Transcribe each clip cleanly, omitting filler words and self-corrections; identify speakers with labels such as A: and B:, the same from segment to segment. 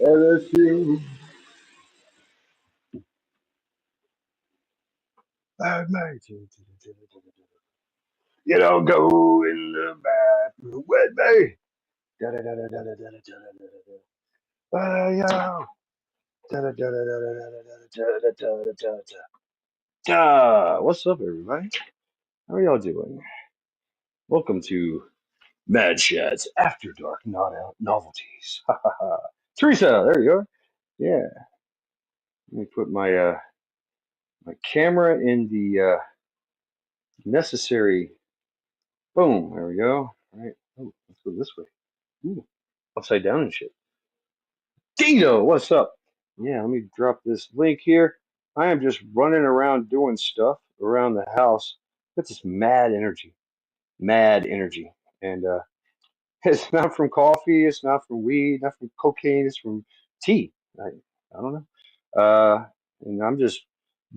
A: LSU. I might. You don't go in the bathroom with me. Da da da da da da da da da da. Yeah. Da da da da da da da da da da da da da. What's up, everybody? How are y'all doing? Welcome to Mad Shad's After Dark Not Out Novelties. Teresa, there you go. Yeah, let me put my camera in the necessary. Boom, there we go. All right. Oh, let's go this way. Ooh, upside down and shit. Dino, what's up? Yeah, let me drop this link here. I am just running around doing stuff around the house. Got this mad energy, and it's not from coffee, it's not from weed, not from cocaine, it's from tea. I don't know. And I'm just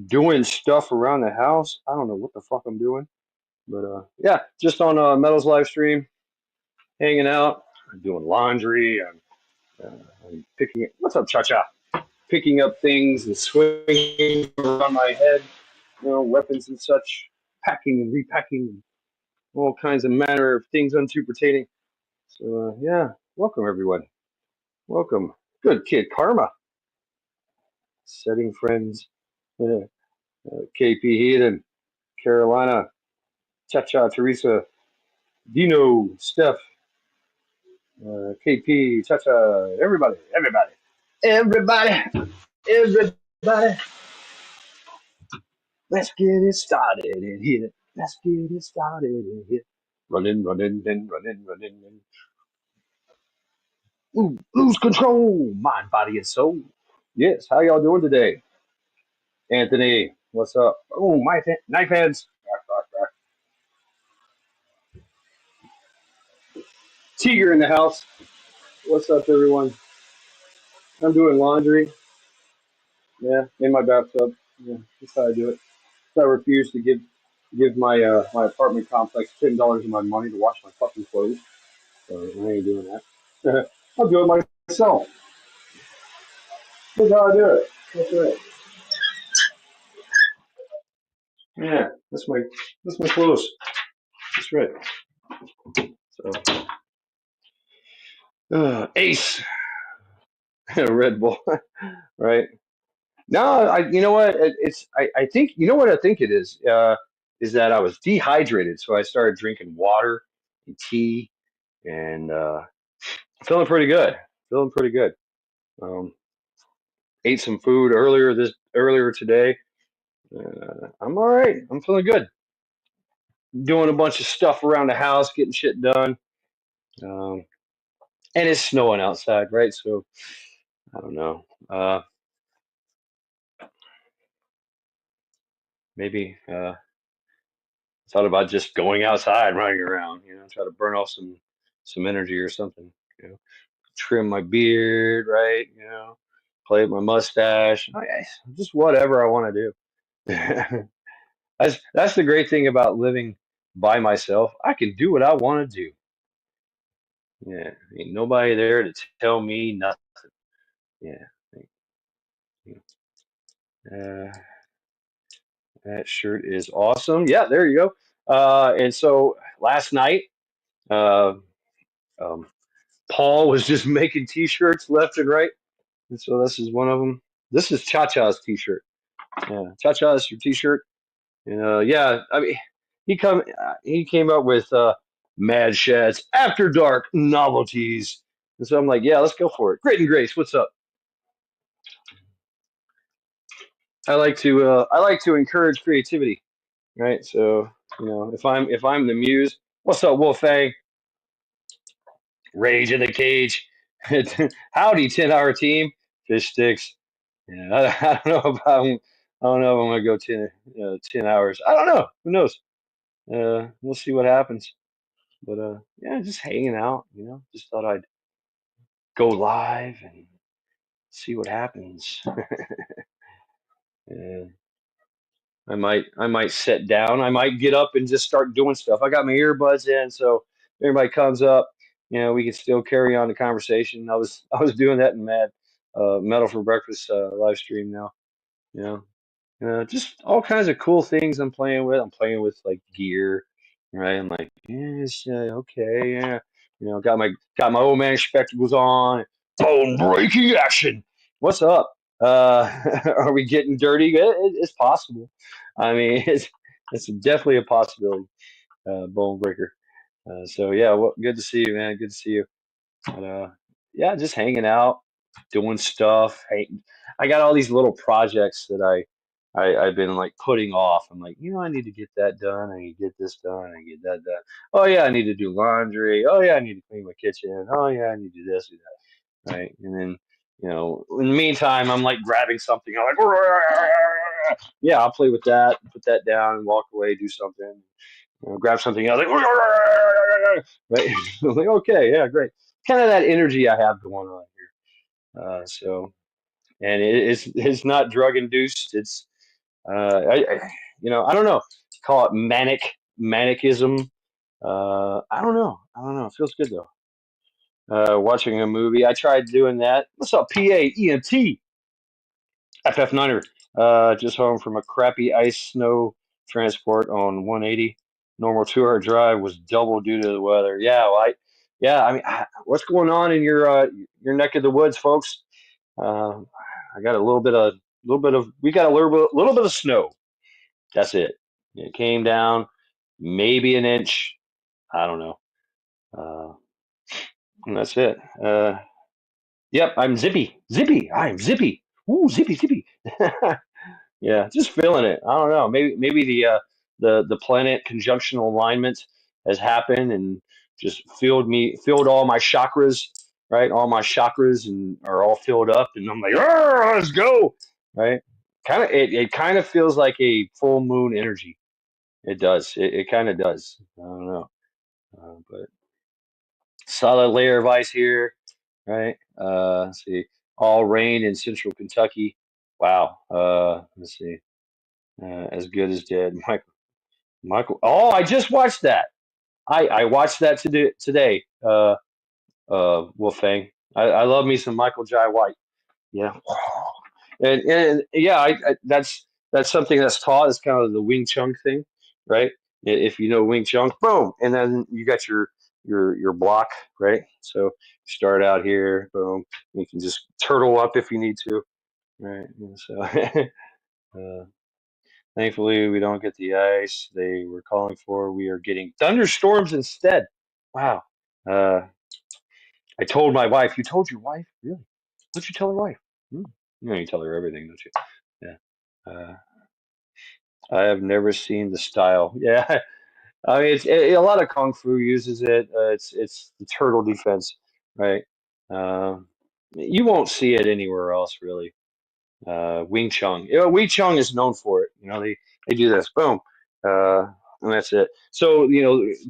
A: doing stuff around the house. I don't know what the fuck I'm doing, but yeah, just on Metal's live stream, hanging out. I'm doing laundry. I'm picking. What's up, Cha Cha? Picking up things and swinging around my head, weapons and such, packing and repacking, all kinds of manner of things unto pertaining. So yeah, welcome everyone. Welcome, good kid Karma, setting friends, KP Heathen, Carolina, Cha Cha, Teresa, Dino, Steph, KP, Cha Cha, everybody. Let's get it started in here. Let's get it started in here. Running, then running. Ooh, lose control, mind, body, and soul. Yes, how y'all doing today? Anthony, what's up? Oh, my knife hands. Tiger in the house. What's up, everyone? I'm doing laundry. Yeah, in my bathtub. Yeah, that's how I do it. So I refuse to give my apartment complex $10 of my money to wash my fucking clothes. So I ain't doing that. I'll do it myself. That's how I do it. That's right. Yeah, that's my clothes. That's right. So Ace, Red Bull, right? No, you know what? I think you know what I think it is that I was dehydrated, so I started drinking water and tea, and feeling pretty good. Feeling pretty good. Um, ate some food earlier today. I'm all right. I'm feeling good. Doing a bunch of stuff around the house, getting shit done. Um, and it's snowing outside, right? So I don't know. Maybe thought about just going outside, running around. Try to burn off some energy or something. You know, trim my beard, right? Play with my mustache. Just whatever I want to do. That's the great thing about living by myself. I can do what I want to do. Yeah, ain't nobody there to tell me nothing. Yeah. Uh, that shirt is awesome. Yeah, there you go. And so last night, uh, um, Paul was just making T-shirts left and right, and so this is one of them. This is Cha Cha's T-shirt. Yeah, Cha Cha's your T-shirt. And yeah, I mean, he came up with Mad Shad's After Dark Novelties, and so I'm like, yeah, let's go for it. Great and Grace, what's up? I like to encourage creativity, right? So if I'm the muse, what's up, Wolfang? Rage in the cage. Howdy, 10-hour team. Fish sticks. Yeah, I don't know about. I don't know if I'm gonna go 10 hours. I don't know. Who knows? We'll see what happens. But yeah, just hanging out. Just thought I'd go live and see what happens. Yeah. I might sit down. I might get up and just start doing stuff. I got my earbuds in, so if everybody comes up, we can still carry on the conversation. I was doing that in Mad. Metal for Breakfast live stream now. You know, just all kinds of cool things I'm playing with. I'm playing with like gear, right? I'm like, yes, okay, yeah. Got my old man spectacles on. Bone breaking action. What's up? Are we getting dirty? It's possible. I mean, it's definitely a possibility. Bone breaker. So yeah, well, good to see you, man. Good to see you. But yeah, just hanging out, doing stuff. Hey, I got all these little projects that I've been like putting off. I'm like, I need to get that done. I need to get this done. I need to get that done. Oh yeah, I need to do laundry. Oh yeah, I need to clean my kitchen. Oh yeah, I need to do this, do that. Right, and then in the meantime, I'm like grabbing something. I'm like, yeah, I'll play with that, put that down, and walk away, do something. Grab something else, like, right? I'm like, okay, yeah, great. Kind of that energy I have going on here. And it's not drug induced. It's I don't know. Call it manicism. I don't know. It feels good though. Watching a movie. I tried doing that. What's up, PAENT? FF9er, just home from a crappy ice snow transport on 180. Normal 2 hour drive was double due to the weather. Yeah. I mean, what's going on in your neck of the woods, folks? Uh, I got we got a little bit of snow. That's it. It came down maybe an inch. I don't know. Uh, and that's it. Yep, I'm zippy, zippy. I'm zippy. Ooh, zippy, zippy. Yeah, just feeling it. I don't know. Maybe the planet conjunctional alignment has happened and just filled all my chakras, right? All my chakras and are all filled up, and I'm like, "Arr, let's go, right? It kind of feels like a full moon energy. It does. It kind of does. I don't know, but solid layer of ice here, right? Let's see, all rain in central Kentucky. Wow. Let's see. As good as dead. Michael. Oh, I just watched that. I watched that today. Wolfang. I love me some Michael Jai White. Yeah. And yeah, that's something that's taught. It's kind of the Wing Chun thing, right? If you know Wing Chun, boom, and then you got your block, right? So you start out here, boom. You can just turtle up if you need to, right? And so uh, thankfully, we don't get the ice they were calling for. We are getting thunderstorms instead. Wow. Uh, I told my wife. You told your wife? Really? What'd you tell her wife? Hmm. You tell her everything, don't you? Yeah. I have never seen the style. Yeah. I mean, a lot of kung fu uses it. It's the turtle defense, right? Um, you won't see it anywhere else, really. Wing Chun. Wing Chun is known for it. They do this, boom, uh, and that's it. So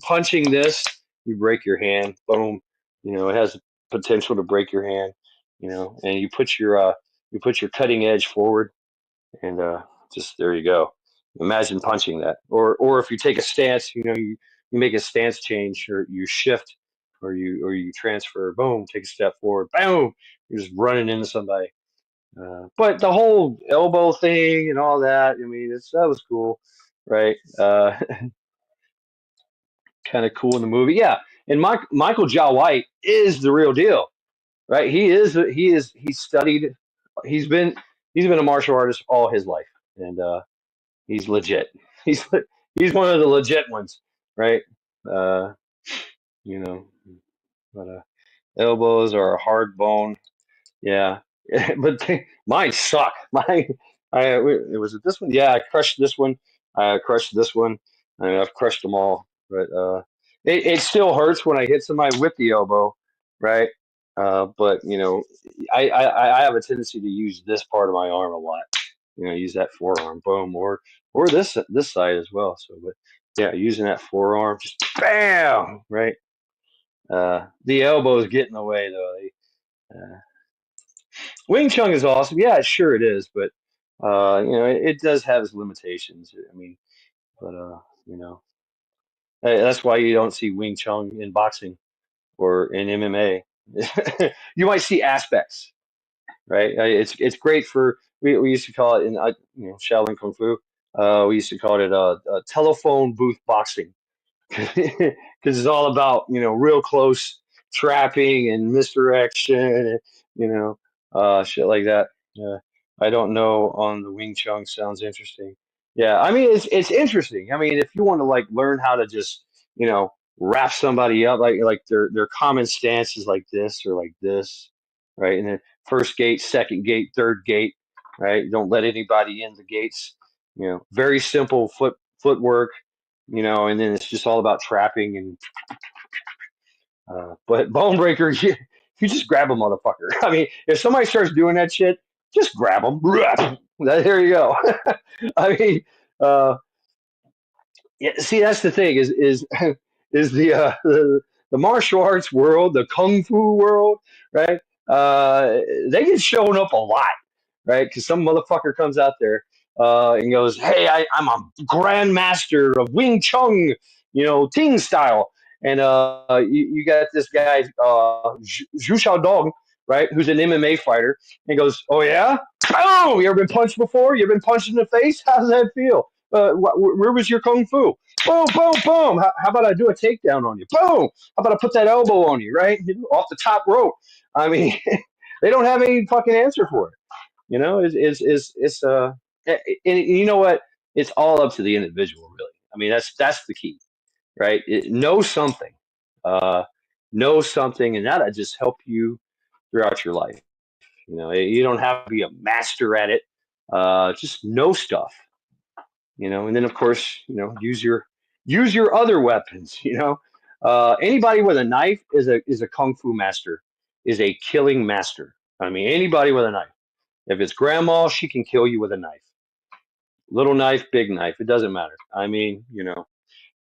A: punching this, you break your hand, boom. It has potential to break your hand. And you put your cutting edge forward, and just there you go. Imagine punching that, or if you take a stance, you make a stance change, or you shift, or you transfer, boom, take a step forward, boom, you're just running into somebody. But the whole elbow thing and all that, I mean, that was cool, right? Kind of cool in the movie, yeah. And Michael Jai White is the real deal, right? He's studied, he's been he's been a martial artist all his life, and he's legit. He's he's one of the legit ones, right? Uh, you know, but elbows are a hard bone. Yeah, but mine suck. Was it this one? Yeah, I crushed this one. I crushed this one. I mean, I've crushed them all, but it still hurts when I hit somebody with the elbow, right? But I have a tendency to use this part of my arm a lot. Use that forearm, boom, or this side as well. So, but yeah, using that forearm, just bam, right? The elbows get in the way though. Wing Chun is awesome. Yeah, sure it is, but it does have its limitations. I mean, but that's why you don't see Wing Chun in boxing or in MMA. You might see aspects, right? It's great for we used to call it in Shaolin Kung Fu. We used to call it telephone booth boxing because it's all about real close trapping and misdirection, and, shit like that. Uh, I don't know on the Wing Chun sounds interesting. Yeah, I mean it's interesting. I mean, if you want to like learn how to just wrap somebody up like their common stance is like this or like this, right? And then first gate, second gate, third gate, right? Don't let anybody in the gates. Very simple footwork, and then it's just all about trapping and but bone breaker, you just grab a motherfucker. I mean, if somebody starts doing that shit, just grab them. There you go. I mean, uh, yeah, see, that's the thing is is the martial arts world, the kung fu world, right? They get shown up a lot, right? Because some motherfucker comes out there and goes, "Hey, I'm a grandmaster of Wing Chun, Ting style." And you got this guy, Zhu Xiaodong, right, who's an MMA fighter, and goes, "Oh yeah, oh, you ever been punched before? You ever been punched in the face? How does that feel? Where was your kung fu? Boom, boom, boom. How about I do a takedown on you? Boom. How about I put that elbow on you, right? Off the top rope. I mean, they don't have any fucking answer for it. It's and you know what? It's all up to the individual, really. I mean, that's the key, right? Know something, uh, know something, and that'll just help you throughout your life. You don't have to be a master at it. Just know stuff, and then of course, use your other weapons. Anybody with a knife is a kung fu master, is a killing master. I mean, anybody with a knife. If it's grandma, she can kill you with a knife. Little knife, big knife, it doesn't matter. I mean,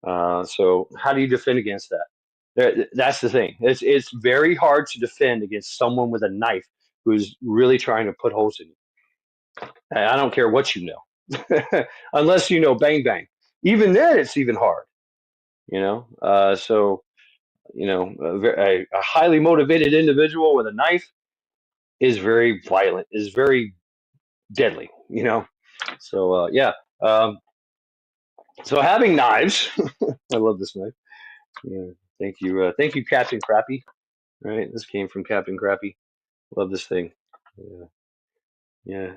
A: so how do you defend against that? That's the thing. It's very hard to defend against someone with a knife who's really trying to put holes in you. I don't care what you know, unless you know bang bang. Even then, it's even hard. So a highly motivated individual with a knife is very violent, is very deadly. So yeah. Um, so having knives, I love this knife. Yeah, thank you, Captain Crappy. Right, this came from Captain Crappy. Love this thing. Yeah, yeah.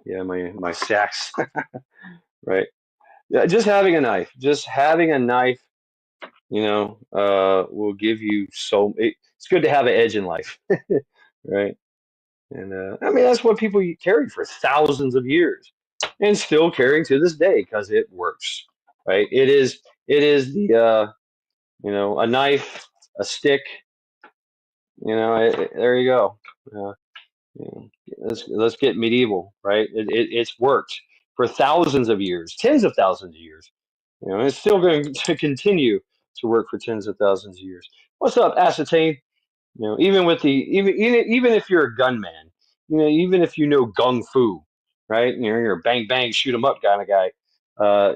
A: Yeah, my sacks. Right. Yeah, just having a knife, will give you it's good to have an edge in life, right? And I mean that's what people carried for thousands of years, and still carrying to this day because it works, right? It is the a knife, a stick, there you go. Uh, let's get medieval, right? It's worked for thousands of years, tens of thousands of years. And it's still going to continue to work for tens of thousands of years. What's up, Ascertain? Even with the even if you're a gunman, even if you know gung fu, right? You're a bang bang shoot 'em up kind of guy. Uh,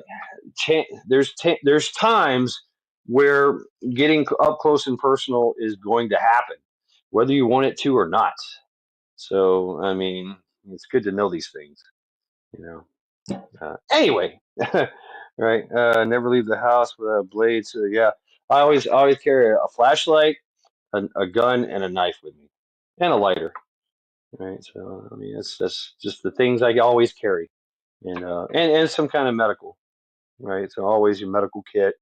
A: there's times where getting up close and personal is going to happen, whether you want it to or not. So I mean, it's good to know these things. You anyway, right? Never leave the house without a blade. So yeah, I always carry a flashlight, a gun, and a knife with me, and a lighter. Right. So I mean, that's just the things I always carry, and some kind of medical. Right. So always your medical kit,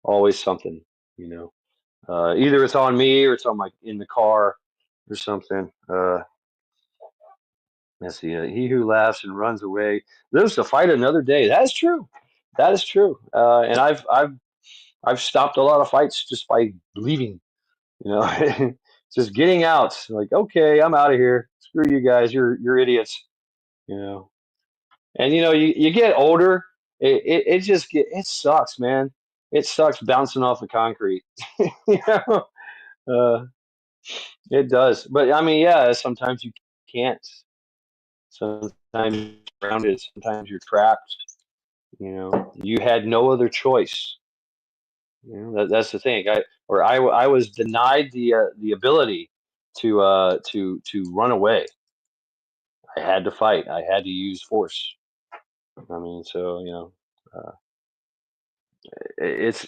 A: always something. You know, either it's on me or it's on my in the car or something. Let's see. He who laughs and runs away lives to fight another day. That is true. That is true. And I've stopped a lot of fights just by leaving. You know, just getting out. Like, okay, I'm out of here. Screw you guys. You're idiots. You know, and you get older. It just it sucks, man. It sucks bouncing off the concrete. you know, uh, it does. But I mean, yeah, sometimes you can't. Sometimes you're grounded. Sometimes you're trapped. You had no other choice. That's the thing. I was denied the ability to run away. I had to fight. I had to use force. I mean, so uh, it's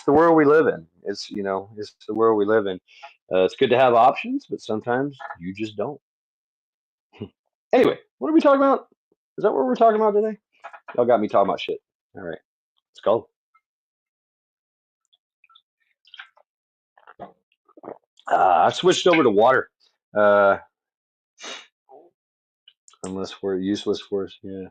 A: the world we live in. It's the world we live in. It's good to have options, but sometimes you just don't. Anyway, what are we talking about? Is that what we're talking about today? Y'all got me talking about shit. All right, let's go. I switched over to water. Uh, unless we're useless for us. Yeah.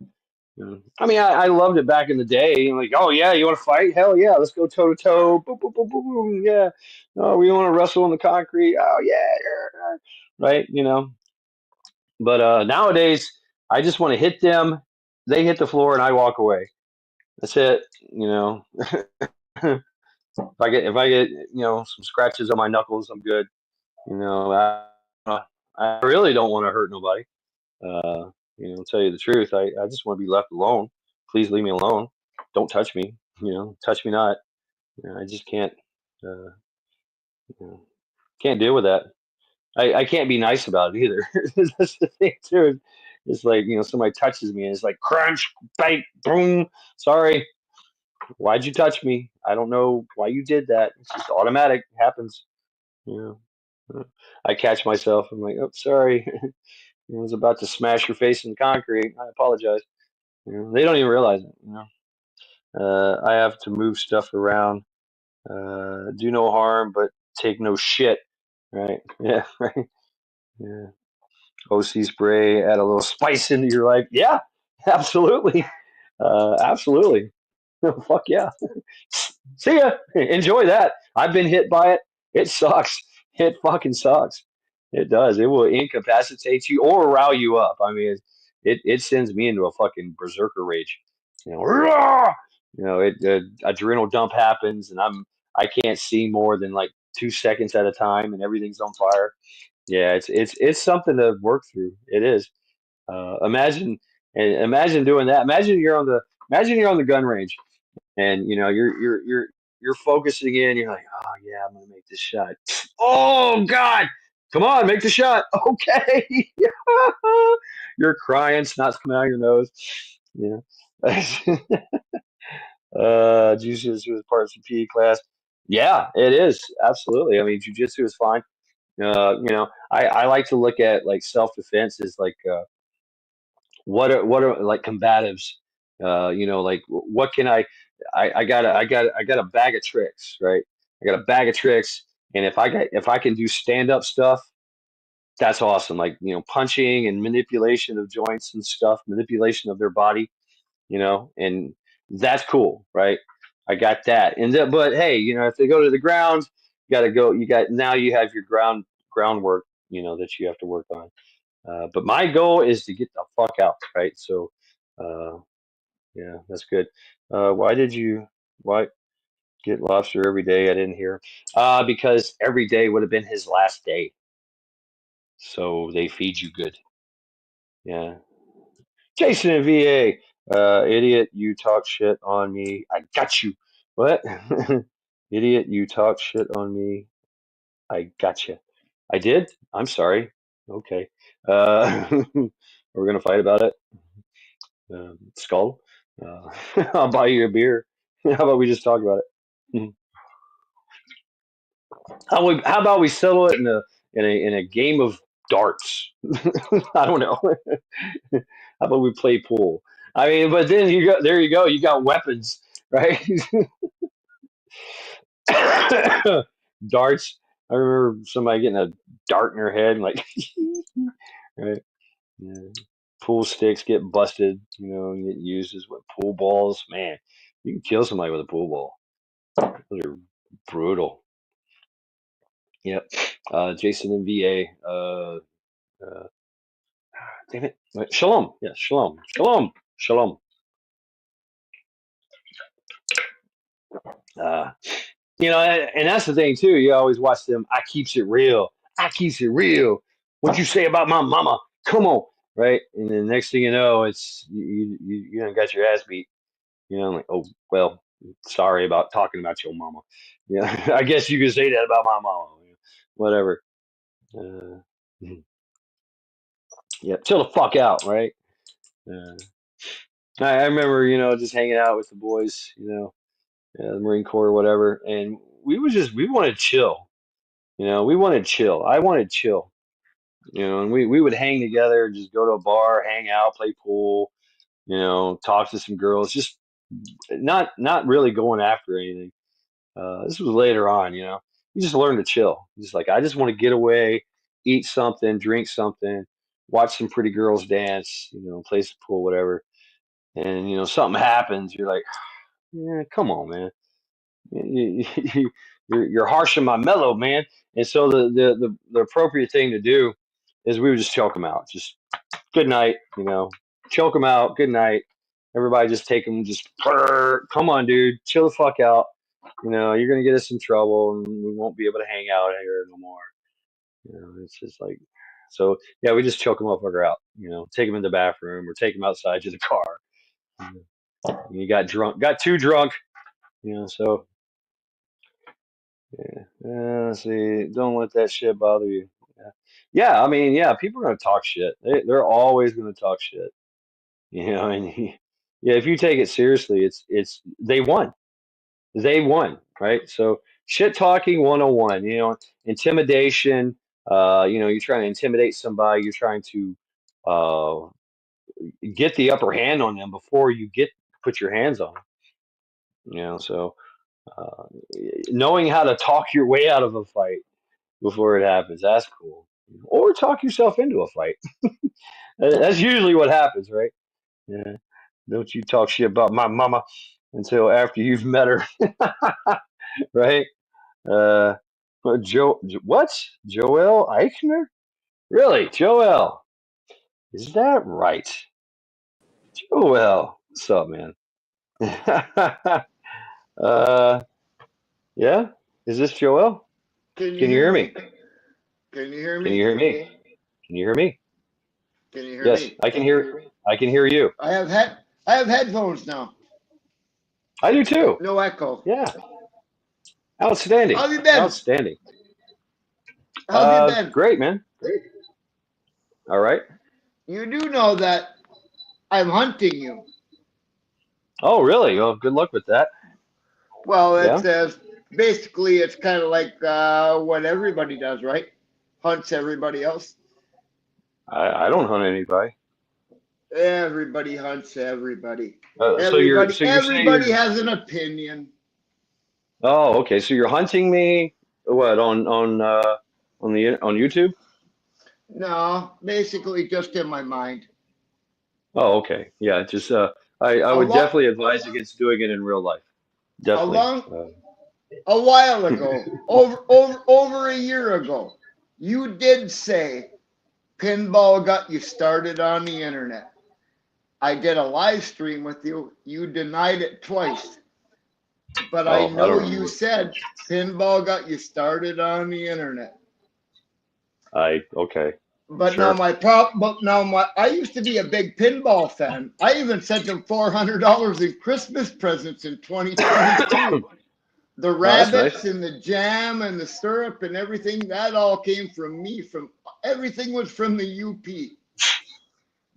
A: Yeah. I mean, I loved it back in the day. Like, oh yeah, you want to fight? Hell yeah, let's go toe to toe. Boom, boom, boom, boom, boom. Yeah. Oh, we want to wrestle on the concrete. Oh yeah, yeah, yeah. Right. But nowadays, I just want to hit them. They hit the floor, and I walk away. That's it. If I get some scratches on my knuckles, I'm good. I really don't want to hurt nobody. Tell you the truth, I just want to be left alone. Please leave me alone. Don't touch me. Touch me not. I just uh, you know, can't deal with that. I can't be nice about it either. That's the thing too. It's like somebody touches me and it's like crunch, bite, boom. Sorry, why'd you touch me? I don't know why you did that. It's just automatic. It happens. You I catch myself. I'm like, oh, sorry. I was about to smash your face in the concrete. I apologize. They don't even realize it. I have to move stuff around, do no harm, but take no shit. Right? Yeah. Right. Yeah. OC spray, add a little spice into your life. Yeah, absolutely. Absolutely. Fuck yeah. See ya. Enjoy that. I've been hit by it. It sucks. It fucking sucks. It does. It will incapacitate you or rile you up. I mean, it sends me into a fucking berserker rage. Rah! Adrenal dump happens, and I can't see more than like 2 seconds at a time, and everything's on fire. Yeah, it's something to work through. It is. Imagine and imagine doing that. Imagine you're on the gun range and you're focusing in. You're like, oh yeah, I'm gonna make this shot. Oh God, come on, make the shot. Okay, you're crying, snot's coming out of your nose. Yeah, jujitsu is part of the PE class. Yeah, it is absolutely. I mean, jujitsu is fine. I like to look at like self defense as like what are like combatives. Like what can I got a bag of tricks, right? I got a bag of tricks, and if I can do stand up stuff, that's awesome. Like punching and manipulation of joints and stuff, manipulation of their body, and that's cool, right? I got that, but hey, if they go to the ground, you got to go. Now you have your groundwork, that you have to work on. But my goal is to get the fuck out, right? So, uh, yeah, that's good. Why did you why get lobster every day? I didn't hear. Because every day would have been his last day, so they feed you good. Yeah, Jason and VA, idiot, you talk shit on me. I got you. What? Idiot, you talk shit on me. I got you. I did. I'm sorry. Okay. We're gonna fight about it. Skull. I'll buy you a beer. How about we just talk about it? How about we settle it in a game of darts? I don't know. How about we play pool? I mean, but then there you go. You got weapons, right? Darts. I remember somebody getting a dart in their head, and like, right? Yeah. Pool sticks get busted, and get used as what pool balls. Man, you can kill somebody with a pool ball. Those are brutal. Yep. Jason and VA. Uh, Damn it. Wait, Shalom. Yeah, shalom. Shalom. Shalom. Uh, and that's the thing too. You always watch them. I keeps it real. I keeps it real. What you say about my mama? Come on, right? And then next thing you know, it's you done got your ass beat. I'm like, oh well, sorry about talking about your mama. Yeah, I guess you could say that about my mama. Whatever. Uh, yeah, chill the fuck out, right? Uh, I remember, just hanging out with the boys, the Marine Corps or whatever, and we wanted chill. We wanted chill. I wanted chill. And we would hang together, just go to a bar, hang out, play pool, talk to some girls, just not really going after anything. This was later on, you just learn to chill. Just like I just want to get away, eat something, drink something, watch some pretty girls dance, play some pool, whatever. And something happens, you're like, yeah, come on, man. You're harshing my mellow, man. And so the appropriate thing to do is we would just choke them out. Just good night, choke them out. Good night. Everybody just take them. Just come on, dude, chill the fuck out. You're gonna get us in trouble, and we won't be able to hang out here no more. It's just like, so yeah, we just choke them motherfucker out. Take them in the bathroom or take them outside to the car. You got drunk, got too drunk. So yeah. Let's see. Don't let that shit bother you. Yeah. Yeah. I mean, yeah. People are gonna talk shit. They're always gonna talk shit. And yeah, if you take it seriously, it's they won. They won, right? So shit talking 101. Intimidation. You're trying to intimidate somebody. You're trying to uh, get the upper hand on them before you get put your hands on them. So uh, knowing how to talk your way out of a fight before it happens. That's cool. Or talk yourself into a fight. That's usually what happens, right? Yeah. Don't you talk shit about my mama until after you've met her, right? Uh, what? Joel Eichner? Really, Joel? Is that right? Joel, what's up, man? uh, yeah. Is this Joel?
B: Can you
A: Can you
B: hear
A: hear me?
B: me? Can you hear
A: Can you
B: me?
A: hear me? Can you hear me?
B: Can you hear
A: Yes,
B: me?
A: I can hear. I can hear you.
B: I have headphones now.
A: I do too.
B: No echo.
A: Yeah. Outstanding.
B: How have you been?
A: Outstanding.
B: How have you been?
A: Great, man. All right.
B: You do know that I'm hunting you.
A: Oh, really? Well, good luck with that.
B: Well,
A: Yeah.
B: basically it's kind of like what everybody does, right? Hunts everybody else.
A: I don't hunt anybody.
B: Everybody hunts everybody.
A: So you're
B: Everybody
A: so you're saying
B: everybody
A: you're.
B: has an opinion.
A: Oh, okay. So you're hunting me. What on YouTube?
B: No, basically just in my mind.
A: Oh, okay. Yeah. Just I
B: A
A: would
B: lot,
A: definitely advise against doing it in real life.
B: a
A: Definitely.
B: long, a while ago, over a year ago, you did say pinball got you started on the internet. I did a live stream with you. You denied it twice, but I
A: Oh, I
B: know
A: don't
B: you
A: remember.
B: said pinball got you started on the internet.
A: I okay.
B: But now
A: Sure.
B: my prop, but now my, I used to be a big pinball fan. I even sent him $400 in Christmas presents in 2022. The
A: Oh, that's nice.
B: rabbits and the jam and the syrup and everything, that all came from me. From everything was from the UP.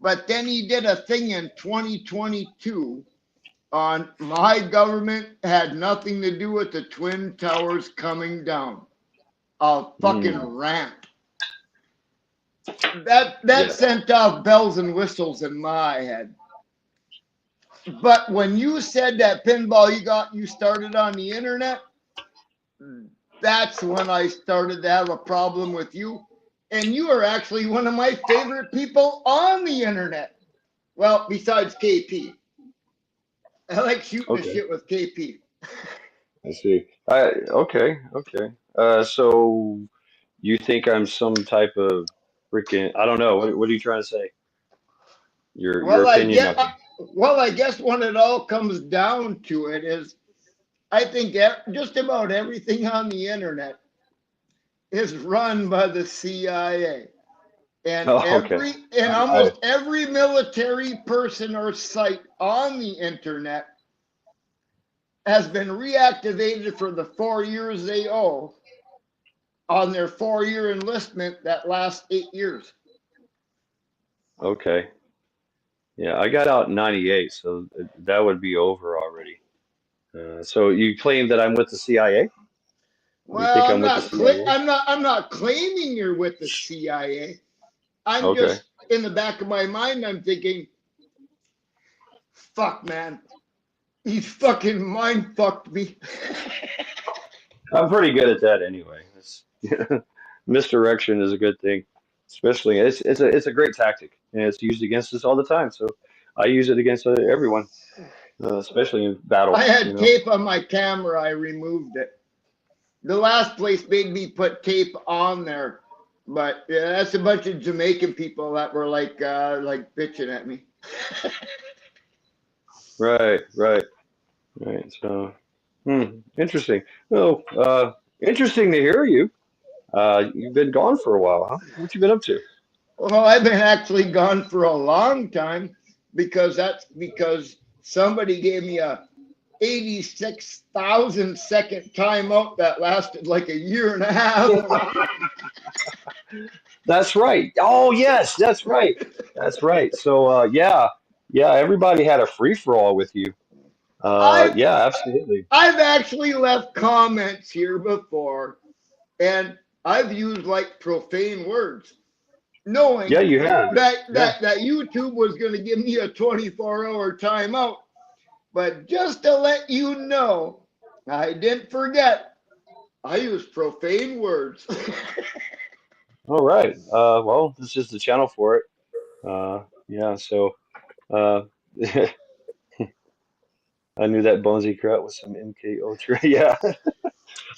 B: But then he did a thing in 2022 on my government had nothing to do with the twin towers coming down. A fucking
A: Mm,
B: rant. That
A: yeah.
B: sent off bells and whistles in my head. But when you said that pinball you started on the internet, that's when I started to have a problem with you. And you are actually one of my favorite people on the internet. Well, besides KP. I like shooting the
A: Okay.
B: shit with KP.
A: I see. Okay. Okay. So you think I'm some type of freaking? I don't know. What are you trying to say? Your
B: Well, I
A: opinion
B: get
A: of me?
B: well, I guess when it all comes down to it is I think just about everything on the internet is run by the CIA. And
A: Oh, okay. I
B: almost every military person or site on the internet has been reactivated for the 4 years they owe on their 4-year enlistment that lasts 8 years.
A: Okay. Yeah, I got out in '98, so that would be over already. So you claim that I'm with the CIA? You
B: Well,
A: think I'm with the CIA?
B: I'm not claiming you're with the CIA. I'm
A: Okay.
B: just in the back of my mind, I'm thinking, fuck, man, he fucking mind fucked me.
A: I'm pretty good at that anyway. Misdirection is a good thing, especially it's a great tactic, and it's used against us all the time. So I use it against everyone, especially in
B: I
A: battle.
B: had tape on my camera, I removed it. The last place made me put tape on there, but yeah, that's a bunch of Jamaican people that were like bitching at me.
A: Right, right, right. So, interesting. Well, interesting to hear you. You've been gone for a while, huh? What you been up to?
B: Well, I've been actually gone for a long time because somebody gave me a 86,000-second timeout that lasted like a year and a half.
A: That's right. Oh, yes, that's right. That's right. So, yeah, yeah, everybody had a free for all with you.
B: I've
A: Yeah, absolutely.
B: I've actually left comments here before, and I've used like profane words,
A: Yeah,
B: knowing
A: you have. Yeah.
B: that YouTube was going to give me a 24-hour timeout. But just to let you know, I didn't forget. I used profane words.
A: All right. Well, this is the channel for it. Yeah. So, uh, I knew that Bonesy Crut was some MK Ultra. Yeah.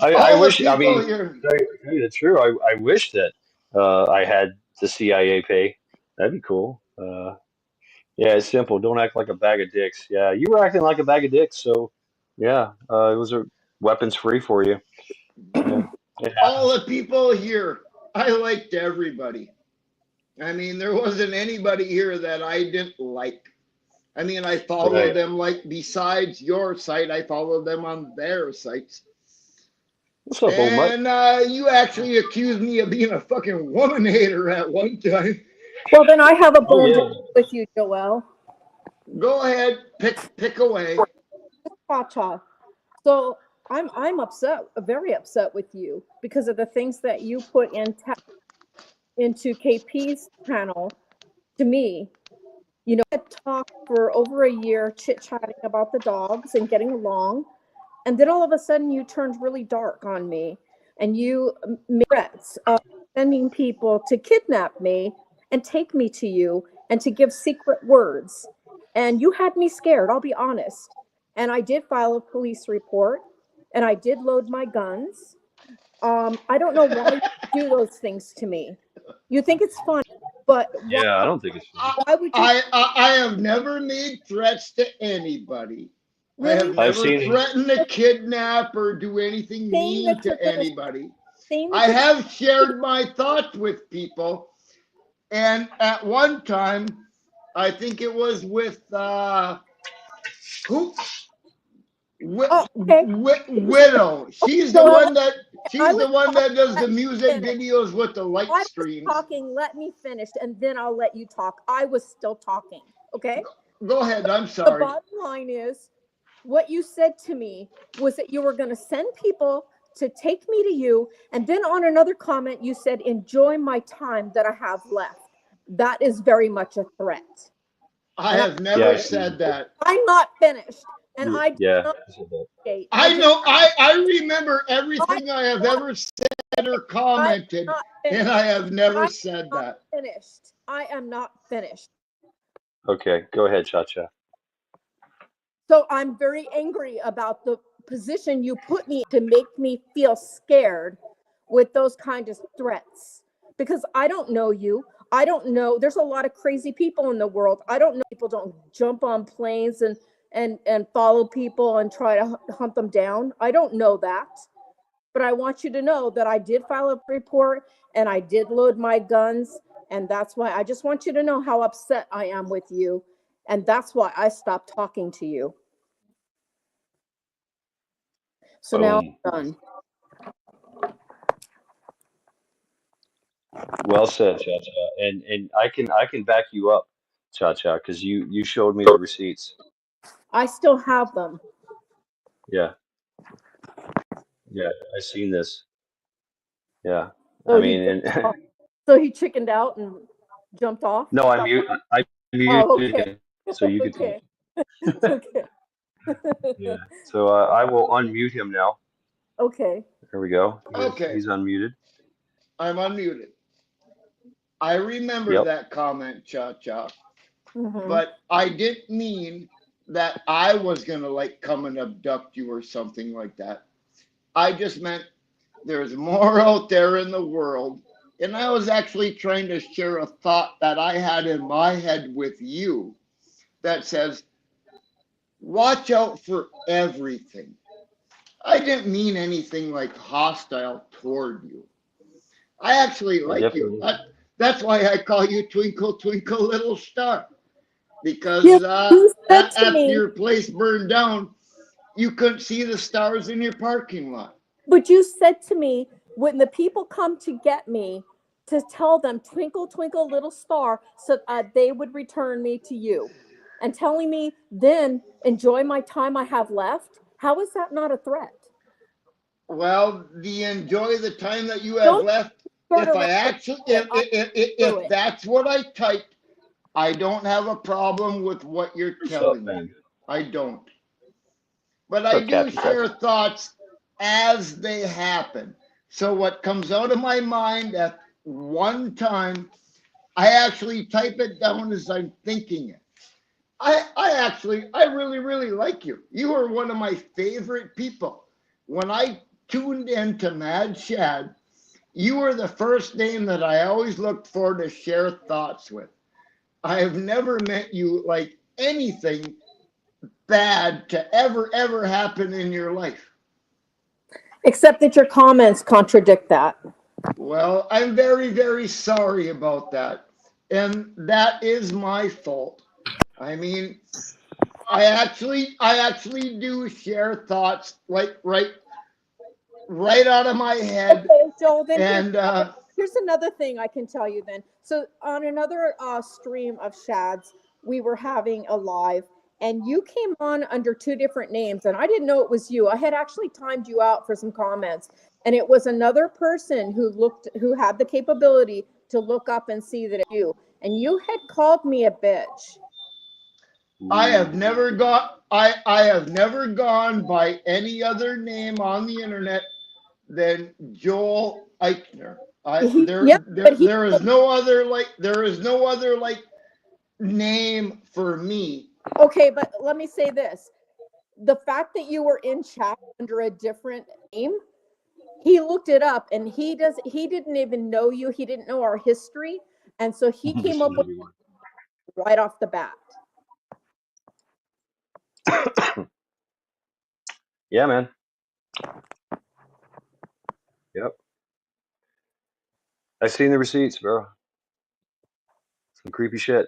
A: I
B: All the
A: wish. I
B: people
A: mean,
B: here.
A: tell you the truth. I wish that I had the CIA pay. That'd be cool. Yeah, it's simple. Don't act like a bag of dicks. Yeah, you were acting like a bag of dicks. So, yeah, it was a weapons free for you. Yeah, it
B: All
A: happens.
B: the people here. I liked everybody. I mean, there wasn't anybody here that I didn't like. I mean, I followed
A: Right.
B: them like besides your site, I followed them on their sites.
A: What's up, old mutt?
B: And you actually accused me of being a fucking woman hater at one time.
C: Well, then I have a
A: Oh
C: bone to
A: yeah.
C: pick with you, Joel.
B: Go ahead, pick away.
C: Cha-cha. So I'm upset, very upset with you because of the things that you put into KP's channel to me. You know, I had talked for over a year, chit-chatting about the dogs and getting along, and then all of a sudden you turned really dark on me, and you made threats of sending people to kidnap me and take me to you and to give secret words. And you had me scared, I'll be honest. And I did file a police report, and I did load my guns. I don't know why you do those things to me. You think it's funny, but
A: Yeah, I don't think it's funny.
B: I,
C: why would you
B: I have never made threats to anybody. I
C: really
B: have
A: I've
B: never
A: seen him.
B: threatened to kidnap or do anything
C: saying
B: mean
C: that you're
B: to
C: gonna
B: anybody.
C: saying
B: I
C: that you're
B: have shared my thoughts with people, and at one time, I think it was with who
C: oh okay.
B: Widow.
C: So I
B: She's
C: was
B: the one
C: talking,
B: that does the
C: let me
B: music
C: finish.
B: videos with the light
C: I was
B: streams.
C: talking, let me finish, and then I'll let you talk. I was still talking. Okay.
B: Go ahead. I'm
C: The
B: sorry.
C: bottom line is what you said to me was that you were going to send people to take me to you. And then on another comment, you said, enjoy my time that I have left. That is very much a threat.
B: I
C: And
B: have
A: Yeah,
B: never
A: I've seen
B: said
A: him.
B: that.
C: I'm not finished. And I did
A: Yeah,
C: not
A: I said that.
C: date.
B: I know. I remember
C: I
B: everything I have
C: not,
B: ever said or
C: I am
B: commented,
C: not
B: and
C: finished.
B: I have never
C: I am
B: said
C: not
B: that.
C: finished. I am not finished.
A: Okay, go ahead, Cha Cha.
C: So I'm very angry about the position you put me to make me feel scared with those kind of threats because I don't know you. I don't know. There's a lot of crazy people in the world. I don't know. People don't jump on planes and follow people and try to hunt them down. I don't know that. But I want you to know that I did file a report and I did load my guns. And that's why I just want you to know how upset I am with you. And that's why I stopped talking to you. So now
A: Boom.
C: I'm done.
A: Well said, Cha Cha. And I can back you up, Cha Cha, because you showed me the receipts.
C: I still have them.
A: Yeah, yeah, I seen this. Yeah, I
C: So he
A: mean,
C: jumped
A: and
C: off. So he chickened out and jumped off.
A: no, I muted
C: Oh,
A: him
C: okay.
A: so you could talk.
C: Okay. Okay.
A: Yeah. So I will unmute him now.
C: Okay.
A: There we go.
B: Okay,
A: He's unmuted.
B: I'm unmuted. I remember
A: Yep.
B: that comment, Cha Cha,
C: Hmm.
B: but I didn't mean that I was gonna like come and abduct you or something like that. I just meant there's more out there in the world. And I was actually trying to share a thought that I had in my head with you that says, watch out for everything. I didn't mean anything like hostile toward you. I actually
A: I
B: like you.
A: definitely.
B: That's why I call you Twinkle, Twinkle, Little Star.
C: You,
B: Because
C: you said to
B: after
C: me,
B: your place burned down, you couldn't see the stars in your parking lot.
C: but you said to me, when the people come to get me, to tell them, twinkle, twinkle, little star, so they would return me to you. And telling me, then enjoy my time I have left. How is that not a threat?
B: Well, do you enjoy the time that you have
C: Don't
B: left?
C: start
B: If
C: around
B: I actually,
C: it. I through
B: if
C: it.
B: that's what I typed, I don't have a problem with what you're
A: What's up,
B: telling me.
A: man?
B: I don't. But
A: What's
B: I
A: up,
B: do
A: Captain Crunch?
B: share thoughts as they happen. So what comes out of my mind at one time, I actually type it down as I'm thinking it. I really, really like you. You are one of my favorite people. When I tuned into Mad Shad, you were the first name that I always looked for to share thoughts with. I have never met you like anything bad to ever happen in your life.
C: Except that your comments contradict that.
B: Well, I'm very sorry about that. And that is my fault. I mean, I actually do share thoughts like right out of my head.
C: Okay, Joel, then
B: And
C: here's another thing I can tell you then. So on another stream of Shads, we were having a live and you came on under two different names and I didn't know it was you. I had actually timed you out for some comments and it was another person who had the capability to look up and see that it's you. And you had called me a bitch.
B: I have
A: Ooh.
B: never got I have never gone by any other name on the internet than Joel Eichner. I
C: Yeah, but he
B: there is no other like name for me.
C: okay, but let me say this. The fact that you were in chat under a different name, he looked it up and he didn't even know you, he didn't know our history, and so he came
A: This
C: up
A: is
C: with
A: everyone.
C: right off the bat.
A: Yeah, man. Yep. I seen the receipts, bro. Some creepy shit.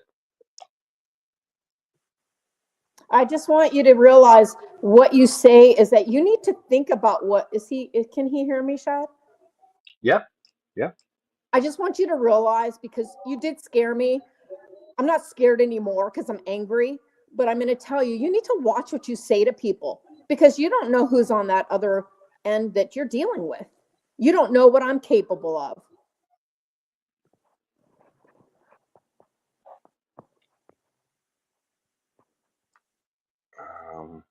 C: I just want you to realize what you say is that you need to think about what is he can he hear me, Shad?
A: Yep. Yep.
C: I just want you to realize because you did scare me. I'm not scared anymore because I'm angry, but I'm going to tell you, you need to watch what you say to people because you don't know who's on that other end that you're dealing with. You don't know what I'm capable of.
A: Um,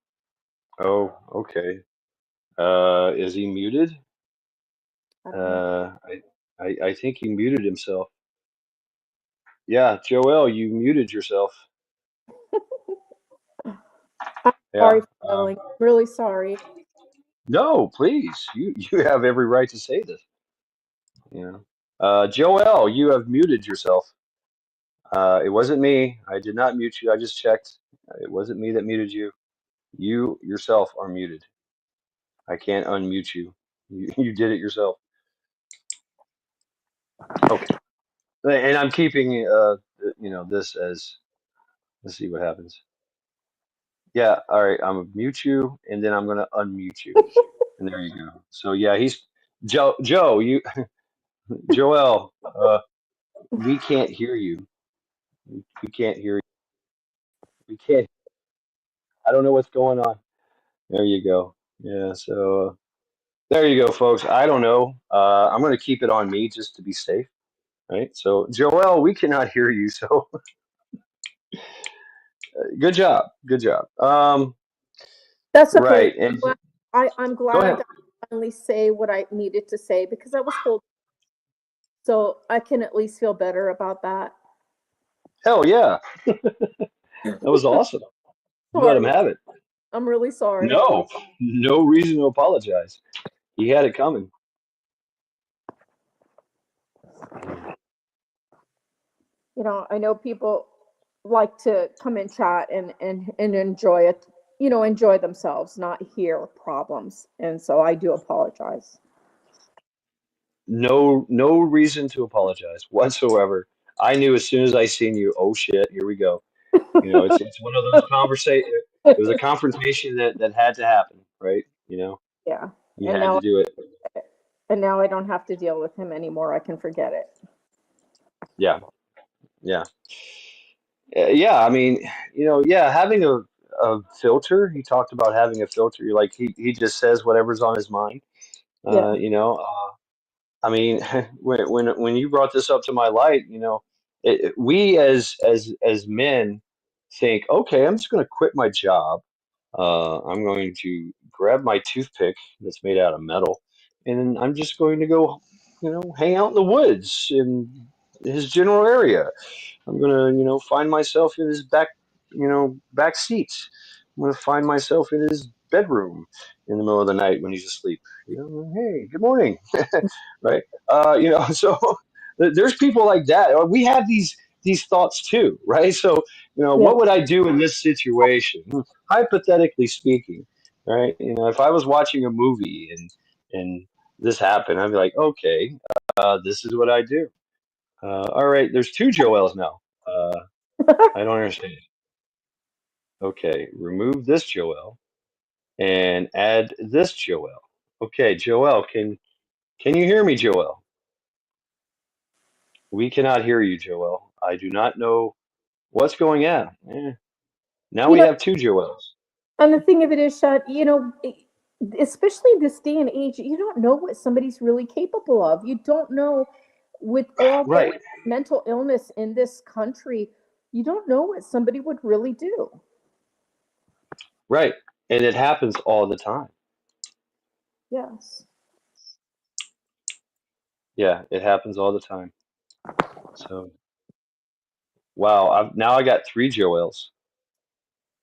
A: oh, okay. Is he muted?
C: I don't know.
A: Uh, I, I think he muted himself. Yeah, Joel, you muted yourself.
C: I'm
A: Yeah.
C: sorry, darling. Really sorry.
A: No, please. You have every right to say this. You know. Joel, you have muted yourself. It wasn't me. I did not mute you. I just checked. It wasn't me that muted you. You yourself are muted. I can't unmute you. You did it yourself. Okay. And I'm keeping this as let's see what happens. Yeah, all right. I'm gonna mute you and then I'm gonna unmute you. And there you go. So yeah, he's Joe, you Joel, we can't hear you. We can't hear you. We can't. I don't know what's going on. There you go. Yeah. So there you go, folks. I don't know. I'm going to keep it on me just to be safe. Right. So Joel, we cannot hear you. So good job. Good job.
C: That's okay.
A: Right. And
C: I'm
A: go
C: glad I
A: ahead.
C: got to finally say what I needed to say because I was holding, so I can at least feel better about that.
A: Hell yeah. That was awesome. You let him
C: Sorry.
A: have it.
C: I'm really sorry.
A: No, no reason to apologize. He had it coming.
C: I know people like to come and chat and enjoy it, enjoy themselves, not hear problems. And so I do apologize.
A: No, no reason to apologize whatsoever. I knew as soon as I seen you, oh shit, here we go. It's one of those conversations. It was a confrontation that had to happen, right?
C: Yeah.
A: You
C: And
A: had to
C: now
A: do it.
C: and now I don't have to deal with him anymore. I can forget it.
A: Yeah, yeah. Yeah, I mean, yeah, having a filter. He talked about having a filter. You're like he just says whatever's on his mind.
C: Yeah.
A: I mean, when you brought this up to my light, we as men think, okay, I'm just going to quit my job. I'm going to grab my toothpick that's made out of metal, and I'm just going to go, hang out in the woods in his general area. I'm gonna, find myself in his back seats. I'm gonna find myself in his bedroom in the middle of the night when he's asleep. Hey, good morning, right? So there's people like that. We have these thoughts too, right? So,
C: Yeah.
A: what would I do in this situation? Hypothetically speaking, right? If I was watching a movie and this happened, I'd be like, okay, this is what I do. All right, there's two Joels now. I don't understand. Okay, remove this Joel and add this Joel. Okay, Joel, can you hear me, Joel? We cannot hear you, Joel. I do not know what's going on. Now
C: you
A: we
C: know,
A: have two Joels.
C: and the thing of it is, Shad, especially this day and age, you don't know what somebody's really capable of. You don't know, with all the
A: Right,
C: mental illness in this country, you don't know what somebody would really do.
A: right. And it happens all the time.
C: Yes.
A: Yeah, it happens all the time. So, wow, now I got three Joels.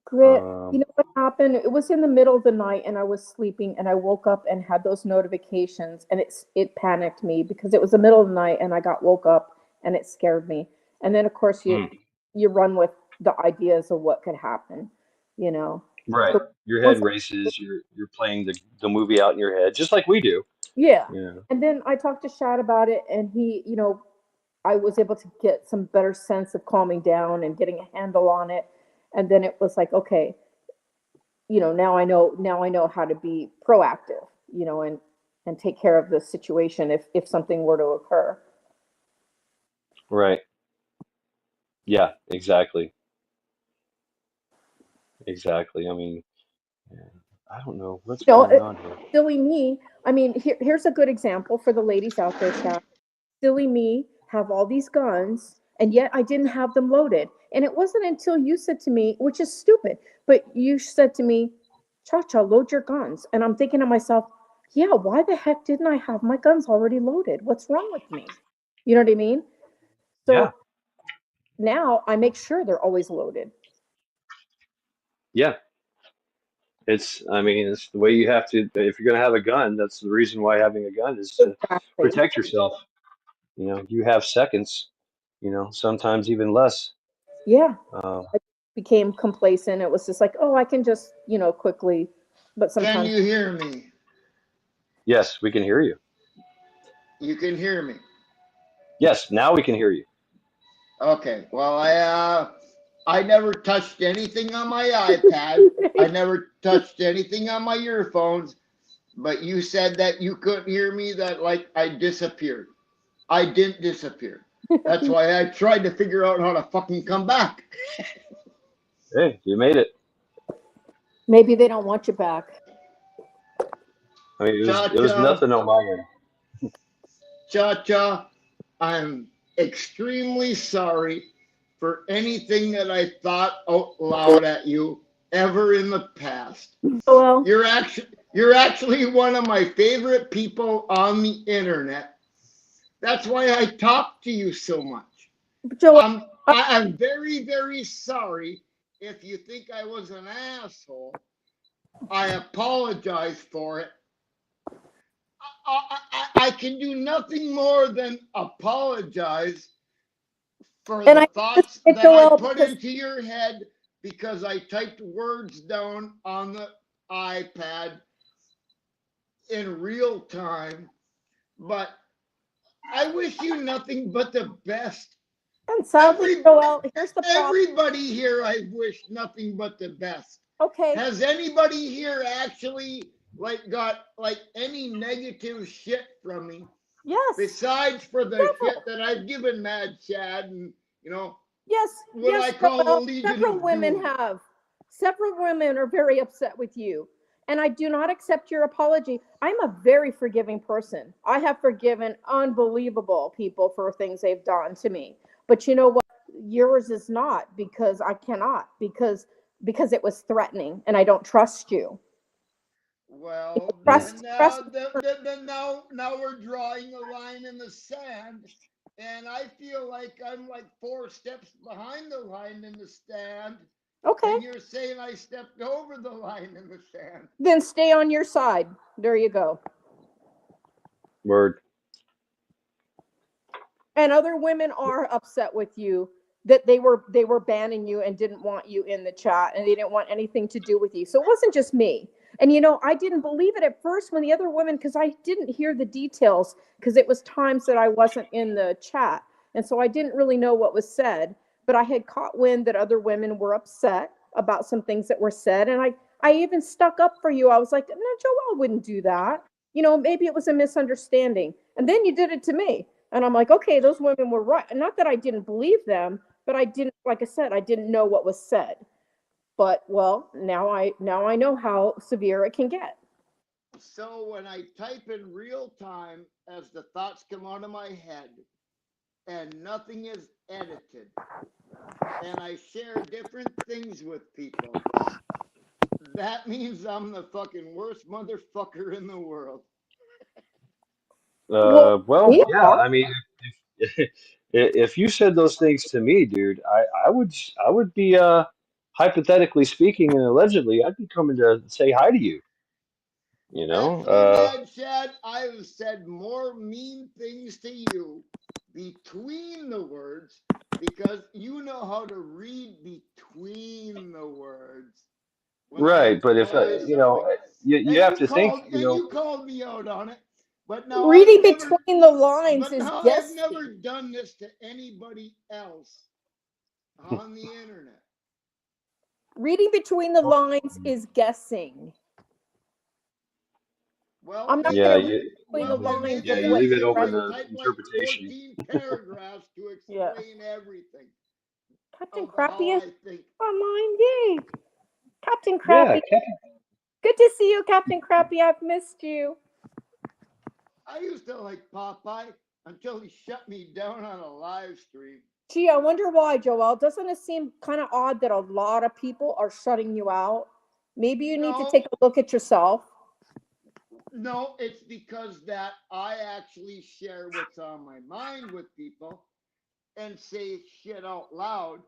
C: Grit, you
A: Um,
C: know what happened? It was in the middle of the night and I was sleeping and I woke up and had those notifications and it panicked me because it was the middle of the night and I got woke up and it scared me. And then of course
A: mm,
C: you run with the ideas of what could happen, you know.
A: right.
C: So
A: Your head
C: once
A: races. You're playing the movie out in your head, just like we do.
C: yeah.
A: Yeah.
C: And then I talked to Shad about it and he, I was able to get some better sense of calming down and getting a handle on it. And then it was like, okay, now I know how to be proactive, and take care of the situation if something were to occur.
A: Right. Yeah. Exactly. Exactly. I mean, yeah, I don't know what's
C: you know
A: going
C: it,
A: on here.
C: Silly me. I mean, here's a good example for the ladies out there, Chad. Silly me, have all these guns and yet I didn't have them loaded. And it wasn't until you said to me, which is stupid, but you said to me, Cha Cha, load your guns. And I'm thinking to myself, yeah, why the heck didn't I have my guns already loaded? What's wrong with me? You know what I mean?
A: Yeah.
C: So now I make sure they're always loaded.
A: Yeah. I mean, it's the way you have to, if you're going to have a gun, that's the reason why having a gun is to
C: Exactly.
A: protect yourself. You have seconds, sometimes even less.
C: Yeah.
A: Uh,
C: I became complacent. It was just like, oh, I can just, quickly, but
B: Can
C: sometimes,
B: you hear me?
A: yes, we can hear you.
B: You can hear me.
A: Yes, now we can hear you.
B: Okay. Well, I never touched anything on my iPad. I never touched anything on my earphones. But you said that you couldn't hear me. That like I disappeared. I didn't disappear. That's why I tried to figure out how to fucking come back.
A: Hey, you made it.
C: Maybe they don't want you back.
A: I mean, it was
B: Cha-cha,
A: nothing on my end.
B: cha-cha, I'm extremely sorry for anything that I thought out loud at you ever in the past.
C: Joel,
B: You're actually one of my favorite people on the internet. That's why I talk to you so much.
C: Joel,
B: I'm very, very sorry if you think I was an asshole. I apologize for it. I can do nothing more than apologize for
C: and
B: the
C: I
B: thoughts
C: it's
B: that I
C: Joel
B: put
C: because
B: into your head because I typed words down on the iPad in real time. But I wish you nothing but the best.
C: and sadly,
B: Every
C: Joel, here's the problem.
B: everybody here, I wish nothing but the best.
C: Okay,
B: Has anybody here actually got any negative shit from me
C: yes,
B: besides for the shit
C: several.
B: that I've given Mad Chad and
C: Yes,
B: what
C: yes,
B: I call the
C: Joel.
B: Legion
C: Several
B: of
C: women
B: Doom?
C: have. Several women are very upset with you. And I do not accept your apology. I'm a very forgiving person. I have forgiven unbelievable people for things they've done to me. But you know what? Yours is not because I cannot because it was threatening and I don't trust you.
B: Well,
A: Mm.
B: then
C: Trust
B: now we're drawing a line in the sand, and I feel like I'm like 4 steps behind the line in the sand,
C: okay.
B: and you're saying I stepped over the line in the sand.
C: Then stay on your side. There you go.
A: Word.
C: And other women are upset with you that they were banning you and didn't want you in the chat and they didn't want anything to do with you. So it wasn't just me. And I didn't believe it at first when the other women, because I didn't hear the details, because it was times that I wasn't in the chat, and so I didn't really know what was said. But I had caught wind that other women were upset about some things that were said, and I even stuck up for you. I was like, no, Joelle wouldn't do that. Maybe it was a misunderstanding, and then you did it to me. And I'm like, okay, those women were right. And not that I didn't believe them, but I didn't, like I said, I didn't know what was said. But well, now I know how severe it can get.
B: So when I type in real time as the thoughts come out of my head and nothing is edited, and I share different things with people, that means I'm the fucking worst motherfucker in the world.
C: Well,
A: Well,
C: we
A: yeah.
C: are.
A: I mean, if you said those things to me, dude, I would be hypothetically speaking and allegedly, I'd be coming to say hi to you. You know,
B: Actually, Mad Chad, I have said more mean things to you between the words because you know how to read between the words when I
A: right? But if
B: imply something.
A: you
B: And
A: have
B: you
A: to think,
B: called and you called me out on it. But now
C: Reading between the lines is
B: I've
C: guessing.
B: never done this to anybody else on the internet.
C: Reading between the lines is guessing.
B: Well,
C: I'm not
A: yeah,
C: going to read
A: you,
C: between the lines
A: yeah,
C: of
A: you
C: what
A: leave
C: you
A: it open
C: write.
A: to
B: type like
A: interpretation.
B: 14 paragraphs to
C: Yeah.
B: explain everything
C: Captain
B: of how
C: Crappy is
B: I think.
C: online. Yay. Captain
A: Yeah,
C: Crappy. Good to see you, Captain Crappy. I've missed you.
B: I used to like Popeye until he shut me down on a live stream.
C: Gee, I wonder why, Joelle. Doesn't it seem kind of odd that a lot of people are shutting you out? Maybe you need to
B: No,
C: take a look at yourself.
B: no, it's because that I actually share what's on my mind with people and say shit out loud,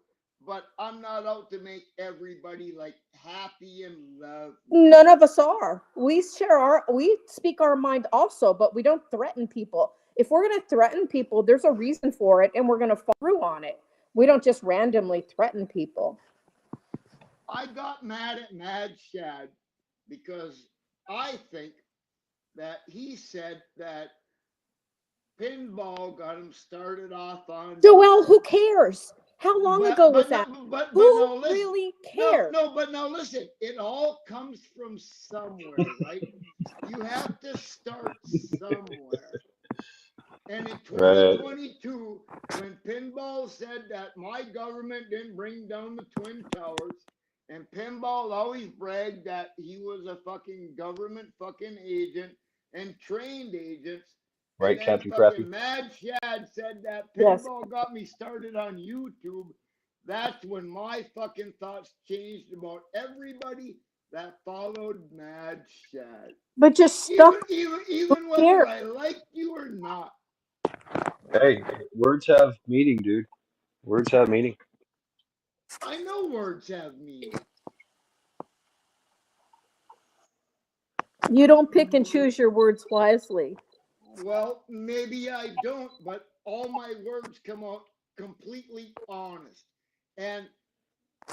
B: but I'm not out to make everybody like happy and love me.
C: None of us are. We speak our mind also, but we don't threaten people. If we're going to threaten people, there's a reason for it, and we're going to follow through on it. We don't just randomly threaten people.
B: I got mad at Mad Shad because I think that he said that pinball got him started off on
C: Joelle, who cares? How long ago was
B: but
C: that?
B: no
C: Who
B: no listen
C: really cares?
B: but now listen, it all comes from somewhere, right? You have to start somewhere. And in
A: Right.
B: 2022, when Pinball said that my government didn't bring down the Twin Towers, and Pinball always bragged that he was a fucking government fucking agent and trained agents.
A: Right,
B: And then
A: Captain
B: fucking
A: Crappy?
B: Mad Shad said that
C: Yes.
B: Pinball got me started on YouTube. That's when my fucking thoughts changed about everybody that followed Mad Shad.
C: But just stop.
B: Even
C: Who
B: whether
C: cares?
B: I liked you or not.
A: Hey, words have meaning, dude. Words have meaning.
B: I know words have meaning.
C: You don't pick and choose your words wisely.
B: Well, maybe I don't, but all my words come out completely honest. And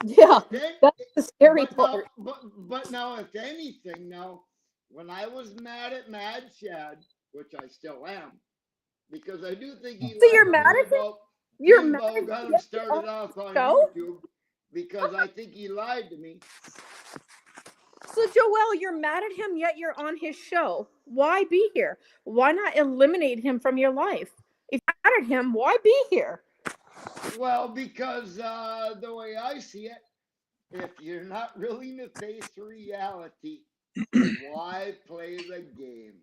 C: Yeah,
B: then,
C: that's the scary
B: but now,
C: part.
B: but now, if anything, now when I was mad at Mad Shad, which I still am, because I do think he
C: So you're
B: lied
C: mad
B: to me
C: at him?
B: about
C: You're mad
B: Pinball
C: at
B: got
C: him
B: him started off on
C: show?
B: YouTube, because I think he lied to me.
C: So Joel, you're mad at him, yet you're on his show. Why be here? Why not eliminate him from your life? If you're mad at him, why be here?
B: Well, because the way I see it, if you're not willing to face reality, why play the game?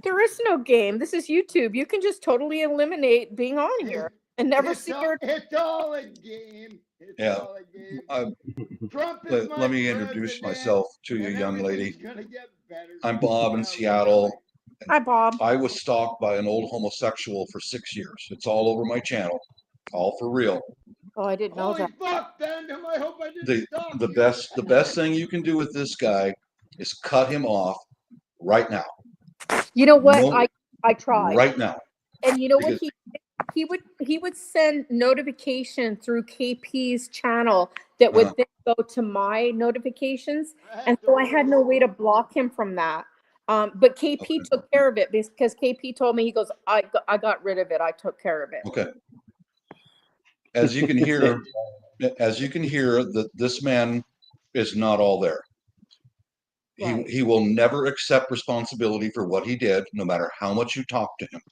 C: There is no game. This is YouTube. You can just totally eliminate being on here and never see your.
B: It's all a game. It's
D: Yeah.
B: all a game.
D: Uh,
B: Trump is my
D: let me introduce myself to you,
B: and
D: young lady.
B: everything's gonna get better.
D: I'm Bob in
B: Yeah,
D: Seattle.
C: Hi, Bob.
D: I was stalked by an old homosexual for 6 years. It's all over my channel, all for real.
C: Oh, I didn't know
B: Holy
C: that.
B: fuck, Fandom! I hope I didn't
D: The
B: stop
D: the
B: you.
D: best thing you can do with this guy is cut him off right now.
C: You know what?
D: No,
C: I tried.
D: right now.
C: And you know what
D: Because-
C: he would send notification through KP's channel that would then go to my notifications, and so I had no way to block him from that. But KP took care of it because KP told me, he goes, I got rid of it. I took care of it.
D: Okay. As you can hear, that this man is not all there.
C: Right.
D: He will never accept responsibility for what he did, no matter how much you talk to him.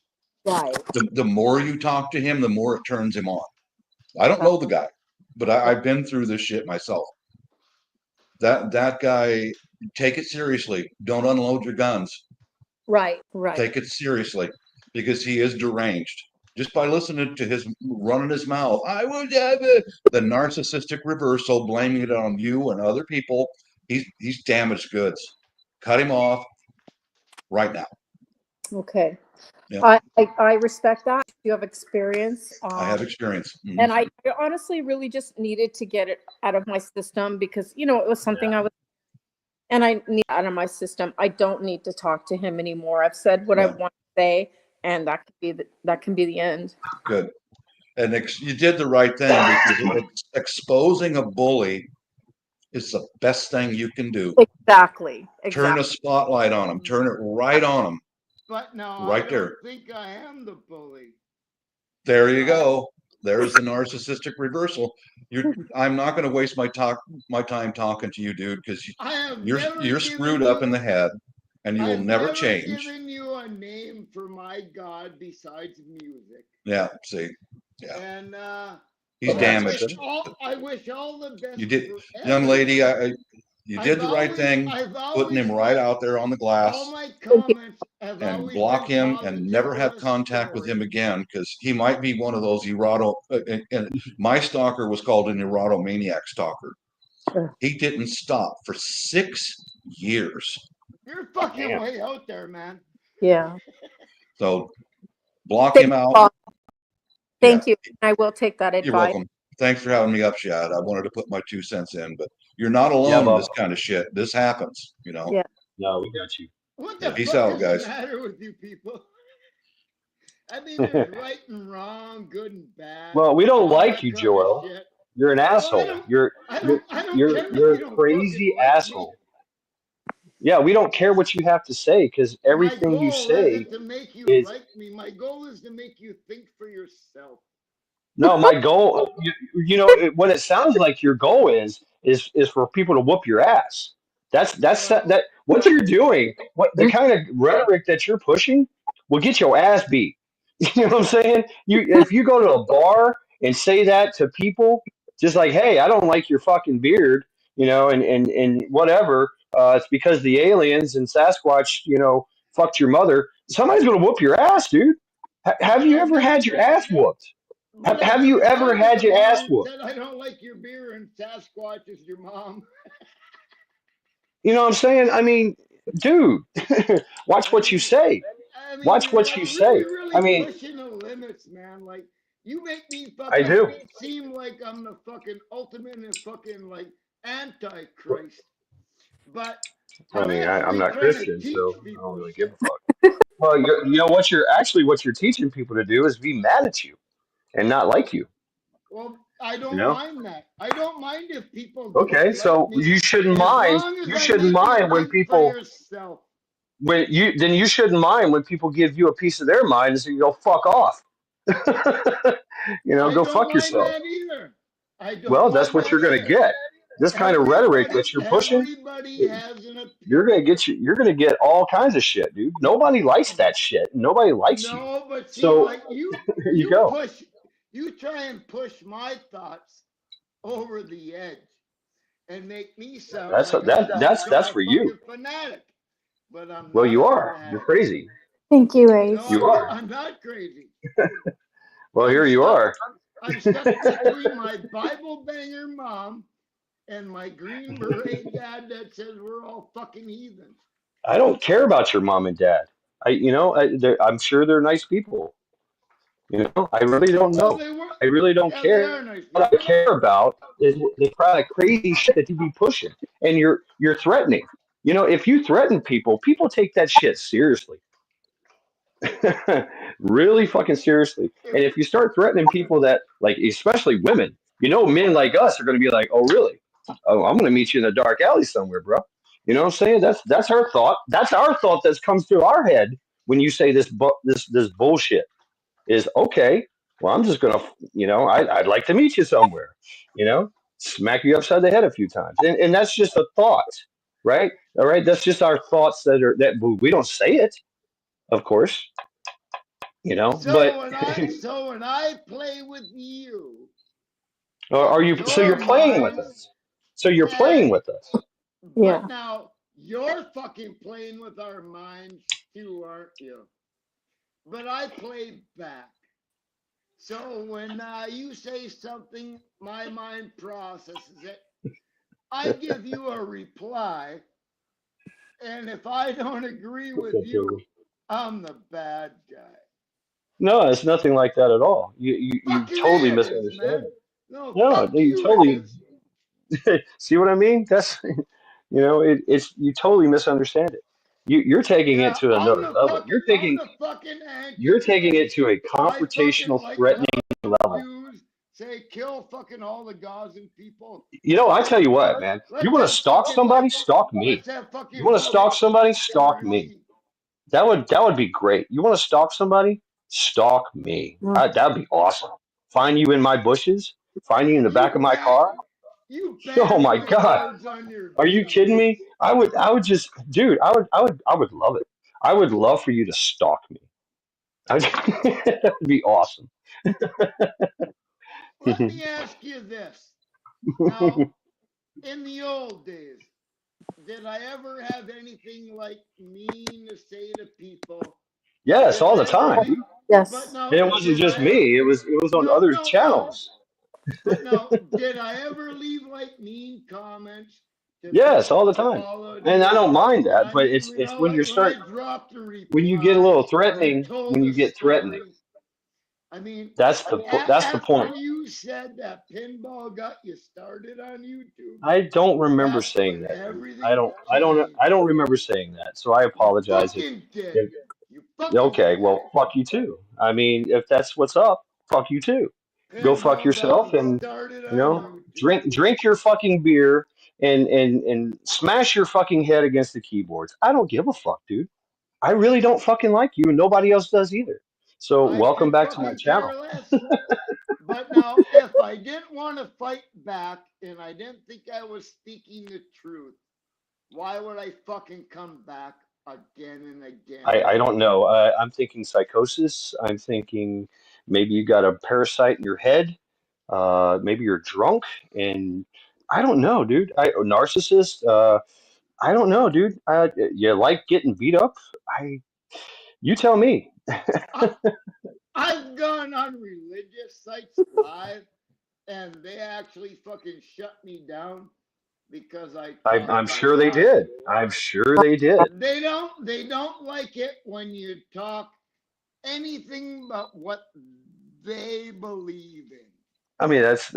C: Right.
D: The more you talk to him, the more it turns him on. I don't know the guy, but I've been through this shit myself. That guy, take it seriously. Don't unload your guns.
C: Right. Right.
D: Take it seriously, because he is deranged. Just by listening to his running his mouth, I would have it. The narcissistic reversal, blaming it on you and other people. He's damaged goods. Cut him off right now.
C: Okay.
D: Yeah.
C: I respect that. You have experience.
D: I have experience. Mhm.
C: And I honestly really just needed to get it out of my system because, it was something I need out of my system. I don't need to talk to him anymore. I've said what I want to say, and that can be the end.
D: Good. And you did the right thing, because exposing a bully is the best thing you can do.
C: Exactly.
D: Turn a spotlight on him. Turn it right on him.
B: But no,
D: Right
B: I
D: there.
B: don't think I am the bully.
D: There you go. There's the narcissistic reversal. I'm not going to waste my time talking to you, dude, because you're screwed up in the head, and you will never change.
B: I've given you a name for my God besides music.
D: Yeah. See. Yeah.
B: And
D: He's damaged.
B: I wish all the best.
D: You did, young lady. You did the right thing, putting him right out there on the glass,
B: All my comments have
D: and
B: always
D: block
B: been
D: him and never have
B: positive
D: contact with him
B: stories.
D: again, because he might be one of those and my stalker was called an erotomaniac stalker. He didn't stop for 6 years.
B: You're fucking way out there, man.
C: Yeah.
D: So block him out.
C: Thank you. I will take that advice.
D: You're welcome. Thanks for having me up, Shad. I wanted to put my 2 cents in, but you're not alone in
A: Bob.
D: this kind of shit. This happens,
C: Yeah.
A: No, we got you.
B: What the
D: Peace
B: fuck
D: out,
B: is
D: guys.
B: the matter with you people? I mean, there's right and wrong, good and bad.
A: Well, we don't
B: all
A: like
B: that
A: you,
B: kind of
A: Joel.
B: shit.
A: You're an asshole.
B: don't-
A: You're
B: I don't care if
A: you're
B: you
A: a
B: don't
A: crazy
B: fucking like me.
A: asshole. Yeah, we don't care what you have to say, because everything
B: My
A: you
B: goal
A: say
B: isn't to make you
A: is
B: like me. My goal is to make you think for yourself.
A: no. My goal, what it sounds like your goal is for people to whoop your ass. That's that. What you're doing, what the kind of rhetoric that you're pushing, will get your ass beat. You know what I'm saying? If you go to a bar and say that to people, just like, hey, I don't like your fucking beard, and whatever, it's because the aliens and Sasquatch, fucked your mother. Somebody's gonna whoop your ass, dude. Have
B: But
A: you
B: I
A: ever
B: never,
A: had your ass whooped?
B: but I
A: Have you
B: never
A: ever
B: gone to
A: had
B: the
A: your
B: bar
A: ass
B: and
A: whooped?
B: said I don't like your beer and Sasquatch is your mom.
A: You know what I'm saying? I mean, dude, watch
B: I
A: what you
B: mean,
A: say.
B: I mean,
A: Watch
B: you're
A: what
B: like
A: you
B: really,
A: say. I
B: really
A: mean,
B: pushing the limits, man. Like you make me
A: I
B: fucking
A: do.
B: seem like I'm the fucking ultimate and fucking like antichrist. But
A: I
B: I'm
A: mean, I'm
B: actually
A: not
B: trying to
A: Christian,
B: teach
A: so I don't
B: people
A: really give a
B: shit.
A: fuck. Well, what you're teaching people to do is be mad at you and not like you.
B: Well, I
A: You
B: don't
A: know?
B: mind that. I don't mind if people don't
A: Okay,
B: like
A: so
B: me as long as
A: you
B: I
A: shouldn't
B: make you
A: mind when
B: think for
A: people
B: yourself.
A: you shouldn't mind when people give you a piece of their mind and say, go fuck off.
B: I
A: Go
B: don't
A: fuck
B: mind
A: yourself.
B: that either. I don't
A: Well, that's
B: mind
A: what
B: that
A: you're gonna
B: either.
A: get. This kind of rhetoric that you're pushing,
B: Everybody has an
A: you're gonna get all kinds of shit, dude. Nobody likes that shit. Nobody likes you.
B: no, but see,
A: So
B: like you,
A: there you
B: you
A: go.
B: push, you try and push my thoughts over the edge and make me sound like I'm some sort
A: That's
B: of
A: for you.
B: fucking fanatic. But I'm
A: Well,
B: not
A: you
B: a
A: are. You're
B: fanatic.
A: crazy.
C: Thank you,
B: No,
C: Ace.
A: You
B: I'm not.
A: are.
B: I'm not crazy.
A: Well,
B: I'm
A: here you
B: stuck.
A: are.
B: I'm stuck between my Bible banger mom and my Green Beret dad that says we're all fucking heathens.
A: I don't care about your mom and dad. I'm sure they're nice people. I really don't
B: Oh,
A: know.
B: they were.
A: I really don't
B: Yeah, they
A: care.
B: are nice
A: What I
B: people.
A: care about is the kind of crazy shit that you be pushing, and you're threatening. If you threaten people, people take that shit seriously, really fucking seriously.
B: If
A: And if you start threatening people that, like, especially women, men like us are going to be like, oh, really? Oh, I'm going to meet you in a dark alley somewhere, bro. You know what I'm saying? That's our thought. That's our thought that comes to our head when you say this bullshit is okay. Well, I'm just gonna, I'd like to meet you somewhere, smack you upside the head a few times, and that's just a thought, right? All right, that's just our thoughts that we don't say it, of course, but
B: so when I play with you
A: are
B: in
A: you? So
B: your
A: you're playing with
B: minds,
A: us. So you're playing
B: and
A: with us.
B: but
C: Yeah.
B: now you're fucking playing with our minds too, aren't you? But I play back. So when you say something, my mind processes it. I give you a reply, and if I don't agree
A: What's
B: with
A: up,
B: you,
A: Toby?
B: I'm the bad guy.
A: No, it's nothing like that at all. You
B: Fucking
A: totally
B: A it is,
A: misunderstand
B: man.
A: it.
B: No,
A: No,
B: fuck
A: you
B: you it
A: totally
B: is.
A: see what I mean. That's it's you totally misunderstand it. You're taking it
B: Yeah,
A: to another level.
B: I'm the fucking
A: You're taking
B: antichrist.
A: it to a
B: I fucking
A: confrontational,
B: like to
A: threatening
B: have
A: level.
B: Jews say kill fucking all the Gazan people.
A: I tell you what, man. You
B: Let's
A: want to
B: have
A: stalk
B: fucking like
A: somebody? Stalk me.
B: let's have
A: You
B: fucking
A: want to
B: World
A: stalk somebody?
B: War
A: Stalk me.
B: Z.
A: That would be great. You want to stalk somebody? Stalk me.
C: Mm.
A: That'd be awesome. Find you in my bushes. Find you in the back
B: You
A: of my
B: ban
A: car.
B: you
A: Oh
B: ban
A: my
B: my
A: God.
B: words on your
A: Are you kidding
B: videos.
A: me? I would just, dude. I would love it. I would love for you to stalk me. That'd be awesome.
B: Let me ask you this. Now, in the old days, did I ever have anything like mean to say to people?
A: Yes,
B: Did I
A: all the
B: ever
A: time,
B: leave?
A: dude.
B: But
C: Yes.
A: And
B: no,
A: it wasn't
B: did
A: just
B: I ever?
A: me. It was on
B: No,
A: other
B: no, no.
A: channels.
B: But no, did I ever leave like mean comments to
A: Yes,
B: people
A: all the
B: that
A: time.
B: followed
A: And I
B: you?
A: don't mind
B: When
A: that,
B: I
A: but
B: mean,
A: it's when you
B: when I
A: start
B: dropped a
A: when you get a
B: reply
A: little
B: and
A: threatening,
B: told
A: when
B: a
A: you get threatening.
B: story. I mean,
A: That's the
B: after
A: point.
B: you said that pinball got you started on YouTube,
A: I don't remember
B: that's
A: saying
B: when
A: that, dude.
B: everything changed.
A: I don't remember saying that. So I
B: You
A: apologize
B: fucking did.
A: if
B: You fucking
A: okay,
B: did.
A: well fuck you too. I mean, if that's what's up, fuck you too. Go fuck
B: Pinball got
A: yourself
B: me
A: and
B: started on YouTube.
A: drink your fucking beer and smash your fucking head against the keyboards. I don't give a fuck, dude. I really don't fucking like you and nobody else does either. So
B: I
A: welcome
B: could
A: back to my
B: fucking care
A: channel.
B: less. But now, if I didn't want to fight back and I didn't think I was speaking the truth, why would I fucking come back again and again.
A: I don't know. I'm thinking psychosis. I'm thinking maybe you got a parasite in your head. Maybe you're drunk, and I don't know, dude. Narcissist. I don't know, dude. You like getting beat up? You tell me.
B: I, I've gone on religious sites live, and they actually fucking shut me down because I talk
A: I'm
B: about
A: sure they
B: God.
A: did. I'm sure they did.
B: They don't like it when you talk anything but what they believe in.
A: I mean, that's.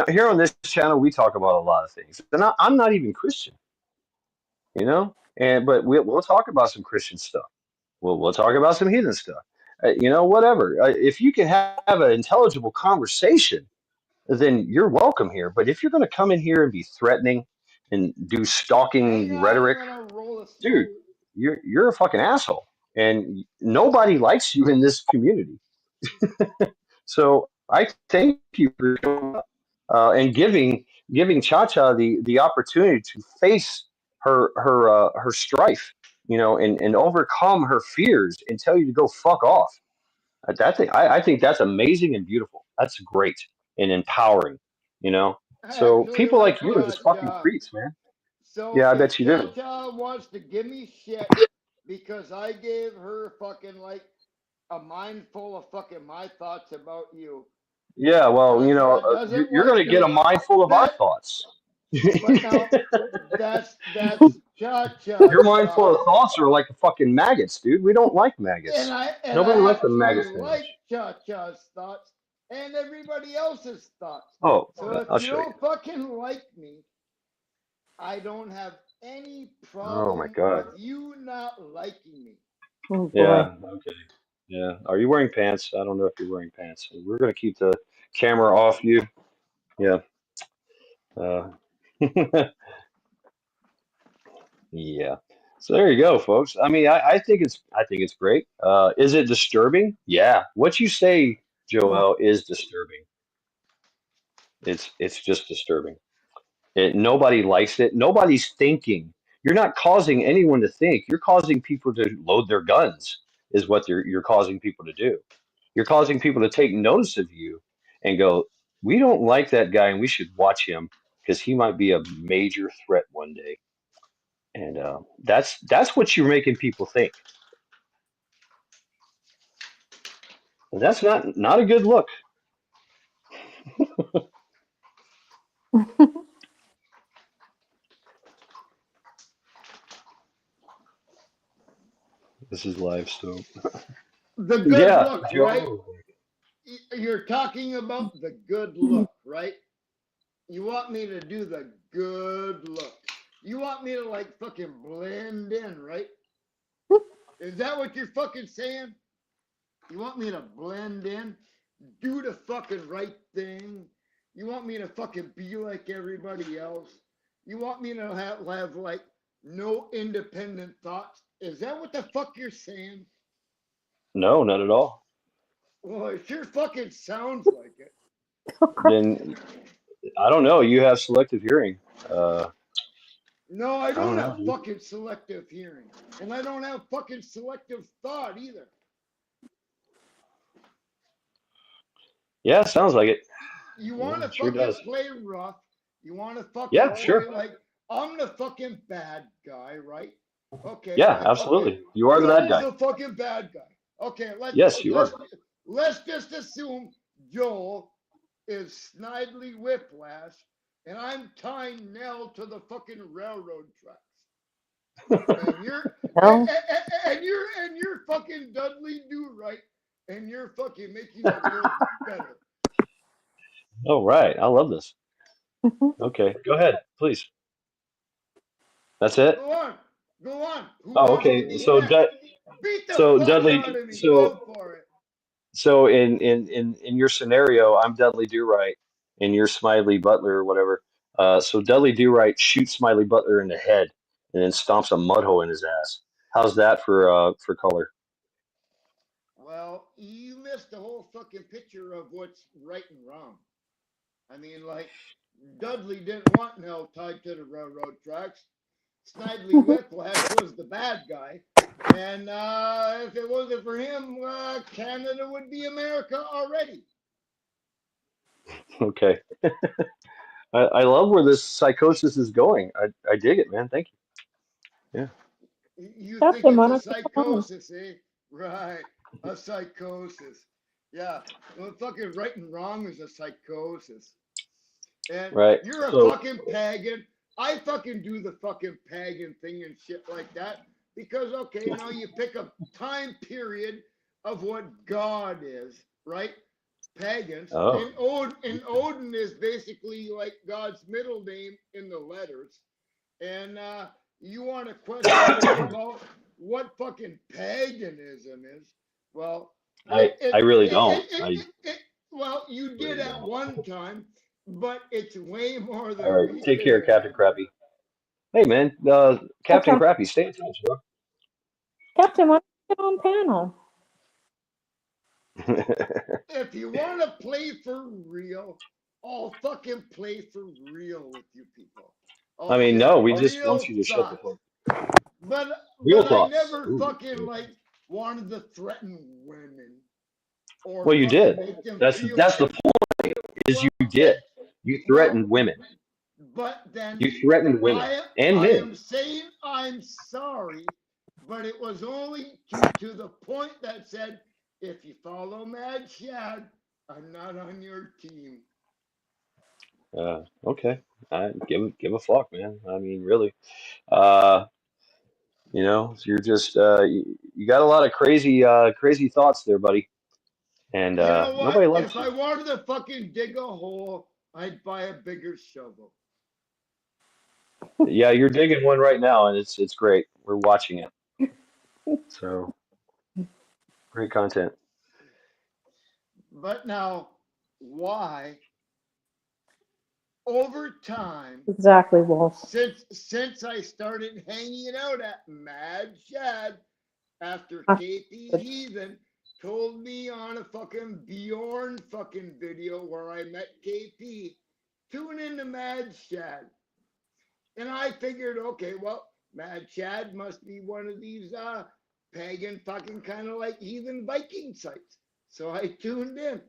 A: Here on this channel, we talk about a lot of things, and I'm not even Christian, you know. And but we'll talk about some Christian stuff. We'll talk about some heathen stuff. Whatever. If you can have an intelligible conversation, then you're welcome here. But if you're going to come in here and be threatening and do
B: Hang
A: stalking
B: on, I'm
A: rhetoric,
B: gonna roll a
A: dude,
B: smoke.
A: you're a fucking asshole, and nobody likes you in this community. So I thank you for showing up and giving Cha Cha the opportunity to face her strife, and overcome her fears and tell you to go fuck off. I think that's amazing and beautiful. That's great and empowering. So
B: Actually,
A: people
B: like
A: like you are just fucking
B: Cha-Cha.
A: creeps, man.
B: So
A: Yeah, I
B: if
A: bet you do.
B: Cha-Cha wants to give me shit because I gave her fucking like a mind full of fucking my thoughts about you,
A: Yeah, well,
B: Cha-Cha
A: you're,
B: doesn't
A: you're going
B: like
A: to get a
B: me.
A: mind full of our
B: That,
A: thoughts.
B: but now that's Cha-Cha's
A: Your mindful
B: thoughts.
A: of thoughts are like fucking maggots, dude. We don't like
B: And
A: maggots.
B: I
A: Nobody likes a
B: actually
A: maggot
B: like
A: sandwich.
B: Cha-Cha's thoughts and everybody else's thoughts.
A: Oh,
B: So if
A: I'll
B: you
A: show you.
B: don't fucking like me, I don't have any
A: Oh my
B: problem
A: God.
B: with you not liking me.
C: Oh boy.
A: Yeah. Okay. Yeah. Are you wearing pants? I don't know if you're wearing pants. We're gonna keep the camera off you. Yeah. Uh, yeah. So there you go, folks. I mean, I think it's great. Is it disturbing? Yeah. What you say, Joel, is disturbing. It's just disturbing. Nobody likes it. Nobody's thinking. You're not causing anyone to think. You're causing people to load their guns, is what you're causing people to do. You're causing people to take notice of you and go, we don't like that guy and we should watch him because he might be a major threat one day. And that's what you're making people think. And that's not a good look. This is live, so
B: The good
A: yeah,
B: look, right?
A: Joe.
B: You're talking about the good look, right? You want me to do the good look. You want me to like fucking blend in, right? Is that what you're fucking saying? You want me to blend in? Do the fucking right thing? You want me to fucking be like everybody else? You want me to have like no independent thoughts? Is that what the fuck you're saying?
A: No, not at all.
B: Well, it sure fucking sounds like it.
A: Then I don't know. You have selective hearing.
B: No, I
A: I don't
B: don't
A: know,
B: have
A: dude.
B: fucking selective hearing. And I don't have fucking selective thought either.
A: Yeah, sounds like it.
B: You
A: Yeah,
B: want to
A: it sure
B: fucking
A: does.
B: play rough. You want to fucking
A: Yeah,
B: play
A: sure.
B: like I'm the fucking bad guy, right? Okay,
A: Yeah,
B: okay.
A: absolutely. You are the bad
B: Joel's
A: guy.
B: the fucking bad guy. Okay,
A: Yes, you are.
B: let's just assume Joel is Snidely Whiplash, and I'm tying Nell to the fucking railroad tracks. And you're
C: No.
B: and you're fucking Dudley Do Right, and you're fucking making the world better.
A: Oh, right. I love this. Okay, go ahead, please. That's it.
B: Go on, go on. Who
A: Oh,
B: wants to
A: okay.
B: be
A: So,
B: next? Beat the
A: so
B: fuck
A: Dudley.
B: out of me.
A: So,
B: Go for it.
A: so in your scenario, I'm Dudley Do Right, and you're Smiley Butler or whatever. So Dudley Do Right shoots Smiley Butler in the head, and then stomps a mud hole in his ass. How's that for color?
B: Well, you missed the whole fucking picture of what's right and wrong. I mean, like, Dudley didn't want Nell tied to the railroad tracks. Snidely Whiplash was the bad guy. And if it wasn't for him, Canada would be America already.
A: Okay. I love where this psychosis is going. I dig it, man. Thank you. Yeah.
B: You
C: That's
B: think
C: the
B: it's a
C: monarchy.
B: psychosis, eh? Right. A psychosis. Yeah. Well, fucking right and wrong is a psychosis. And
A: Right.
B: you're a
A: So
B: fucking pagan. I fucking do the fucking pagan thing and shit like that because, okay, now you pick a time period of what God is, right? Pagans.
A: oh
B: And Odin is basically like God's middle name in the letters. And you want to question me about what fucking paganism is? Well,
A: I really don't.
B: well, you did at one time, but it's way more
A: All
B: than
A: right.
B: we
A: Take
B: did
A: care,
B: at
A: Captain
B: one
A: Crappy. Hey, man. Captain
C: Okay.
A: Crappy, stay in touch, bro.
C: Captain, why don't you get on panel?
B: If you want to play for real, I'll fucking play for real with you people.
A: I mean,
B: share
A: no, we just
B: real
A: want you to shut the
B: thoughts.
A: fuck.
B: But
A: Real
B: I
A: thoughts.
B: never
A: Ooh.
B: fucking like wanted to threaten women or
A: Well, you
B: fucking
A: did.
B: make them
A: That's
B: feel
A: the point. Is
B: well,
A: you did. You threatened women.
B: But then
A: You threatened women and
B: I
A: men.
B: am saying I'm sorry, but it was only to the point that said, if you follow Mad Shad, I'm not on your team.
A: Okay. Give a fuck, man. I mean, really. Uh, you're just you got a lot of crazy thoughts there, buddy. And
B: You know
A: nobody
B: what?
A: likes
B: If
A: you.
B: I wanted to fucking dig a hole, I'd buy a bigger shovel.
A: Yeah, you're digging one right now, and it's great. We're watching it. So great content.
B: But now, why? Over time,
C: Exactly, Wolf.
B: since I started hanging out at Mad Shad after
C: Ah,
B: KP
C: good.
B: Heathen told me on a fucking Bjorn fucking video where I met KP, tune into Mad Shad. And I figured, okay, well, Mad Shad must be one of these pagan fucking kind of like heathen Viking sites. So I tuned in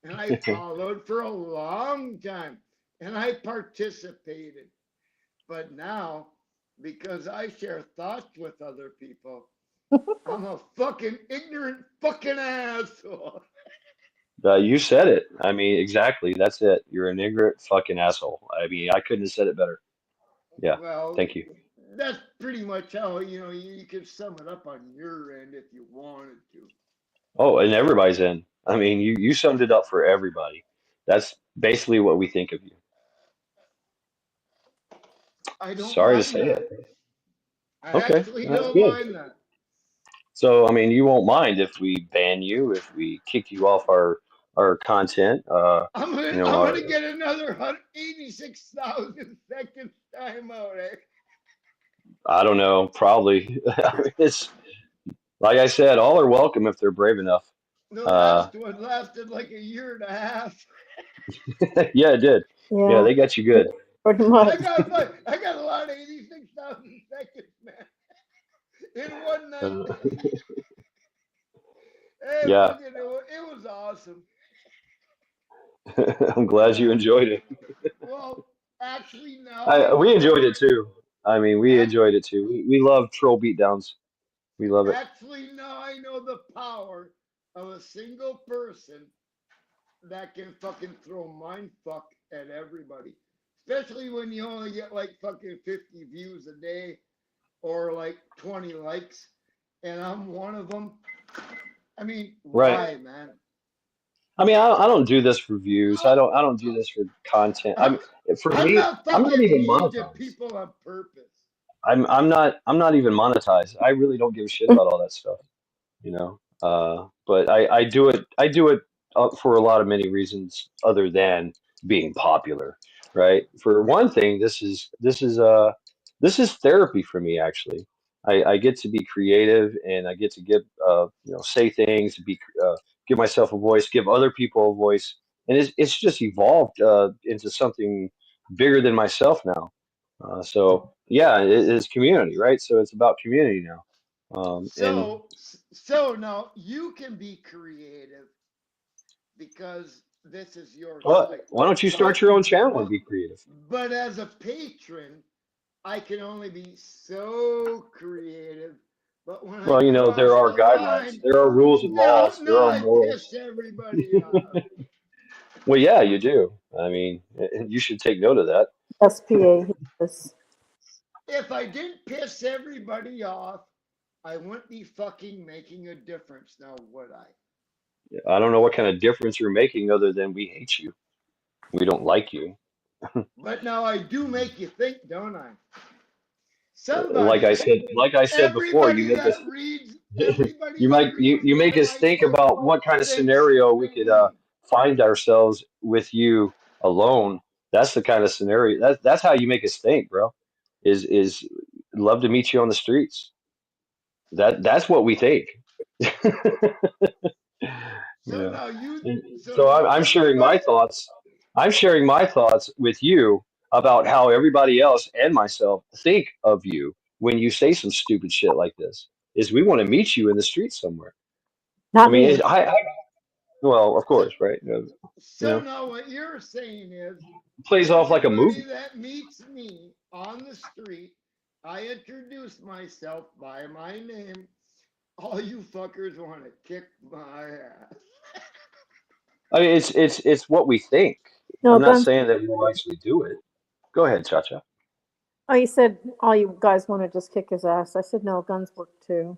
B: and I followed for a long time and I participated. But now, because I share thoughts with other people, I'm a fucking ignorant fucking asshole.
A: You said it. I mean, exactly. That's it. You're an ignorant fucking asshole. I mean, I couldn't have said it better. Yeah.
B: Well,
A: Thank you.
B: that's pretty much how, you could sum it up on your end if you wanted to.
A: Oh, and everybody's in. I mean, you summed it up for everybody. That's basically what we think of you.
B: I don't
A: Sorry to
B: mind
A: say
B: that.
A: it.
B: I
A: Okay,
B: actually
A: that's
B: don't
A: good.
B: mind that.
A: So, I mean, you won't mind if we ban you, if we kick you off our content.
B: I'm gonna,
A: You know,
B: I'm
A: our,
B: gonna get another 186,000 seconds timeout, eh?
A: I don't know, probably. I mean, it's like I said, all are welcome if they're brave enough.
B: The
A: Uh,
B: last one lasted like a year and a half.
A: yeah, it did. Yeah,
C: Yeah,
A: they got you good.
C: pretty
B: I
C: much.
B: got a lot of 86,000 seconds, man, in one night.
A: Uh,
B: Hey,
A: yeah,
B: fucking, it was awesome.
A: I'm glad you enjoyed it.
B: Well, actually, now I
A: We
B: know.
A: enjoyed it too. I mean, we
B: Ac-
A: enjoyed it too. We love troll beatdowns. We love it.
B: Actually, now I know the power of a single person that can fucking throw mind fuck at everybody. Especially when you only get like fucking 50 views a day or like 20 likes, and I'm one of them. I mean,
A: Right.
B: why, man?
A: I mean, I don't do this for views. I don't do this for content. I
B: I'm
A: mean, for
B: I'm
A: me,
B: not
A: I'm not
B: fucking
A: even
B: mean to
A: monetized.
B: people on purpose.
A: I'm not even monetized. I really don't give a shit about all that stuff, you know. But I do it for a lot of many reasons other than being popular, right? For one thing, this is therapy for me actually. I get to be creative and I get to give say things, give myself a voice, give other people a voice, and it's just evolved into something bigger than myself now. So yeah, it is community, right? So it's about community now. And
B: So now you can be creative because this is your
A: well,
B: site.
A: why don't you start
B: But
A: your own channel and
B: but
A: be creative?
B: but as a patron, I can only be so creative. But when I
A: Well, you know, there
B: cross
A: are
B: the
A: guidelines,
B: line,
A: there are rules and
B: now
A: laws, there
B: now
A: are
B: I
A: morals.
B: piss everybody off.
A: Well, yeah, you do. I mean, you should take note of that.
C: SPA. He says.
B: If I didn't piss everybody off, I wouldn't be fucking making a difference now, would I?
A: I don't know what kind of difference you're making other than we hate you. We don't like you.
B: But now I do make you think, don't I?
A: Like I
B: Somebody,
A: said, like I said before,
B: everybody that reads, everybody
A: you
B: that
A: might
B: reads
A: you make
B: one of
A: us
B: my
A: think
B: posts
A: about what kind of
B: thinks
A: scenario we
B: of
A: could
B: me.
A: find ourselves with you alone. That's the kind of scenario. That's how you make us think, bro. Is love to meet you on the streets. That's what we think.
B: So
A: Yeah.
B: now you,
A: And
B: so
A: so
B: now
A: I'm sharing my
B: everybody,
A: thoughts. I'm sharing my thoughts with you about how everybody else and myself think of you when you say some stupid shit like this. Is we want to meet you in the street somewhere. I
C: Not
A: mean,
C: me.
A: well, of
B: so,
A: course, right? You
B: so
A: know,
B: now what you're saying is
A: plays off like a
B: everybody
A: movie.
B: that meets me on the street, I introduce myself by my name. All you fuckers want to kick my ass.
A: I mean, it's what we think.
C: No
A: I'm not
C: guns.
A: saying that we'll actually do it. Go ahead, Chacha.
C: Oh, you said all you guys want to just kick his ass. I said no, guns work too.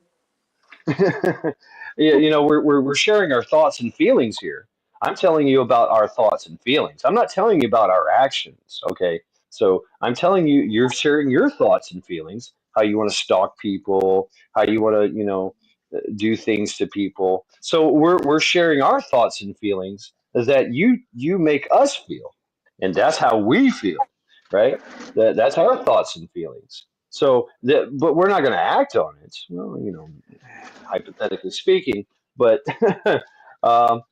A: Yeah, you know, we're sharing our thoughts and feelings here. I'm telling you about our thoughts and feelings. I'm not telling you about our actions, okay? So I'm telling you, you're sharing your thoughts and feelings, how you want to stalk people, how you want to, do things to people. So we're sharing our thoughts and feelings that you make us feel, and that's how we feel, right? That's our thoughts and feelings. So that, but we're not going to act on it. Well, hypothetically speaking. But um,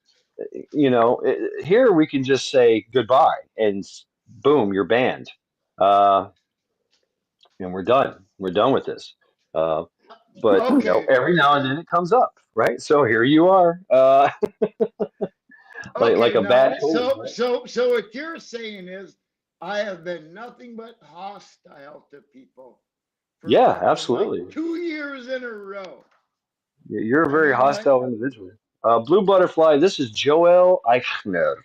A: here we can just say goodbye, and boom, you're banned, uh, and we're done. We're done with this. Uh, but
B: Okay,
A: every now and then it comes up, right? So here you are, like
B: okay.
A: a
B: Now,
A: bad cold, right?
B: so what you're saying is, I have been nothing but hostile to people for
A: Yeah,
B: fucking like
A: absolutely.
B: 2 years in a row.
A: You're a
B: I
A: very
B: mean, like,
A: hostile individual. Blue butterfly. This is Joel Eichner.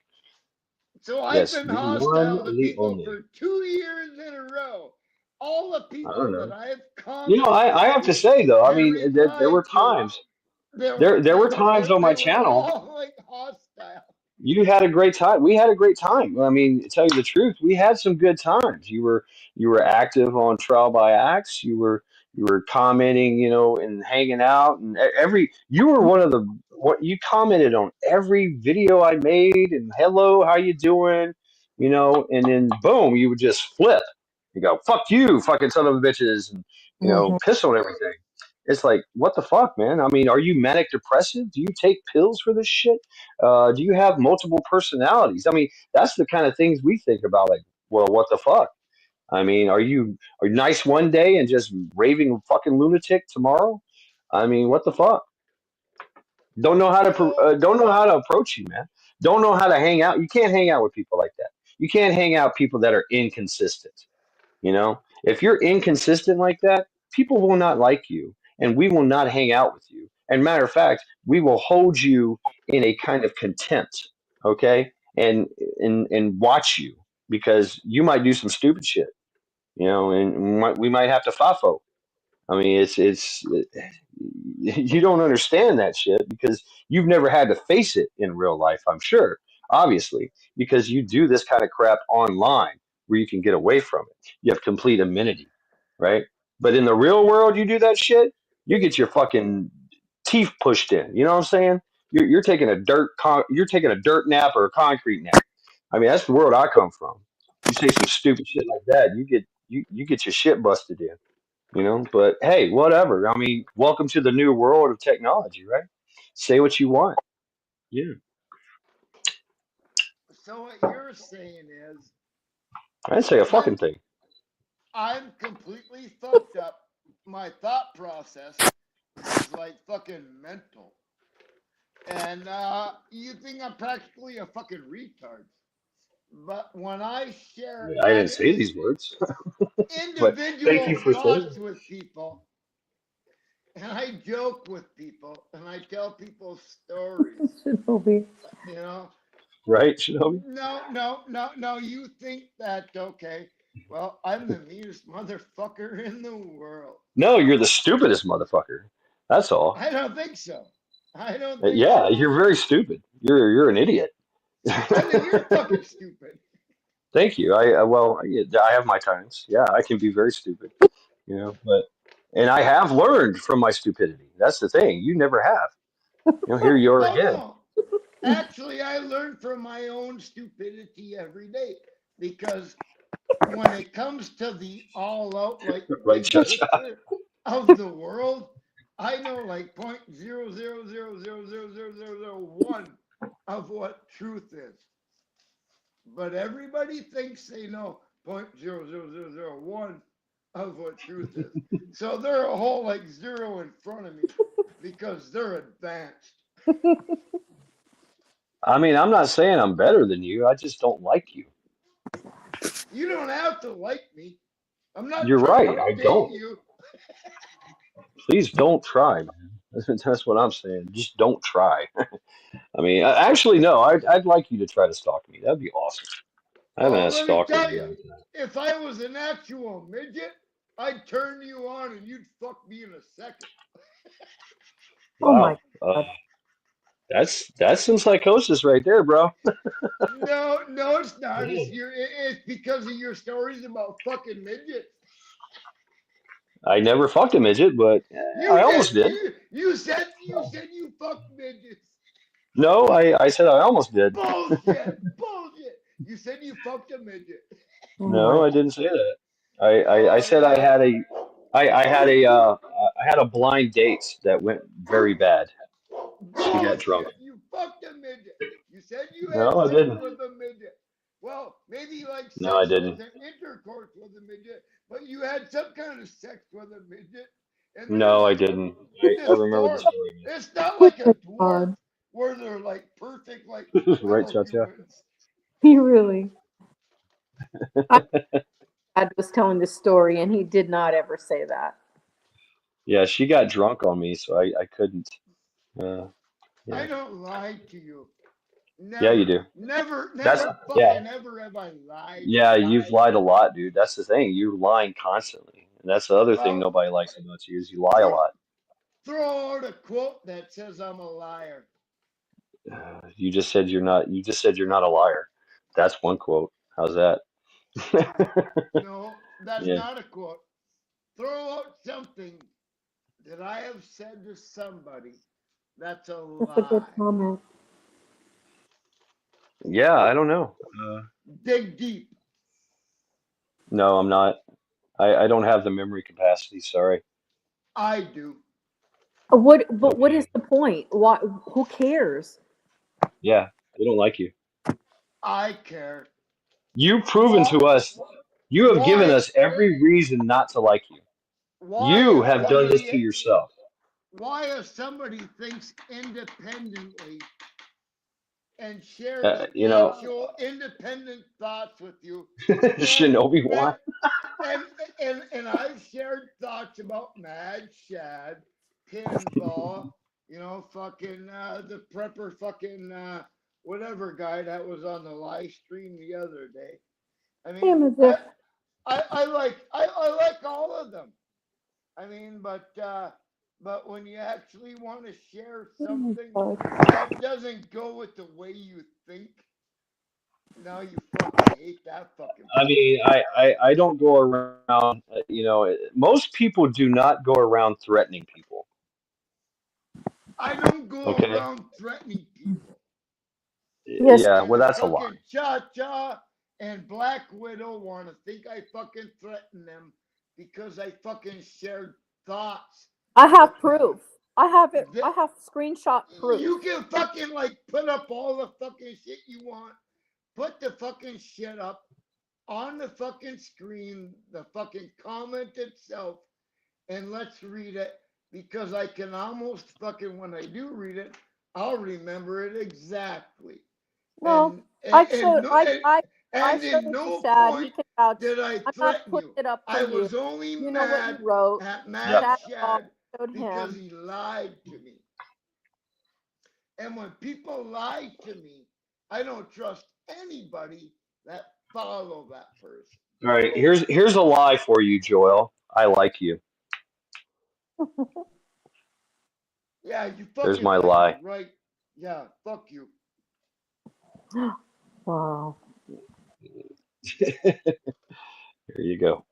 B: so I've
A: Yes,
B: been
A: the one,
B: hostile to
A: the
B: people
A: only.
B: for 2 years in a row. All the
A: I don't
B: people that
A: know.
B: I've
A: I
B: commented
A: have to
B: to
A: say though, I
B: and
A: mean, there were
B: replied to,
A: times,
B: there were
A: there were
B: times
A: times
B: that
A: on my
B: they were
A: channel.
B: all like hostile.
A: You had a great time. We had a great time. I mean, to tell you the truth, we had some good times. You were active on Trial by Axe. You were commenting, and hanging out, and you were one of the what you commented on every video I made, and hello, how you doing, and then boom, you would just flip. You go, fuck you, fucking son of a bitches, and
C: Hmm.
A: piss on everything. It's like, what the fuck, man? I mean, are you manic depressive? Do you take pills for this shit? Do you have multiple personalities? I mean, that's the kind of things we think about. Like, well, what the fuck? I mean, are you nice one day and just raving fucking lunatic tomorrow? I mean, what the fuck?
B: So,
A: Don't know how to approach you, man. Don't know how to hang out. You can't hang out with people like that. You can't hang out with people that are inconsistent. If you're inconsistent like that, people will not like you, and we will not hang out with you. And matter of fact, we will hold you in a kind of contempt, okay, and watch you because you might do some stupid shit, and we might have to fafo. I mean, you don't understand that shit because you've never had to face it in real life. I'm sure, obviously, because you do this kind of crap online where you can get away from it. You have complete immunity, right? But in the real world, you do that shit, you get your fucking teeth pushed in. You know what I'm saying? You're taking you're taking a dirt nap or a concrete nap. I mean, that's the world I come from. You say some stupid shit like that, you get your shit busted in. But hey, whatever. I mean, welcome to the new world of technology, right? Say what you want. Yeah.
B: so what you're saying is,
A: I didn't say a fucking
B: I'm
A: thing.
B: I'm completely fucked up. My thought process is like fucking mental. And you think I'm practically a fucking retard. But when I share
A: I didn't say these words, but thank you
B: individual
A: for saying
B: thoughts with people, and I joke with people, and I tell people stories,
C: Shinobi.
B: you know,
A: it. Right, Shinobi?
B: no, you think that, okay, well, I'm the meanest motherfucker in the world.
A: No, you're the stupidest motherfucker. That's all.
B: I don't think so. I don't think
A: Yeah,
B: so.
A: you're very stupid. You're an idiot.
B: I think you're fucking stupid.
A: Thank you. Well, yeah, I have my times. Yeah, I can be very stupid, but and I have learned from my stupidity. That's the thing. You never have. Here you are
B: Oh
A: again.
B: no. Actually, I learn from my own stupidity every day because when it comes to the all out like
A: Right,
B: big
A: Cha-Cha?
B: picture of the world, I know like 0.000000001 of what truth is. But everybody thinks they know 0.00001 of what truth is. So they're a whole like zero in front of me because they're advanced.
A: I mean, I'm not saying I'm better than you. I just don't like you.
B: You don't have to like me. I'm not
A: You're
B: trying
A: right.
B: to
A: I
B: date
A: don't.
B: you.
A: Please don't try, man. That's what I'm saying. Just don't try. I mean, actually, no. I'd like you to try to stalk me. That'd be awesome. I haven't had
B: Well,
A: a
B: let me
A: stalker in
B: tell
A: a
B: you,
A: long time.
B: if I was an actual midget, I'd turn you on and you'd fuck me in a second.
C: Oh my
A: Wow.
C: God.
A: That's some psychosis right there, bro.
B: No, it's not.
A: Yeah.
B: It's because of your stories about fucking midgets.
A: I never fucked a midget, but I
B: You
A: almost
B: did.
A: did.
B: You said you fucked midgets.
A: No, I said I almost did.
B: Bullshit. You said you fucked a midget.
C: Oh
A: No,
C: my.
A: I didn't say that. I
B: Oh
A: said I
B: yeah.
A: had I had a blind date that went very bad. She got drunk.
B: Bullshit. You fucked a midget. You said you had
A: No, I
B: sex
A: didn't.
B: with a midget. Well, maybe like
A: No, I
B: sex
A: didn't.
B: wasn't intercourse with a midget, but you had some kind of sex with a midget. And
A: No, I didn't. I
B: this
A: remember the
B: dwarf.
A: story
B: It's not like a dwarf
C: God.
B: where they're like perfect, like
A: now. Right,
B: little
A: Cha-Cha?
B: humans.
C: He really. My dad was telling this story, and he did not ever say that.
A: Yeah, she got drunk on me, so I couldn't. Uh,
B: I
A: yeah,
B: don't lie to you.
A: yeah, you do. That's
B: Never
A: yeah,
B: fucking ever have I lied to
A: yeah.
B: you.
A: You've lied a lot, dude. That's the thing. You're lying constantly, and that's the other thing
B: Well,
A: nobody likes about you is you lie a
B: throw,
A: lot.
B: throw out a quote that says I'm a liar.
A: You just said you're not. You just said you're not a liar. That's one quote. How's that?
B: No, that's
A: Yeah,
B: not a quote. Throw out something that I have said to somebody that's a
C: That's a good
B: lie.
C: comment.
A: yeah. I don't know.
B: Dig deep.
A: No, I'm not. I don't have the memory capacity. Sorry.
B: I do.
C: What? But what is
A: Okay.
C: the point? Why? Who cares?
A: Yeah, I don't like you.
B: I care.
A: You've proven
B: Why?
A: to us. You have given
B: Why?
A: us every reason not to like you.
B: Why
A: You
B: if
A: have done this to
B: somebody?
A: yourself.
B: Why if somebody thinks independently and shares
A: You know,
B: actual independent thoughts with you, and
A: Shinobi
B: and
A: why?
B: and and I've shared thoughts about Mad Shad, pinball, fucking the prepper, fucking whatever guy that was on the live stream the other day. I mean,
C: Damn as if.
B: I like all of them. I mean, but when you actually want to share
C: Oh my
B: something
C: God.
B: that doesn't go with the way you think, now you fucking hate that fucking
A: I
B: person.
A: mean, I don't go around. Most people do not go around threatening people.
B: I don't go
A: Okay.
B: around threatening people.
C: Yes.
A: Yeah. Well,
B: And
A: that's a lie.
B: fucking Cha Cha and Black Widow want to think I fucking threaten them because I fucking shared thoughts
C: I
B: with
C: have
B: them.
C: proof. I have it.
B: That
C: I have screenshot proof.
B: you can fucking like put up all the fucking shit you want. Put the fucking shit up. on the fucking screen, the fucking comment itself, and let's read it because I can almost fucking, when I do read it, I'll remember it exactly.
C: Well,
B: And,
C: I
B: and,
C: showed
B: no,
C: I
B: and
C: showed
B: in
C: it to
B: no
C: Shad. He
B: point
C: can vouch.
B: did I
C: I'm not
B: threaten
C: putting
B: you.
C: it up for
B: I
C: you.
B: was only
C: You know what you
B: mad
C: wrote.
B: at
A: Yep.
B: Mad
C: Shad
B: Shad
C: showed
B: because
C: him.
B: he lied to me. And when people lie to me, I don't trust anybody that follow that person.
A: All right. Here's a lie for you, Joel. I like you.
B: Yeah, you
A: There's
B: fucking
A: my
B: like
A: lie.
B: me, right? Yeah, fuck you.
C: Wow.
A: There you go.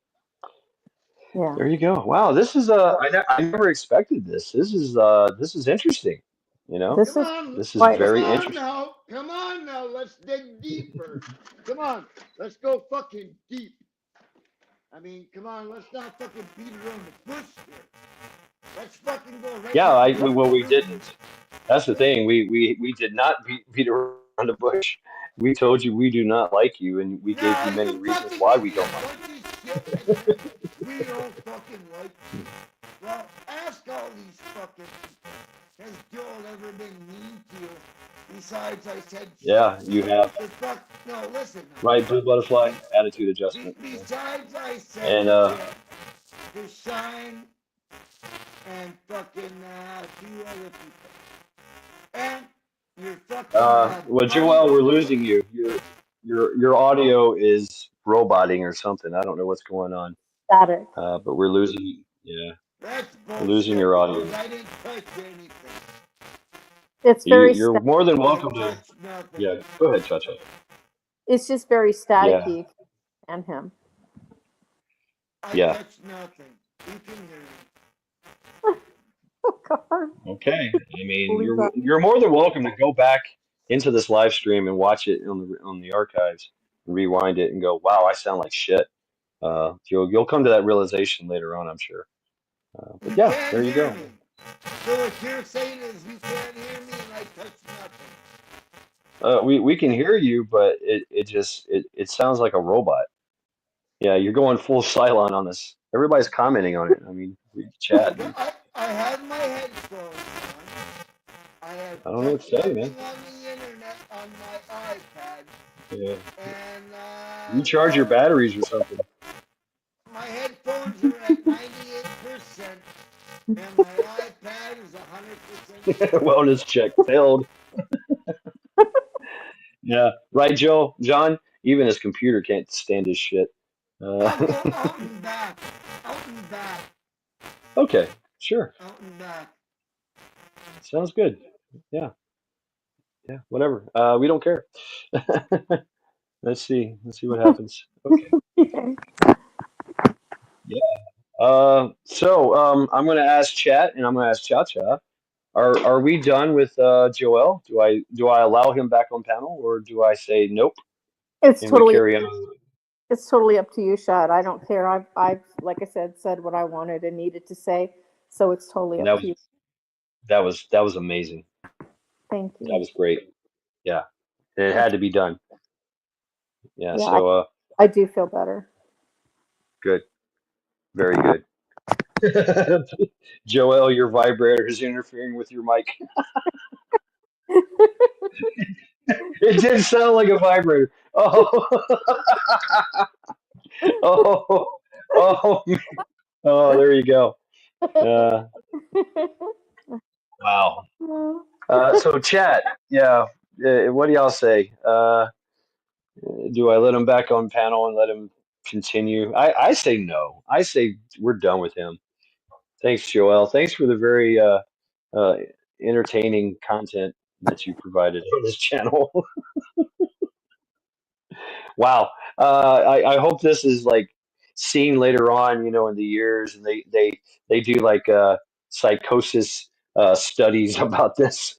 C: Yeah.
A: There you go. Wow, this is I never expected this. This is interesting. You know,
C: This
B: Come
C: is
B: on,
A: this is
C: quite
B: come
A: very
B: on
A: interesting.
B: now, come on now. Let's dig deeper. Come on, let's go fucking deep. I mean, come on, let's not fucking beat around the bush here. Let's fucking go right
A: Yeah,
B: down to
A: well
B: the
A: we
B: root.
A: didn't. That's the thing. We did not beat around the bush. We told you we do not like you, and we gave
B: Nah,
A: you many
B: you
A: reasons
B: fucking
A: why
B: give
A: we
B: me a
A: don't like
B: bunch of shit and say we don't fucking like you. Well, ask all these fucking people. Has Joel ever been mean to you? Besides, I said
A: you.
B: shit.
A: Yeah, you have.
B: The fuck? No, listen
A: Right, blue
B: now.
A: butterfly attitude adjustment. Yeah.
B: Besides, I said
A: And
B: shit to Shine and fucking two other people. And you're fucking
A: well,
B: buddy.
A: Joel, we're losing you. Your audio is roboting or something. I don't know what's going on.
C: static.
A: But we're losing. Yeah,
B: That's
A: we're losing
B: bullshit
A: your
B: because
A: audio.
B: I didn't touch anything.
C: It's very
A: You're more than
B: I
A: welcome
B: didn't
A: to.
B: touch nothing.
A: Yeah, go ahead, Cha Cha.
C: It's just very
A: Yeah,
C: staticky and him.
B: I
A: yeah.
B: touched nothing. You can hear me.
C: Oh God.
A: Okay. I mean,
C: Believe that.
A: you're more than welcome to go back into this live stream and watch it on the archives, and rewind it, and go, "Wow, I sound like shit." You'll come to that realization later on, I'm sure. But
B: You
A: yeah,
B: can't
A: there you
B: hear
A: go.
B: me. So what you're saying is you can't hear me and I touched nothing.
A: We can hear you, but it sounds like a robot. Yeah, you're going full silent on this. Everybody's commenting on it. I mean, we chat. And
B: I had my headphones on. I had
A: I don't know what
B: touched
A: to say, man.
B: nothing on the internet on my iPad.
A: Yeah,
B: And,
A: recharge your
B: well,
A: batteries or something.
B: my headphones are at 98%. And my iPad is 100% charged.
A: Wellness check failed. Yeah, right, Joe. John. Even his computer can't stand his shit.
B: I'll go out and back. Out and back.
A: Okay, sure.
B: Out and back.
A: Sounds good. Yeah, yeah, whatever. We don't care. Let's see. Let's see what happens. Okay.
C: Okay.
A: Yeah. I'm gonna ask Chat and I'm gonna ask Cha Cha. Are we done with Joel? Do I allow him back on panel or do I say nope
C: It's
A: and we
C: totally
A: carry on?
C: it's totally up to you, Shad. I don't care. I've like I said what I wanted and needed to say. So it's totally
A: And
C: up to you.
A: that was amazing.
C: Thank
A: That
C: you.
A: was great. Yeah. It had to be done. Yeah.
C: Yeah,
A: So
C: I do feel better.
A: good. Very good. Joel, your vibrator is interfering with your mic. It did sound like a vibrator. Oh, oh, oh, oh, there you go. Uh, wow. So chat, yeah. What do y'all say? Do I let him back on panel and let him continue? I say no. I say we're done with him. Thanks, Joel. Thanks for the very uh, entertaining content that you provided on this channel. Wow. I hope this is like seen later on, in the years, and they do like psychosis studies about this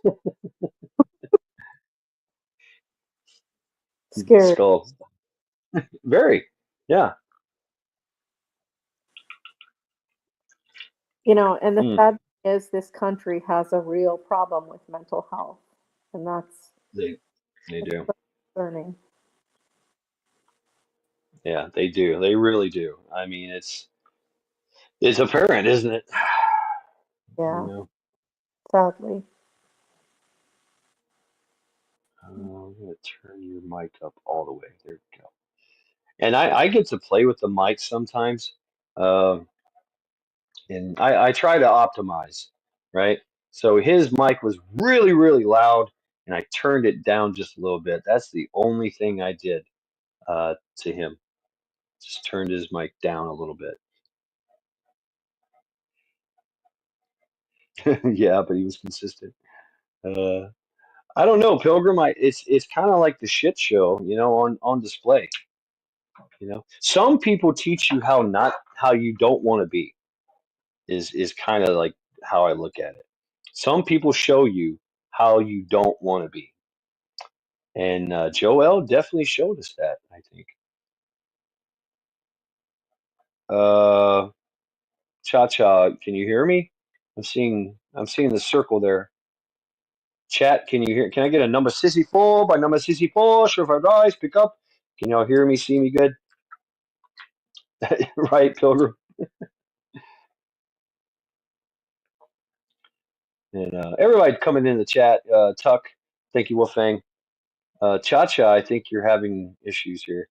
C: Scared.
A: skull. Very, yeah.
C: And the
A: Mm,
C: sad thing is this country has a real problem with mental health. And
A: they they
C: that's
A: do.
C: concerning.
A: Yeah, they do. They really do. I mean, it's apparent, isn't it? You
C: Yeah,
A: know,
C: sadly.
A: I'm gonna turn your mic up all the way. There you go. And I get to play with the mic sometimes, um, and I try to optimize, right? So his mic was really, really loud, and I turned it down just a little bit. That's the only thing I did to him. Just turned his mic down a little bit. Yeah, but he was consistent. Uh, I don't know, Pilgrim. It's kind of like the shit show, on display. Some people teach you how you don't want to be. Is kind of like how I look at it. Some people show you how you don't want to be, and Joel definitely showed us that. I think. Uh, Cha Cha, can you hear me? I'm seeing the circle there. Chat, can you hear? Can I get a number 64 by number 64? Sure, if I rise, pick up. Can y'all hear me? See me good? Right, Pilgrim. And everybody coming in the chat. Tuck, thank you, Wolfang. Cha Cha, I think you're having issues here.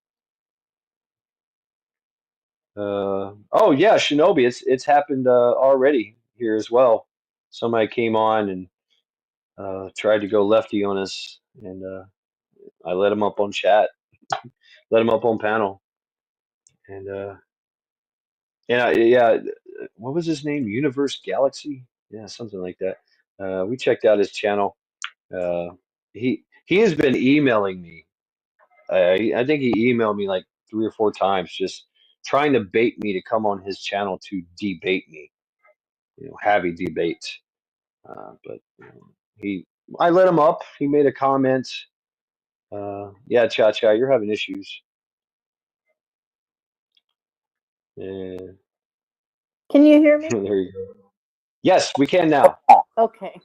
A: Oh yeah, Shinobi, it's happened already here as well. Somebody came on and tried to go lefty on us, and I let him up on chat, let him up on panel, and yeah, what was his name? Universe Galaxy, yeah, something like that. We checked out his channel. Uh, he has been emailing me. I think he emailed me like 3 or 4 times, just trying to bait me to come on his channel to debate me. Have a debate. But he, I let him up. He made a comment. Yeah, Cha Cha, you're having issues. Yeah,
C: Can you hear me?
A: there you go. Yes, we can now.
C: Okay.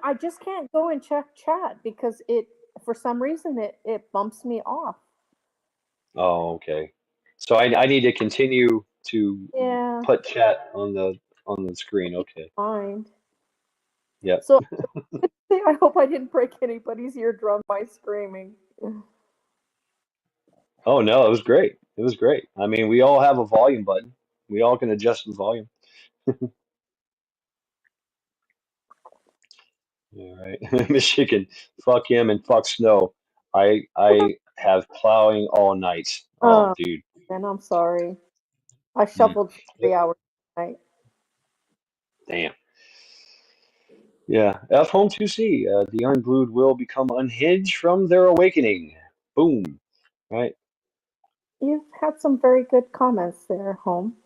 C: I just can't go and check chat because for some reason, it bumps me off.
A: Oh, okay. So I need to continue to
C: Yeah,
A: put chat on the screen. Okay.
C: mind.
A: Yep.
C: So I hope I didn't break anybody's eardrum by screaming.
A: Oh no, it was great. It was great. I mean, we all have a volume button. We all can adjust the volume. All right. Michigan, fuck him and fuck snow. I have plowing all night. Oh,
C: Oh,
A: dude.
C: and I'm sorry. I
A: Mm.
C: shoveled for
A: Yep.
C: 3 hours tonight.
A: Damn. Yeah. F home 2C. The unglued will become unhinged from their awakening. Boom. Right.
C: You've had some very good comments there, home.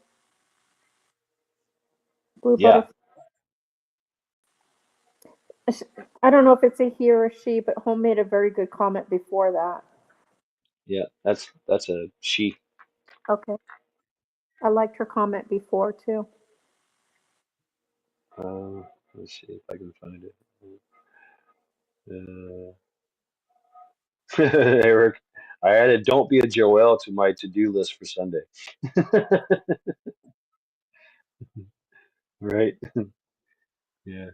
C: Blue
A: Yeah.
C: butterfly. I don't know if it's a he or a she, but home made a very good comment before that.
A: Yeah. That's a she.
C: Okay. I liked her comment before too.
A: Let's see if I can find it. Eric, I added "Don't be a Joel" to my to-do list for Sunday. Right? Yeah.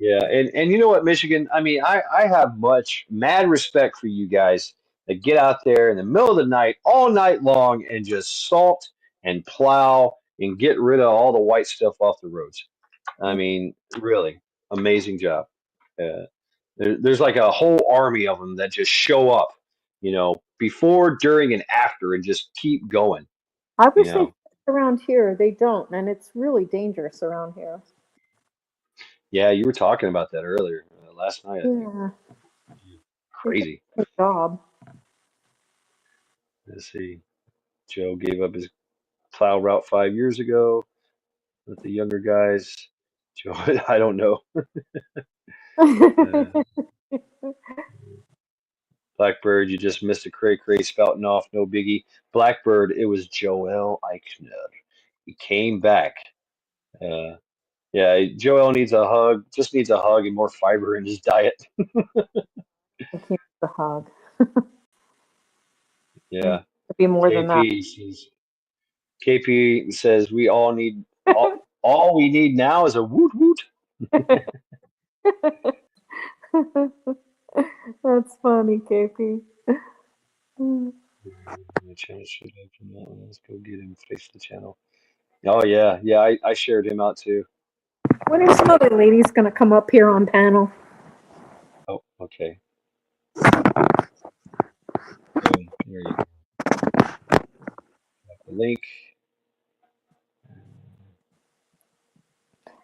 A: Yeah, and you know what, Michigan? I mean, I have much mad respect for you guys that get out there in the middle of the night, all night long, and just salt and plow and get rid of all the white stuff off the roads. I mean, really, amazing job. Uh, there's like a whole army of them that just show up, before, during, and after, and just keep going.
C: I
A: You
C: wish they
A: know,
C: did around here. They don't, and it's really dangerous around here.
A: yeah, you were talking about that earlier, last night, I think.
C: Yeah, they do
A: Crazy.
C: a good job.
A: Let's see. Joe gave up his plow route 5 years ago with the younger guys. Joe, I don't know. Uh, Blackbird, you just missed a cray cray spouting off. No biggie. Blackbird, it was Joel Eichner. He came back. Uh, yeah, Joel needs a hug. Just needs a hug and more fiber in his diet.
C: Thank you for the hug. And
A: Yeah.
C: it'd be more than that.
A: KP says we all need all we need now is a woot woot.
C: That's funny, KP.
A: The channel should open that one. Let's go get him. Fix the channel. Oh yeah, yeah. I shared him out too.
C: When are some other ladies going to come up here on panel?
A: Oh, okay. Boom. There you go. Got the link.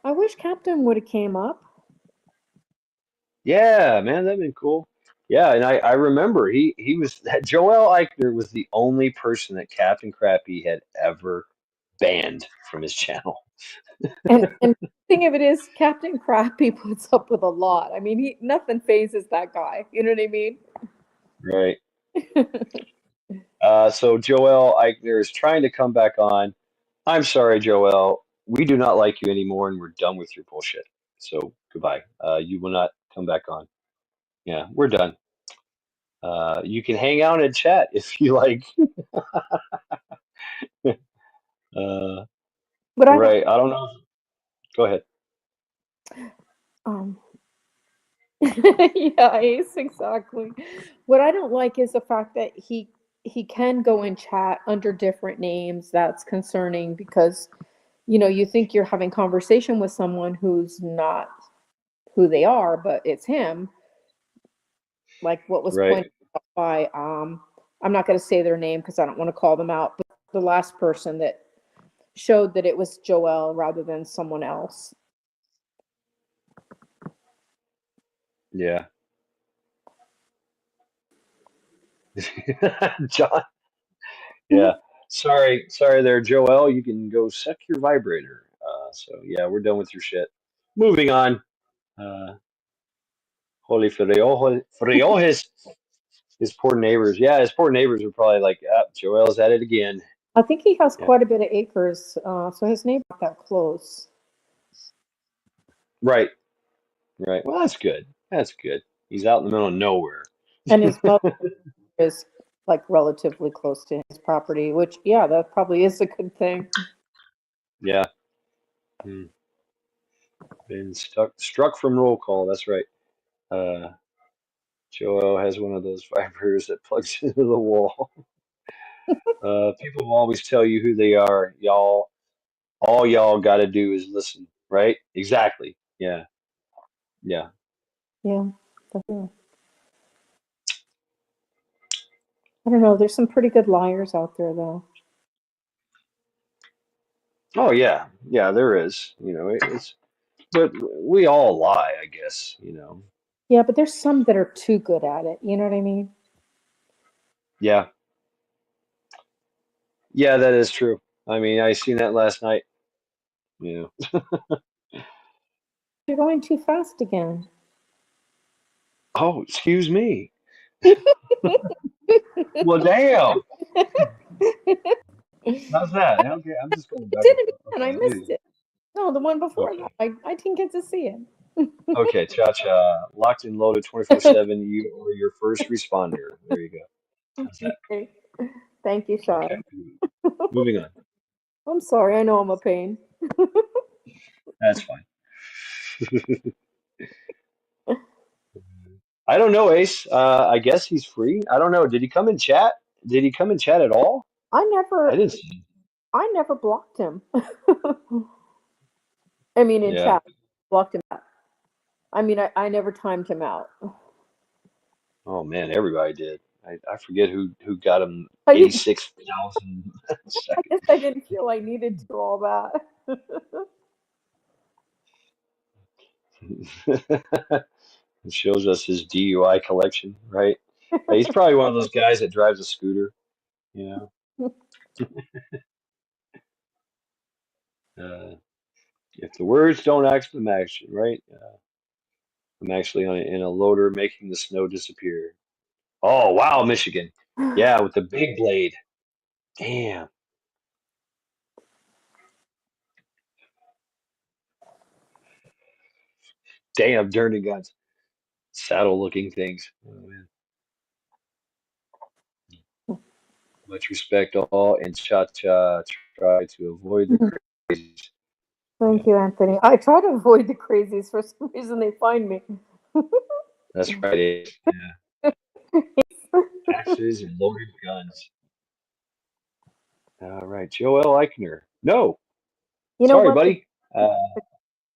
C: I wish Captain would have came up.
A: Yeah, man, that'd been cool. Yeah, and I remember he was Joel Eichner was the only person that Captain Crappy had ever banned from his channel.
C: And the thing of it is, Captain Crappy puts up with a lot. I mean, nothing phases that guy. You know what I mean?
A: Right. So Joel Eichner is trying to come back on. I'm sorry, Joel. We do not like you anymore, and we're done with your bullshit. So goodbye. You will not come back on. Yeah, we're done. You can hang out and chat if you like. Uh,
C: But I don't.
A: right. I don't know. Go ahead.
C: Um, yeah, Ace, exactly. What I don't like is the fact that he can go and chat under different names. That's concerning because you think you're having conversation with someone who's not who they are, but it's him. Like what was
A: Right.
C: pointed out by I'm not going to say their name because I don't want to call them out, but the last person that showed that it was Joel rather than someone else.
A: Yeah. John. Yeah. Sorry there, Joel. You can go suck your vibrator. So yeah, we're done with your shit. Moving on. Uh, Holy Frijoles. His poor neighbors. Yeah, his poor neighbors were probably like, ah, Joel's at it again.
C: I think he has
A: Yeah.
C: quite a bit of acres, so his neighbor's not that close.
A: Right. Right. Well, that's good. That's good. He's out in the middle of nowhere.
C: And his mother is like relatively close to his property, which yeah, that probably is a good thing.
A: Yeah. Hmm. Been struck from roll call. That's right. Uh, Joel has one of those vibrators that plugs into the wall. People will always tell you who they are. Y'all, all y'all got to do is listen, right? Exactly. Yeah. Yeah.
C: Yeah, definitely. I don't know. There's some pretty good liars out there, though.
A: Oh, yeah. Yeah, there is. It's, but we all lie, I guess,
C: Yeah, but there's some that are too good at it. You know what I mean?
A: Yeah. Yeah, that is true. I mean, I seen that last night. Yeah.
C: You're going too fast again.
A: Oh, excuse me. Well, damn. How's that? Okay, I'm just going back
C: Did
A: and
C: it
A: forth.
C: again. I
A: Okay,
C: missed it. No, the one before that.
A: okay.
C: I didn't get to see it.
A: Okay, cha-cha. Locked and loaded 24/7. You are your first responder. There you go. How's that?
C: Okay. Thank you, Sean.
A: Okay. Moving on.
C: I'm sorry. I know I'm a pain.
A: That's fine. I don't know, Ace. I guess he's free. I don't know. Did he come in chat? Did he come in chat at all?
C: I
A: I
C: never
A: didn't see him.
C: I never blocked him. I mean, in
A: Yeah.
C: chat, blocked him out. I mean, I never timed him out.
A: Oh man, everybody did. I forget who got him
C: I didn't.
A: 86,000
C: I
A: seconds.
C: guess I didn't feel I needed to all that.
A: It shows us his DUI collection, right? He's probably one of those guys that drives a scooter, you know. If the words don't act them action, right? I'm actually in a loader making the snow disappear. Oh wow, Michigan. Yeah, with the big blade. Damn. Damn, dirty guns. Saddle looking things. Oh man. Much respect all, and cha-cha, try to avoid the crazies.
C: Thank
A: Yeah,
C: you, Anthony. I try to avoid the crazies. For some reason, they find me.
A: that's right. Yeah. Axes and loaded guns. All right, Joel Eichner. No,
C: You know
A: sorry,
C: what?
A: buddy.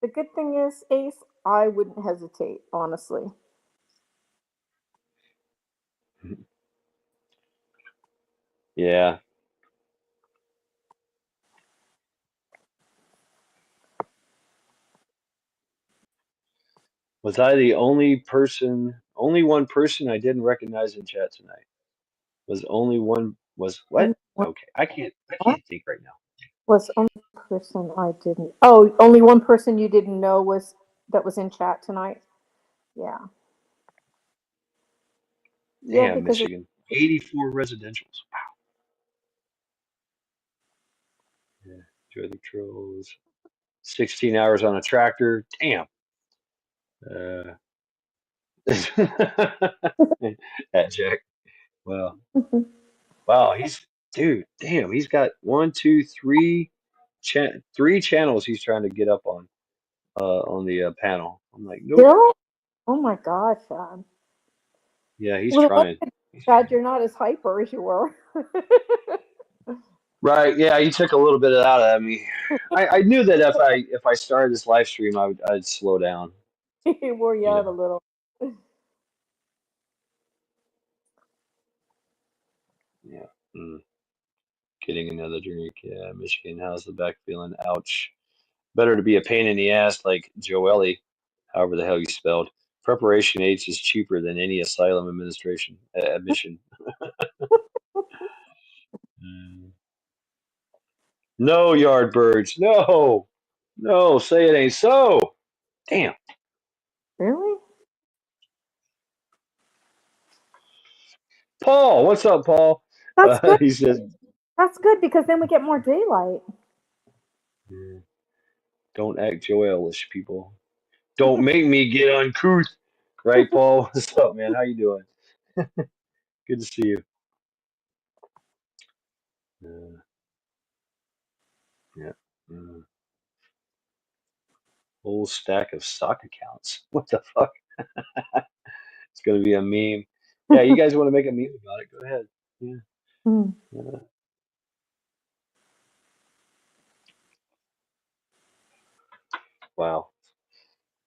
C: The good thing is, Ace, I wouldn't hesitate, honestly.
A: Yeah. Was I the only one person I didn't recognize in chat tonight? Was only one, was what?
C: Only one
A: Okay, I
C: what?
A: can't think right now.
C: Was only person I didn't. Oh, only one person you didn't know was that was in chat tonight. Yeah, yeah,
A: Damn,
C: because it's
A: Michigan. 84 residentials. Yeah. Enjoy the trolls. 16 hours on a tractor. Damn. Uh, that Jack. Well, wow, dude, damn, he's got one, two, three channels he's trying to get up on the panel. I'm like, nope.
C: still. Oh my gosh, Chad.
A: Yeah, he's
C: Well,
A: trying. He's
C: Chad,
A: trying.
C: you're not as hyper as you were.
A: Right, yeah, he took a little bit out of me. I knew that if I started this live stream, I'd slow down.
C: He wore you
A: You
C: out a
A: know.
C: little.
A: Yeah. Mm. Getting another drink. Yeah, Michigan. How's the back feeling? Ouch. Better to be a pain in the ass like Joelle, however the hell you spelled. Preparation H is cheaper than any asylum administration admission. Mm. No, Yardbirds. No. No, say it ain't so. Damn.
C: Really?
A: Paul, what's up, Paul?
C: That's good.
A: He says,
C: That's good because then we get more daylight.
A: "Mm, don't act Joelish, people. Don't make me get uncouth. Right, Paul? What's up, man? How you doing? Good to see you. Uh, yeah. Mm. Whole stack of sock accounts. What the fuck? It's gonna be a meme. Yeah, you guys want to make a meme about it? Go ahead. Yeah.
C: Hmm.
A: Yeah. Wow.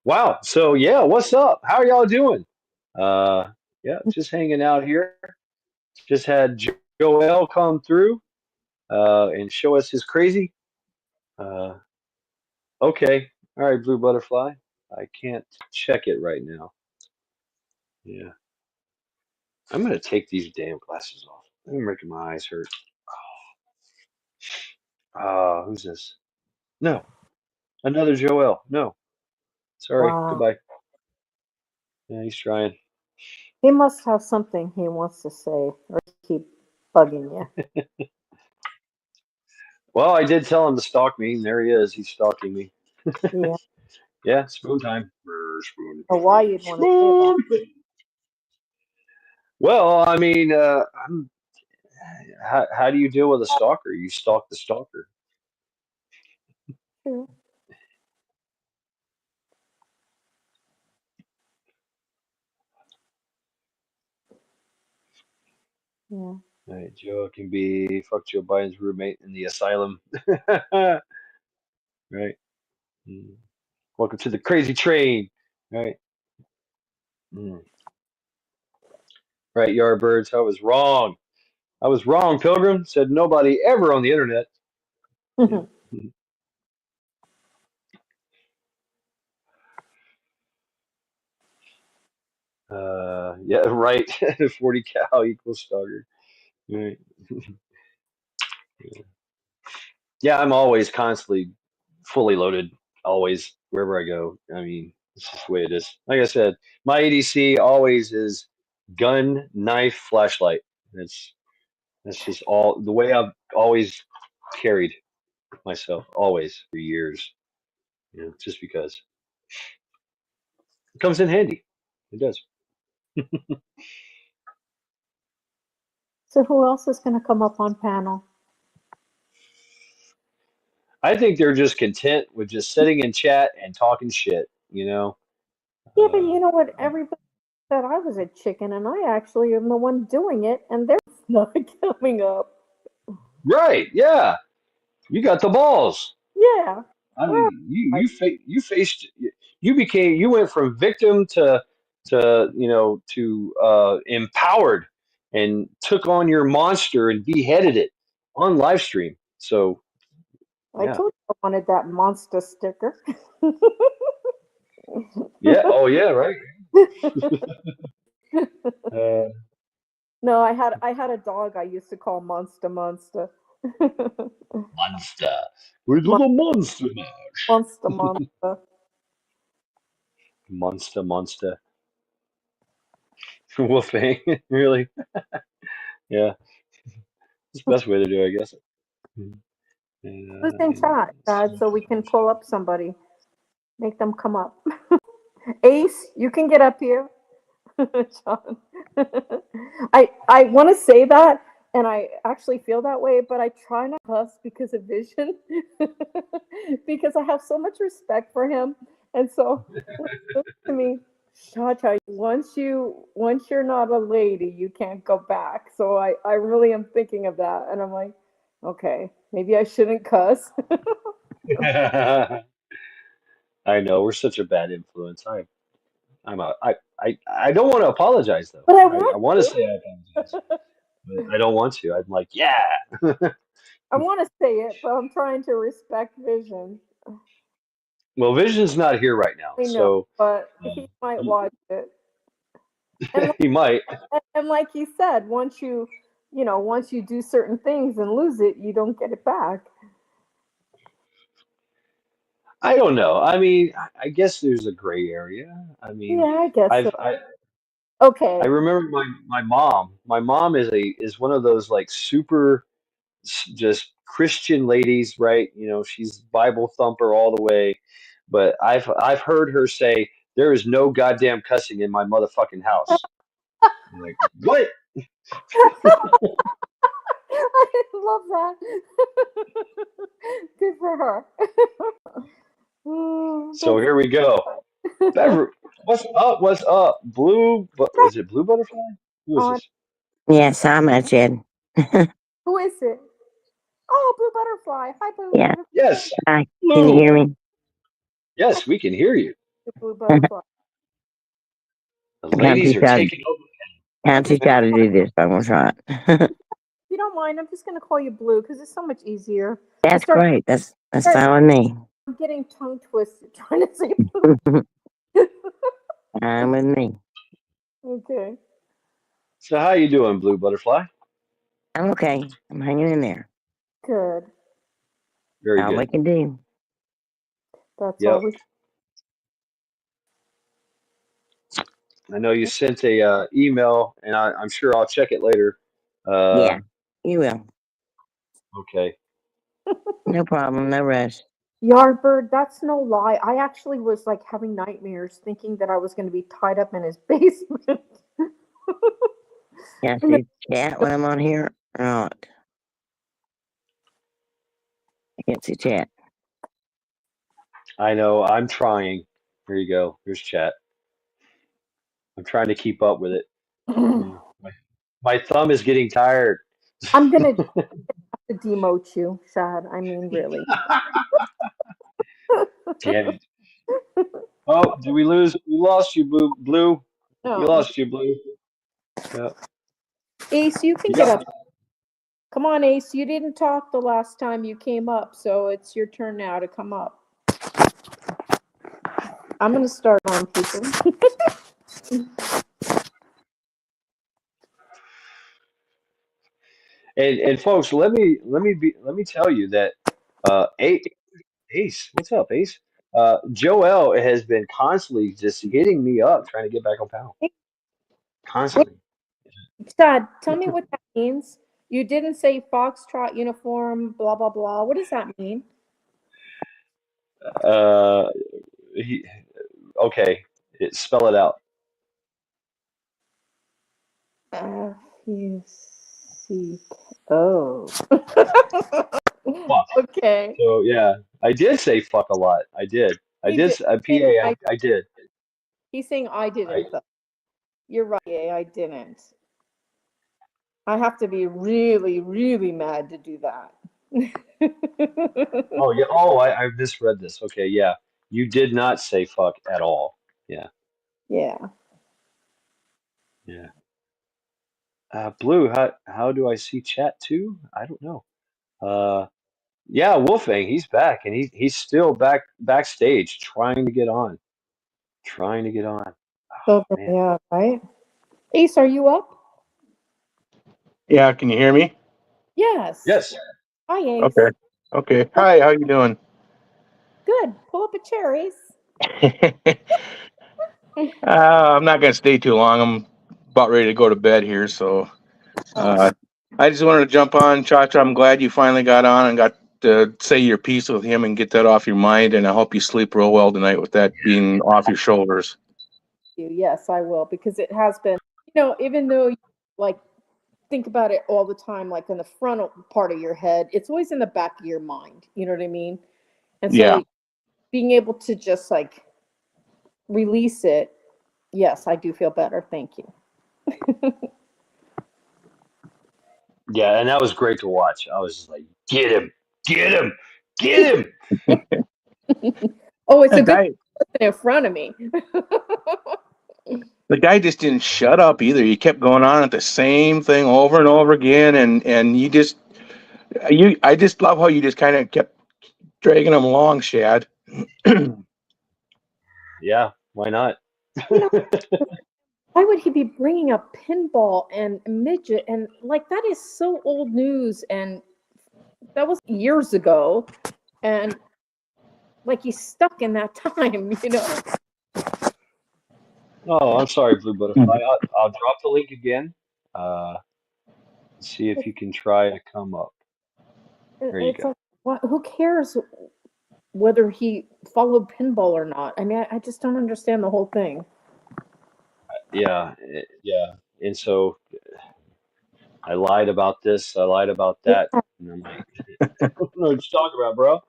A: Wow. So yeah, what's up? How are y'all doing? Yeah, just hanging out here. Just had Joel come through and show us his crazy. Uh, okay. All right, Blue Butterfly. I can't check it right now. Yeah. I'm gonna take these damn glasses off. I'm making my eyes hurt. Who's this? No, another Joel. No, sorry.
C: Wow.
A: Goodbye. Yeah, he's trying.
C: He must have something he wants to say or keep bugging you.
A: Well, I did tell him to stalk me, and there he is. He's stalking me.
C: Yeah.
A: Yeah, spoon time. Spoon,
C: Or why
A: spoon,
C: you'd want to say that.
A: spoon. Well, I mean, how do you deal with a stalker? You stalk the stalker.
C: True. Yeah.
A: All right, Joe can be fuck Joe Biden's roommate in the asylum. Right. Mm. Welcome to the crazy train. Right. Mm. Right, Yardbirds. I was wrong. I was wrong, Pilgrim. Said nobody ever on the internet. Yeah. Yeah, right. 40 cal equals stalker. Right. Yeah, I'm always constantly fully loaded, always wherever I go. I mean, it's just the way it is. Like I said, my ADC always is gun, knife, flashlight. That's just all the way I've always carried myself, always for years. Just because it comes in handy. It does.
C: So who else is going to come up on panel?
A: I think they're just content with just sitting in chat and talking shit.
C: Yeah, but you
A: Uh,
C: know what? Everybody said I was a chicken, and I actually am the one doing it, and they're not coming up.
A: right? Yeah, you got the balls.
C: Yeah.
A: I
C: Well,
A: mean, you faced you went from victim to empowered and took on your monster and beheaded it on live stream. So
C: I
A: yeah,
C: told you I wanted that monster sticker.
A: yeah, oh yeah, right. Uh,
C: No, I had a dog I used to call Monster Monster.
A: monster, we do
C: Mon-
A: the monster mash.
C: Monster Monster.
A: Monster. Wolfang, really? Yeah, it's the best way to do it, I guess.
C: Who's in chat,
A: Let's
C: Dad, so we can pull up somebody. Make them come up. Ace, you can get up here. John. I want to say that, and I actually feel that way, but I try not to cuss because of Vision, because I have so much respect for him, and so to me, Shata, once you're not a lady, you can't go back. So I really am thinking of that, and I'm like, okay, maybe I shouldn't cuss.
A: I know we're such a bad influence. I don't want to apologize though.
C: But I
A: I
C: want
A: want to
C: to.
A: say I apologize, but I don't want to. I'm like, yeah.
C: I want to say it, but I'm trying to respect Vision.
A: Well, Vision's not here right now,
C: I know,
A: so
C: but
A: um,
C: he might watch it. And
A: he might.
C: and like you said, once you do certain things and lose it, you don't get it back.
A: I don't know. I mean, I guess there's a gray area. I mean,
C: Yeah, I guess so.
A: I've I
C: Okay.
A: remember my mom. My mom is one of those like super just Christian ladies, right? She's Bible thumper all the way. But I've heard her say there is no goddamn cussing in my motherfucking house. I'm like, what?
C: I love that. Good for her.
A: So
C: That's
A: here we go. Bever, what's up? What's up? Blue, but is it Blue Butterfly? Who is
C: on.
A: this?
E: Yes, I'm a Jen.
C: Who is it? Oh, Blue Butterfly. Hi, Blue
E: Yeah.
C: Butterfly.
A: Yes,
E: Hi. Can you
A: Blue.
E: hear me?
C: Hi,
A: Yes, we can hear you.
C: Blue Butterfly.
A: The
E: I'm gonna
A: ladies
E: teach
A: are
E: y'all,
A: taking
E: kind of teach y'all to do this, but I'm gonna try it.
C: If you don't mind, I'm just gonna call you Blue because it's so much easier.
E: That's great. That's
C: start-
E: fine with me.
C: I'm getting tongue twisted trying to say Blue.
E: Fine with me.
C: Okay.
A: So how you doing, Blue Butterfly?
E: I'm okay. I'm hanging in there.
C: Good.
A: Very
E: All we
A: good.
E: can do.
C: That's
A: Yep.
C: all we.
A: I know you sent a email, and I'm sure I'll check it later.
E: Yeah, you will.
A: Okay.
E: No problem. No rush.
C: Yardbird, that's no lie. I actually was like having nightmares thinking that I was going to be tied up in his basement.
E: Can I see chat when I'm on here or not? I can't see chat.
A: I know. I'm trying. Here you go. Here's chat. I'm trying to keep up with it. Yeah. My thumb is getting tired.
C: I'm going to have to demote you, Shad. I mean, really.
A: Damn it. Oh, did we lose? We lost you, Blue. Blue. We
C: No.
A: lost you, Blue. Yeah.
C: Ace, you can
A: You
C: get
A: got.
C: up. Come on, Ace. You didn't talk the last time you came up, so it's your turn now to come up. I'm going to start on people.
A: And folks, let me tell you that Ace, what's up, Ace? Joel has been constantly just hitting me up trying to get back on panel.
C: What,
A: Constantly.
C: Shad, tell me what that means. You didn't say Foxtrot uniform, blah, blah, blah. What does that mean?
A: Uh, he, okay, spell it out.
C: Yes. C. Oh.
A: Fuck.
C: Okay.
A: So yeah, I did say fuck a lot. I did. I
C: He
A: did.
C: did.
A: PA. I did.
C: He's saying I
A: I,
C: didn't, though. You're right. I didn't. I have to be really, really mad to do that.
A: oh yeah. Oh, I misread this. Okay, yeah. You did not say fuck at all. Yeah,
C: Yeah.
A: yeah. Blue, how do I see chat too? I don't know. Yeah, Wolfgang, he's back and he's still backstage trying to get on. Trying to get on.
C: So,
A: Oh, man.
C: yeah, right? Ace, are you up?
F: Yeah, can you hear me?
C: Yes.
A: Yes.
C: Hi, Ace.
F: Okay. Okay. Hi, how you doing?
C: Good. Pull up a chair, Ace.
F: I'm not gonna stay too long. I'm about ready to go to bed here, so I just wanted to jump on, Chacha. I'm glad you finally got on and got to say your piece with him and get that off your mind. And I hope you sleep real well tonight with that being off your shoulders.
C: Yes, I will, because it has been, even though you like think about it all the time, like in the front part of your head, it's always in the back of your mind. You know what I mean? And
F: Yeah.
C: so being able to just like release it, yes, I do feel better. Thank you.
A: Yeah, and that was great to watch. I was just like, get him, get him, get him.
C: Oh, it's
F: The
C: a good
F: guy,
C: person in front of me.
F: the guy just didn't shut up either. He kept going on at the same thing over and over again, and I just love how you just kind of kept dragging him along, Shad.
A: Yeah, why not?
C: You know, why would he be bringing up pinball and midget, and like that is so old news, and that was years ago, and like he's stuck in that time.
A: Oh, I'm sorry, Blue Butterfly. I'll drop the link again. Uh, see if you can try to come up. There you
C: It's
A: go.
C: like, who cares whether he followed pinball or not? I mean, I just don't understand the whole thing.
A: Yeah, yeah. And so I lied about this. I lied about
C: Yeah,
A: that. And I'm like, I don't know what you're talking about, bro.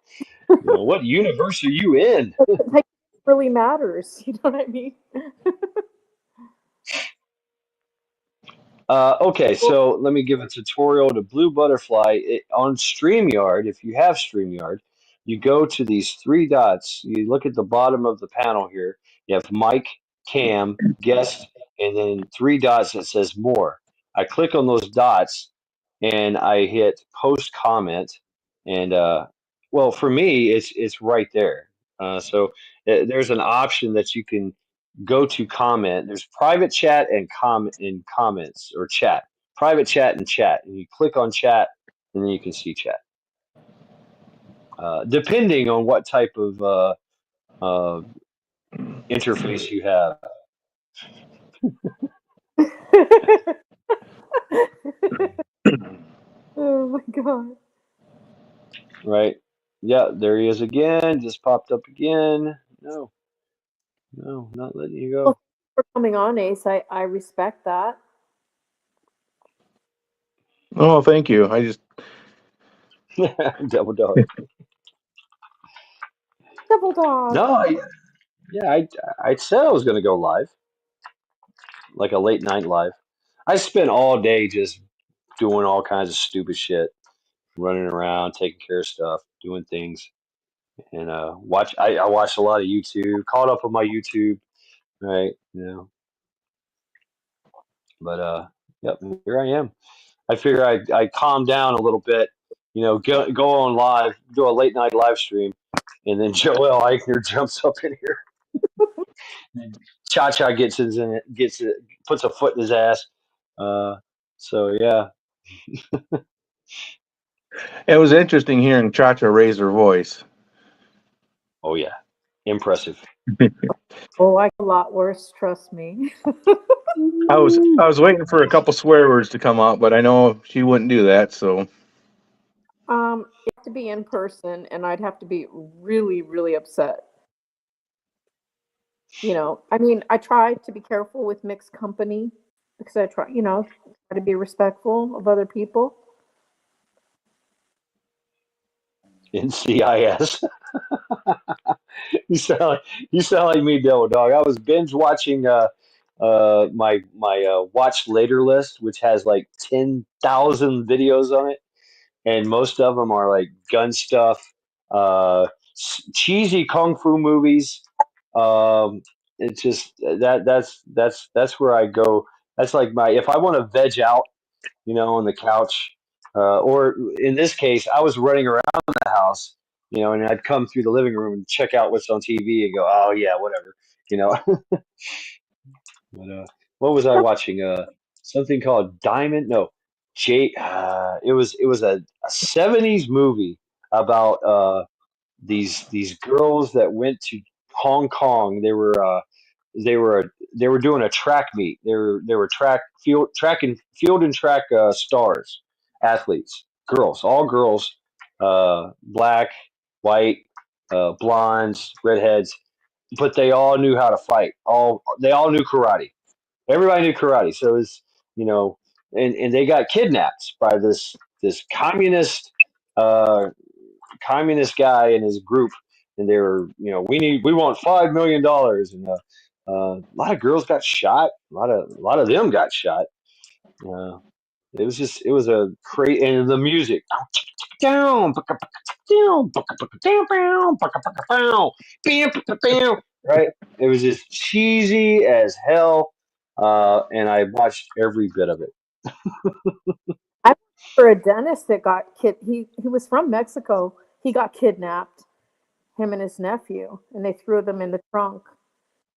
A: What universe are you in?
C: like really matters. You know what I mean?
A: Okay, so let me give a tutorial to Blue Butterfly. On StreamYard, if you have StreamYard, you go to these three dots. You look at the bottom of the panel here. You have mic, cam, guest, and then three dots that says more. I click on those dots and I hit post comment. And well, for me, it's right there. So there's an option that you can go to comment. There's private chat and comments or chat. Private chat and chat. And you click on chat and then you can see chat. Depending on what type of uh, interface you have,
C: Oh my god.
A: right? Yeah, there he is again. Just popped up again. No, no, not letting you
C: Well,
A: go.
C: thanks for coming on, Ace. I respect that.
F: Oh, thank you. I just
A: Double dog.
C: Double dog.
A: No, yeah, I said I was gonna go live, like a late night live. I spent all day just doing all kinds of stupid shit, running around, taking care of stuff, doing things, and I watched a lot of YouTube, caught up on my YouTube, right? But yep, here I am. I figure I calm down a little bit, go on live, do a late night live stream, and then Joel Eichner jumps up in here. And Cha Cha gets it, puts a foot in his ass. Uh, so yeah,
F: it was interesting hearing Chacha raise her voice.
A: oh yeah, impressive.
C: Oh, I a lot worse, trust me.
F: I was waiting for a couple swear words to come out, but I know she wouldn't do that, so
C: It have to be in person, and I'd have to be really, really upset. I mean, I try to be careful with mixed company because I try to be respectful of other people.
A: NCIS. You sound like me, Devil Dog. I was binge watching my watch later list, which has like 10,000 videos on it, and most of them are like gun stuff, cheesy kung fu movies. It's just that's where I go. That's like my if I want to veg out, on the couch, or in this case, I was running around the house, and I'd come through the living room and check out what's on TV and go, oh yeah, whatever, you know. But what was I watching? Something called Diamond. No, J. It was a '70s movie about these girls that went to Hong Kong. They were doing a track meet. They were field and track stars, athletes, girls, all girls, black, white, blondes, redheads, but they all knew how to fight. They all knew karate. Everybody knew karate. So it was, and they got kidnapped by this uh, communist guy and his group, and they were, we want $5 million, and a lot of girls got shot. A lot of them got shot. Uh, it was a crazy, and the music down, down, right? It was just cheesy as hell, and I watched every bit of it.
C: I remember a dentist that got he was from Mexico. He got kidnapped, him and his nephew, and they threw them in the trunk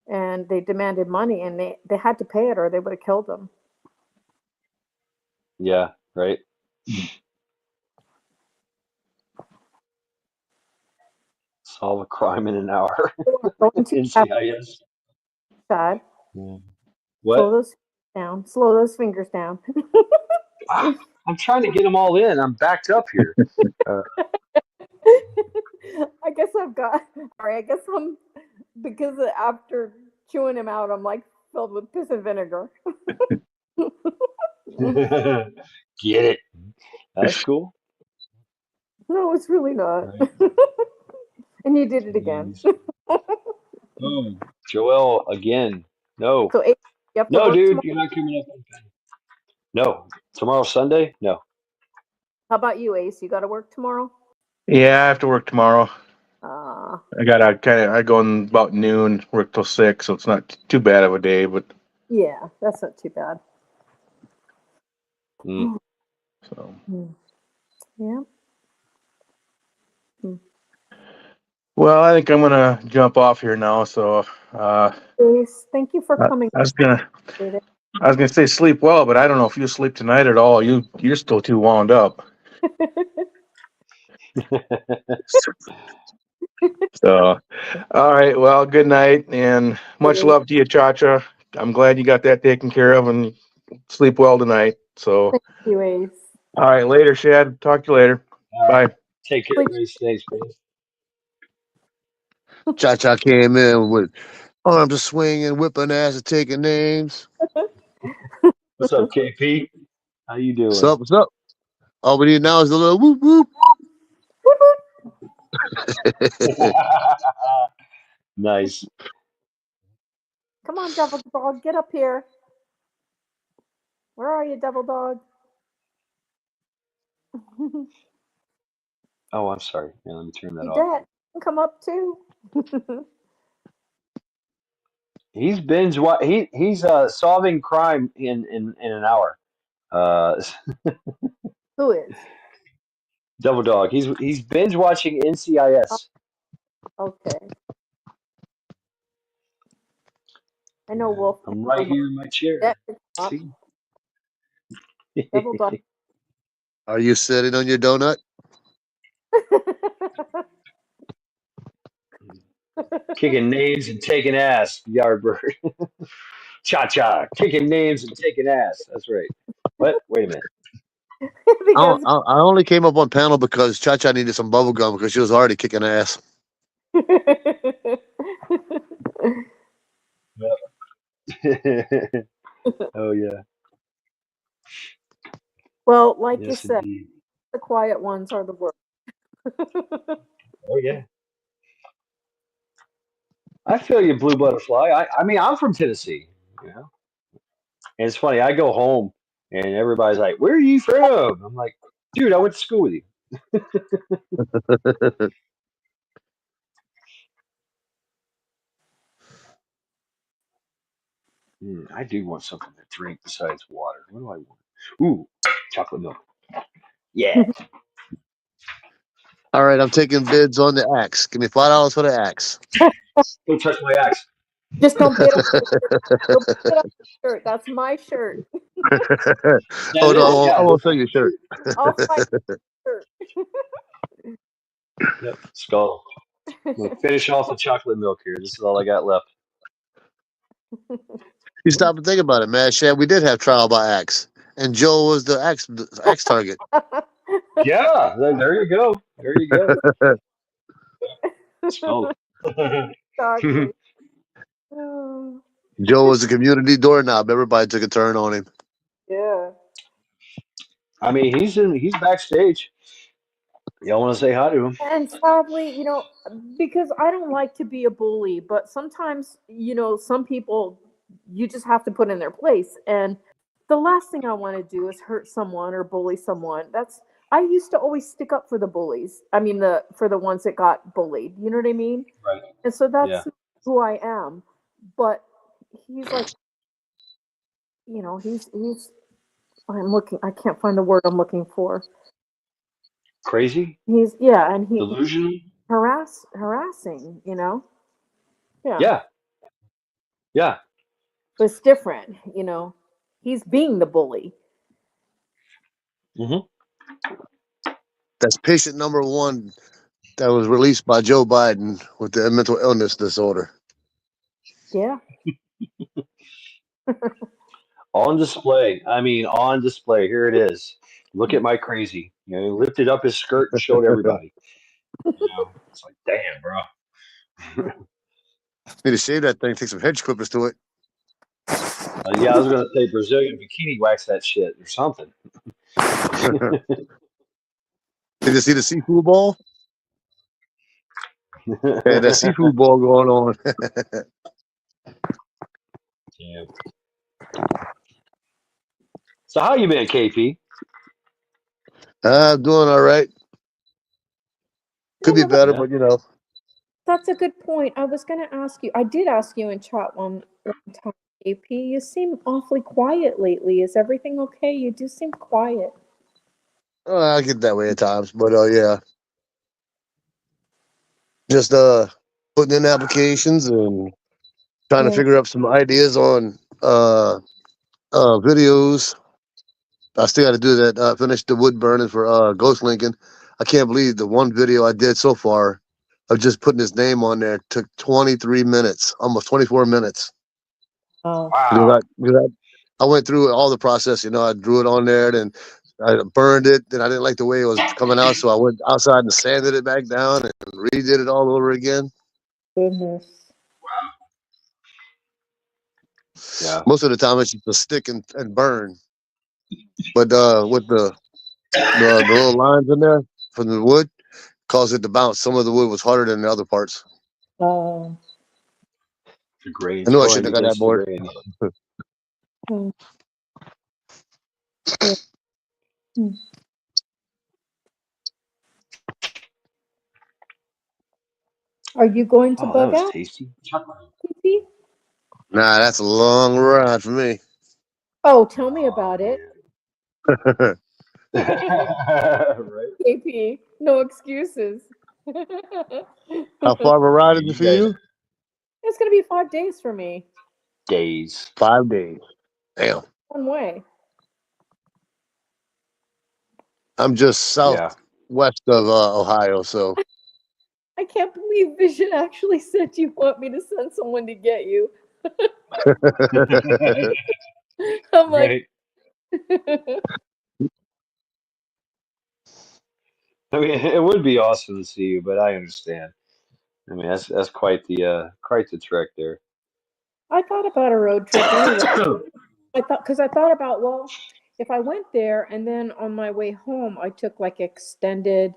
C: and they demanded money and they had to pay it or they would have killed him.
A: Yeah, right. Solve a crime in an hour.
C: Going to
A: NCIS.
C: Chad.
A: Yeah.
C: Slow
A: What?
C: those down. Slow those fingers down.
A: I'm trying to get them all in. I'm backed up here. Uh,
C: I guess I've got. All right. I guess I'm because after chewing him out, I'm like filled with piss and vinegar.
A: get it? That's cool.
C: No, it's really not.
A: Right.
C: And you did it again.
A: Nice. Oh, Joel again. No,
C: So you have to
A: no,
C: work
A: dude,
C: tomorrow.
A: you're not coming up. No, tomorrow's Sunday. No.
C: How about you, Ace? You got to work tomorrow?
F: Yeah, I have to work tomorrow.
C: Uh,
F: I go in about noon, work till 6, so it's not too bad of a day, but
C: yeah, that's not too bad.
A: Mm.
F: so.
C: Yeah.
F: Well, I think I'm gonna jump off here now. So
C: Ace, thank you for coming.
F: I was gonna say sleep well, but I don't know if you sleep tonight at all. You're still too wound up. So, all right. Well, good night and much love to you, Cha-Cha. I'm glad you got that taken care of and sleep well tonight. So,
C: Thank you, Ace.
F: all right. Later, Shad. Talk to you later. Bye.
A: Take care, guys. Thanks, man.
G: Cha-Cha came in with arms swinging, whipping ass, and taking names.
A: What's up, KP? How you doing?
G: What's up? What's up? All we need now is a little whoop whoop.
A: Nice.
C: Come on, Devil Dog, get up here. Where are you, Devil Dog?
A: Oh, I'm sorry. Yeah, let me turn that
C: You
A: off.
C: dead. Come up too.
A: He's he's solving crime in an hour.
C: Who is?
A: Double Dog. He's binge watching NCIS.
C: Okay. I know Wolf.
A: I'm right here in my chair. See?
C: Devil Dog.
G: Are you sitting on your donut?
A: Kicking names and taking ass, Yardbird. Cha-cha. Kicking names and taking ass. That's right. What? Wait a minute.
C: Because
G: I only came up on panel because Cha-Cha needed some bubble gum because she was already kicking ass.
A: Oh, yeah.
C: Well, like you
A: Yes,
C: said,
A: indeed.
C: the quiet ones are the worst.
A: Oh yeah. I feel you, Blue Butterfly. I mean, I'm from Tennessee, you know, and it's funny. I go home and everybody's like, "Where are you from?" I'm like, "Dude, I went to school with you." I do want something to drink besides water. What do I want? Ooh, chocolate milk. Yeah.
G: All right, I'm taking bids on the axe. Give me $5 for the axe.
A: Don't touch my axe.
C: Just don't bid on my shirt. You'll bid on my shirt. That's my shirt.
A: That
G: Oh no,
A: is,
G: I
A: yeah.
G: won't sell you a shirt.
C: Off my shirt.
A: Yep. Skull. We'll finish off the chocolate milk here. This is all I got left.
G: You stop and think about it, man. Shad, we did have trial by axe, and Joe was the axe target.
A: Yeah. There you go. There you go. Skull.
C: Exactly. Oh,
G: Joe was the community doorknob. Everybody took a turn on him.
C: yeah.
A: I mean, he's backstage. Y'all want to say hi to him?
C: And sadly, because I don't like to be a bully, but sometimes, some people you just have to put in their place. And the last thing I want to do is hurt someone or bully someone. I used to always stick up for the bullies. I mean, for the ones that got bullied. You know what I mean?
A: Right.
C: And so
A: Yeah.
C: that's who I am. But he's like, he's I can't find the word I'm looking for.
A: Crazy?
C: And he
A: Delusional?
C: harassing, Yeah.
A: Yeah. Yeah.
C: But it's different, He's being the bully.
A: hmm
G: That's patient number one that was released by Joe Biden with the mental illness disorder.
C: Yeah.
A: On display. I mean, on display. Here it is. Look at my crazy. He lifted up his skirt and showed everybody. It's like, damn, bro.
G: Need to shave that thing, take some hedge clippers to it.
A: Yeah, I was gonna say Brazilian bikini wax that shit or something.
G: Did you see the seafood ball? Yeah, that seafood ball going on.
A: Yeah. So how you been, KP?
G: I'm doing all right. Could be better,
A: Yeah.
G: but
C: That's a good point. I was going to ask you. I did ask you in chat one time, AP. You seem awfully quiet lately. Is everything okay? You do seem quiet.
G: I get that way at times. But yeah, just putting in applications and trying to
C: Yeah.
G: figure out some ideas on videos. I still got to do that. Finish the wood burning for Ghost Lincoln. I can't believe the one video I did so far of just putting his name on there took 23 minutes, almost 24 minutes.
C: Oh.
A: Wow.
G: I went through all the process. I drew it on there, then I burned it. Then I didn't like the way it was coming out, so I went outside and sanded it back down and redid it all over again.
C: Goodness.
A: Yeah.
G: Most of the time, it's just a stick and burn. But with the little lines in there from the wood, caused it to bounce. Some of the wood was harder than the other parts.
C: Oh.
A: The grain
G: I knew I
A: going
G: shouldn't have got that
A: against the
G: board.
A: grain.
C: Hmm. Yeah. Hmm. Are you going to
A: Oh, that
C: bug
A: was
C: out,
A: tasty. Chocolate.
C: PP?
G: Nah, that's a long ride for me.
C: Oh, tell me
A: Oh,
C: about it.
A: man. Right?
C: AP, no excuses.
G: How far of a ride is it
A: You
G: for
A: guys
G: you?
A: are
C: It's going to be 5 days for me.
A: days.
G: 5 days. Damn.
C: One way.
G: I'm just
A: Yeah.
G: southwest of Ohio, so
C: I can't believe Vision actually said you want me to send someone to get you. I'm like,
A: Right. I mean, it would be awesome to see you, but I understand. I mean, that's quite the trek there.
C: I thought about a road trip anyway. I thought about, well, if I went there and then on my way home, I took like extended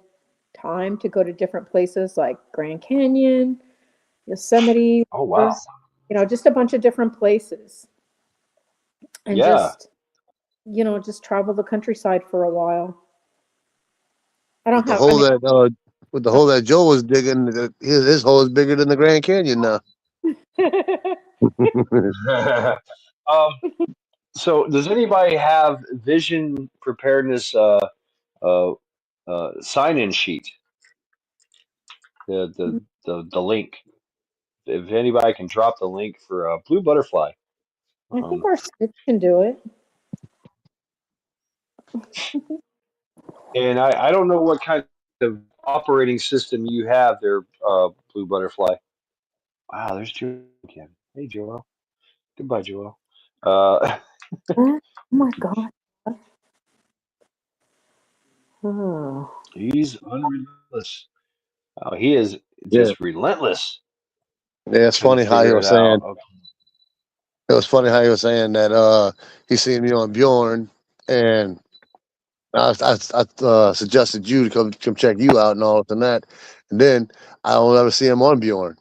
C: time to go to different places like Grand Canyon, Yosemite,
A: Oh wow.
C: just a bunch of different places and
A: Yeah.
C: just, just travel the countryside for a while. I
G: With
C: don't
G: the
C: have, I
G: hole
C: mean,
G: that with the hole that Joe was digging, his hole is bigger than the Grand Canyon now.
A: um, so does anybody have vision preparedness uh, sign-in sheet? The link. If anybody can drop the link for Blue Butterfly.
C: I think our Smith can do it.
A: And I don't know what kind of operating system you have there, Blue Butterfly. Wow, there's Joel again. Hey, Joel. Goodbye, Joel. Uh,
C: Oh my God. Oh.
A: he's unrelentless. Oh, he is
G: Yeah,
A: just relentless.
G: yeah. It's
A: Trying to
G: funny how he
A: figure
G: was
A: it out.
G: saying.
A: Okay.
G: It was funny how he was saying that he seen me on Bjorn, and I suggested you to come check you out and all this and that, and then I don't ever see him on Bjorn.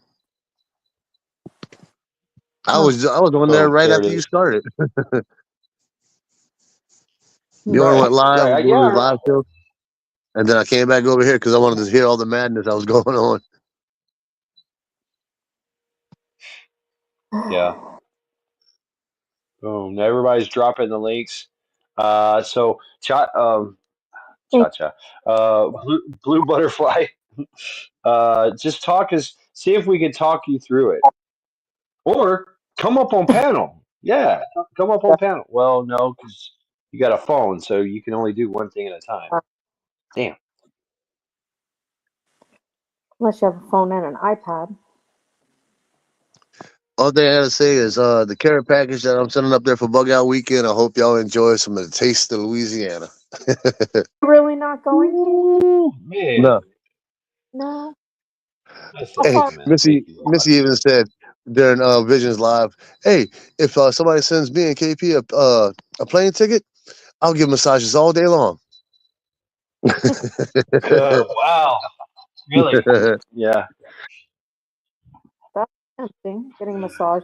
G: I was on there
A: Boom,
G: right
A: there it
G: after you
A: is.
G: started. Bjorn
A: Right.
G: went live
A: Yeah,
G: doing his
A: yeah.
G: live show, and then I came back over here because I wanted to hear all the madness that was going on.
A: Yeah. Boom. Everybody's dropping the links. So cha cha. Blue Butterfly. Just see if we can talk you through it. Or come up on panel. Yeah, come up on panel. Well, no, because you got a phone, so you can only do one thing at a time. Damn.
C: Unless you have a phone and an iPad.
G: All thing I gotta say is the carrot package that I'm sending up there for Bug Out Weekend. I hope y'all enjoy some of the taste of Louisiana.
C: You're really not going, King?
A: Ooh, man,
G: No,
C: No.
A: that's
C: How
G: hey,
C: far?
A: sentimental. Thank
G: Missy,
A: you a lot.
G: Missy even said during Visions Live, "Hey, if somebody sends me and KP a plane ticket, I'll give massages all day long."
A: Wow, really? Yeah.
C: That's tempting. Getting a massage.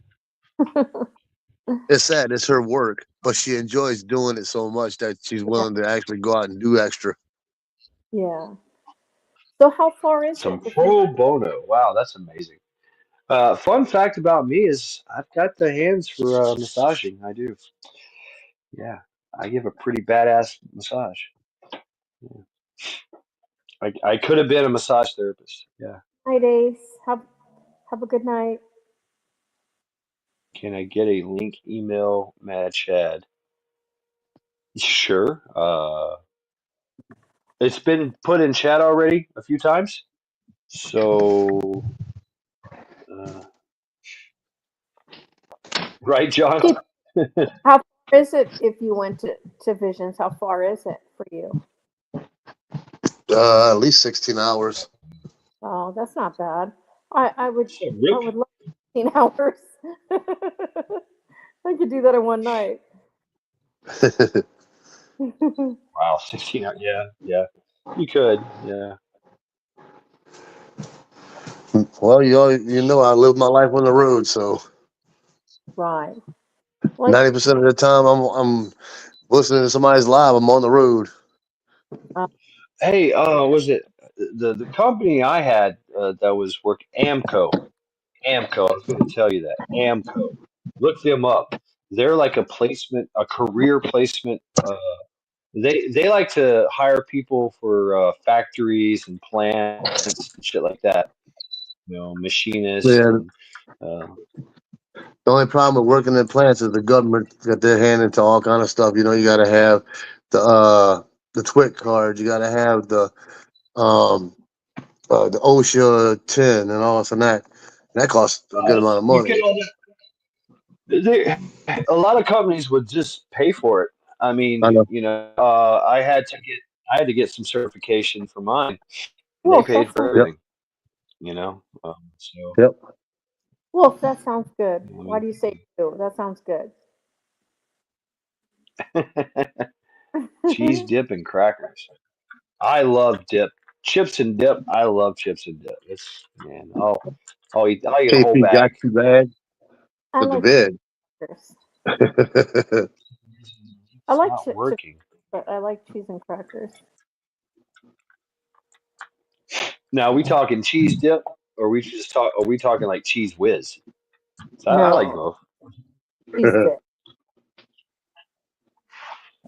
G: It's sad. It's her work, but she enjoys doing it so much that she's
C: Yeah.
G: willing to actually go out and do extra.
C: Yeah. So how far is
A: Some
C: it? If you
A: pro bono. Wow, that's amazing. Fun fact about me is I've got the hands for massaging. I do. Yeah, I give a pretty badass massage. Yeah. I could have been a massage therapist. Yeah.
C: night, Ace. Have a good night.
A: Can I get a link, email, Mad Chad? Sure. It's been put in chat already a few times. So, uh, right, John?
C: Okay. How far is it if you went to Visions? How far is it for you?
G: At least 16 hours.
C: Oh, that's not bad. I would
A: So,
C: I
A: Rip.
C: would love 15 hours. I could do that in one night.
A: Wow, 16 hours. Yeah, yeah. You could. Yeah.
G: Well, you know, I live my life on the road, so
C: Right. Like
G: 90% of the time I'm listening to somebody's live. I'm on the road.
A: Hey, was it the company I had that was work Amco? Amco. I was going to tell you that Amco. Look them up. They're like a career placement. They like to hire people for factories and plants and shit like that. Machinists
G: Yeah,
A: and uh,
G: the only problem with working in plants is the government got their hand into all kind of stuff. You know, you got to have the TWIC card. You got to have um the OSHA 10 and all this and that. And that costs a good amount of
A: you
G: money.
A: get all that. A lot of companies would just pay for it. I
G: I
A: mean,
G: know.
A: I had to get some certification for mine, and they
C: wolf, that
A: paid for
C: sounds
G: Yep.
A: everything. So
G: Yep.
C: wolf, that sounds good.
A: I
C: Why
A: mean,
C: do you say two? That sounds good.
A: cheese dip and crackers. I love dip, chips and dip. I love chips and dip. It's man, I'll eat a whole
G: KP got
A: bag.
G: you bad
C: I
G: with the
C: like
G: bed.
C: crackers. I
A: It's
C: like
A: not
C: chips,
A: working.
C: but I like cheese and crackers.
A: Now, are we talking cheese dip, or we just talk? Are we talking like cheese whiz? So I like
C: No,
A: both.
C: cheese dip.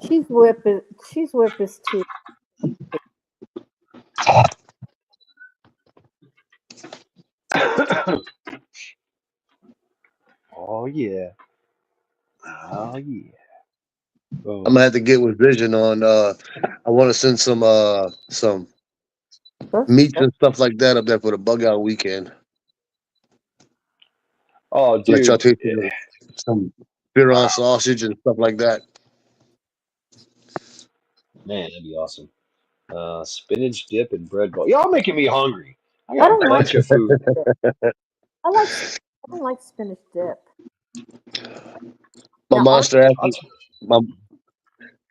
C: Cheese whip is too.
A: Oh yeah, oh yeah.
G: I'm
A: Boom.
G: gonna have to get with Vision on. I want to send some meats and stuff like that up there for the bug out weekend.
A: Oh,
G: Let y'all
A: dude,
G: taste some beer on sausage and stuff like that.
A: man, that'd be awesome. Spinach dip and bread bowl. Y'all making me hungry. I
C: I
A: got a
C: don't like
A: bunch of food.
C: dip. I like. I don't like spinach dip.
G: My
C: Now,
G: monster asked
A: That's
G: my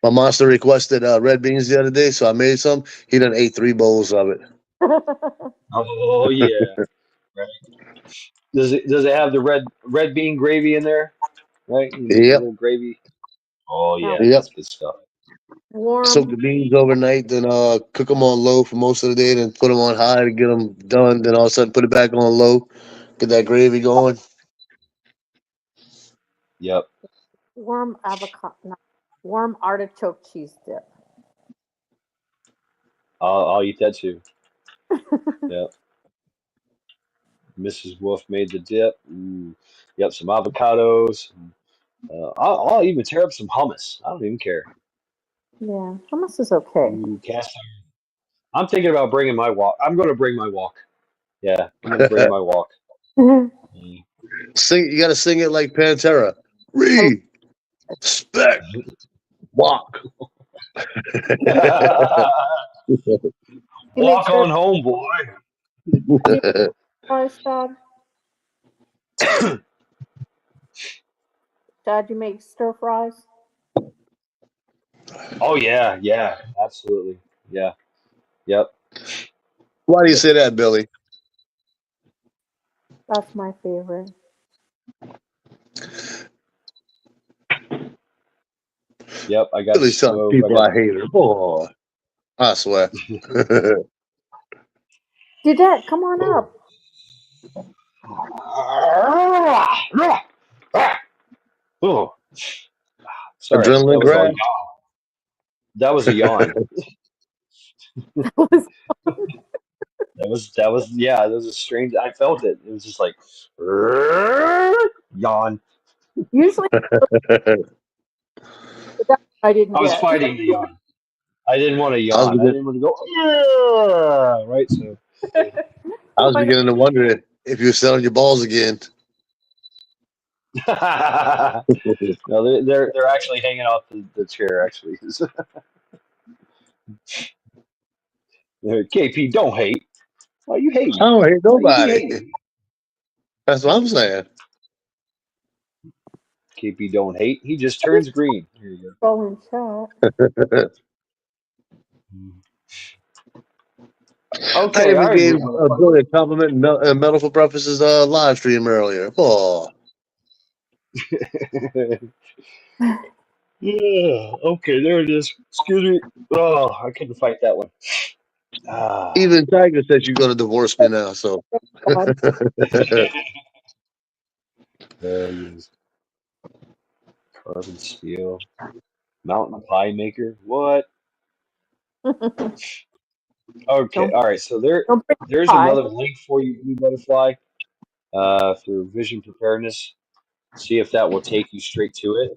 G: my monster requested red beans the other day, so I made some. He done ate 3 bowls of it.
A: oh yeah. Right. Does it have the red bean gravy in there? Right, the
G: Yep,
A: little gravy. Oh
C: now,
A: yeah,
G: yep.
A: that's good stuff.
G: Soak
C: warm.
G: the beans overnight, then cook them on low for most of the day, then put them on high to get them done. Then all of a sudden put it back on low, get that gravy going.
A: Yep.
C: Warm avocado. No, warm artichoke cheese dip.
A: I'll eat that too. Yep. Mrs. Wolf made the dip. Ooh. Yep. Some avocados. I'll even tear up some hummus. I don't even care.
C: Yeah, hummus is okay.
A: Ooh, cast iron. I'm thinking about bringing my walk. I'm going to bring my walk. Yeah, I'm going to bring my walk.
C: I
A: Mm.
G: Sing, you got to sing it like Pantera. Respect, walk.
C: You make
A: walk
C: stir
A: on home, boy.
C: you fries, Dad. Dad, you make stir fries.
A: Oh yeah, yeah, absolutely. Yeah. Yep.
G: Why do you
A: Yep.
G: say that, Billy?
C: That's my favorite.
A: Yep. I got the
G: Billy's telling
A: stove. I
G: people
A: got
G: I hate her. Boy, I swear.
C: Dad, come on up.
A: Oh, sorry. That
G: Adrenaline
A: was all
G: crash.
A: yawn. That was a yawn. That was yeah, that was a strange I felt it. It was just like yawn.
C: Usually, but that I didn't
A: I was
C: get.
A: fighting the yawn. I didn't want to
G: I was
A: yawn. I
G: begin-
A: didn't want to go "Ugh," right. So
G: I was
C: I know.
G: beginning to wonder if you were selling your balls again.
A: no, they're actually hanging off the chair. Actually, KP, don't hate. Why you
G: I
A: hating?
G: don't hate
A: Why you be
G: nobody.
A: hating?
G: That's what I'm saying.
A: KP don't hate. He just
C: I just
A: turns green. Here you
C: scroll in chat.
A: go.
G: I
A: Okay, all
G: even
A: right,
G: gave
A: motherfucker.
G: Billy a compliment in Metal for Breakfast's live stream earlier. Oh,
A: Yeah, okay, there it is. Excuse me. Oh, I couldn't fight that one. Ah.
G: even Tiger said she's going to divorce me now. So
C: God.
A: There he is. Carbon steel. Mountain pie maker. What? Okay,
C: don't
A: all right. So
C: don't bring
A: there's
C: pie.
A: another link for you, Blue Butterfly, through Vision Preparedness. See if that will take you straight to it.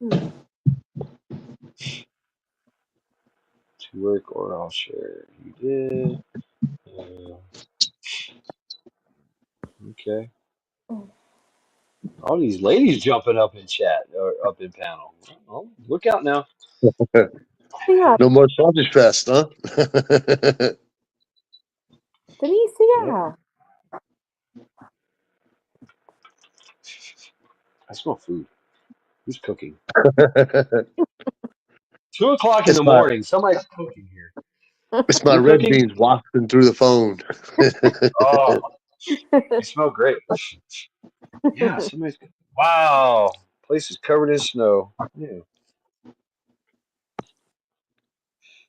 C: Hmm.
A: To work, or I'll share. You did. Uh, okay. All these ladies jumping up in chat or up in panel. Oh, look out now.
C: Yeah,
G: no more sausage fest, huh?
C: Denise.
A: Yep.
C: Yeah.
A: I smell food. Who's cooking? 2 o'clock in
G: It's
A: the
G: my
A: morning. Somebody's cooking here.
G: it's my
A: Who
G: red
A: cooking?
G: beans wafting through the phone.
A: Oh, they smell great. Yeah, somebody's. Wow, place is covered in snow. Yeah,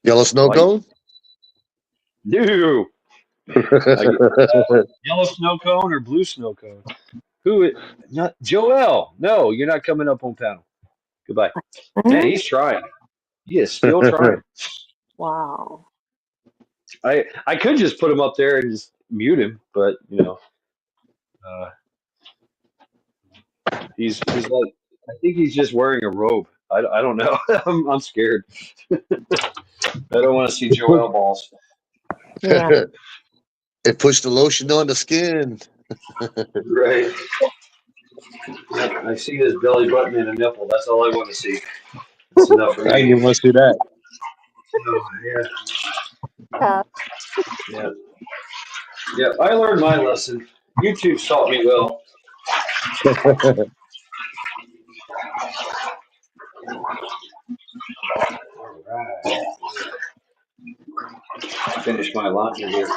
G: Yellow snow
A: white.
G: cone?
A: No, yellow snow cone or blue snow cone? Who? Not Joel. No, you're not coming up on panel. Goodbye. Man, he's trying. He is still trying.
C: Wow.
A: I could just put him up there and just mute him, but uh, he's like I think he's just wearing a robe. I don't know. I'm scared. I don't want to see Joel balls.
C: Yeah.
G: It pushed the lotion on the skin.
A: Right. Yep, I see his belly button and a nipple. That's all I want to see. That's enough for
G: I
A: me.
G: didn't want to see that.
A: Oh,
C: Yeah.
A: yeah. Yeah. I learned my lesson. YouTube taught me well. All right. Finish my laundry here.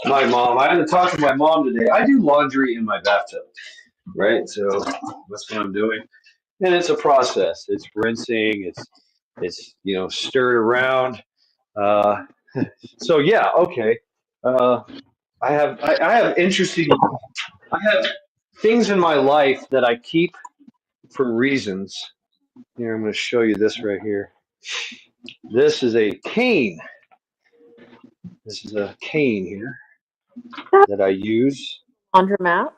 A: My mom. I had to talk to my mom today. I do laundry in my bathtub, right? So that's what I'm doing, and it's a process. It's rinsing. It's stirred around. Uh, so yeah, okay. Uh, I have interesting. I have things in my life that I keep for reasons. Here, I'm going to show you this right here. This is a cane. This is a cane here that I use.
C: Laundromat.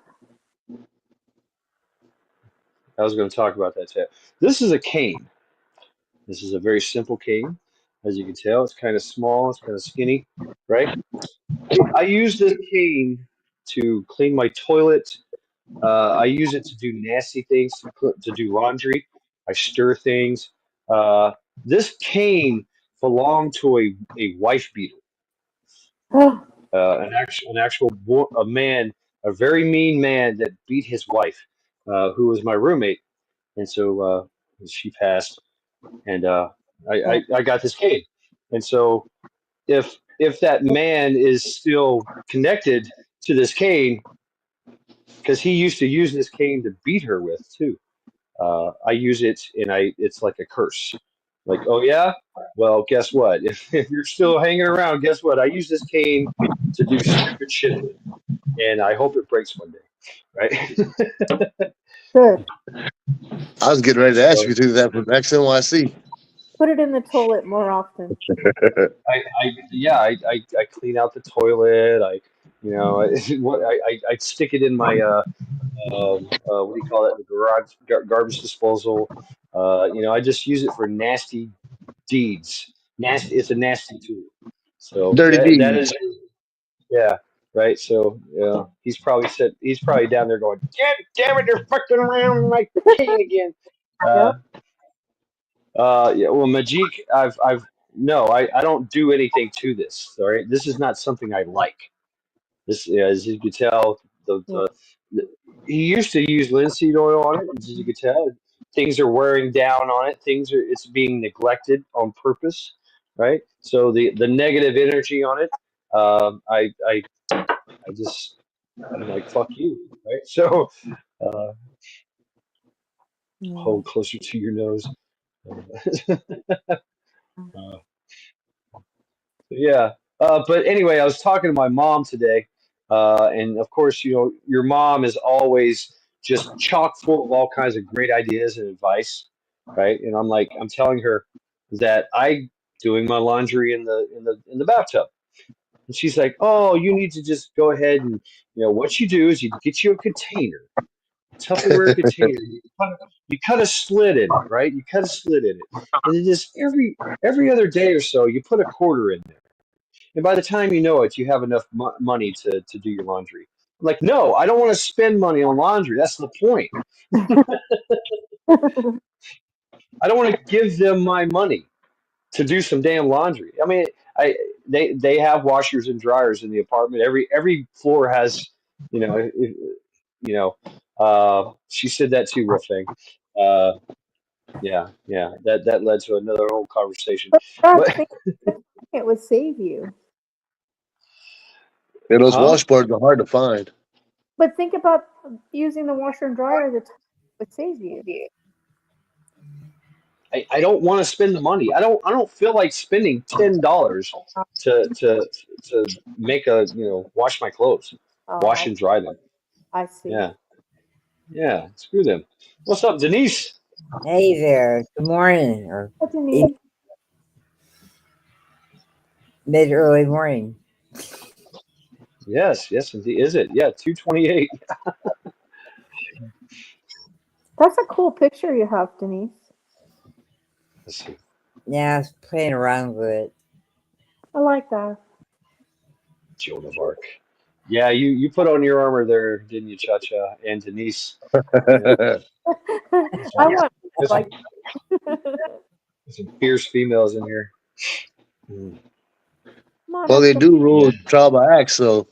A: I was going to talk about that too. This is a cane. This is a very simple cane. As you can tell, it's kind of small, it's kind of skinny, right? I use this cane to clean my toilet. I use it to do nasty things, to do laundry. I stir things. Uh, this cane belonged to a wife beater,
C: Oh,
A: a man, a very mean man that beat his wife, who was my roommate, and so she passed, and I got this cane, and so if that man is still connected to this cane, because he used to use this cane to beat her with too. I use it, and it's like a curse. Like, oh yeah, well, guess what? If you're still hanging around, guess what? I use this cane to do stupid shit with, and I hope it breaks one day, right?
C: good.
G: I was getting ready to ask
A: So
G: you to do that from XNYC.
C: Put it in the toilet more often.
A: I clean out the toilet. I stick it in my what do you call it? The garage garbage disposal. I just use it for nasty deeds. Nasty. It's a nasty tool. So
G: Dirty
A: that
G: deeds.
A: is, yeah, right. So yeah, he's probably down there going, damn it, they're fucking around with my cane again.
C: Yep.
A: Yeah. Well, Majik, I've no, I don't do anything to this. All right, this is not something I like. This, yeah, as you can tell, he used to use linseed oil on it. As you can tell, things are wearing down on it. It's being neglected on purpose, right? So the negative energy on it, I'm like, fuck you, right? So uh, hold closer to your nose. Uh, Yeah. But anyway, I was talking to my mom today, and of course, your mom is always just chock full of all kinds of great ideas and advice, right? And I'm telling her that I doing my laundry in the bathtub, and she's like, "Oh, you need to just go ahead and what you do is you get you a container, Tupperware container. You cut a slit in it, right? You cut a slit in it, and then just every other day or so, you put a quarter in there." And by the time you know it, you have enough money to do your laundry. I'm like, no, I don't want to spend money on laundry. That's the point. I don't want to give them my money to do some damn laundry. I mean, they have washers and dryers in the apartment. Every floor has, you know, if, you know, She said that too, Wolfgang. Uh, yeah, yeah. That led to another whole conversation.
C: But Brad,
A: But
C: think it would save you.
G: Yeah, those
A: huh?
G: wash bars are hard to find.
C: But think about using the washer and dryer. That would save you.
A: I don't want to spend the money. I don't feel like spending $10 to make wash my clothes, wash
C: Oh,
A: and dry them.
C: I see.
A: Yeah, yeah. Screw them. What's up, Denise?
H: Hey there. Good morning or
C: What do you need?
H: mid early morning.
A: Yes, yes, indeed. Is it? Yeah, 2:28.
C: That's a cool picture you have, Denise.
A: Let's see.
H: Yeah, I was playing around with it.
C: I like that.
A: Joan of Arc. Yeah, you put on your armor there, didn't you, Cha-Cha and Denise?
C: I want
A: There's
C: like.
A: some fierce females in here. Mm.
G: Well, they do rule trial by axe, so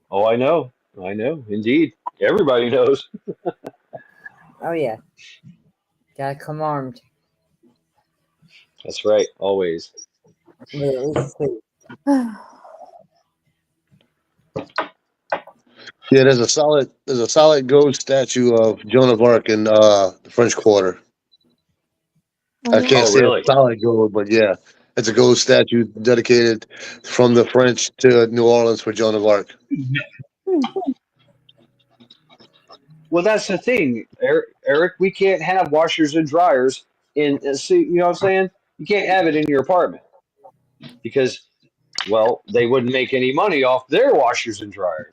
A: Oh, I know, indeed. Everybody knows.
H: Oh yeah. Gotta come armed.
A: That's right, always.
H: With at least two.
G: yeah, there's a solid gold statue of Joan of Arc in the French Quarter. I can't
A: Oh,
G: say
A: really?
G: it's solid gold, but yeah, it's a gold statue dedicated from the French to New Orleans for Joan of Arc.
A: Well, that's the thing, Eric. We can't have washers and dryers see, you know what I'm saying? You can't have it in your apartment because, well, they wouldn't make any money off their washers and dryers.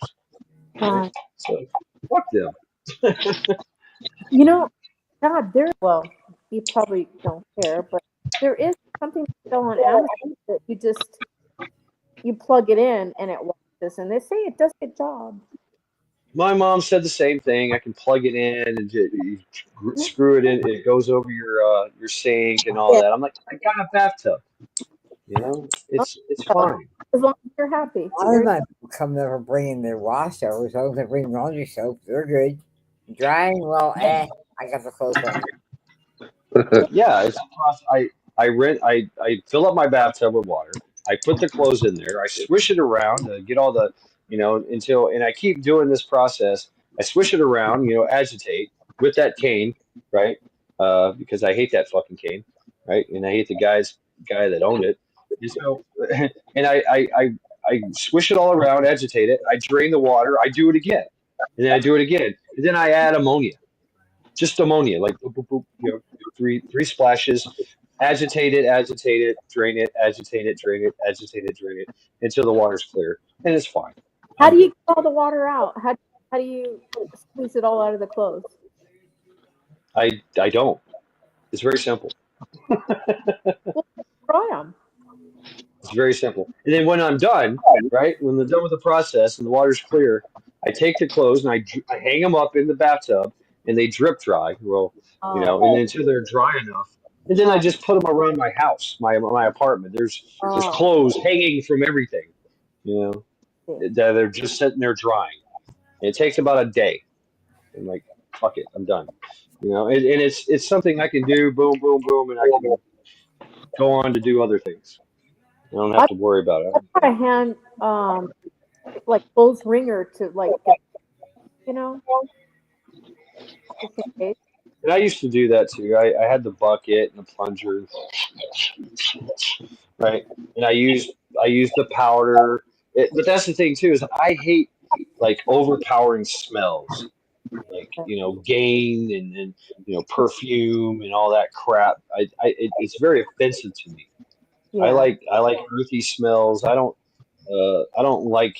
A: Right? So, fuck them.
C: You know, God, well, you probably don't care, but there is something still on Amazon that you plug it in and it washes, and they say it does a good job.
A: My mom said the same thing. I can plug it in and you screw it in. It goes over your sink and all
C: Yeah.
A: that. I'm like, I got a bathtub. You know, it's fine.
C: As long as you're happy.
H: A lot of my people come over bringing their wash over, so they bring laundry soap. They're good. Drying, well, I got the clothes on.
A: Yeah, it's a process. I fill up my bathtub with water. I put the clothes in there. I swish it around to get all the and I keep doing this process. I swish it around, agitate with that cane, right? Because I hate that fucking cane, right? And I hate the guy that owned it. And so, and I swish it all around, agitate it. I drain the water. I do it again, and then I do it again, and then I add ammonia, just ammonia, like boop, boop, boop, three splashes, agitate it, drain it, agitate it, drain it, agitate it, drain it until the water's clear, and it's fine.
C: How do you get all the water out? How do you squeeze it all out of the clothes?
A: I don't. It's very simple.
C: Well, try them.
A: It's very simple. And then when I'm done, right, when I'm done with the process and the water's clear, I take the clothes and I hang them up in the bathtub and they drip dry. Well, and until they're dry enough. And then I just put them around my house, my apartment. There's clothes hanging from everything, that are just sitting there drying. And it takes about a day. I'm like, fuck it, I'm done. And it's something I can do, boom, boom, boom, and I can go on to do other things. I don't have to worry about it.
C: I've got a hand, like clothes wringer to
A: And I used to do that too. I had the bucket and the plunger, right? And I used the powder. But that's the thing too, is I hate like overpowering smells, like Gain and perfume and all that crap. It's very offensive to me.
C: Yeah.
A: I like earthy smells. I don't like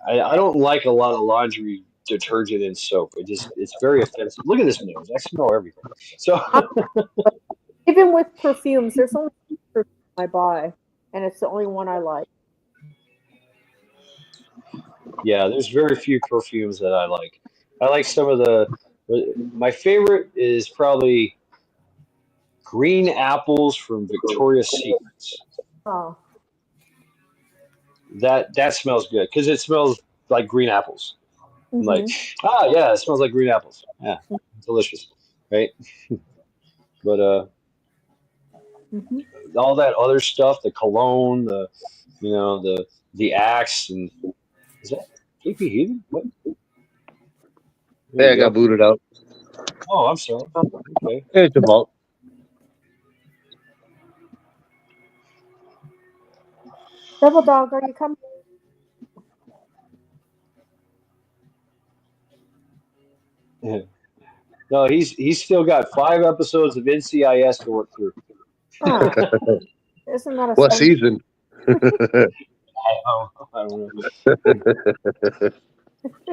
A: I don't like a lot of laundry detergent and soap. It's very offensive. Look at this nose. I smell everything. So
C: even with perfumes, there's only one perfume I buy, and it's the only one I like.
A: yeah, there's very few perfumes that I like. I like some of my favorite is probably green apples from Victoria's Secrets.
C: Oh,
A: That smells good because it smells like green apples. I'm like,
C: Mm-hmm.
A: yeah, it smells like green apples. Yeah, delicious, right? But
C: Mm-hmm.
A: all that other stuff, the cologne, the axe, and is that KP Heathen? What? There
G: Yeah,
A: you
G: I got
A: go.
G: booted out.
A: Oh, I'm sorry. Okay.
G: Hey, it's your fault.
C: Double Dog, are you coming?
A: No, he's still got 5 episodes of NCIS to work through.
C: Ah, isn't that a
G: What
C: fun?
G: season?
A: I don't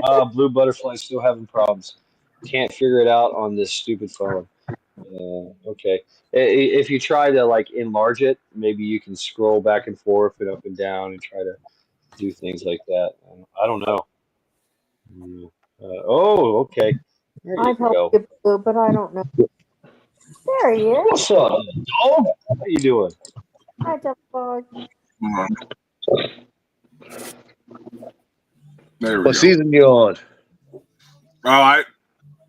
A: know. Blue Butterfly's still having problems. Can't figure it out on this stupid phone. Okay. If you try to like enlarge it, maybe you can scroll back and forth and up and down and try to do things like that. I don't know. Oh, okay. There you
C: I've helped
A: go.
C: you, Blue, but I don't know. There he is.
A: What's up, dog? How you doing?
C: Hi, Double Dog.
I: There we
G: What
I: go.
G: season you on?
I: Oh, I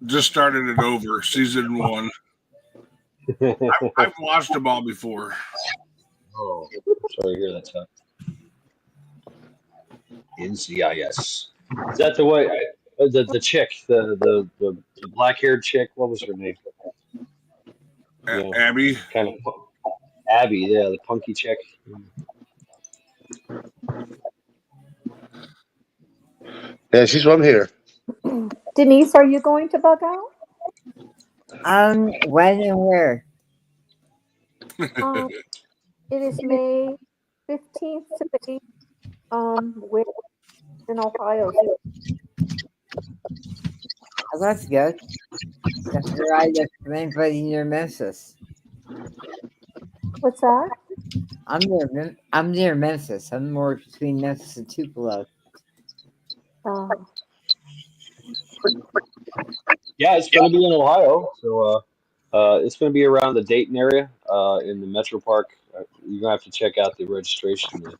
I: just started it over, season 1. I've watched them all before.
A: Oh, I'm sorry to hear that, Tom. NCIS. Is that the way? The chick, the black haired chick. What was her name? Yeah,
I: Abby.
A: kind of Abby. Yeah, the punky chick.
G: Yeah, she's from here.
C: Denise, are you going to bug out?
H: When and where?
C: Um, it is May 15th to the 8th. Where in Ohio?
H: Oh, that's good. That's where I live from anybody near Memphis.
C: What's that?
H: I'm near Memphis. I'm more between Memphis and Tupelo.
A: Yeah, it's going to be in Ohio, so it's going to be around the Dayton area, in the Metro Park. You're gonna have to check out the registration to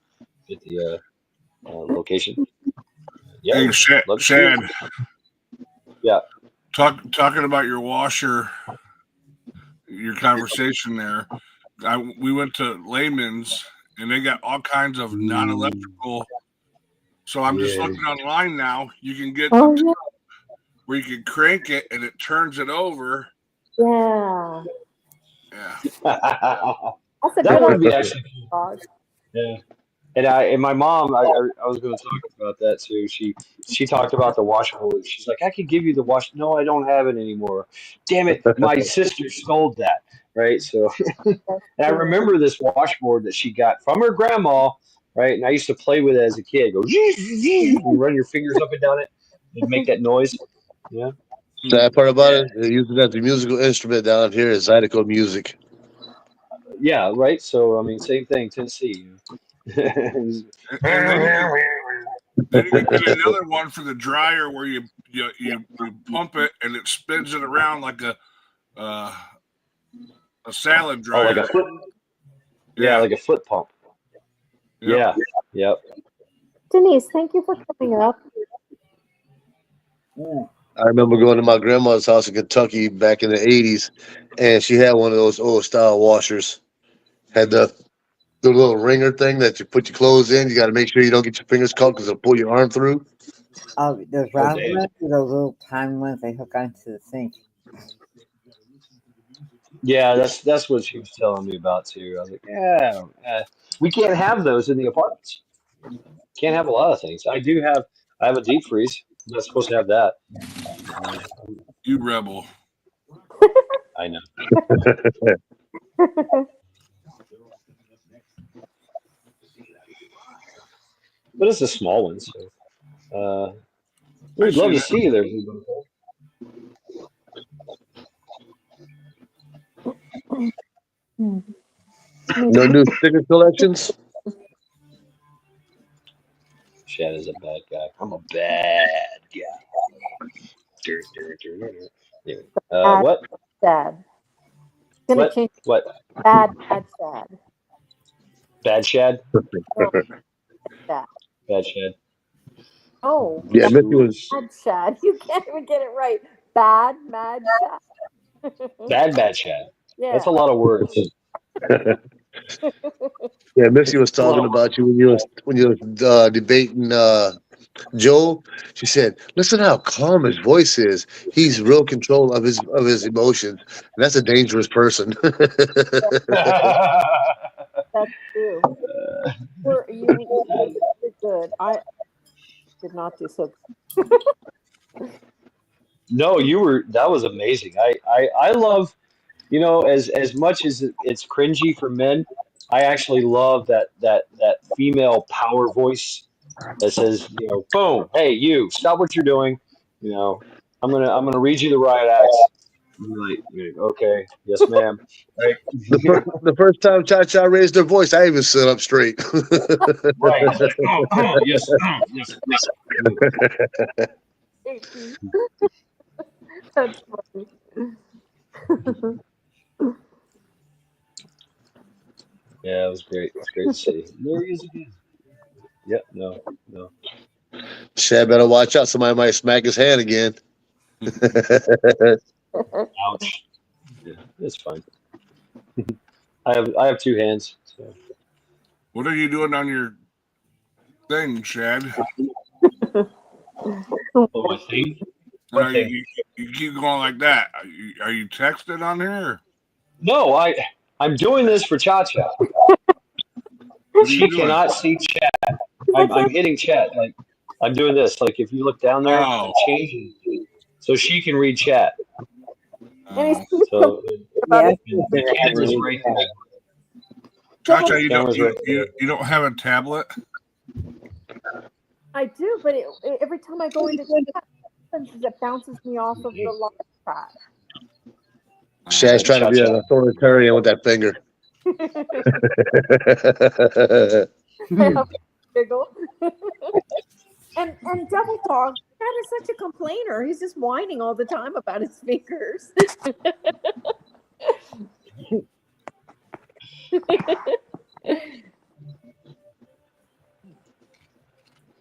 A: get the location. Yeah,
I: Hey,
A: love to see it.
I: Shad.
A: Yeah.
I: Talking about your washer, your conversation there. We went to Layman's and they got all kinds of non-electrical. So I'm just looking online now. You can get where you can crank it and it turns it over.
C: Yeah.
I: Yeah.
C: That's a
A: That
C: good
A: would be
C: idea.
A: actually cool. Yeah. And my mom, I was going to talk about that too. She talked about the washboard. She's like, I could give you the wash. No, I don't have it anymore. Damn it, my sister stole that. Right. So, and I remember this washboard that she got from her grandma. Right. And I used to play with it as a kid. Go, you run your fingers up and down it and make that noise. Yeah.
G: Sad part about it, they use it as a musical instrument down here is Zydeco music.
A: Yeah. Right. So, I mean, same thing, Tennessee.
I: And then you get another one for the dryer where you pump it and it spins it around like a salad dryer.
A: Oh, like a foot. Yeah, like a foot pump.
I: Yep.
A: Yeah. Yep.
C: Denise, thank you for coming up.
G: I remember going to my grandmother's house in Kentucky back in the 80s, and she had one of those old style washers. Had the little ringer thing that you put your clothes in. You got to make sure you don't get your fingers caught because it'll pull your arm through.
H: Oh, those round ones or those little time ones they hook onto the sink.
A: Yeah, that's what she was telling me about too. I was like, yeah, we can't have those in the apartments. Can't have a lot of things. I have a deep freeze. I'm not supposed to have that.
I: You rebel.
A: I know. But it's a small one, so we'd love to see you there.
G: No new sticker collections?
A: Shad is a bad guy. I'm a bad guy. Anyway, what?
C: Sad. Gonna
A: What?
C: change.
A: What?
C: Bad, sad.
A: Bad Shad?
C: Oh, bad.
A: Bad Shad.
C: Oh,
G: Yeah, Missy was.
C: Mad Shad. You can't even get it right. Bad Mad Shad.
A: Bad Chad.
C: Yeah.
A: That's a lot of words.
G: Yeah, Missy was
A: A lot
G: talking
A: of
G: about you when you was debating Joel. She said, "Listen how calm his voice is. He's real control of his emotions. And that's a dangerous person."
C: That's true. You did good. I did not do so good.
A: No, that was amazing. I love, as much as it's cringy for men, I actually love that female power voice that says, boom, hey, you, stop what you're doing. You know, I'm gonna read you the riot acts. You're like, okay, yes, ma'am. Right,
G: The first time Cha Cha raised her voice, I even stood up straight.
A: right. It's like, yes, yes.
C: That's funny.
A: Yeah, it was great. It's great to see. There he is again. Yep. No.
G: Shad better watch out. Somebody might smack his hand again.
A: Ouch. Yeah, it's fine. I have two hands. So.
I: What are you doing on your thing, Shad?
A: Oh, my thing. What thing?
I: You keep going like that. Are you texting on here?
A: No, I'm doing this for Cha Cha.
I: What are
A: She
I: you doing?
A: cannot see chat. I'm hitting chat. Like I'm doing this. Like if you look down there, I'm changing so she can read chat. So
H: Yeah.
A: the camera's right there.
I: Cha-Cha, you don't have a tablet?
C: I do, but every time I go into chat, it bounces me off of the live chat.
G: Shad's trying to be an authoritarian with that finger.
C: I have to giggle. and Double Dog, that is such a complainer. He's just whining all the time about his fingers.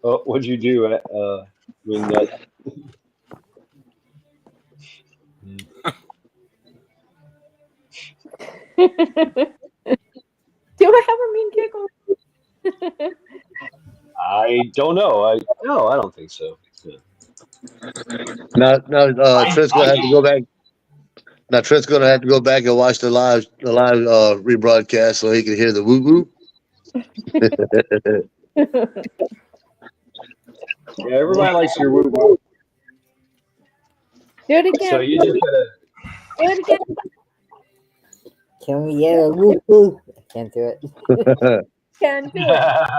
A: Oh, what'd you do when that?
C: Do I have a mean giggle?
A: I don't know. No, I don't think so. Yeah.
G: Now, Trent's gonna have to go back. Now Trent's gonna have to go back and watch the live rebroadcast so he can hear the whoop whoop.
A: Yeah, everybody likes your whoop whoop.
C: Do it again.
A: So you just gotta.
C: Do it again.
H: Can we get a whoop whoop? I can't do it.
C: Can do it.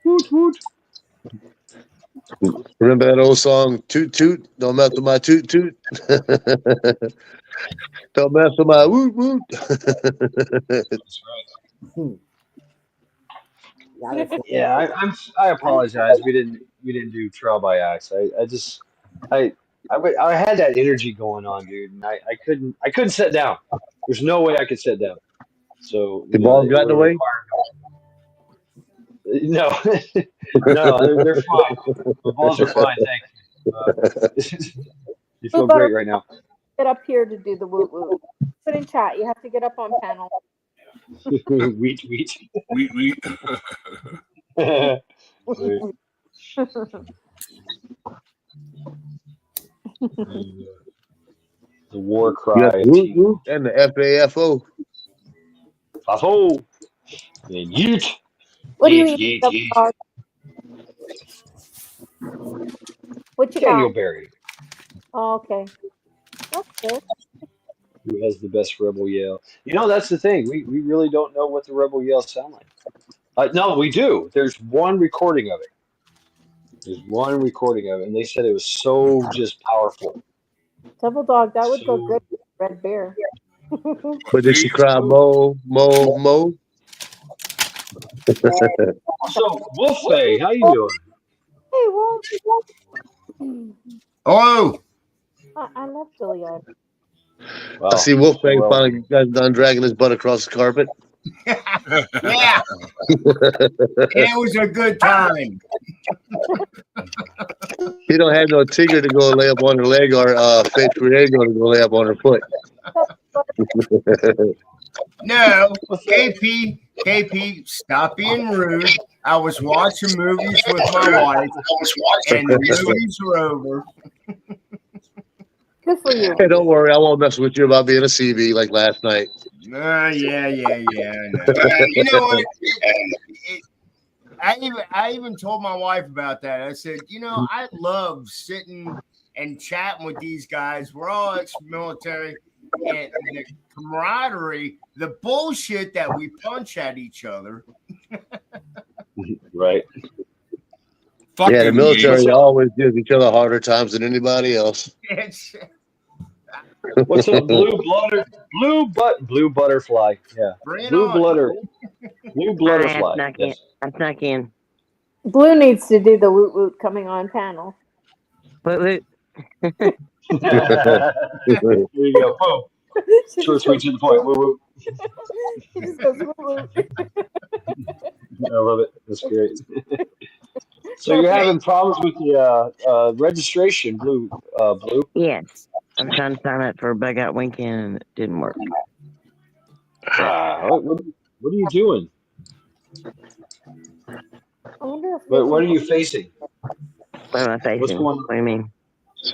A: Woot woot.
G: Remember that old song, "Toot Toot, don't mess with my toot toot." Don't mess with my woot woot.
A: That's right. Yeah, I apologize. We didn't do trial by axe. I had that energy going on, dude, and I couldn't sit down. There's no way I could sit down. So
G: The ball got in the way.
A: No, no, they're fine. The balls are fine. Thank you. You feel great right now.
C: Get up here to do the woot woot. Put in chat. You have to get up on panel.
A: Wheat. The war cry.
G: Whoop whoop and the FAFO.
A: Fafo. And yeet.
C: What do you
A: Yeet,
C: eat?
A: yeet, yeet.
C: What you
A: Daniel
C: got?
A: Berry.
C: Oh, okay. That's good.
A: Who has the best rebel yell? That's the thing. We really don't know what the rebel yells sound like. No, we do. There's one recording of it. And they said it was so just powerful.
C: Double Dog, that would go good with Red Bear.
G: But did she cry mo mo mo?
A: So Wolfie, how you doing?
C: Hey, Wolf.
J: Hello.
C: I love Billy Idol.
A: Wow.
G: I see Wolfgang finally got done dragging his butt across the carpet.
B: Yeah, it was a good time.
G: You don't have no Tigger to go lay up on her leg or Faith Friego to go lay up on her foot.
B: No, KP, stop being rude. I was watching movies with my wife, and the movies were over.
C: Good for you.
G: Hey, don't worry, I won't mess with you about being a CV like last night.
B: Yeah. No. You know what? I even told my wife about that. I said, I love sitting and chatting with these guys. We're all ex-military, and the camaraderie, the bullshit that we punch at each other.
A: Right.
G: Yeah, the military always gives each other harder times than anybody else.
A: What's up, blue butterfly? Yeah,
B: Bring
A: blue
B: on.
A: butterfly.
E: I snuck in.
C: Blue needs to do the woot woot coming on panel.
E: Woot woot.
A: There you go. Boom. Short, sweet, to the point. Woo woo.
C: She just goes woo woo.
A: I love it. That's great. So you're having problems with the registration, Blue?
E: Yes. I'm trying to sign up for Bug Out Weekend and it didn't work.
A: What are you doing?
C: I wonder if
A: What are you facing?
E: What am I facing?
A: What's going on?
E: What do you mean?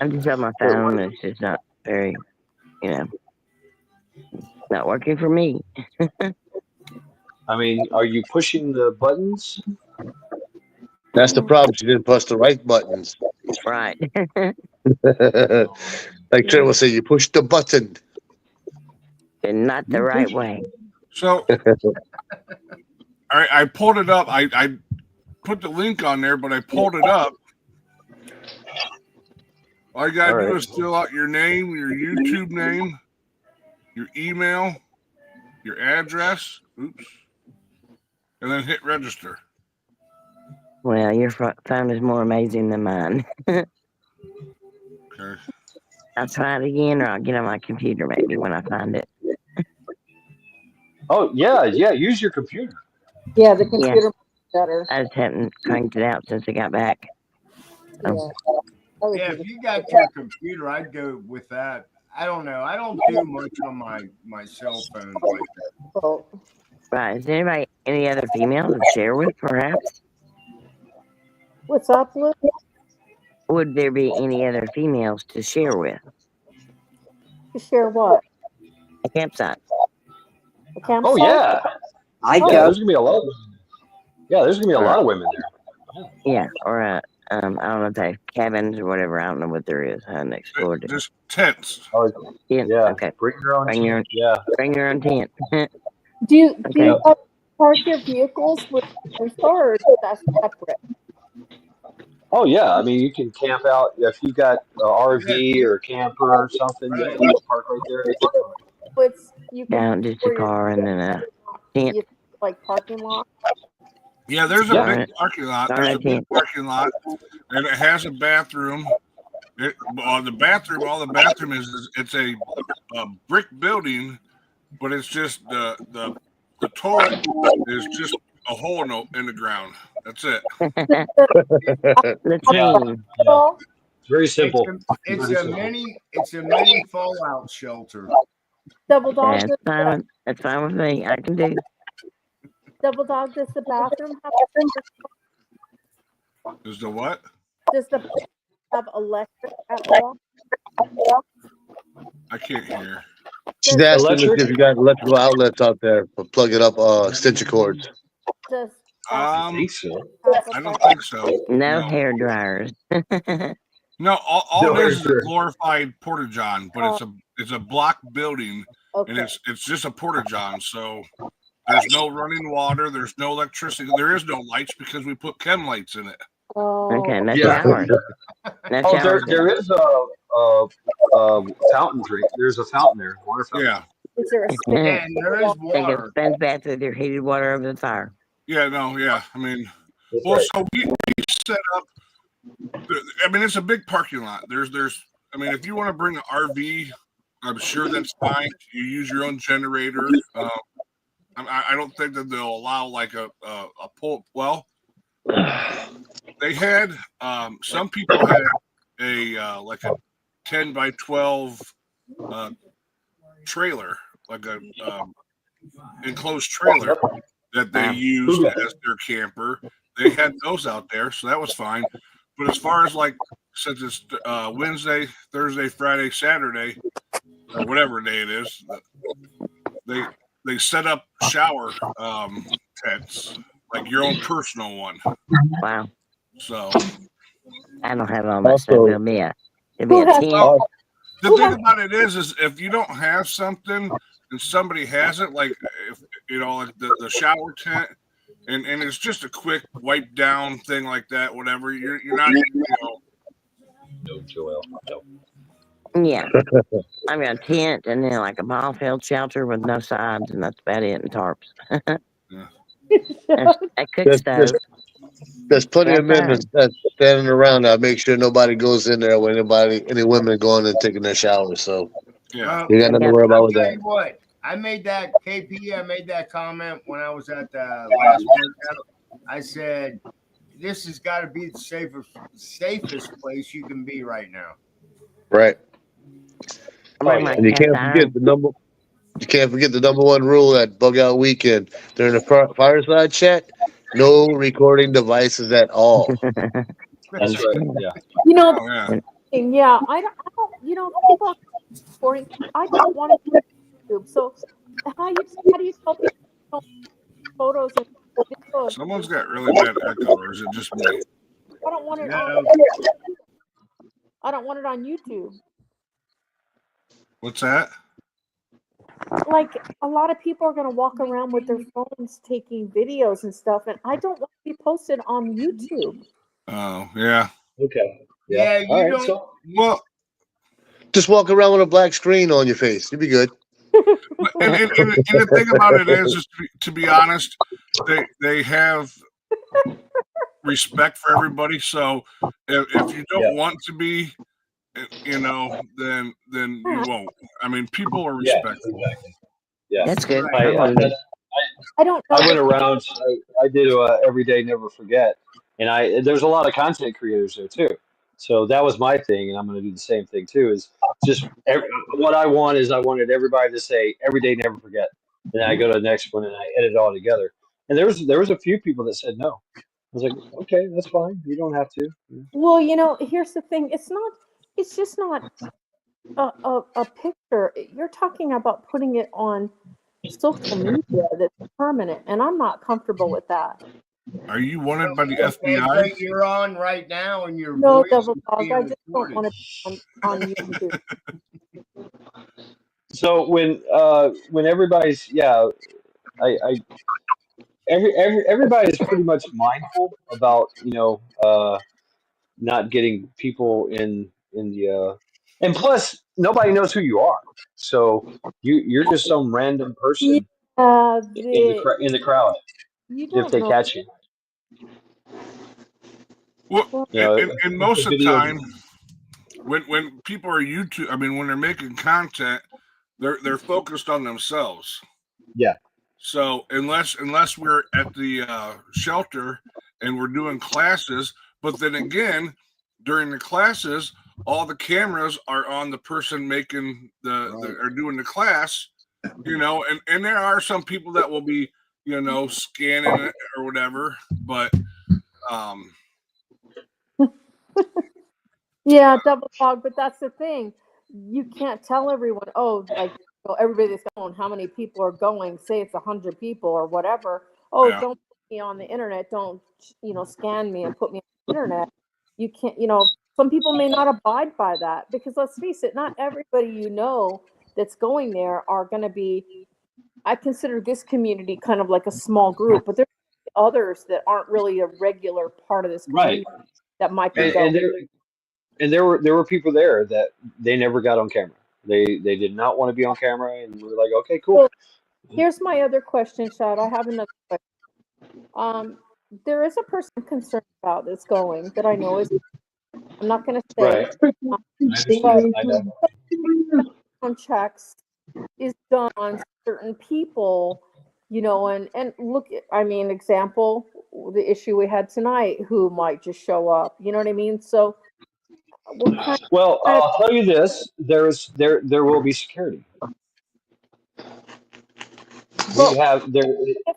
E: I'm just on my phone. It's just not very, not working for me.
A: I mean, are you pushing the buttons?
G: That's the problem. She didn't push the right buttons.
E: Right.
G: Like Trent will say, you push the button.
E: And not the right way.
I: So, I pulled it up. I put the link on there, but I pulled it up. All you gotta do is fill out your name, your YouTube name, your email, your address. Oops. And then hit register.
E: Well, your phone is more amazing than mine.
I: Okay.
E: I'll try it again, or I'll get on my computer maybe when I find it.
A: Oh yeah. Use your computer.
C: Yeah, the computer better.
E: I just haven't cranked it out since I got back. So.
B: Yeah, if you got your computer, I'd go with that. I don't know. I don't do much on my cell phone like that.
C: Oh.
E: Right. Is there any other female to share with, perhaps?
C: What's up, Blue?
E: Would there be any other females to share with?
C: To share what?
E: A campsite.
C: A campsite?
A: Oh yeah.
H: I
A: There's gonna be a lot. There's gonna be a lot of women there.
E: Yeah, or I don't know if they have cabins or whatever. I don't know what there is. I haven't explored it.
I: Just tents.
A: Oh,
E: Tent.
A: yeah.
E: Okay.
A: Bring your own tent. Yeah.
E: Bring your own tent.
C: Do you park your vehicles with your store, or is that separate?
A: Oh yeah. I mean, you can camp out if you've got an RV or a camper or something. You can park right there.
C: You
E: Down just a car and then a tent.
C: Like parking lot.
I: Yeah, there's a big parking lot. There's a big parking lot, and it has a bathroom. All the bathroom is it's a brick building, but it's just the toilet is just a hole in the ground. That's it.
A: It's very simple.
B: It's a mini fallout shelter.
C: Double dog.
E: That's fine with me. I can do.
C: Double dog, does the bathroom have?
I: Is the what?
C: Does the have electric at all?
I: I can't hear.
G: She's asking if you got electrical outlets out there for plugging up extension cords.
A: I think so.
I: I don't think so.
E: No hair dryers.
I: No, all it is a glorified porta-john, but it's a block building, and it's just a porta-john. So there's no running water, there's no electricity, there is no lights because we put chem lights in it.
E: Okay, no showers. No showers.
A: There is a fountain drink. There's a fountain there, water fountain.
I: Yeah.
C: Is there
B: And there is
E: Take a
B: water.
E: spin bath with your heated water over the fire.
I: Yeah, no, yeah. I mean, so we set up. I mean, it's a big parking lot. There's. I mean, if you want to bring an RV, I'm sure that's fine. You use your own generator. I don't think that they'll allow like a pull. Well, they had some people had a like a 10 by 12 trailer, like a enclosed trailer that they used as their camper. They had those out there, so that was fine. But as far as like, since it's Wednesday, Thursday, Friday, Saturday, or whatever day it is, they set up shower tents, like your own personal one.
E: Wow.
I: So
E: I don't have all that stuff.
G: Also-
E: It'll be a
C: Who has-
E: tent.
I: The thing about it is if you don't have something and somebody has it, like if you know, like the shower tent, and it's just a quick wipe down thing like that, whatever. You're not, you know.
A: No, Joel. No.
E: Yeah. I've got a tent and then like a ball field shelter with no sides, and that's about it, and tarps. A cook stove.
G: There's plenty of men
E: That's
G: that's standing around that make sure nobody goes in there when any women going and taking their showers. So
I: Yeah.
G: you got nothing to worry about with
B: I'll
G: that.
B: tell you what, I made that KP. I made that comment when I was at the last workout. I said, "This has got to be the safest place you can be right now."
G: Right.
E: I bring my
G: And you
E: cast
G: can't
E: iron.
G: forget the number. You can't forget the number one rule at Bug Out Weekend during the fireside chat: no recording devices at all.
A: That's right. Yeah.
C: You know,
I: Oh, yeah.
C: yeah, I don't, people are supporting. I don't want to do YouTube. So how do you tell people don't photos and videos?
I: Someone's got really bad echo, or is it just me?
C: I don't want it
B: No.
C: on. I don't want it on YouTube.
I: What's that?
C: Like a lot of people are going to walk around with their phones taking videos and stuff, and I don't want to be posted on YouTube.
I: Oh, yeah.
A: Okay.
B: Yeah, you
A: All right.
B: don't.
A: So
I: Well,
G: Just walk around with a black screen on your face. You'll be good.
I: and the thing about it is to be honest, they have respect for everybody. So if you don't want to be, you know, then you won't. I mean, people are
A: yeah,
I: respectful.
A: exactly. Yeah.
E: That's good.
A: I
C: I don't know.
A: went around. I did Everyday Never Forget, and there's a lot of content creators there too. So that was my thing, and I'm going to do the same thing too. Is just what I want is I wanted everybody to say Everyday Never Forget, and then I go to the next one and I edit it all together. And there was a few people that said no. I was like, okay, that's fine. You don't have to.
C: Well, here's the thing. It's just not a picture. You're talking about putting it on social media that's permanent, and I'm not comfortable with that.
I: Are you wanted by the
B: Okay,
I: FBI?
B: but you're on right now, and your
C: No,
B: voice
C: Double
B: is
C: Dog.
B: being
C: I just don't
B: recorded.
C: want to be on YouTube.
A: So when everybody's I everybody is pretty much mindful about not getting people in the and plus nobody knows who you are, so you're just some random person
C: Yeah,
A: in the crowd
C: you
A: if
C: don't
A: they
C: know.
A: catch you.
I: Well,
A: You know,
I: and most
A: the
I: of the
A: videos.
I: time, when people are YouTube, I mean, when they're making content, they're focused on themselves.
A: Yeah.
I: So unless we're at the shelter and we're doing classes, but then again, during the classes, all the cameras are on the person making or doing the class, and there are some people that will be, scanning it or whatever, but
C: Yeah, Double Dog, but that's the thing. You can't tell everyone, everybody that's going, how many people are going, say it's 100 people or whatever. Oh,
I: Yeah.
C: don't put me on the internet. Don't, scan me and put me on the internet. You can't, some people may not abide by that because let's face it, not everybody that's going there are going to be, I consider this community kind of like a small group, but there's others that aren't really a regular part of this community that might be going.
A: And there were people there that they never got on camera. They did not want to be on camera, and we were like, okay, cool.
C: Well, here's my other question, Chad. I have another question. There is a person I'm concerned about that's going that I know is. I'm not going to say.
A: Right. I know.
C: Checks is done on certain people, you know, and look, I mean, example, the issue we had tonight, who might just show up, you know what I mean? So what
A: Well,
C: kind of,
A: I'll tell you this: there will be security. We
C: but
A: have there.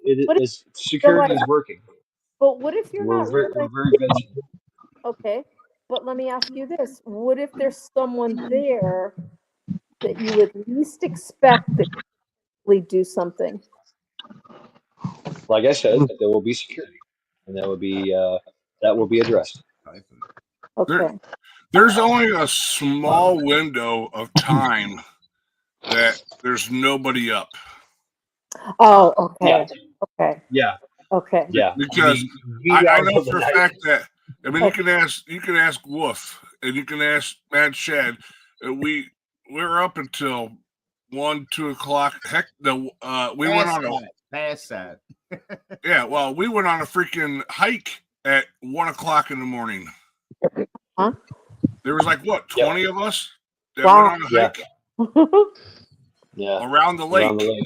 A: It
C: what if
A: is
C: you're like,
A: security is working.
C: but what if you're not
A: We're
C: realizing,
A: very vigilant.
C: okay, but let me ask you this. What if there's someone there that you would least expect that really do something?
A: Like I said, there will be security, and that will be addressed.
I: There,
C: Okay.
I: there's only a small window of time that there's nobody up
C: Oh,
A: Yeah,
C: okay. Okay.
A: yeah,
C: Okay.
A: yeah.
I: because
A: The
I: I
A: hours
I: know
A: of the
I: for a
A: night.
I: fact that I mean
C: Okay.
I: you can ask Wolf and you can ask Mad Shed. We're up until 1, 2 o'clock. Heck, we went on a
B: Past that.
I: yeah. Well, we went on a freaking hike at 1 o'clock in the morning.
C: Huh?
I: There was like what
A: Yep.
I: 20 of us that
C: Wow.
I: went on a
A: Yeah,
I: hike
A: yeah.
I: around the
A: Around
I: lake.
A: the lake.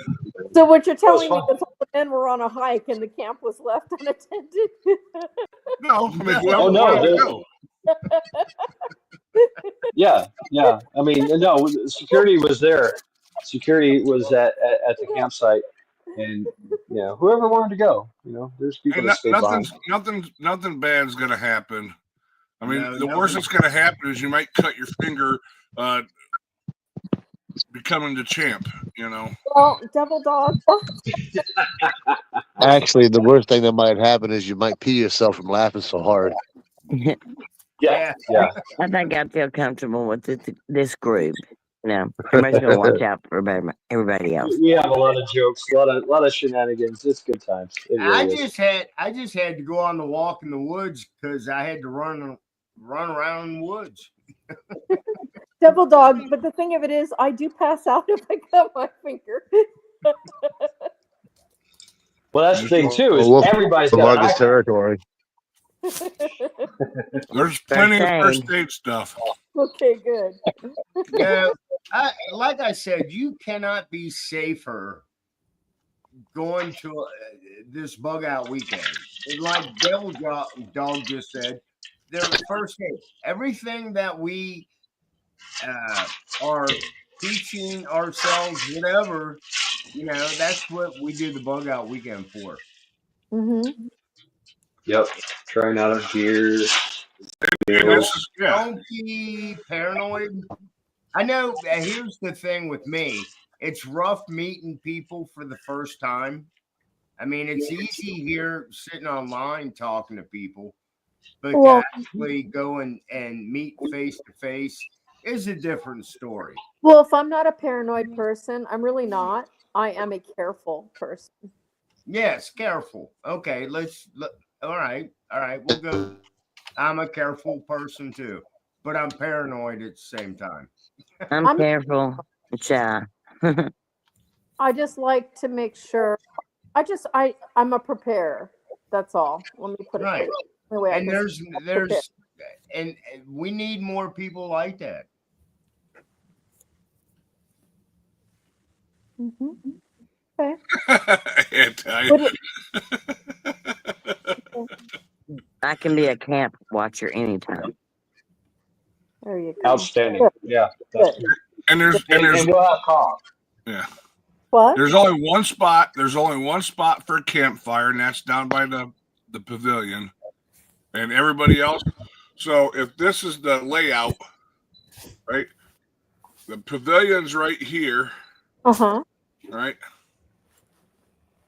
C: So what you're
A: It was
C: telling me
A: fun.
C: is all the men were on a hike and the camp was left unattended?
I: No, I mean
A: Oh
I: whoever
A: no,
I: wanted to go.
A: yeah, yeah. I mean, no, security was there. Security was at the campsite, and whoever wanted to go, there's people
I: And
A: that stayed behind.
I: nothing bad's gonna happen. I mean,
B: No,
I: the worst that's gonna happen is you might cut your finger becoming the champ,
C: Well, devil dog.
G: Actually, the worst thing that might happen is you might pee yourself from laughing so hard.
A: Yeah,
B: Yeah.
A: yeah.
E: I think I feel comfortable with this group. Everybody's gonna watch out for everybody else.
A: We have a lot of jokes, a lot of shenanigans. It's good times. It
B: I
A: really is.
B: just had to go on the walk in the woods because I had to run around in the woods.
C: Devil dog. But the thing of it is, I do pass out if I cut my finger.
A: Well, that's the thing too,
G: Oh,
A: is
G: Wolf
A: everybody's
G: of
A: got an
G: Argus
A: iPhone.
G: territory.
I: There's
E: First
I: plenty of
E: aid.
I: first aid stuff.
C: Okay, good.
B: Like I said, you cannot be safer going to this bug out weekend. Like Devil Dog just said, the first aid, everything that we are teaching ourselves, whatever, that's what we do the bug out weekend for.
C: Mm-hmm.
A: Yep. Trying out our gear.
I: And this is
B: Don't be paranoid. I know. Here's the thing with me. It's rough meeting people for the first time. I mean, it's easy here sitting online talking to people, but to
C: Well,
B: actually go and meet face to face is a different story.
C: well, if I'm not a paranoid person, I'm really not. I am a careful person.
B: Yes, careful. Okay, all right, we'll go. I'm a careful person too, but I'm paranoid at the same time.
E: I'm careful. Shy.
C: I just like to make sure. I'm a preparer. That's all. Let me put it
B: Right.
C: the way I
B: And
C: can
B: there's and we need more people like that.
C: Mm-hmm. Okay.
I: I can't tell you.
E: I can be a camp watcher anytime.
C: There you go.
A: Outstanding.
C: Good.
A: Yeah.
C: Good.
I: And there's
A: And we'll have calm.
I: yeah.
C: What?
I: There's only one spot. There's only one spot for a campfire, and that's down by the pavilion. And everybody else. So if this is the layout, right? The pavilion's right here,
C: Uh-huh.
I: right?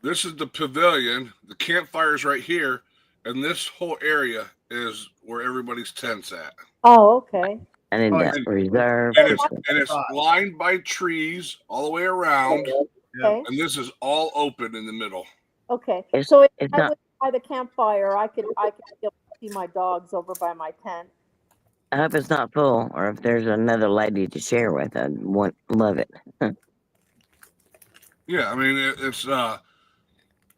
I: This is the pavilion. The campfire's right here, and this whole area is where everybody's tents at.
C: Oh, okay.
E: I need that
I: And-
E: reserve.
I: And it's lined by trees all the way around,
C: Okay.
I: and this is all open in the middle.
C: Okay.
E: It's-
C: So if
E: it's
C: I
E: not-
C: was by the campfire, I could be able to see my dogs over by my tent.
E: I hope it's not full, or if there's another lady to share with, I'd love it.
I: Yeah, I mean it's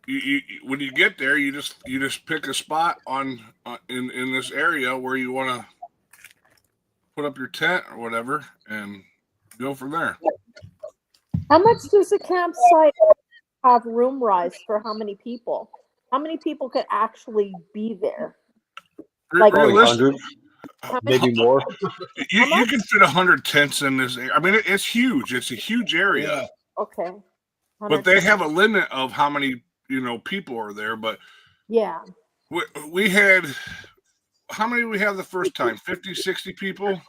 I: you when you get there, you just pick a spot in this area where you want to put up your tent or whatever, and go from there.
C: How much does a campsite have room rise for how many people? How many people could actually be there? Like
A: Probably
I: Realistic,
A: 100, maybe more.
I: you can fit 100 tents in this. I mean, it's huge. It's a huge area.
B: Yeah.
C: okay,
I: But they have a limit of how many people are there. But
C: yeah.
I: we had how many we have the first time? 50, 60 people,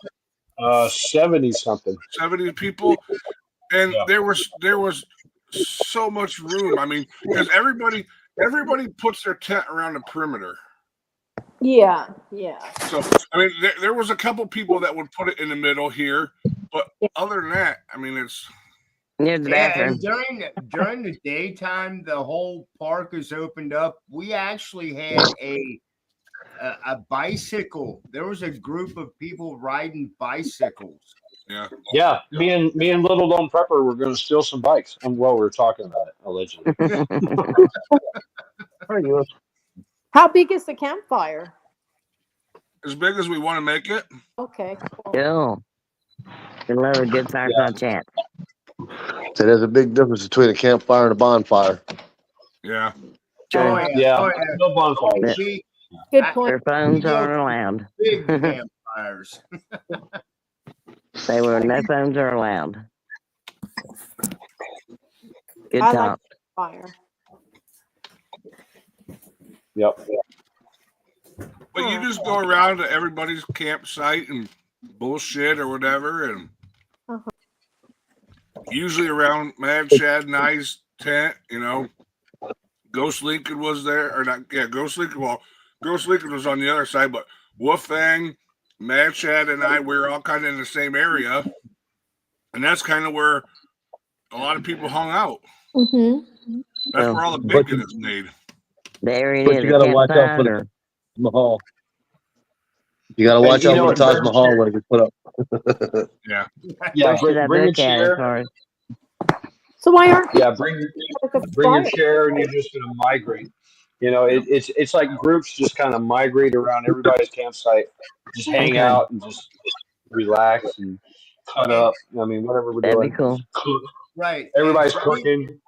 A: 70 something.
I: 70 people, and
A: Yeah.
I: there was so much room. I mean, because everybody puts their tent around the perimeter.
C: Yeah.
I: So I mean, there was a couple people that would put it in the middle here, but other than that, I mean, it's
E: Near the
B: Yeah,
E: bathroom.
B: and during the daytime, the whole park is opened up. We actually had a bicycle. There was a group of people riding bicycles.
I: yeah.
A: Yeah, me and Little Dome Prepper were going to steal some bikes. Well, we were talking about it allegedly.
C: How big is the campfire?
I: As big as we want to make it.
C: Okay, cool.
E: Cool. I love a good fireside chat.
G: So there's a big difference between a campfire and a bonfire.
I: Yeah.
E: True.
B: Oh yeah,
A: Yeah,
B: oh, yeah.
A: no bonfires.
B: Big,
C: Good point.
E: Their phones aren't allowed.
B: big campfires.
E: They were no phones are allowed. Good
C: I
E: talk.
C: like fire.
A: Yep.
I: But you just go around to everybody's campsite and bullshit or whatever, and
C: Uh-huh.
I: usually around Mad Chad and I's tent, Ghost Lincoln was there, or not? Yeah, Ghost Lincoln. Well, Ghost Lincoln was on the other side, but Wolfgang, Mad Chad, and I, we were all kind of in the same area, and that's kind of where a lot of people hung out.
C: Mm-hmm.
I: That's where all the bacon is made.
E: The area
G: But
E: near
G: you
E: the
G: gotta watch out
E: campsite
G: for the
E: or
G: Mahal. You gotta watch
A: you
G: out
A: know
G: for the
A: what,
G: Taj
A: bring-
G: Mahal when it gets put up.
I: Yeah.
A: Yeah,
E: where should I
A: bring a
E: look at as
A: chair.
E: far as
C: So why aren't you
A: Yeah, bring
C: like a
A: your
C: fire?
A: chair, and you're just going to migrate. It's like groups just kind of migrate around everybody's campsite, just hang
E: Okay.
A: out and just relax and cut up. I mean, whatever we're
E: That'd
A: doing.
E: be cool.
A: Just cook.
B: Right.
A: Everybody's
B: and through,
A: cooking.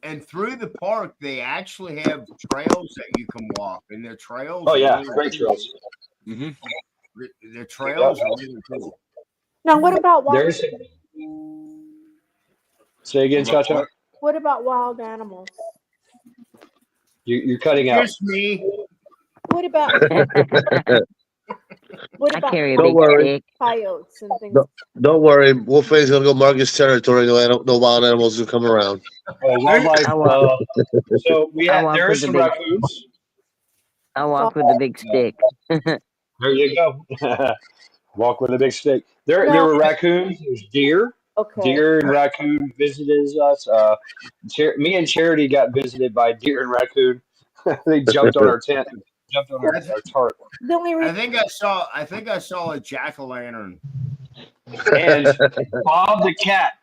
B: and through the park, they actually have trails that you can walk, and the trails.
A: Oh
B: are
A: yeah,
B: really
A: great
B: cool.
A: trails.
I: Mm-hmm.
B: The trails are really cool.
C: Now, what about wild?
A: There's. Say again, Cha-Cha.
C: What about wild animals?
A: You're cutting out.
B: Just me.
C: What about what
E: I
C: about
E: carry a
G: Don't
E: big
G: worry.
E: stick.
C: coyotes and things?
G: No. Don't worry, Wolfgang's gonna go mark his territory. No wild animals will come around.
A: Wildlife.
E: I walk,
A: So we
E: I
A: have
E: walk
A: there
E: with
A: is
E: the
A: some
E: big
A: raccoons.
E: I walk with the big stick.
A: There you go. Walk with a big stick. There
C: No.
A: were raccoons. There's deer.
C: Okay.
A: Deer and raccoon visited us. Me and Charity got visited by deer and raccoon. They jumped on our tent, and jumped on our tarp.
C: The only
B: I
C: reason
B: think I saw a jack-o'-lantern.
A: And Bob the cat.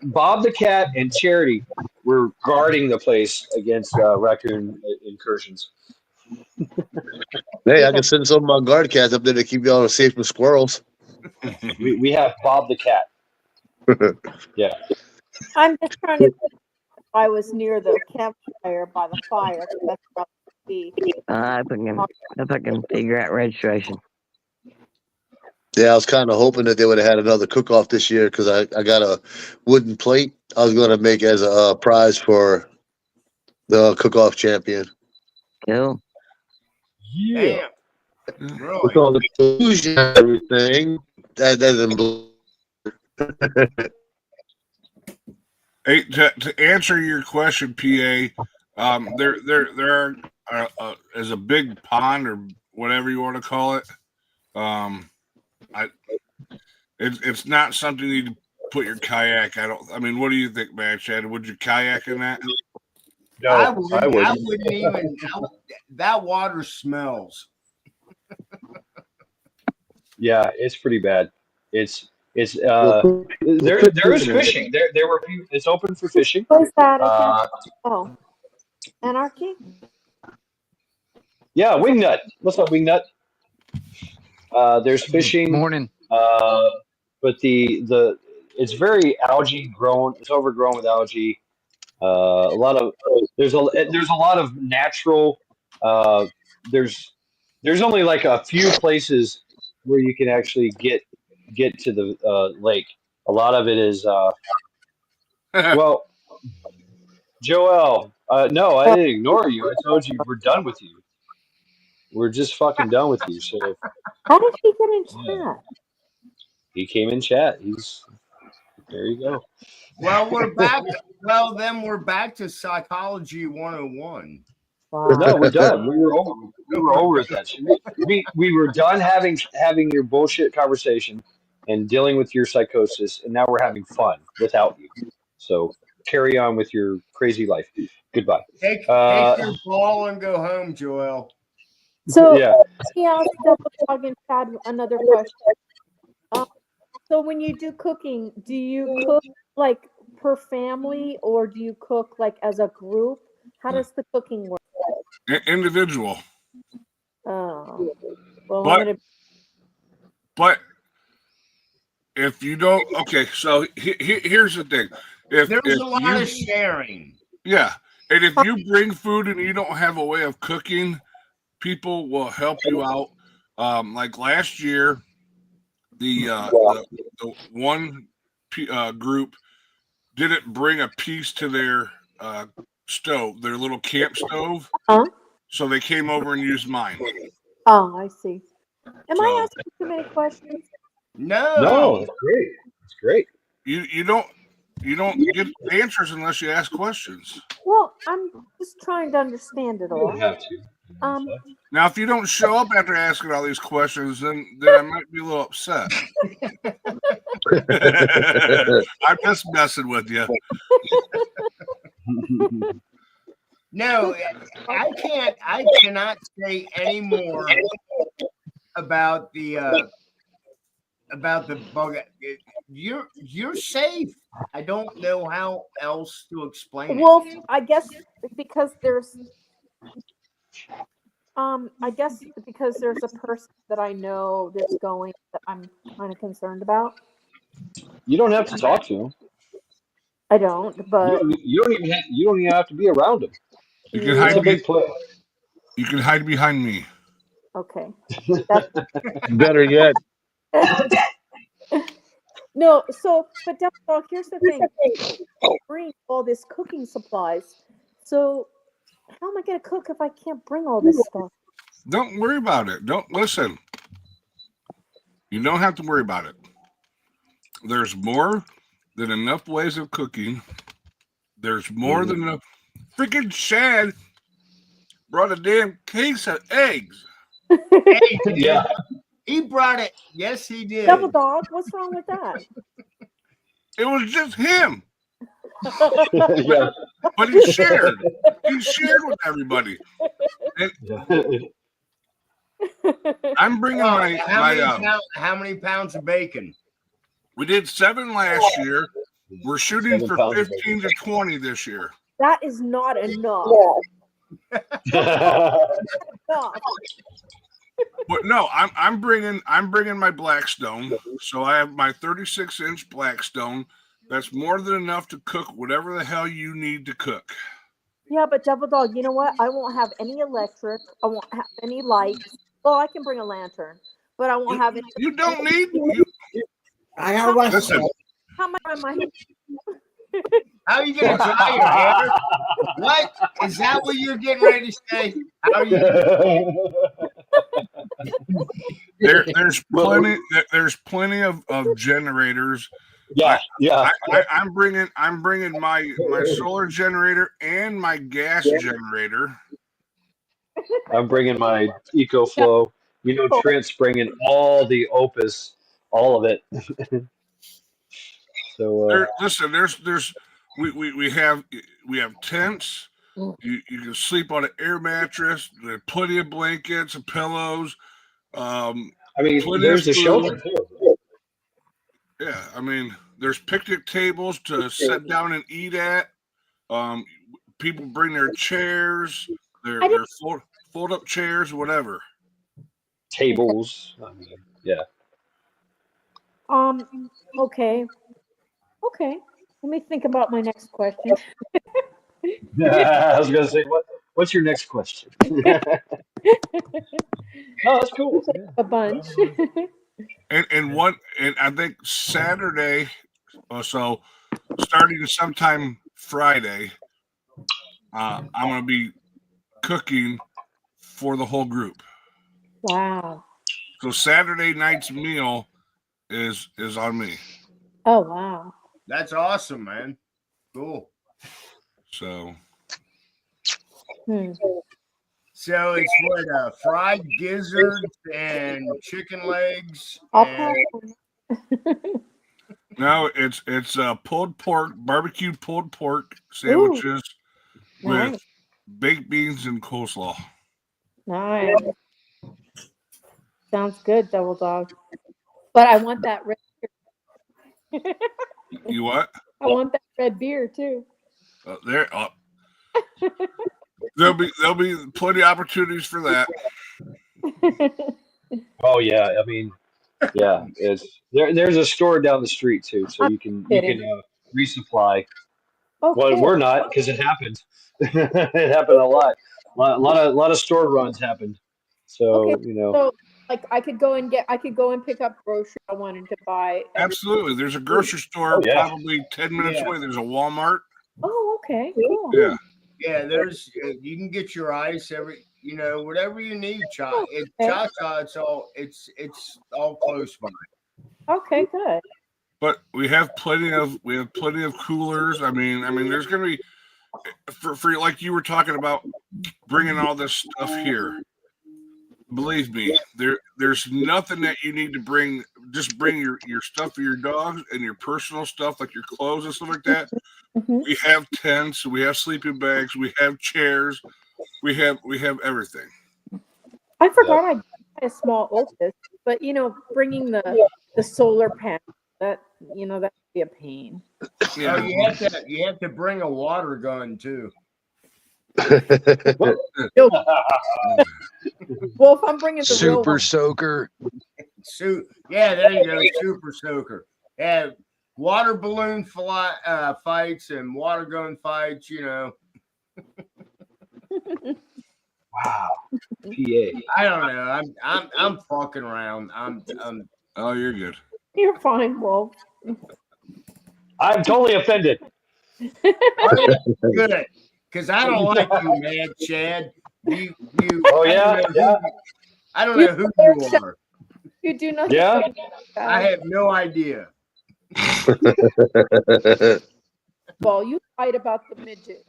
A: Bob the cat and Charity were guarding the place against raccoon incursions.
G: Hey, I can send some of my guard cats up there to keep y'all safe from squirrels.
A: We have Bob the cat. Yeah.
C: I'm just trying to think if I was near the campfire by the fire. That's probably be.
E: I can figure out registration.
G: Yeah, I was kind of hoping that they would have had another cook-off this year because I got a wooden plate I was going to make as a prize for the cook-off champion.
E: Cool.
A: Yeah.
B: Damn.
G: With
B: Really?
G: all the blues and everything, that doesn't blow.
I: Hey, to answer your question, PA, there is a big pond or whatever you want to call it. It's not something you need to put your kayak. I mean, what do you think, man, Chad? Would you kayak in that?
A: No,
B: I
A: I
B: wouldn't
A: wouldn't.
B: even. That water smells.
A: Yeah, it's pretty bad. It's there is fishing. There were people. It's open for fishing.
C: What is that again?
A: Uh,
C: Oh, anarchy?
A: yeah, Wingnut. What's up, Wingnut? There's fishing.
J: Morning.
A: But the it's very algae grown. It's overgrown with algae. A lot of there's a lot of natural. Uh, there's only like a few places where you can actually get to the lake. A lot of it is well, Joel. No, I didn't ignore you. I told you we're done with you. We're just fucking done with you. So
C: How did he get in
A: yeah,
C: chat?
A: he came in chat. He's there. You go.
B: Well, we're back. Well, then we're back to Psychology 101.
C: Wow.
A: No, we're done. We were over with that shit. We were done having your bullshit conversation and dealing with your psychosis, and now we're having fun without you. So carry on with your crazy life. Goodbye.
B: Take your ball and go home, Joel.
C: So
A: Yeah.
C: let me ask Double Dog and Chad another question. So when you do cooking, do you cook like per family or do you cook like as a group? How does the cooking work?
I: Individual.
C: Oh, well,
I: But but if you don't, okay. So here's the thing.
B: There's
I: If
B: a lot
I: you,
B: of sharing.
I: yeah, and if you bring food and you don't have a way of cooking, people will help you out. Like last year, the one group didn't bring a piece to their stove, their little camp stove.
C: Huh?
I: So they came over and used mine.
C: Oh, I see. Am I
I: So
C: asking too many questions?
A: No, it's great. It's great.
I: you don't get answers unless you ask questions.
C: Well, I'm just trying to understand it
A: You
C: all.
A: don't have to.
I: Now, if you don't show up after asking all these questions, then I might be a little upset. I'm just messing with you.
B: No, I cannot say any more about the bug. You're safe. I don't know how else to explain it.
C: Well, I guess because there's I guess because there's a person that I know that's going that I'm kind of concerned about.
A: You don't have to talk to him.
C: I don't, but
A: You don't even have to be around him.
I: You can
C: yeah,
A: It's a
I: hide.
A: big play.
I: You can hide behind me.
C: okay. That's
G: Better yet.
C: no, so but Devil Dog, here's the thing. Bring all this cooking supplies. So how am I gonna cook if I can't bring all this stuff?
I: Don't worry about it. Don't listen. You don't have to worry about it. There's more than enough ways of cooking. There's more than enough. Freaking Chad brought a damn case of eggs.
B: Hey,
A: Yeah.
B: he brought it. Yes, he did.
C: Devil Dog, what's wrong with that?
I: It was just him.
A: Yeah.
I: But he shared. He shared with everybody. And I'm bringing
B: how many pounds of bacon?
I: We did 7 last year. We're shooting
A: 7
I: for
A: pounds of
I: 15 to 20 this year.
C: That is not enough. Enough.
I: But no, I'm bringing my Blackstone. So I have my 36-inch Blackstone. That's more than enough to cook whatever the hell you need to cook.
C: Yeah, but Devil Dog, you know what? I won't have any electric. I won't have any lights. Well, I can bring a lantern, but I won't have any.
I: You don't need.
H: I got one.
I: Listen,
C: How much am I?
B: How are you going to dry your hair? What? Is that what you're getting ready to say? How are you?
I: There's plenty of generators.
A: Yeah.
I: I'm bringing my solar generator and my gas generator.
A: I'm bringing my EcoFlow. You know, Trent's bringing all the Opus, all of it. So
I: we have tents. You can sleep on an air mattress. There's plenty of blankets and pillows.
A: I mean, there's a shelter too.
I: Yeah, I mean, there's picnic tables to sit down and eat at. People bring their chairs, their fold up chairs, whatever.
A: Tables. I mean, yeah.
C: Okay. Let me think about my next question.
A: I was gonna say, what's your next question? Oh, that's cool. Yeah.
C: A bunch.
I: And I think Saturday, so starting sometime Friday, I'm gonna be cooking for the whole group.
C: Wow.
I: So Saturday night's meal is on me.
C: Oh wow.
B: That's awesome, man. Cool.
I: So
B: So it's what fried gizzards and chicken legs
C: I'll
B: and
I: no, it's pulled pork, barbecued pulled pork sandwiches with
C: Nice.
I: baked beans and coleslaw.
C: Nice. Sounds good, Double Dog. But I want that red.
I: You what?
C: I want that red beer too.
I: There'll be plenty of opportunities for that.
A: Oh yeah, I mean, yeah, there's a store down the street too, so you can resupply.
C: Oh,
A: Well,
C: cool.
A: we're not because it happened. It happened a lot. A lot of store runs happened. So
C: Okay,
A: you know,
C: So like I could go and pick up groceries I wanted to buy.
I: Absolutely. There's a grocery store
A: Oh, yeah.
I: probably 10 minutes
B: Yeah.
I: away. There's a Walmart.
C: Oh, okay. Cool.
I: Yeah.
B: yeah, there's you can get your ice whatever you need.
C: Okay.
B: Cha-cha, it's all close by.
C: Okay, good.
I: But we have plenty of coolers. I mean there's going to be for like you were talking about bringing all this stuff here. Believe me, there's nothing that you need to bring. Just bring your stuff for your dogs and your personal stuff, like your clothes and stuff like that.
C: Mhm.
I: We have tents, we have sleeping bags, we have chairs, we have everything.
C: I forgot I had a small office, but bringing the solar panel that would be a pain.
I: Yeah.
B: Oh, you have to bring a water gun too.
C: Well, if I'm bringing the real
J: Super
C: one,
J: soaker.
B: Yeah, there you go, super soaker. Yeah, water balloon fights and water gun fights.
A: wow, PA.
B: I don't know. I'm fucking around.
I: Oh, you're good.
C: you're fine, Wolf.
A: I'm totally offended.
B: Good, because I don't like you, man, Chad. You.
A: Oh yeah, yeah,
B: I don't know who you are.
C: You do nothing.
A: yeah.
B: I have no idea.
C: Well, you fight about the midget.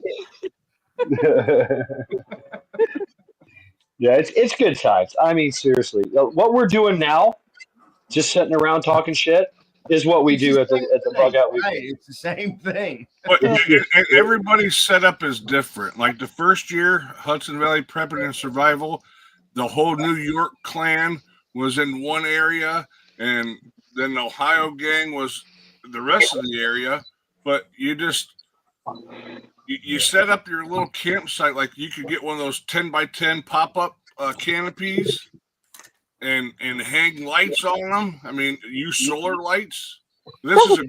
A: Yeah, it's good times. I mean, seriously, what we're doing now, just sitting around talking shit, is what we do at the bug out
B: Right,
A: weekend.
B: it's the same thing.
I: But everybody's setup is different. Like the first year, Hudson Valley Prepping and Survival, the whole New York clan was in one area, and then the Ohio gang was the rest of the area. But you set up your little campsite, like you could get one of those 10 by 10 pop-up canopies and hang lights on them. I mean, use solar lights. This is a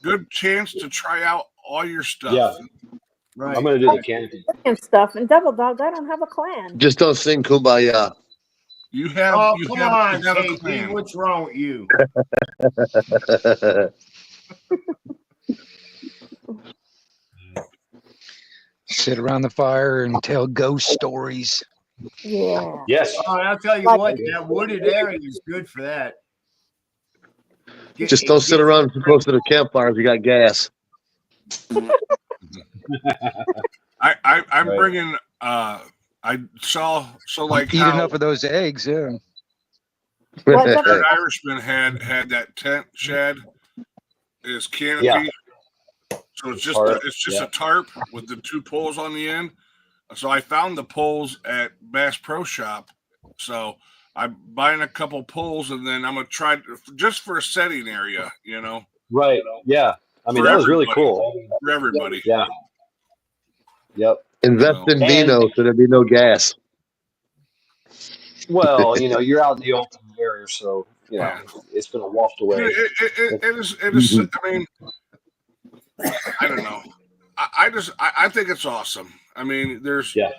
I: good chance to try out all your stuff.
A: Yeah,
B: Right.
A: I'm gonna do the canopy.
C: And stuff. And Double Dog, I don't have a clan.
G: Just don't sing Kumbaya.
I: You have.
B: Oh,
I: you
B: come
I: have,
B: on,
I: you have a
B: KP.
I: plan.
B: What's wrong with you?
J: Sit around the fire and tell ghost stories.
C: Yeah.
A: Yes.
B: Oh, and I'll tell you what, that wooded area is good for that.
G: Just don't sit around too close to the campfire if you got gas.
I: I'm
A: Right.
I: bringing. I saw like
J: Eat
I: how
J: enough of those eggs, yeah.
C: What, Double
I: Third
C: Dog?
I: Irishman had that tent shed, his canopy.
A: Yeah.
I: So it's just
A: Tarp,
I: a tarp with the two poles on the end. So I found the poles at Bass Pro Shop. So I'm buying a couple poles, and then I'm gonna try just for a setting area,
A: Right. Yeah. I mean,
I: For
A: that was really
I: everybody.
A: cool.
I: for everybody.
A: Yeah. Yep.
G: Invest in
A: And-
G: vino so there'll be no gas.
A: Well, you're out in the open area, so
I: Yeah.
A: it's gonna waft away.
I: It is. I mean, I don't know. I think it's awesome. I mean, there's
A: Yeah.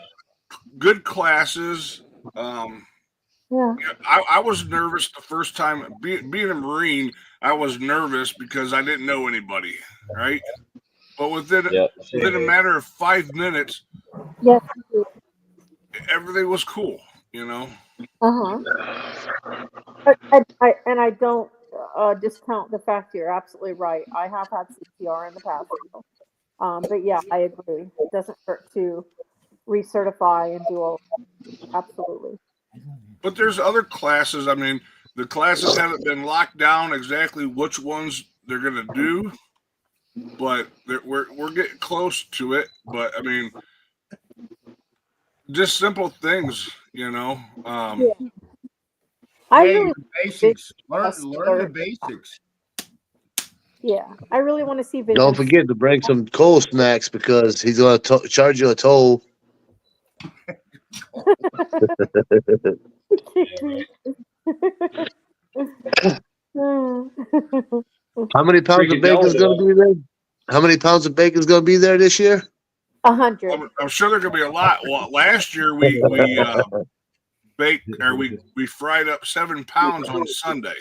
I: good classes.
C: Yeah.
I: I was nervous the first time being a Marine. I was nervous because I didn't know anybody, right? But within a matter of 5 minutes,
C: Yes.
I: everything was cool. You know.
C: I don't discount the fact you're absolutely right. I have had CPR in the past. But yeah, I agree. It doesn't hurt to recertify and do all. Absolutely.
I: But there's other classes. I mean, the classes haven't been locked down exactly which ones they're going to do, but we're getting close to it. But I mean, just simple things, you know.
C: Yeah. I
B: Hey,
C: really
B: the basics. Learn
C: Muscular.
B: the basics.
C: Yeah, I really want to see
G: Don't
C: vision.
G: forget to bring some cold snacks because he's going to charge you a toll. How many pounds of
A: Freaking
G: bacon is
A: dollar
G: going to be there? How many pounds of bacon is going to be there this year?
C: 100.
I: I'm sure there's going to be a lot. Well, last year we baked or we fried up 7 pounds on Sunday.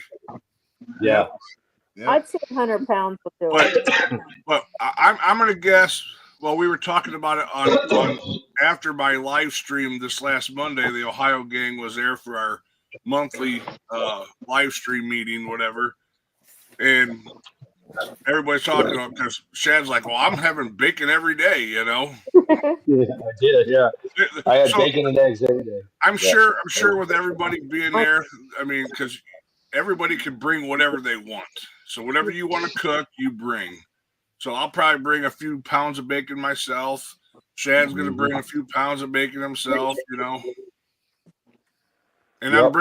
A: Yeah.
C: I'd say 100 pounds will do it.
I: But I'm going to guess. Well, we were talking about it on after my live stream this last Monday. The Ohio gang was there for our monthly live stream meeting, whatever, and everybody's talking about because Shad's like, "Well, I'm having bacon every day," you know.
A: Yeah, I did. Yeah, I had bacon and eggs every day.
I: I'm sure with everybody being there, I mean, because everybody can bring whatever they want. So whatever you want to cook, you bring. So I'll probably bring a few pounds of bacon myself. Shad's going to bring a few pounds of bacon himself, you know. And I'm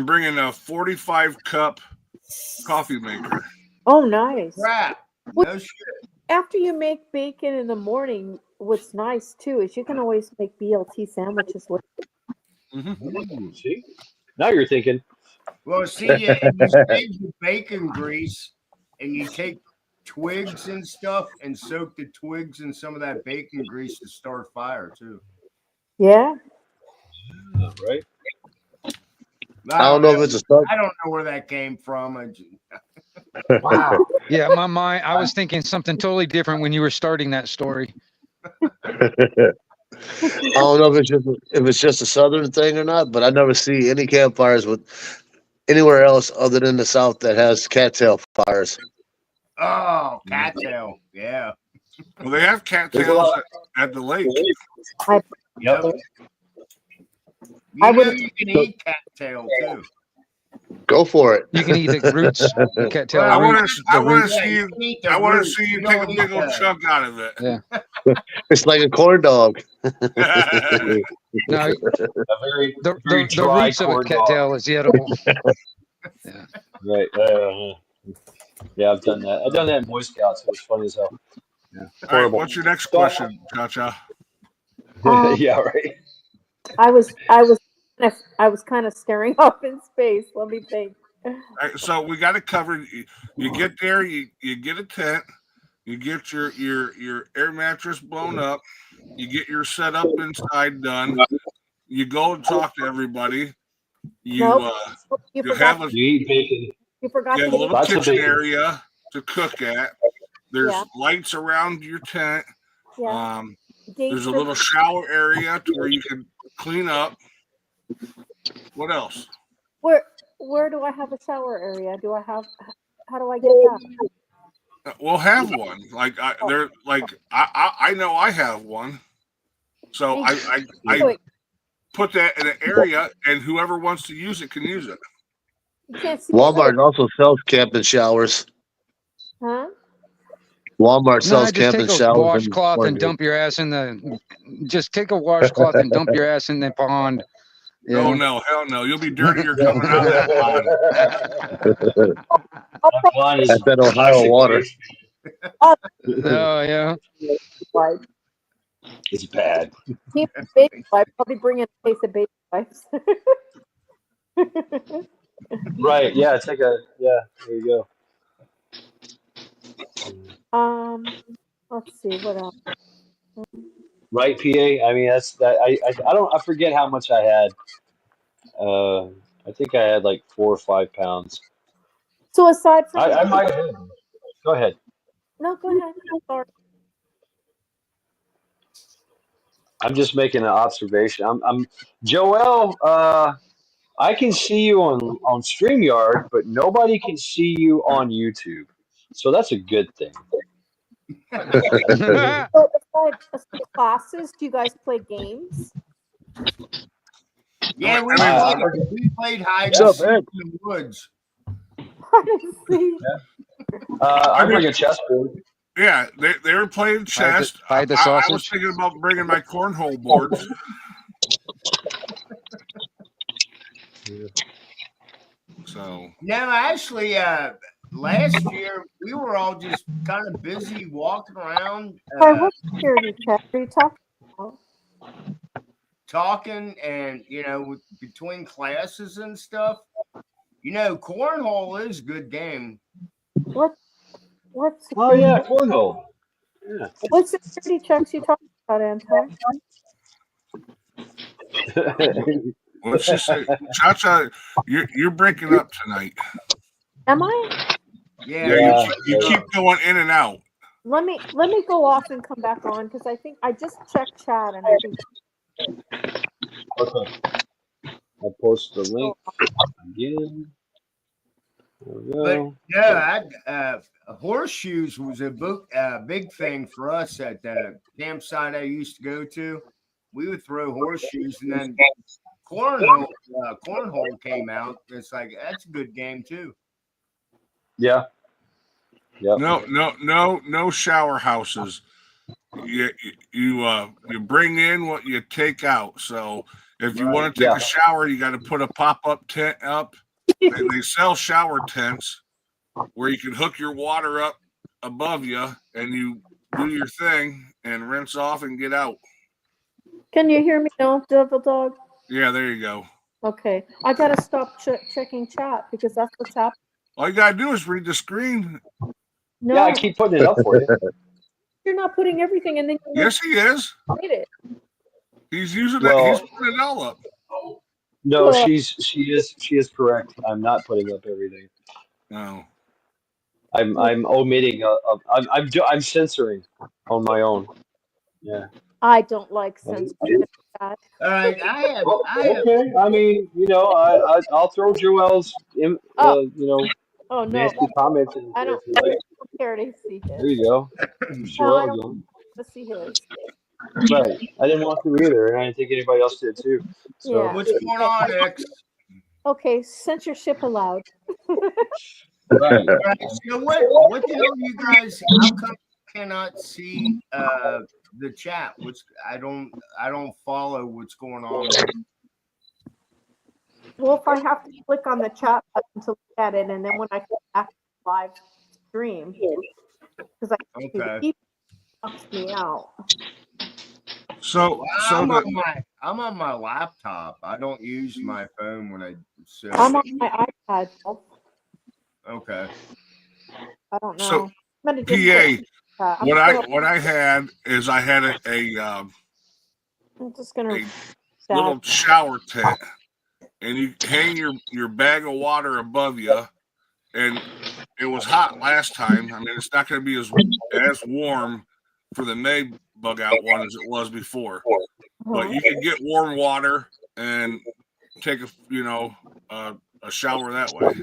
I: bringing a 45 cup coffee maker.
C: Oh, nice.
B: Crap. No shit.
C: After you make bacon in the morning, what's nice too is you can always make BLT sandwiches with it.
A: Mm-hmm. See, now you're thinking.
B: Well, see, you save the bacon grease and you take twigs and stuff and soak the twigs in some of that bacon grease to start fire too.
C: Yeah.
A: Right.
G: I don't know if it's a start.
B: I don't know where that came from.
J: Wow. Yeah, my mind. I was thinking something totally different when you were starting that story.
G: I don't know if it's just a southern thing or not, but I never see any campfires with anywhere else other than the South that has cattail fires.
B: Oh, cattail. Yeah.
I: Well, they have cattails at the lake.
A: Yep.
B: You can eat cattail too.
G: Go for it.
J: You can eat the roots. The cattail
I: I want
J: roots.
I: to see you. I want to see you take a big old chunk out of it.
J: Yeah.
G: It's like a corn dog.
J: No,
A: A very
J: the
A: dry
J: roots of a
A: corn
J: cattail
A: dog.
J: is edible. Yeah.
A: Right. Yeah, I've done that. I've done that in Boy Scouts. It was funny as hell. Yeah.
I: All right, what's your next question, Cha-Cha?
A: Yeah, right.
C: I was kind of staring up in space. Let me think.
I: All right, so we got it covered. You get there, you get a tent, you get your air mattress blown up, you get your setup inside done, you go and talk to everybody. You you have a
A: eat bacon.
C: You forgot
I: you have
C: to
I: a little
A: Lots of
I: kitchen
A: bacon.
I: area to cook at. There's lights around your tent.
C: Yeah.
I: There's a little shower area to where you can clean up. What else?
C: Where do I have a shower area? How do I get that?
I: We'll have one. I know I have one. So I put that in an area, and whoever wants to use it can use it.
C: You can't see
G: Walmart also sells camping showers.
C: Huh?
G: Walmart sells
J: Just
G: camping
J: take a
G: showers.
J: washcloth and dump your ass in the. Just take a washcloth and dump your ass in the pond.
I: Oh no, hell no! You'll be dirtier coming out of that pond.
G: That's that Ohio water.
J: Oh yeah.
C: Right.
A: It's bad.
C: Keep baby wipes. Probably bring in a case of baby wipes.
A: Right. Yeah. It's like there you go.
C: Let's see what else.
A: Right, PA. I mean, that's that. I don't. I forget how much I had. I think I had like 4 or 5 pounds.
C: So aside from
A: I might have. Go ahead.
C: no, go ahead. Sorry.
A: I'm just making an observation. I'm Joel. I can see you on Streamyard, but nobody can see you on YouTube. So that's a good thing.
C: So aside classes, do you guys play games?
B: Yeah, we
A: I
B: played hide
G: What's
B: and
G: up,
B: seek in the woods.
C: I didn't see.
A: I bring a chessboard.
I: Yeah, they were playing chess.
J: hide the
I: I was
J: sausage.
I: thinking about bringing my cornhole boards. So
B: No, actually, last year we were all just kind of busy walking around,
C: Sorry, what security check are you talking about?
B: talking, and between classes and stuff. Cornhole is a good game.
C: What
A: Oh yeah, cornhole. Yeah.
C: what security checks you talking about, Anton?
I: what's she say? Cha-Cha, you're breaking up tonight.
C: Am I?
B: Yeah,
I: You keep going in and out.
C: Let me go off and come back on because I think I just checked chat and I think
A: Okay. I'll post the link again. There we go.
B: But no, horseshoes was a big thing for us at the campsite I used to go to. We would throw horseshoes, and then cornhole came out. It's like that's a good game too.
A: Yeah. Yep.
I: No shower houses. You bring in what you take out. So if you want to take a shower, you got to put a pop-up tent up. They sell shower tents where you can hook your water up above you and you do your thing and rinse off and get out.
C: Can you hear me now, Devil Dog?
I: Yeah, there you go.
C: Okay, I gotta stop checking chat because that's what's happening.
I: All you gotta do is read the screen.
C: No,
A: Yeah, I keep putting it up for you.
C: you're not putting everything, and then you
I: Yes, he is.
C: read it.
I: He's using
A: Well,
I: it. He's putting it all up.
A: No,
C: Well-
A: she is correct. I'm not putting up everything.
I: No.
A: I'm omitting. I'm censoring on my own. Yeah.
C: I don't like censorship.
B: All right, I have.
A: Okay. I mean, I'll throw Joel's,
C: Oh no,
A: nasty comments in
C: I
A: here
C: don't
A: if you like.
C: care to see
A: There
C: his.
A: you go.
C: No,
A: Joel
C: I don't
A: again.
C: want to see his.
A: Right. I didn't want to either, and I didn't think anybody else did too. So.
C: Yeah.
B: What's going on, X?
C: Okay, censorship allowed.
A: Right.
B: All right, so what the hell you guys? How come you cannot see the chat? I don't follow what's going on.
C: Well, if I have to click on the chat button to look at it, and then when I come back to the live stream, because
B: Okay.
C: knocks me out.
I: So
B: I'm on my laptop. I don't use my phone when I. So.
C: I'm on my iPad.
B: Okay.
C: I don't know.
I: So,
C: I'm gonna just
I: PA, what I had is I had
C: I'm just gonna
I: a little shower tent, and you hang your bag of water above you, and it was hot last time. I mean, it's not going to be as warm for the May bug out one as it was before, but you can get warm water and take a shower that way.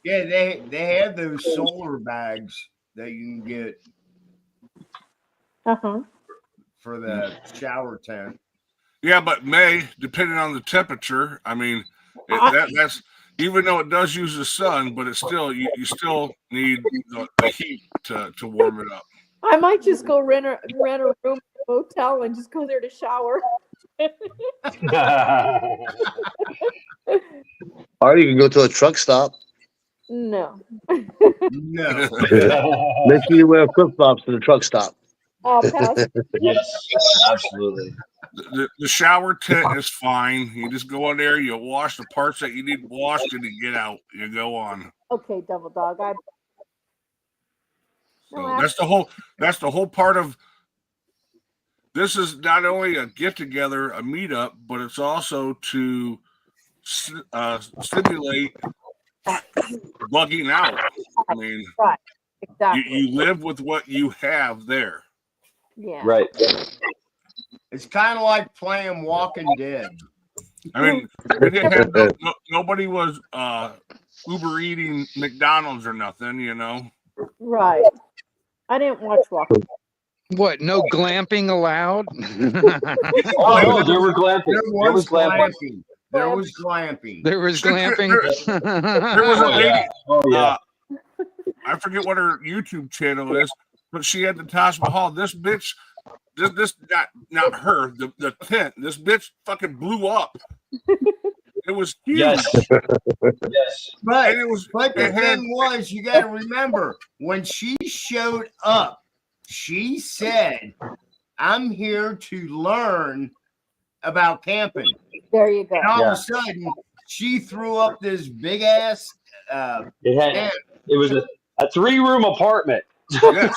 B: Yeah, they have those solar bags that you can get for the shower tent.
I: Yeah, but May, depending on the temperature, I mean, that's even though it does use the sun, but it's still you still need the heat to warm it up.
C: I might just go rent a room at a hotel and just go there to shower.
G: Or you can go to a truck stop.
C: No.
B: No.
G: Make sure you wear flip flops to the truck stop.
C: I'll pass.
A: Yes, absolutely.
I: The shower tent is fine. You just go in there, you wash the parts that you need washed, and you get out. You go on.
C: Okay, Double Dog.
I: So that's the whole part of this. Is not only a get together, a meetup, but it's also to stimulate bugging out. I mean,
C: Right. Exactly.
I: you live with what you have there.
C: Yeah.
A: Right.
B: It's kind of like playing Walking Dead.
I: I mean, nobody was Uber eating McDonald's or nothing, you know.
C: Right. I didn't watch Walking.
J: What? No glamping allowed?
A: Oh no, there were glamping.
B: There was glamping. There was glamping.
J: There was glamping.
I: There was a lady.
A: Oh yeah.
I: I forget what her YouTube channel is, but she had the Taj Mahal. This bitch, this not her, the tent. This bitch fucking blew up. It was huge.
A: Yes. Yes.
B: But
I: And it was.
B: But the
I: It had,
B: thing was, you got to remember, when she showed up, she said, "I'm here to learn about camping."
C: There you go.
B: And all
A: Yeah.
B: of a sudden, she threw up this big ass.
A: It had.
B: tent.
A: It was a 3-room apartment.
I: yes.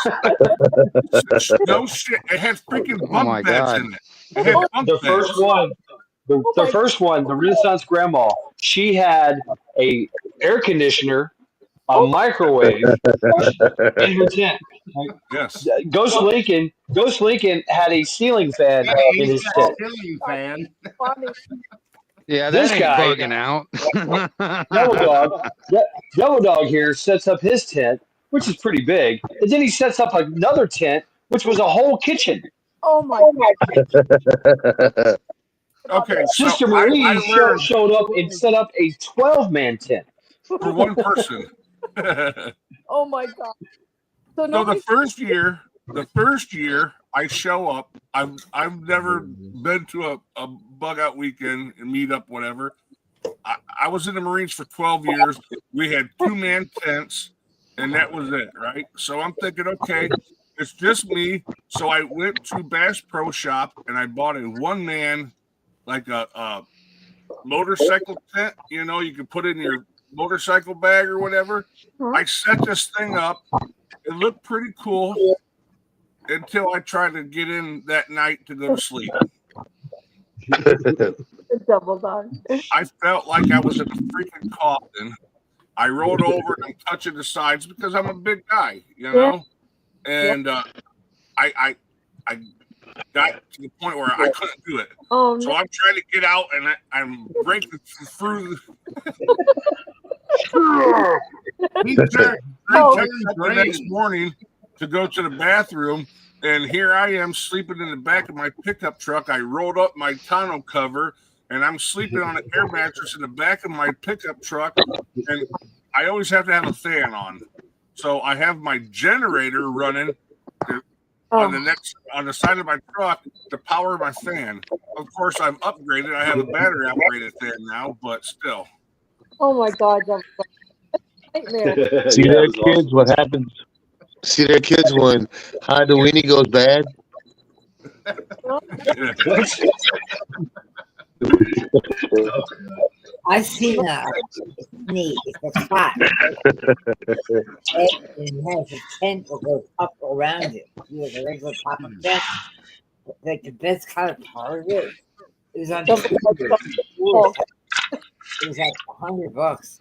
I: No shit. It had freaking
J: Oh my
I: bunk beds
J: God.
I: in it. It had bunk
A: The
I: beds.
A: first one. The first one, the Renaissance Grandma, she had a air conditioner, a microwave in her tent.
I: Yes.
A: Ghost Lincoln had a ceiling fan
B: Yeah,
A: in
B: he's
A: his
B: got a
A: tent.
B: ceiling fan.
C: Funny.
J: Yeah,
A: This
J: that ain't
A: guy-
J: bugging out.
A: Devil Dog here sets up his tent, which is pretty big, and then he sets up another tent, which was a whole kitchen.
C: Oh my God.
I: Okay. So
A: Sister
I: I
A: Marie
I: learned
A: showed up and set up a 12-man tent.
I: for one person.
C: Oh my God. So
I: So
C: nobody.
I: the first year I show up, I've never been to a bug out weekend and meet up, whatever. I was in the Marines for 12 years. We had 2-man tents, and that was it, right? So I'm thinking, okay, it's just me. So I went to Bass Pro Shop and I bought a 1-man, like a motorcycle tent. You know, you can put in your motorcycle bag or whatever. I set this thing up. It looked pretty cool until I tried to get in that night to go to sleep.
C: Double dog.
I: I felt like I was in a freaking coffin. I rolled over and I'm touching the sides because I'm a big guy, you know? And I got to the point where I couldn't do it.
C: Oh
I: So
C: no.
I: I'm trying to get out and I'm breaking through.
B: He turned,
C: Oh.
I: I checked up the next morning to go to the bathroom, and here I am sleeping in the back of my pickup truck. I rolled up my tonneau cover, and I'm sleeping on an air mattress in the back of my pickup truck, and I always have to have a fan on. So I have my generator running on the side of my truck to power my fan. Of course, I've upgraded. I have a battery operated fan now, but still.
C: Oh my God. Double dog. Nightmare.
G: See
A: Yeah,
G: there,
A: it was
G: kids, what happens? See there, kids, when Hide the Weenie goes bad?
H: I've seen a neat. It's a spot. It has a tent that goes up around it. You have a regular pop up tent. Like the best kind of part of it. It was on
C: Double dog.
H: it was like $100.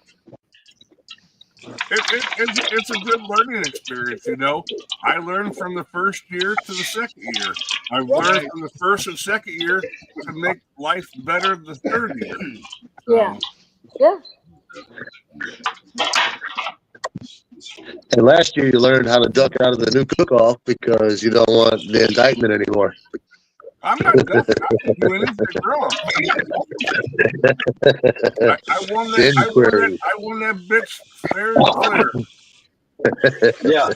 I: It's a good learning experience, you know. I learned from the first year to the second year. I've learned from the first and second year to make life better the third year.
C: Yeah. Yeah.
G: And last year you learned how to duck out of the new cook-off because you don't want the indictment anymore.
I: I'm not ducking. I didn't do anything wrong. I won that bitch fair and clear.
A: Yeah.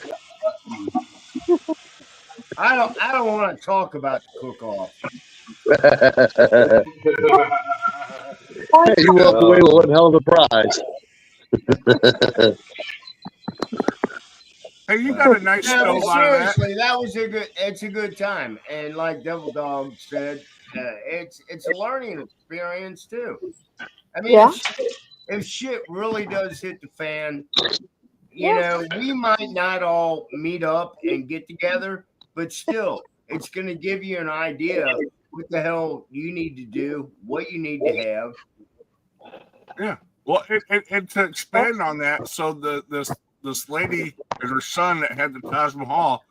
B: I don't want to talk about the cook-off.
G: Hey, you walk away with one hell of a prize.
I: Hey, you got a nice
B: No,
I: stove
B: but
I: out of that.
B: seriously, that was it's a good time. And like Devil Dog said, it's a learning experience too. I mean,
C: Yeah.
B: if shit really does hit the fan, you know, we might not all meet up and get together, but still, it's going to give you an idea what the hell you need to do, what you need to have.
I: Yeah. Well, and to expand on that, so this lady and her son that had the Taj Mahal,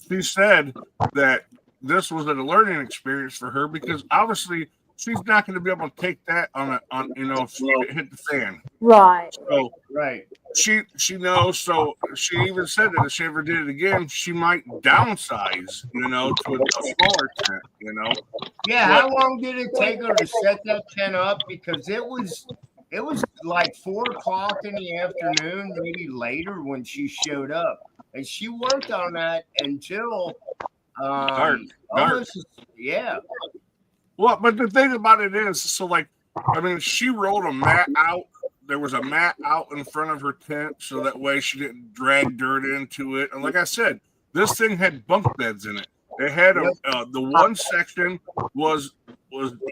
I: she said that this was a learning experience for her because obviously she's not going to be able to take that on if it hit the fan.
C: Right.
I: So
B: Right.
I: she knows. So she even said that if she ever did it again, she might downsize, to a smaller tent.
B: Yeah. How long did it take her to set that tent up? Because it was like 4 o'clock in the afternoon, maybe later when she showed up, and she worked on that until
I: Dark.
B: almost, yeah.
I: Well, but the thing about it is, so she rolled a mat out. There was a mat out in front of her tent, so that way she didn't drag dirt into it. And like I said, this thing had bunk beds in it. It had the one section was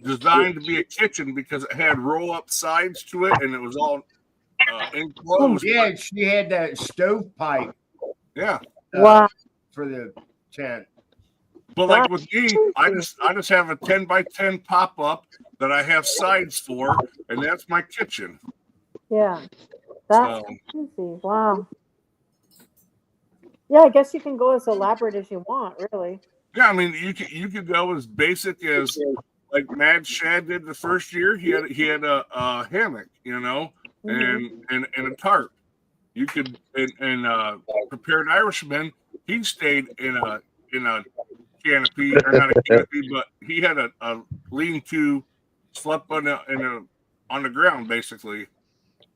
I: designed to be a kitchen because it had roll up sides to it, and it was all enclosed.
B: Yeah, she had that stovepipe.
I: Yeah.
C: Wow.
B: For the tent.
I: But like with me, I just have a 10x10 pop up that I have sides for, and that's my kitchen.
C: Yeah. That's crazy. Wow. Yeah, I guess you can go as elaborate as you want, really.
I: Yeah, I mean you could go as basic as like Mad Shad did the first year. He had a hammock, and a tarp. You could and Prepared Irishman. He stayed in a canopy, or not a canopy, but he had a lean-to, slept on the ground basically.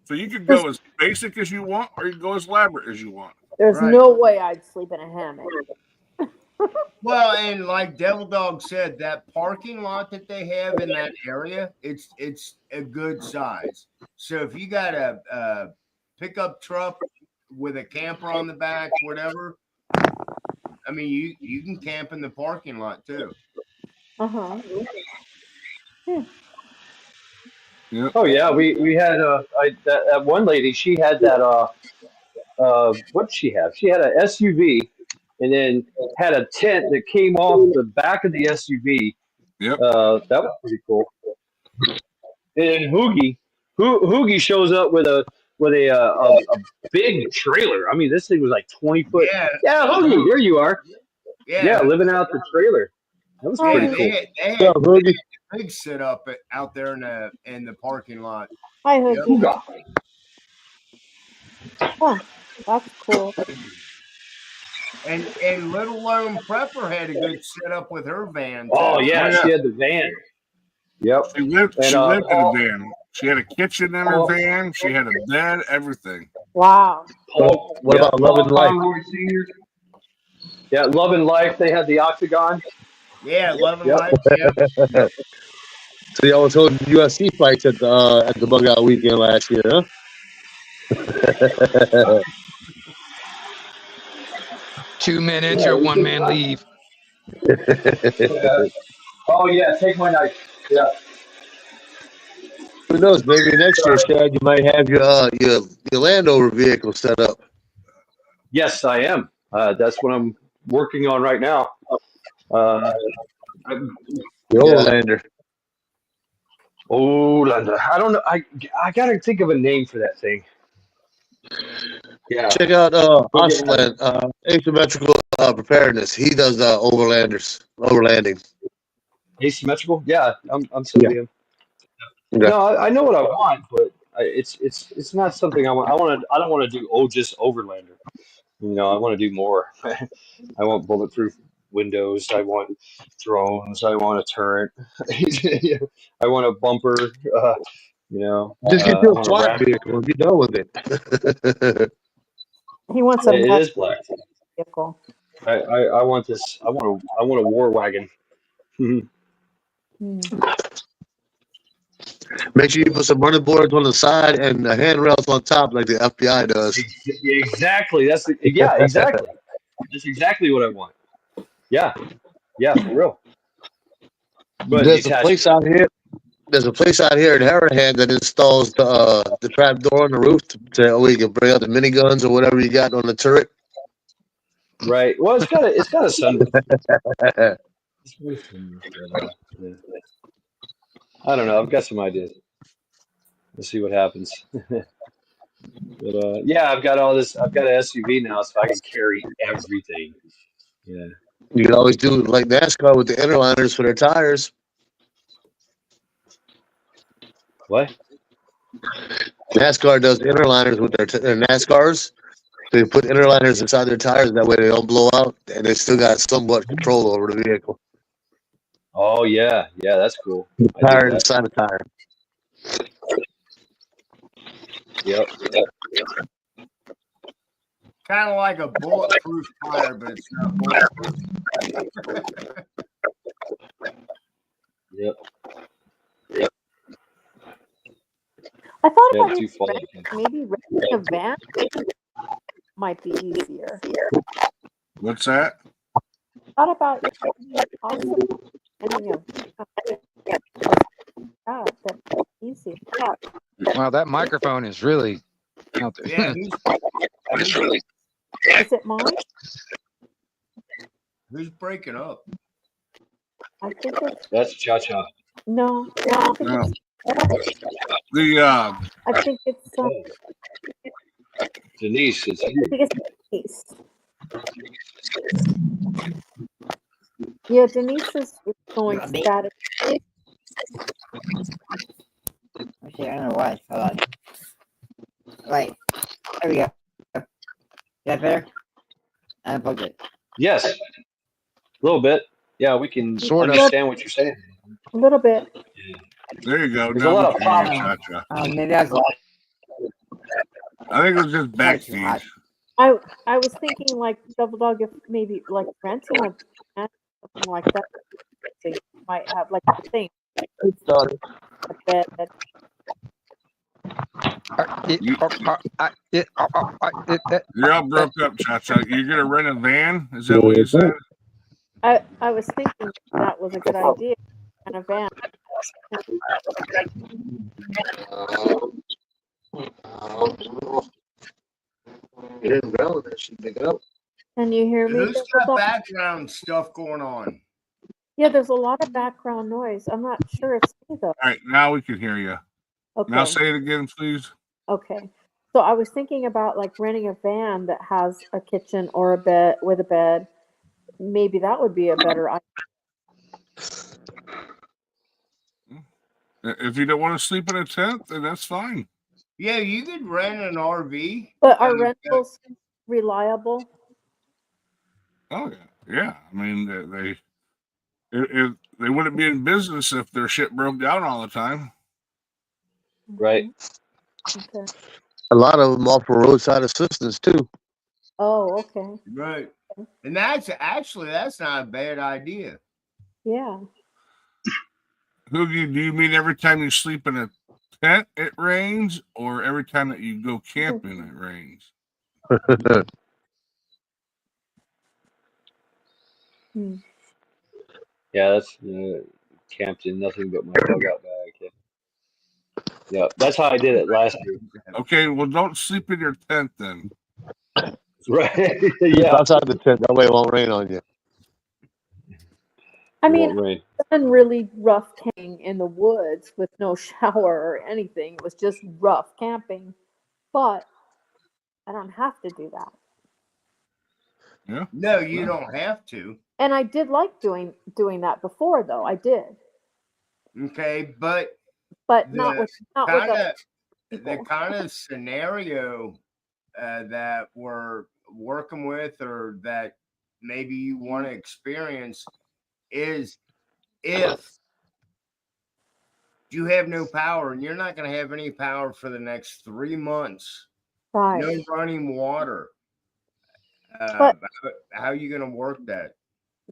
I: So you could go as basic as you want, or you can go as elaborate as you want.
C: There's no way I'd sleep in a hammock.
B: Well, and like Devil Dog said, that parking lot that they have in that area, it's a good size. So if you got a pickup truck with a camper on the back, whatever, I mean, you can camp in the parking lot too.
C: Uh-huh.
A: Yeah. Oh yeah, we had that one lady. She had that what did she have? She had an SUV, and then had a tent that came off the back of the SUV.
I: Yep.
A: That was pretty cool. And Hoogie shows up with a big trailer. I mean, this thing was like 20 foot. Yeah, Hoogie, there you are. Yeah, living out the trailer. That was pretty cool.
B: They had a big sit up out there in the parking lot.
C: Hi, Hoogie. Oh, that's cool.
B: And Little Lone Prepper had a good setup with her van.
A: Oh yeah, she had the van. Yep.
I: She lived in a van. She had a kitchen in her van. She had a bed, everything.
C: Wow.
G: What about Love and Life?
A: Yeah, Love and Life. They had the octagon.
B: Yeah, Love and Life. Yeah.
G: So y'all was holding UFC fights at the Bug Out weekend last year, huh?
J: 2 minutes or one man leave.
A: Oh yeah, take my knife. Yeah.
G: Who knows? Maybe next year, Shad, you might have your Land Rover vehicle set up.
A: Yes, I am. That's what I'm working on right now.
G: The Overlander.
A: Overlander. I don't know. I gotta think of a name for that thing. Yeah.
G: Check out Aslan, Asymmetrical Preparedness. He does overlanding.
A: Asymmetrical? Yeah, I'm still him.
G: Okay.
A: No, I know what I want, but it's not something I want. I don't want to do just Overlander. I want to do more. I want bulletproof windows. I want drones. I want a turret. I want a bumper.
G: Just get your SWAT vehicle and be done with it.
C: He wants a
A: It is black.
C: vehicle.
A: I want this. I want a war wagon.
G: Make sure you put some running boards on the side and the handrails on top, like the FBI does.
A: Exactly. Exactly. That's exactly what I want. Yeah, for real. But
G: there's a place out here. There's a place out here in Harahan that installs the trap door on the roof where you can bring out the miniguns or whatever you got on the turret.
A: Right. Well, it's got a sunroof. It's got a sunroof, but, yeah. I don't know. I've got some ideas. We'll see what happens. But yeah, I've got all this. I've got an SUV now, so I can carry everything. Yeah.
G: You can always do like NASCAR with the interliners for their tires.
A: What?
G: NASCAR does interliners with their NASCARs. So you put interliners inside their tires, that way they don't blow out, and they still got somewhat control over the vehicle.
A: Oh yeah, yeah, that's cool.
G: The
A: I dig
G: tire
A: that.
G: inside the tire.
A: Yep.
B: Kind of like a bulletproof tire, but it's not bulletproof.
A: Yep.
C: I thought
A: Yeah,
C: about
A: too far.
C: maybe renting a van might be easier.
I: What's that?
C: Thought about also renting that's easier.
J: Wow, that microphone is really out there.
B: Yeah,
C: Is it mine?
B: who's breaking up?
C: I think it's
A: That's Cha-Cha.
C: no. I think
I: No.
C: it's I think it's
A: Denise is
C: I think it's Denise. Yeah, Denise is going static.
H: Actually, I don't know why. Hold on. Wait. There we go. Is that better? I unplugged it.
A: yes, a little bit. Yeah, we can
J: Sort of.
A: understand what you're saying.
C: A little bit.
I: There you go.
A: There's a
I: Now
A: lot
I: we
A: of
I: can hear you,
A: pop.
I: Cha-Cha.
H: Maybe that's why.
I: I think it was just backseat.
H: hot.
C: I was thinking like Double Dog, if maybe like renting a van, something like that. So you might have like the thing, a bed.
I: You're all broke up, Cha-Cha. You're gonna rent a van? Is that what you said?
C: I was thinking that was a good idea, and a van.
G: You didn't growl that shit, pick it up.
C: Can you hear me?
B: Who's
C: Double
B: got
C: Dog?
B: background stuff going on?
C: Yeah, there's a lot of background noise. I'm not sure it's me though.
I: All right, now we can hear you.
C: Okay.
I: Now say it again, please.
C: Okay. So I was thinking about like renting a van that has a kitchen or a bed with a bed. Maybe that would be a better idea.
I: If you don't want to sleep in a tent, then that's fine.
B: Yeah, you could rent an RV.
C: But are
B: and-
C: rentals reliable?
I: Oh yeah, yeah. I mean, they wouldn't be in business if their shit broke down all the time.
A: Right.
C: Okay.
G: A lot of them offer roadside assistance too.
C: Oh, okay.
B: Right. And that's not a bad idea.
C: Yeah.
I: Do you mean every time you sleep in a tent it rains, or every time that you go camping it rains?
C: Hmm.
A: Yeah, that's camped in nothing but my dugout bag. Yeah, that's how I did it last year.
I: Okay, well, don't sleep in your tent then.
A: Right.
G: Just
A: Yeah.
G: outside the tent, that way it won't rain on you.
C: I
A: It
C: mean,
A: won't rain.
C: I've done really rough camping in the woods with no shower or anything. It was just rough camping. But I don't have to do that.
I: Yeah.
B: No, you don't have to.
C: And I did like doing that before though. I did.
B: Okay, but
C: But not with other
B: the
C: people.
B: kind of scenario that we're working with, or that maybe you want to experience, is if you have no power, and you're not going to have any power for the next 3 months,
C: Right.
B: no running water.
C: But-
B: how are you going to work that?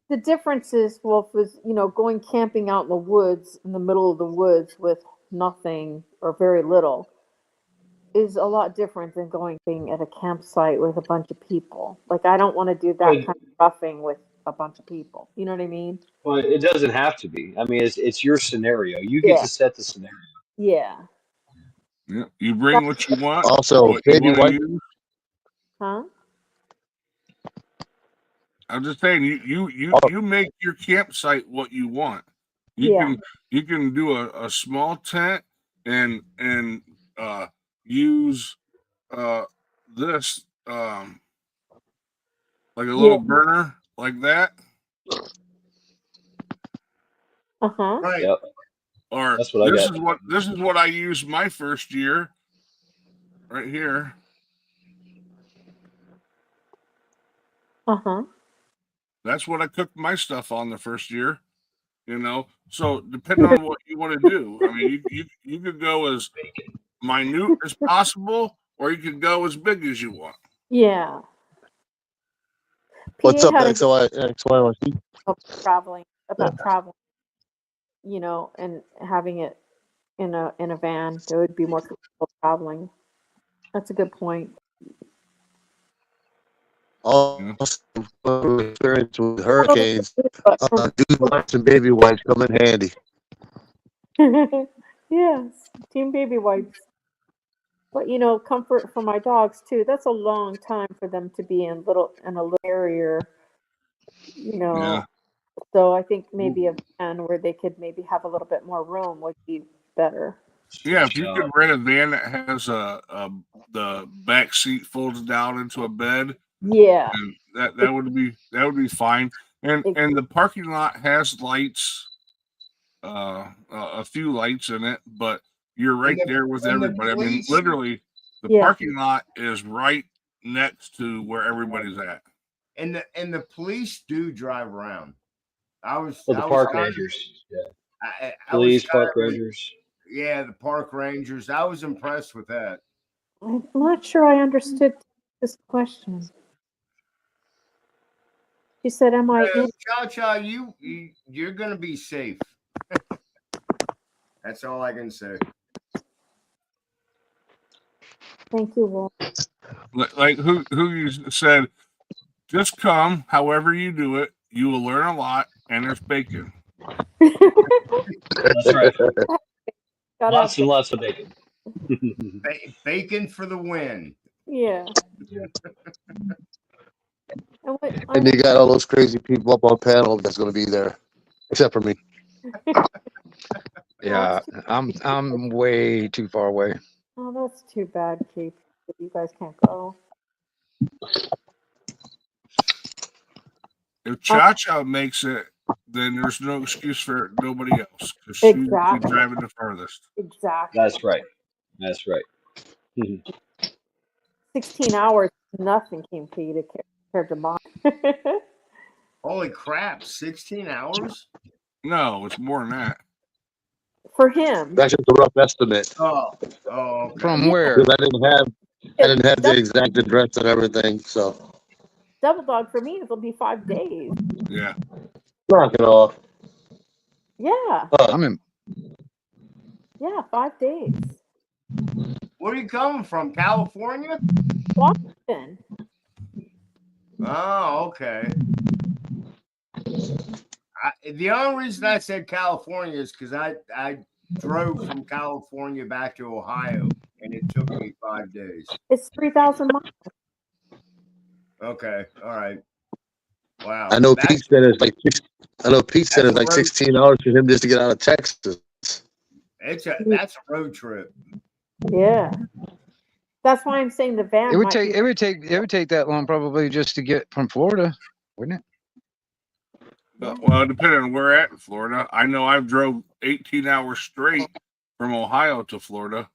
C: The difference is, well, if it's, going camping out in the woods, in the middle of the woods with nothing or very little, is a lot different than going being at a campsite with a bunch of people. Like, I don't want to do that
A: Good.
C: kind of roughing with a bunch of people. You know what I mean?
A: Well, it doesn't have to be. I mean, it's your scenario. You get
C: Yeah.
A: to set the scenario.
C: Yeah.
I: Yeah. You bring what you want,
G: Also,
I: what you
G: baby
I: want to
G: wipe.
I: use.
C: Huh?
I: I'm just saying, you make your campsite what you want.
C: Yeah.
I: You can do a small tent and use this like a
C: Yeah.
I: little burner like that,
C: Uh-huh.
B: Right.
A: Yep.
I: or
A: That's what I got.
I: this is what I used my first year right here.
C: Uh-huh.
I: That's what I cooked my stuff on the first year. You know, so depending on what you want to do, I mean, you could go as minute as possible, or you could go as big as you want.
C: Yeah.
G: What's
C: PA
G: up,
C: had a
G: XYYC?
C: about traveling, you know, and having it in a van. There would be more comfortable traveling. That's a good point.
G: Also, experience with hurricanes.
C: But from-
G: Dude wipes and baby wipes come in handy.
C: yes, team baby wipes. But you know, comfort for my dogs too. That's a long time for them to be in a little area, you know.
I: Yeah.
C: So I think maybe a van where they could maybe have a little bit more room would be better.
I: Yeah, if you could rent a van that has the back seat folds down into a bed,
C: Yeah.
I: and that would be fine. And the parking lot has lights, a few lights in it, but you're right there with everybody. I mean, literally, the parking lot is right next to where everybody's at.
B: And the police do drive around.
A: The park rangers. Yeah. Police, park rangers.
B: Yeah, the park rangers. I was impressed with that.
C: I'm not sure I understood this question. She said, "Am I in?"
B: Cha-Cha, you're gonna be safe. That's all I can say.
C: Thank you, Will.
I: Like who you said, just come. However you do it, you will learn a lot, and there's bacon.
A: That's right. Lots and
C: Gotta-
A: lots of bacon.
B: Bacon for the win.
C: Yeah.
G: And you got all those crazy people up on panel that's going to be there, except for me.
J: Yeah, I'm way too far away.
C: Oh, that's too bad, Keith. You guys can't go.
I: If Cha-Cha makes it, then there's no excuse for nobody else because she's
C: Exactly.
I: driving the farthest.
C: Exactly.
A: That's right. That's right.
C: 16 hours, nothing came to you compared to mine.
B: Holy crap! 16 hours.
I: No, it's more than that.
C: For him.
G: That's just a rough estimate.
B: Oh, okay.
J: From where?
G: Because I didn't have the exact address and everything, so
C: Double dog for me, it'll be 5 days.
I: Yeah.
G: knock it off.
C: Yeah.
J: I'm in.
C: Yeah, 5 days.
B: Where are you coming from? California?
C: Washington.
B: Oh, okay. The only reason I said California is because I drove from California back to Ohio, and it took me 5 days.
C: It's 3,000 miles.
B: Okay, all right. Wow.
G: I know Pete said it's like 16 hours for him just to get out of Texas.
B: That's a road trip.
C: Yeah. That's why I'm saying the van.
J: It would take that long probably just to get from Florida, wouldn't it?
I: Well, depending on where at in Florida, I know I've drove 18 hours straight from Ohio to Florida.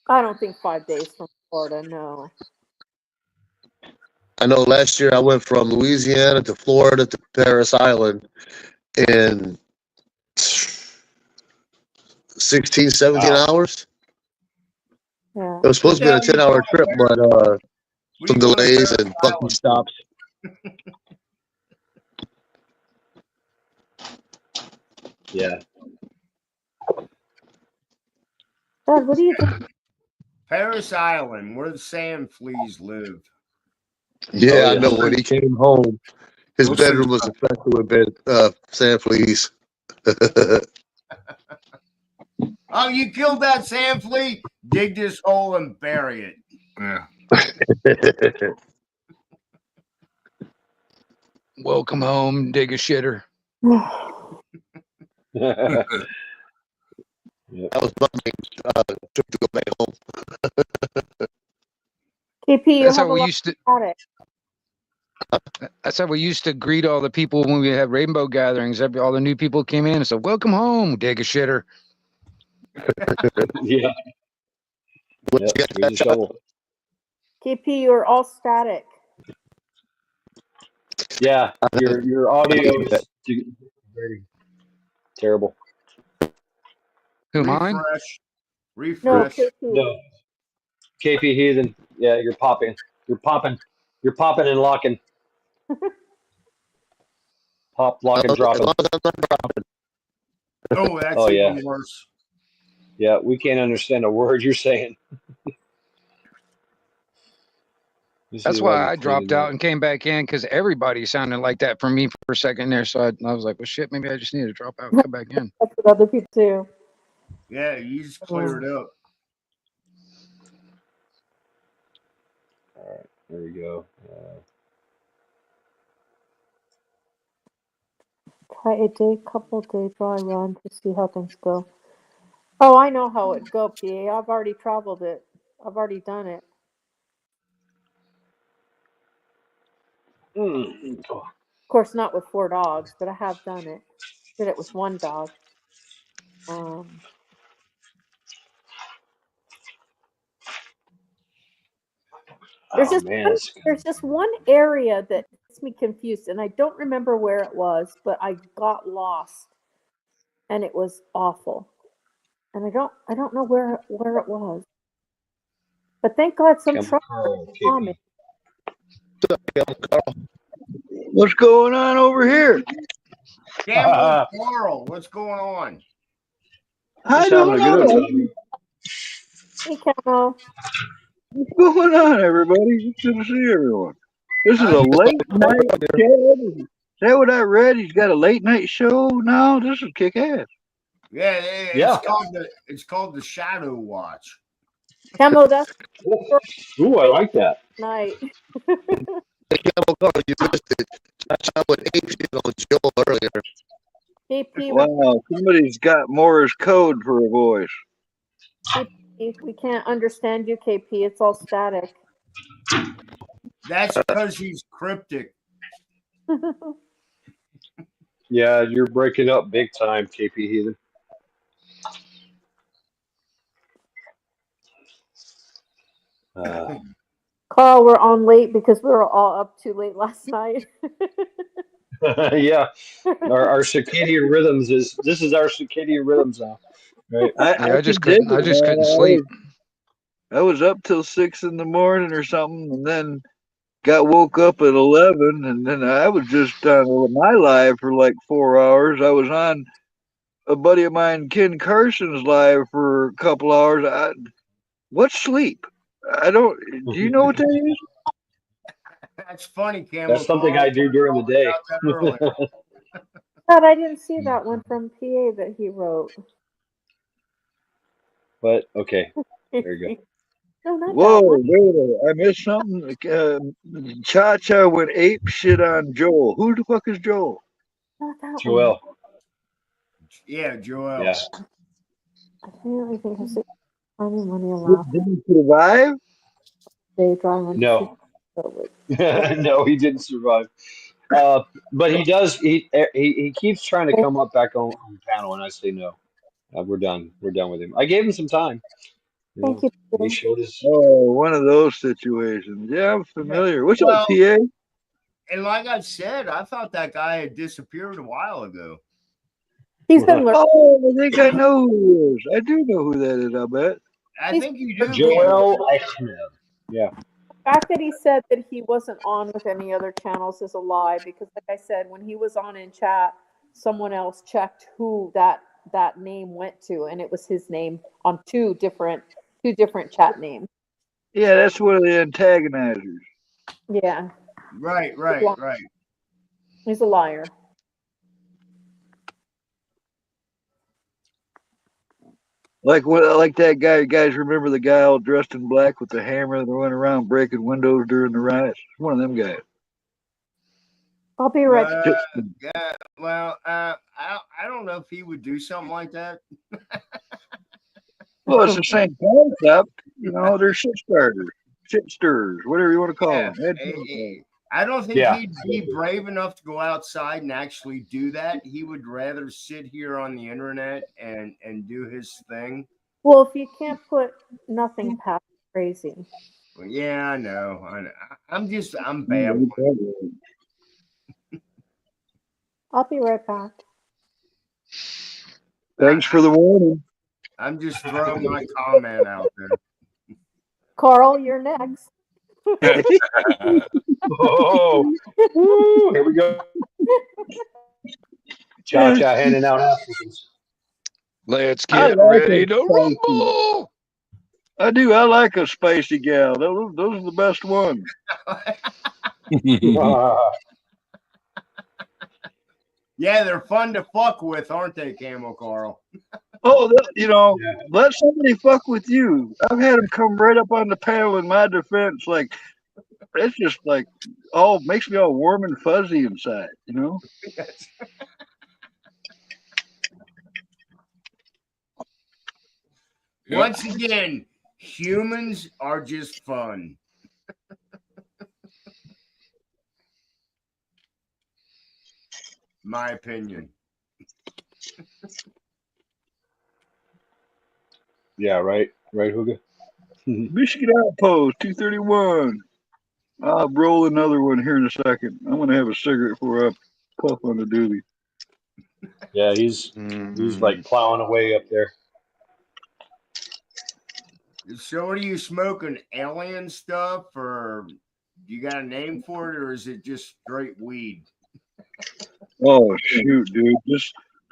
C: I don't think 5 days from Florida. No.
G: I know last year I went from Louisiana to Florida to Paris Island in 16, 17 hours.
C: Yeah.
G: It was supposed to be a 10-hour trip, but some delays and fucking stops.
A: Yeah.
C: Dad, what do you think?
B: Paris Island, where the sand fleas live.
G: Yeah, I know when he came home, His
I: Those
G: bedroom
I: things
G: was infested with sand fleas.
B: Oh, you killed that sand flea? Dig this hole and bury it.
I: Yeah.
J: Welcome home, dig a shitter.
A: Yep.
G: That was my main trip to go back home.
C: KP, you
J: That's
C: have
J: how
C: a
J: we
C: lot
J: used to.
C: about it.
J: That's how we used to greet all the people when we had rainbow gatherings. All the new people came in and said, "Welcome home, dig a shitter."
A: Yeah.
G: What
A: Yep.
G: you got,
A: Here's a shovel.
C: KP, you're all static.
A: Yeah. Your audio is very terrible.
J: Who, mine?
B: Refresh.
C: No,
B: Refresh.
C: KP.
A: No. KP Heathen. Yeah, you're popping. You're popping. You're popping and locking. Pop, lock, and
G: As
A: dropping.
G: long as I'm not dropping.
B: Oh, that's
A: Oh, yeah.
B: even worse.
A: Yeah, we can't understand a word you're saying.
J: That's why I dropped out and came back in, because everybody sounded like that for me for a second there. So I was like, well, shit, maybe I just need to drop out and come back in.
C: That's what other people do.
B: Yeah, you just clear it up.
A: All right, there we go.
C: Try a day, couple day dry run to see how things go. Oh, I know how it go, PA. I've already traveled it. I've already done it.
A: Oh,
C: Of course, not with 4 dogs, but I have done it. Did it with 1 dog.
A: man.
C: There's just one area that gets me confused, and I don't remember where it was, but I got lost, and it was awful. And I don't know where it was. But thank God some truck saw me.
K: What's going on over here?
B: Campbell Carl, what's going on?
K: I don't know.
C: Hey, Camo.
K: What's going on, everybody? It's good to see everyone. This is a late night chat. Is that what I read? He's got a late night show now. This is kick ass.
B: Yeah, it's called the Shadow Watch.
C: Camo, that's
A: Ooh, I like that.
C: night.
G: You missed it. I would ape shit on Joel earlier.
C: KP,
K: Wow, somebody's got Morse code for a voice.
C: we can't understand you, KP. It's all static.
B: That's because he's cryptic.
A: Yeah, you're breaking up big time, KP Heathen.
C: Carl, we're on late because we were all up too late last night.
A: Yeah, our circadian rhythms this is our circadian rhythms now, right?
J: I just couldn't sleep.
K: I was up till 6 in the morning or something, and then got woke up at 11, and then I was just on my live for like 4 hours. I was on a buddy of mine, Ken Carson's live for a couple hours. What's sleep? I don't. Do you know what that is?
B: That's funny, Campbell.
A: That's something I do during the day.
C: God, I didn't see that one from PA that he wrote.
A: But okay, there you go.
C: No, not
K: Whoa,
C: that one.
K: wait, I missed something. Cha went ape shit on Joel. Who the fuck is Joel?
C: Not that one.
A: Joel.
B: Yeah, Joel.
A: Yeah.
C: I don't think I see money allowed.
K: Did he survive?
C: Day dry run.
A: No. No, he didn't survive. But he does. He keeps trying to come up back on panel, and I say no. We're done. We're done with him. I gave him some time.
C: Thank you.
A: He showed his.
K: Oh, one of those situations. Yeah, I'm familiar. What's up, PA?
B: And like I said, I thought that guy had disappeared a while ago.
C: He's been lurking.
K: Oh, I think I know who he is. I do know who that is, I bet.
B: I think you do.
A: Joel Eichmann. Yeah.
C: The fact that he said that he wasn't on with any other channels is a lie, because like I said, when he was on in chat, someone else checked who that name went to, and it was his name on two different chat names.
K: Yeah, that's one of the antagonizers.
C: Yeah.
B: Right.
C: He's a liar.
K: Like that guy. You guys remember the guy all dressed in black with the hammer that went around breaking windows during the riots? One of them guys.
C: I'll be right back.
L: Yeah, well, I don't know if he would do something like that.
K: Well, it's the same concept. You know, they're shit starters, shit stirrers, whatever you want to call them.
L: I don't think
A: Yeah.
L: he'd be brave enough to go outside and actually do that. He would rather sit here on the internet and do his thing.
C: Well, if you can't put nothing past crazy.
L: Well, yeah, I know. I'm bad.
C: I'll be right back.
K: Thanks for the warning.
L: I'm just throwing my comment out there.
C: Carl, you're next.
A: Oh, woo, here we go. Cha-cha handing out Africans.
J: Let's get ready to rumble.
K: I do. I like a spicy gal. Those are the best ones.
L: Yeah, they're fun to fuck with, aren't they, Camel Carl?
K: Oh, let somebody fuck with you. I've had them come right up on the panel in my defense. Like, it's just like, makes me all warm and fuzzy inside, you know?
L: Once again, humans are just fun. My opinion.
A: Yeah, right, Hooga.
K: Michigan Outpost 231. I'll roll another one here in a second. I'm gonna have a cigarette before I puff on the doobie.
A: Yeah, he's like plowing away up there.
L: So, what are you smoking? Alien stuff, or you got a name for it, or is it just straight weed?
K: Oh shoot, dude!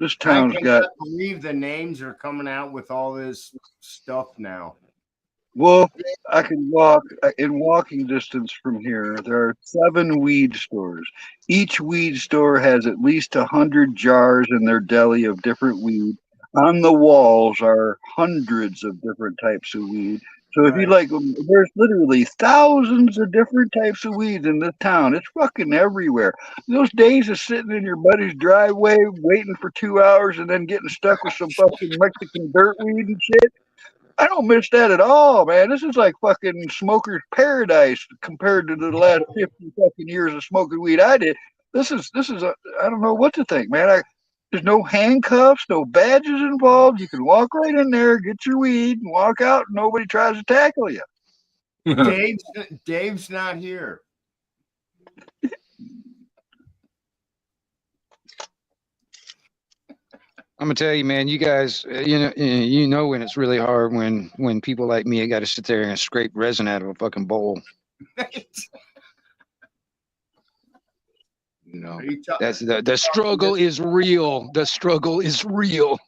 K: This town's
L: I
K: got.
L: cannot believe the names are coming out with all this stuff now.
K: Well, I can walk in walking distance from here. There are 7 weed stores. Each weed store has at least 100 jars in their deli of different weed. On the walls are hundreds of different types of weed. So if you like, there's literally thousands of different types of weeds in this town. It's fucking everywhere. Those days of sitting in your buddy's driveway waiting for 2 hours and then getting stuck with some fucking Mexican dirt weed and shit. I don't miss that at all, man. This is like fucking smoker's paradise compared to the last 50 fucking years of smoking weed I did. This is I don't know what to think, man. There's no handcuffs, no badges involved. You can walk right in there, get your weed, and walk out, and nobody tries to tackle you.
L: Dave's not here.
J: I'm gonna tell you, man. You guys, you know when it's really hard when people like me got to sit there and scrape resin out of a fucking bowl. You know, that's the struggle is real. The struggle is real.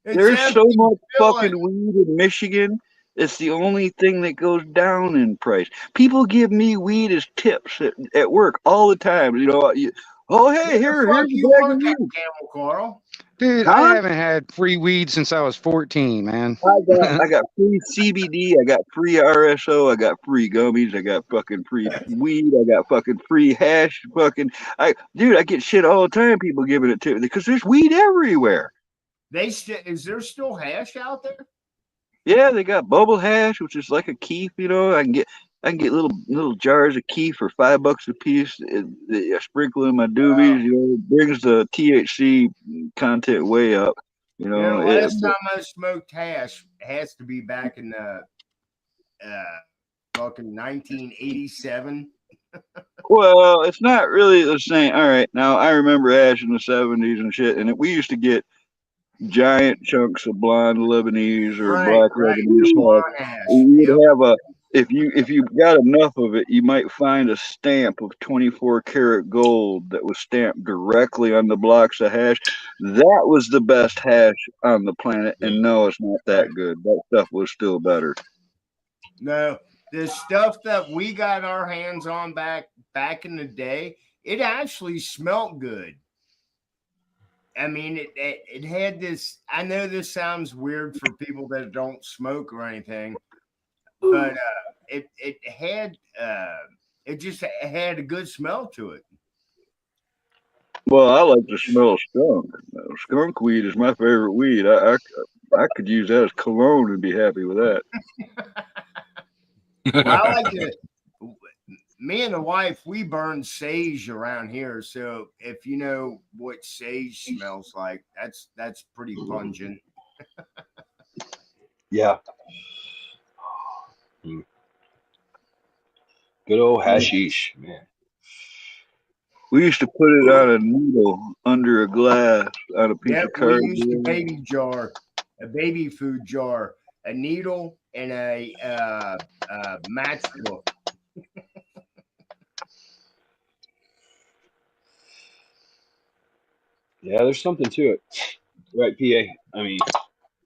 K: There's so much fucking weed in Michigan. It's the only thing that goes down in price. People give me weed as tips at work all the time. You know, here's a bag of weed.
L: Camel Carl.
J: Dude,
K: Huh?
J: I haven't had free weed since I was 14, man.
K: I got free CBD, I got free RSO, I got free gummies, I got fucking free weed, I got fucking free hash, I get shit all the time. People giving it to me because there's weed everywhere.
L: Is there still hash out there?
K: Yeah, they got bubble hash, which is like a keef. You know, I can get little jars of keef for $5 a piece. I sprinkle in my doobies. You know, it brings the THC content way up. You know,
L: last time I smoked hash has to be back in the fucking 1987.
K: Well, it's not really the same. All right, now I remember hash in the 70s and shit, and we used to get giant chunks of blonde Lebanese or black Lebanese hash. You'd have if you got enough of it, you might find a stamp of 24 karat gold that was stamped directly on the blocks of hash. That was the best hash on the planet, and no, it's not that good. That stuff was still better.
L: No, the stuff that we got our hands on back in the day, it actually smelled good. I mean, it had this. I know this sounds weird for people that don't smoke or anything, but it had it just had a good smell to it.
K: Well, I like the smell of skunk. Skunk weed is my favorite weed. I could use that as cologne and be happy with that.
L: Well, I like it. Me and the wife, we burn sage around here. So if you know what sage smells like, that's pretty pungent.
A: Yeah. Good old hashish, man.
K: We used to put it on a needle under a glass on a piece
L: Yep,
K: of
L: we used a
K: cardboard.
L: baby jar, a baby food jar, a needle, and a matchbook.
A: Yeah, there's something to it. Right, PA. I mean,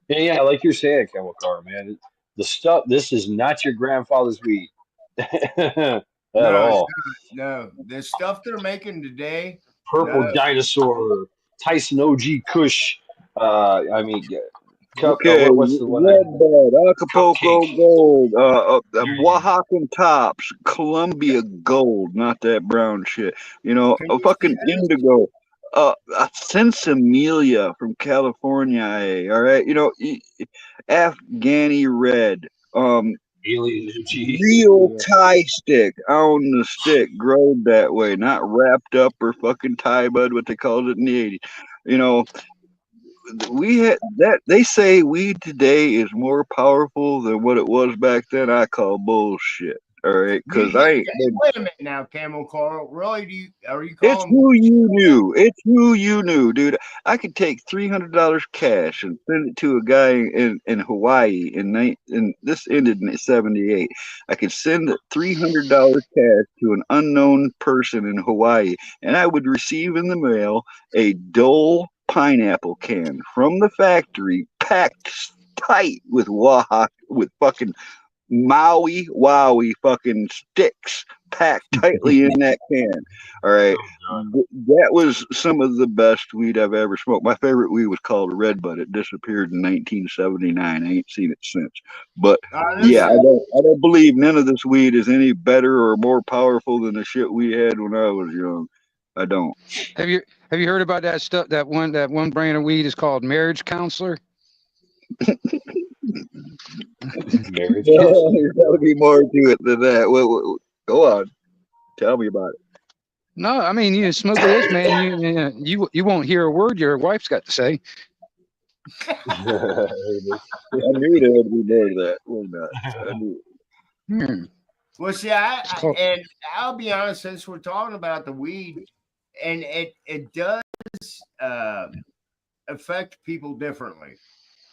A: yeah, like you're saying, Camel Car, man. The stuff, this is not your grandfather's weed at
L: No, it's
A: all.
L: not. No, the stuff they're making today.
A: Purple
L: No,
A: Dinosaur, Tyson OG Kush. I mean,
K: Okay,
A: what's the one?
K: Red Bud,
A: Cupcake.
K: Acapulco Gold,
A: There you go.
K: Oaxacan Tops, Columbia Gold, not that brown shit. You know,
L: can
K: a
L: you see
K: fucking
L: this?
K: indigo, a Sensimilia from California. All right, you know, Afghani Red,
A: Alien OG.
K: real
A: Yeah.
K: tie stick on the stick, growed that way, not wrapped up or fucking tie bud, what they called it in the 80s. You know, we had that. They say weed today is more powerful than what it was back then. I call bullshit. All right, because I ain't been.
L: Wait a minute now, Camel Carl. Really? Are you
K: It's
L: calling
K: who you
L: bullshit on
K: knew. It's who you knew, dude. I could take $300 cash and send it to a guy in Hawaii and this ended in '78. I could send $300 cash to an unknown person in Hawaii, and I would receive in the mail a Dole pineapple can from the factory, packed tight with fucking Maui Wowie fucking sticks packed tightly in that can. All right. That was some of the best weed I've ever smoked. My favorite weed was called Red Bud. It disappeared in 1979. I ain't seen it since. But
L: this?
K: yeah, I don't believe none of this weed is any better or more powerful than the shit we had when I was young. I don't.
J: Have you heard about that stuff? That one brand of weed is called Marriage Counselor.
A: Marriage
K: There's
A: counselor.
K: got to be more to it than that. Go on. Tell me about it.
J: No, I mean you smoke this, man. You won't hear a word your wife's got to say.
K: I knew there had to be more to that. Why not? I knew.
L: Well, see, and I'll be honest, since we're talking about the weed, and it does affect people differently.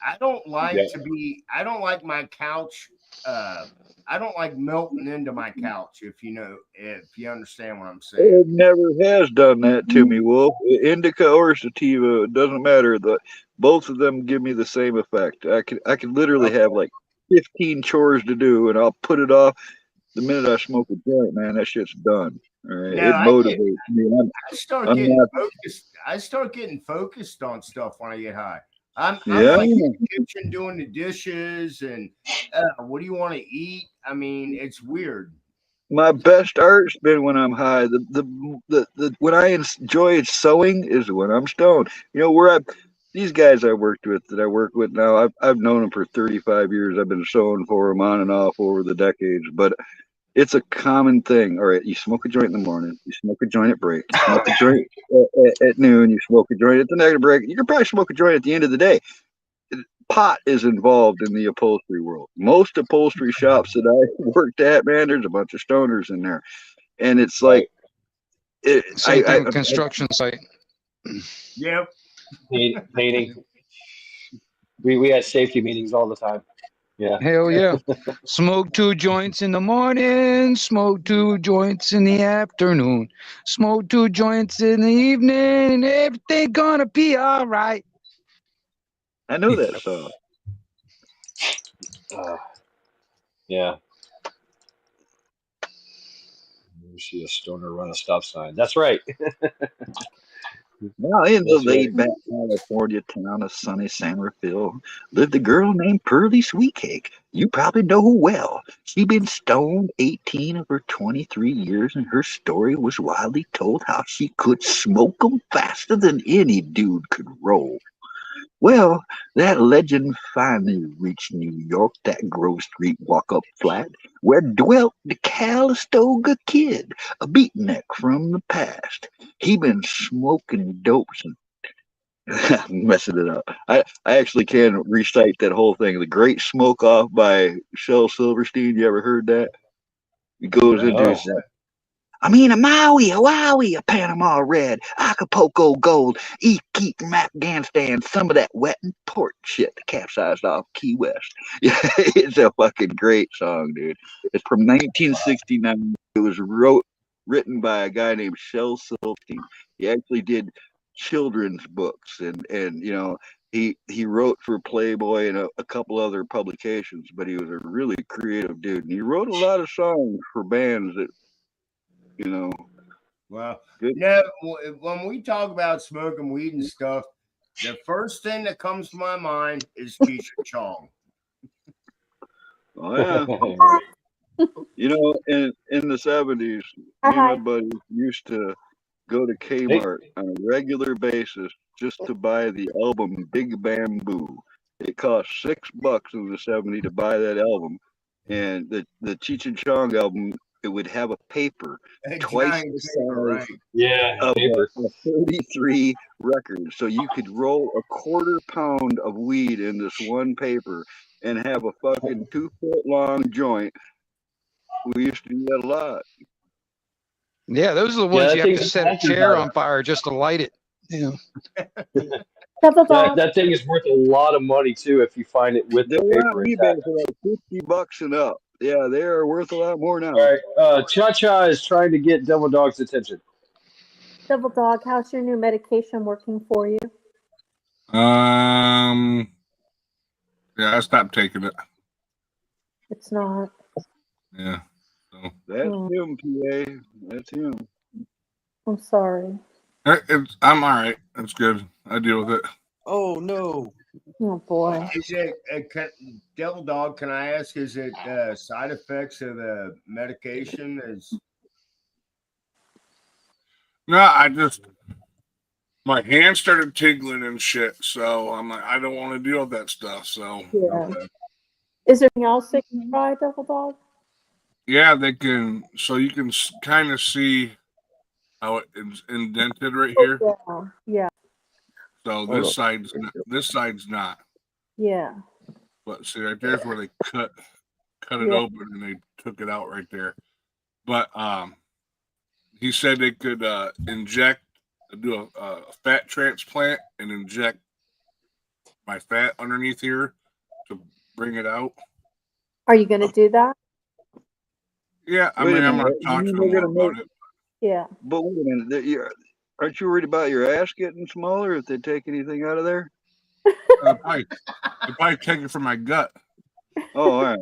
L: I don't like I don't like my couch. I don't like melting into my couch. If you understand what I'm saying.
K: It never has done that to me, Wolf. Indica or sativa, it doesn't matter. Both of them give me the same effect. I could literally have like 15 chores to do, and I'll put it off the minute I smoke a joint. Man, that shit's done. All right,
L: No,
K: it motivates me.
L: I start getting focused on stuff when I get high. I'm
K: Yeah.
L: like in the kitchen doing the dishes and what do you want to eat? I mean, it's weird.
K: My best art's been when I'm high. The when I enjoy sewing is when I'm stoned. You know these guys I work with now. I've known them for 35 years. I've been sewing for them on and off over the decades. But it's a common thing. All right, you smoke a joint in the morning. You smoke a joint at break. You smoke a joint at noon. You smoke a joint at the next break. You can probably smoke a joint at the end of the day. Pot is involved in the upholstery world. Most upholstery shops that I worked at, man, there's a bunch of stoners in there, and it's like
J: Same thing with construction site.
L: Yep.
A: Painting. We had safety meetings all the time. Yeah.
J: Hell yeah. Smoke 2 joints in the morning, smoke 2 joints in the afternoon, smoke 2 joints in the evening, and everything gonna be all right.
K: I know that song.
A: Yeah. You see a stoner run a stop sign. That's right.
K: Now, in the
A: That's right.
K: laid-back California town of sunny San Rafael lived a girl named Pearly Sweetcake. You probably know her well. She'd been stoned 18 of her 23 years, and her story was widely told how she could smoke 'em faster than any dude could roll. Well, that legend finally reached New York, that Grove Street walk-up flat, where dwelt the Calistoga Kid, a beatnik from the past. He been smoking dopes and I'm messing it up. I actually can recite that whole thing. The Great Smoke Off by Shel Silverstein. You ever heard that? He goes into his
A: No.
K: I mean, a Maui, Hawaii, a Panama Red, Acapulco Gold, Keaton, Afghanistan, some of that wet and port shit that capsized off Key West. Yeah, it's a fucking great song, dude. It's from 1969. It was written by a guy named Shel Silverstein. He actually did children's books, and you know, he wrote for Playboy and a couple other publications, but he was a really creative dude. And he wrote a lot of songs for bands that, you know.
L: Well,
K: Good.
L: when we talk about smoking weed and stuff, the first thing that comes to my mind is Cheech and Chong.
K: Oh yeah. You know, in the 70s, me and my buddies used to go to Kmart on a regular basis just to buy the album Big Bamboo. It cost $6 in the 70s to buy that album. And the Cheech and Chong album, it would have a paper twice the size of a 33 record. So you could roll a quarter pound of weed in this one paper and have a fucking 2-foot long joint. We used to do that a lot.
J: Yeah, those are the ones you have to set a chair on fire just to light it. Yeah.
A: that thing is worth a lot of money too if you find it with the
K: They're on
A: paper
K: eBay
A: intact.
K: for like $50 and up. Yeah, they are worth a lot more now.
A: All right, Cha-Cha is trying to get Devil Dog's attention.
C: Devil Dog, how's your new medication working for you?
I: Yeah, I stopped taking it.
C: It's not.
I: Yeah. So
K: that's him, PA. That's him.
C: I'm sorry.
I: I'm all right. That's good. I deal with it.
M: Oh no.
C: Oh boy.
L: Is it Devil Dog? Can I ask? Is it side effects of the medication?
I: No, I just my hand started tingling and shit. So I'm like, I don't want to deal with that stuff. So
C: Yeah. Is there anything else they can try, Devil Dog?
I: yeah, they can. So you can kind of see how it's indented right here.
C: Yeah. Yeah.
I: So this side's not.
C: Yeah.
I: But see, right there's where they cut it open and they took it out right there. But he said they could do a fat transplant and inject my fat underneath here to bring it out.
C: Are you going to do that?
I: Yeah, I mean, I'm going to talk to them more about it.
C: Yeah.
K: But wait a minute. Aren't you worried about your ass getting smaller if they take anything out of there?
I: They probably take it from my gut.
K: Oh, all right.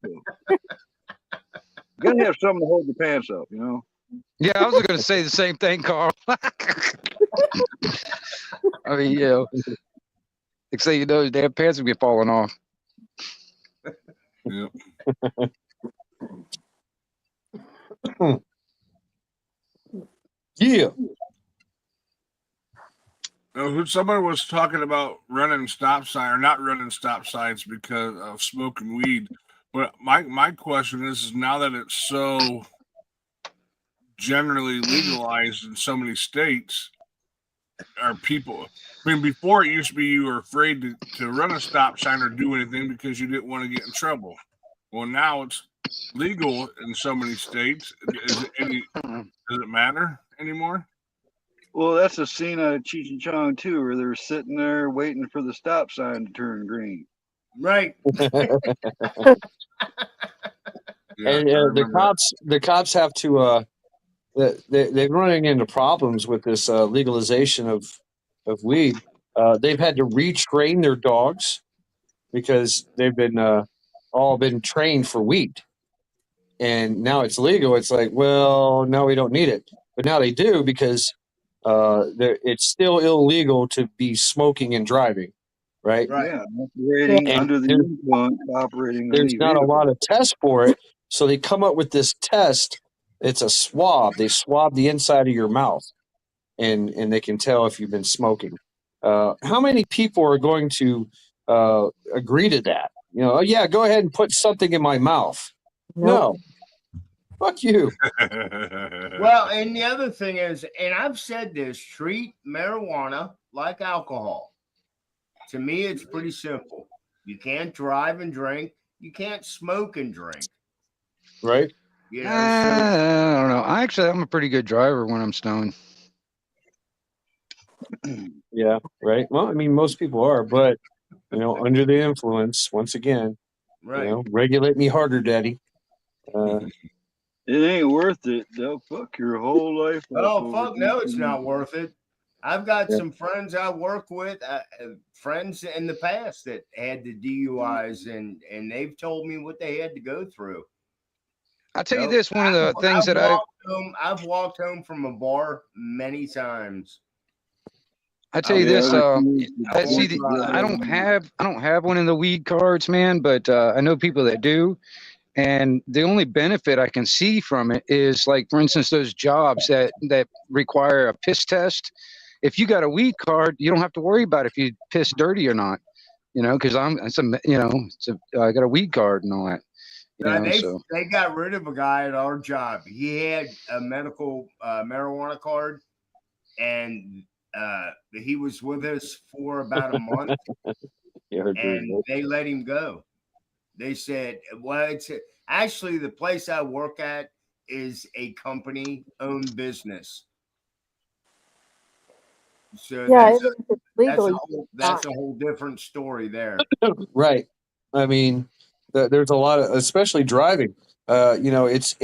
K: Cool. You gotta have something to hold your pants up, you know?
J: Yeah, I was going to say the same thing, Carl. I mean, you know, next thing you know, your damn pants will be falling off.
I: Yep.
M: Yeah.
I: Somebody was talking about running stop sign or not running stop signs because of smoking weed. But my question is now that it's so generally legalized in so many states, are people? I mean, before it used to be you were afraid to run a stop sign or do anything because you didn't want to get in trouble. Well, now it's legal in so many states. Does it matter anymore?
K: Well, that's a scene out of Cheech and Chong too, where they're sitting there waiting for the stop sign to turn green.
L: Right.
M: And the cops have to they're running into problems with this legalization of weed. They've had to retrain their dogs because they've been all been trained for weed. and now it's legal. It's like, well, no, we don't need it, but now they do because it's still illegal to be smoking and driving, right?
K: Yeah, operating
M: And
K: under the influence, operating
M: there's
K: any
M: not a
K: vehicle.
M: lot of tests for it, so they come up with this test. It's a swab. They swab the inside of your mouth, and they can tell if you've been smoking. How many people are going to agree to that? You know, oh, yeah, go ahead and put something in my mouth. No, fuck you.
L: Well, and the other thing is, and I've said this, treat marijuana like alcohol. To me, it's pretty simple. You can't drive and drink. You can't smoke and drink.
M: Right?
L: You know,
J: I don't know. I'm a pretty good driver when I'm stoned.
M: Yeah, right. Well, I mean, most people are, but you know, under the influence, once again,
L: right.
M: you know, regulate me harder, daddy.
K: It ain't worth it. They'll fuck your whole life up.
L: Oh, fuck no, it's not worth it. I've got some friends I work with, friends in the past that had the DUIs, and they've told me what they had to go through.
J: I'll tell you this, one of the things that
L: I've walked home from a bar many times.
J: I tell you this, I don't have one of the weed cards, man, but I know people that do. And the only benefit I can see from it is, like, for instance, those jobs that require a piss test. If you got a weed card, you don't have to worry about if you piss dirty or not, you know, because I got a weed card and all that.
L: They got rid of a guy at our job. He had a medical marijuana card, and he was with us for about a month, and they let him go. They said, well, actually the place I work at is a company-owned business. So
C: yeah,
L: that's a whole different story there.
M: Right. I mean, there's a lot of, especially driving. You know, it's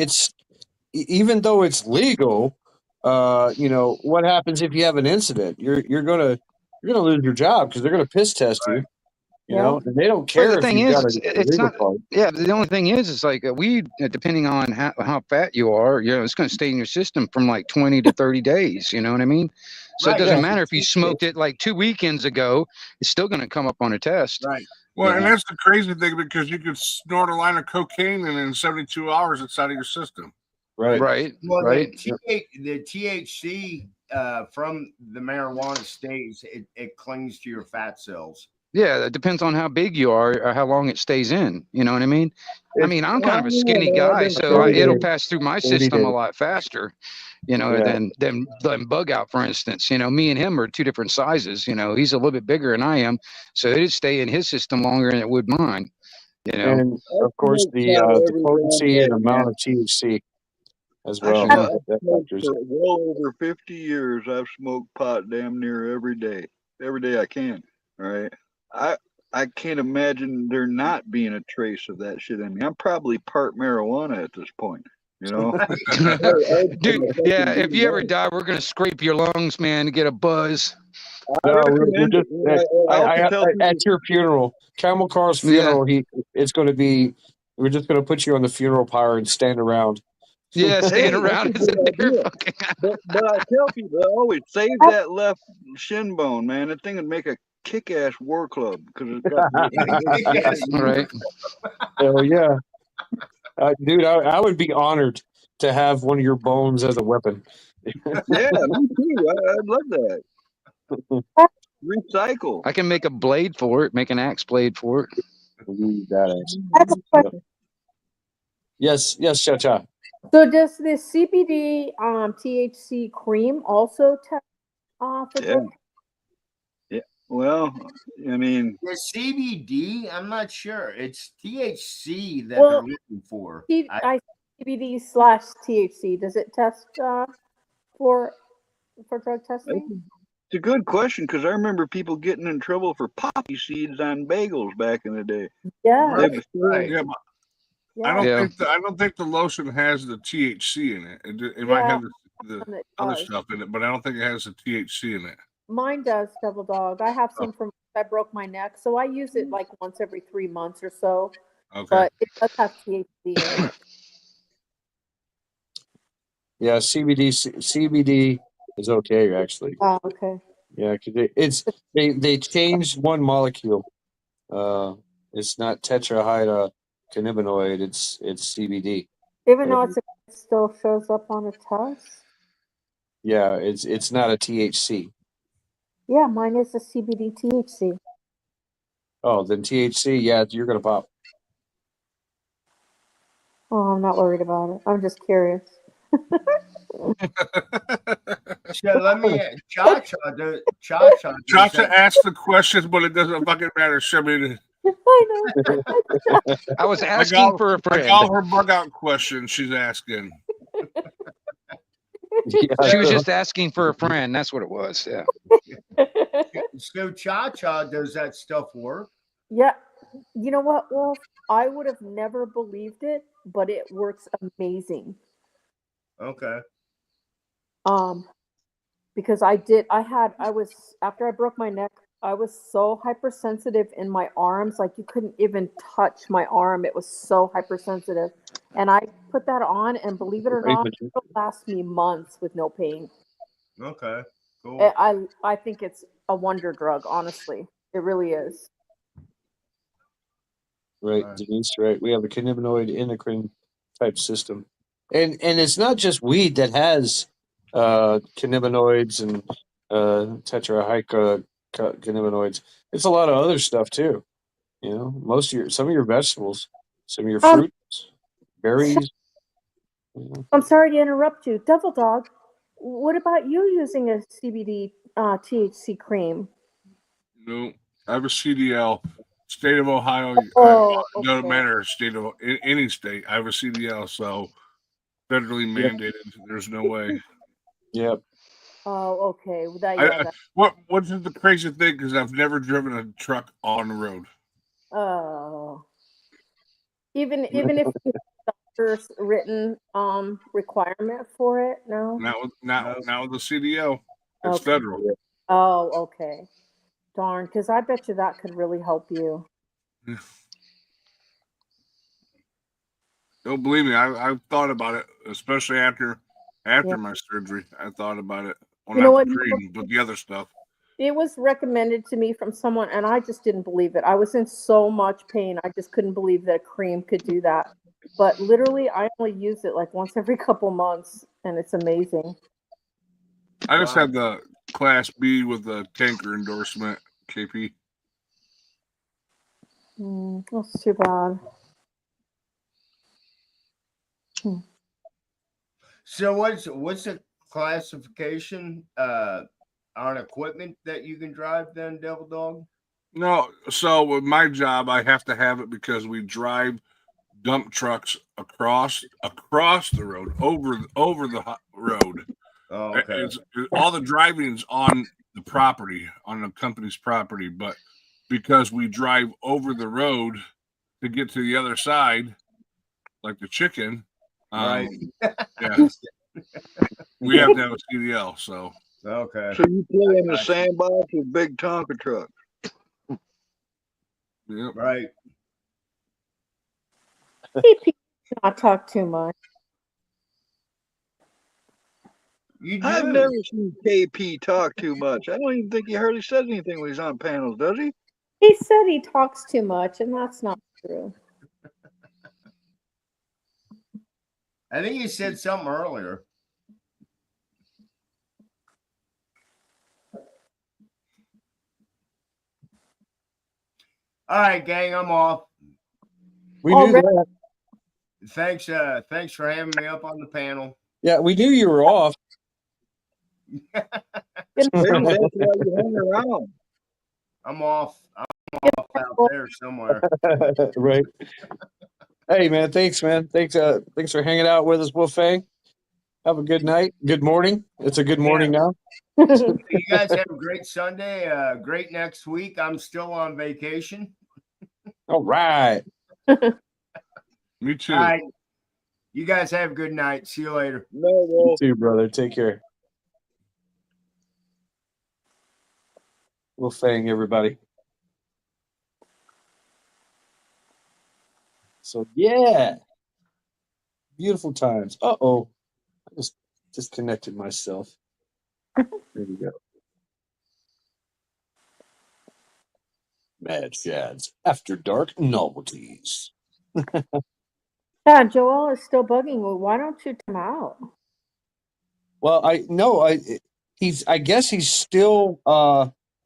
M: even though it's legal. You know, what happens if you have an incident? You're gonna lose your job because they're gonna piss test you. You know, and they don't care
J: the
M: if
J: thing
M: you've
J: is,
M: got a
J: it's
M: legal
J: not.
M: card.
J: Yeah, the only thing is like weed, depending on how fat you are, you know, it's going to stay in your system from like 20 to 30 days. You know what I mean? So it doesn't matter if you smoked it like 2 weekends ago; it's still going to come up on a test.
L: Right.
I: Well, and that's the crazy thing, because you could snort a line of cocaine and in 72 hours it's out of your system.
M: Right.
L: Well,
M: Right.
L: The THC from the marijuana stays. It clings to your fat cells.
J: Yeah, it depends on how big you are or how long it stays in. You know what I mean? I mean, I'm kind of a skinny guy, so it'll pass through my system a lot faster, you know, than Bug Out, for instance. You know, me and him are two different sizes. You know, he's a little bit bigger than I am, so it'd stay in his system longer than it would mine. You know,
M: And of course, the potency and amount of THC as well.
K: For well over 50 years, I've smoked pot damn near every day I can. All right. I can't imagine there not being a trace of that shit in me. I'm probably part marijuana at this point, you know.
J: Dude, yeah, if you ever die, we're gonna scrape your lungs, man, to get a buzz.
M: No, we're just at your funeral, Camel Car's funeral. It's going to be. We're just going to put you on the funeral pyre and stand around.
J: Yeah, stand around.
K: But I tell people, always save that left shin bone, man. That thing would make a kick-ass war club because it's got
J: right.
M: Oh yeah, dude, I would be honored to have one of your bones as a weapon.
K: Yeah, me too. I'd love that. Recycle.
J: I can make a blade for it. Make an axe blade for it.
M: Yes, Cha-Cha.
C: So does this CBD THC cream also test for drug?
K: Yeah. Well, I mean,
L: the CBD, I'm not sure. It's THC that they're looking for.
C: CBD/THC. Does it test for drug testing?
K: It's a good question, because I remember people getting in trouble for poppy seeds on bagels back in the day.
C: Yeah.
I: Right. Yeah, but I don't think the lotion has the THC in it. It might have the other stuff in it, but I don't think it has the THC in it.
C: Mine does, Double Dog. I have some from I broke my neck, so I use it like once every 3 months or so.
I: Okay.
C: But it does have THC in it.
M: Yeah, CBD is okay actually.
C: Oh, okay.
M: Yeah, because they changed one molecule. It's not tetrahydrocannabinoid. It's CBD.
C: Even though it still shows up on a test.
M: Yeah, it's not a THC.
C: Yeah, mine is a CBD THC.
M: Oh, then THC. Yeah, you're gonna pop.
C: Oh, I'm not worried about it. I'm just curious.
L: So let me Cha-Cha
I: asked the questions, but it doesn't fucking matter. I mean,
C: I know.
J: I was
I: I
J: asking for a
I: I
J: friend.
I: got her bug out question she's asking.
J: She was just asking for a friend. That's what it was. Yeah.
L: So Cha-Cha, does that stuff work?
C: Yeah. You know what, Wolf? I would have never believed it, but it works amazing.
L: Okay.
C: Because after I broke my neck, I was so hypersensitive in my arms, like you couldn't even touch my arm. It was so hypersensitive. And I put that on, and believe it or not, it'll last me months with no pain.
L: Okay. Cool.
C: I think it's a wonder drug, honestly. It really is.
M: Right, Denise, right. We have a cannabinoid endocrine type system. And it's not just weed that has cannabinoids and tetrahydrocannabinoids. It's a lot of other stuff too. You know, some of your vegetables, some of your fruits, berries.
C: I'm sorry to interrupt you. Devil Dog, what about you using a CBD THC cream?
I: No, I have a CDL. State of Ohio. Doesn't matter. State of any state. I have a CDL, so federally mandated. There's no way.
M: Yep.
C: Oh, okay.
I: What's the crazy thing? Because I've never driven a truck on the road.
C: Oh. Even if there's written requirement for it, no.
I: Not with the CDL. It's federal.
C: Oh, okay. Darn, because I bet you that could really help you.
I: Don't believe me. I've thought about it, especially after my surgery. I thought about it. Well, not the cream, but the other stuff.
C: It was recommended to me from someone, and I just didn't believe it. I was in so much pain. I just couldn't believe that cream could do that. But literally, I only use it like once every couple months, and it's amazing.
I: I just had the Class B with the tanker endorsement, KP.
C: That's too bad.
L: So what's the classification on equipment that you can drive then, Devil Dog?
I: No, so with my job, I have to have it because we drive dump trucks across the road, over the road.
L: Oh, okay.
I: All the driving's on the property, on the company's property, but because we drive over the road to get to the other side, like the chicken,
L: right?
I: Yeah, we have to have a CDL. So
L: okay.
K: So you play in the sandbox with big Tonka trucks.
I: Yep.
L: Right.
C: Not talk too much.
K: I've never seen KP talk too much. I don't even think he hardly says anything when he's on panels, does he?
C: He said he talks too much, and that's not true.
L: I think he said something earlier. All right, gang, I'm off.
M: We knew that.
L: Thanks for having me up on the panel.
M: Yeah, we knew you were off.
K: That's why you hang around.
L: I'm off out there somewhere.
M: Right. Hey, man. Thanks, man. Thanks for hanging out with us, Wolfang. Have a good night. Good morning. It's a good morning now.
L: You guys have a great Sunday. Great next week. I'm still on vacation.
M: All right.
I: Me too.
L: All right. You guys have a good night. See you later.
M: You too, brother. Take care. Wolfang, everybody. So yeah, beautiful times. I just disconnected myself. There we go. Mad Shad's After Dark Novelties.
C: Yeah, Joel is still bugging me. Why don't you come out?
M: Well, I guess he's still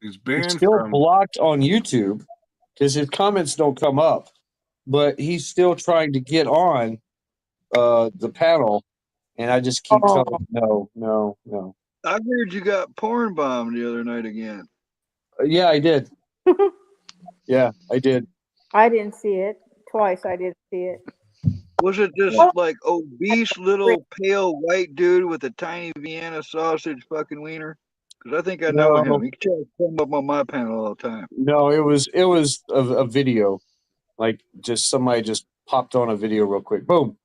I: He's
M: he's
I: banned
M: still
I: from.
M: blocked on YouTube because his comments don't come up, but he's still trying to get on the panel, and I just keep telling him no.
K: I heard you got porn bombed the other night again.
M: Yeah, I did. Yeah, I did.
C: I didn't see it. Twice I didn't see it.
K: Was it this
C: Oh.
K: like obese little pale white dude with a tiny Vienna sausage fucking wiener? Because I think I know
M: No.
K: him. He tries to come up on my panel all the time.
M: No, it was a video, like just somebody just popped on a video real quick. Boom,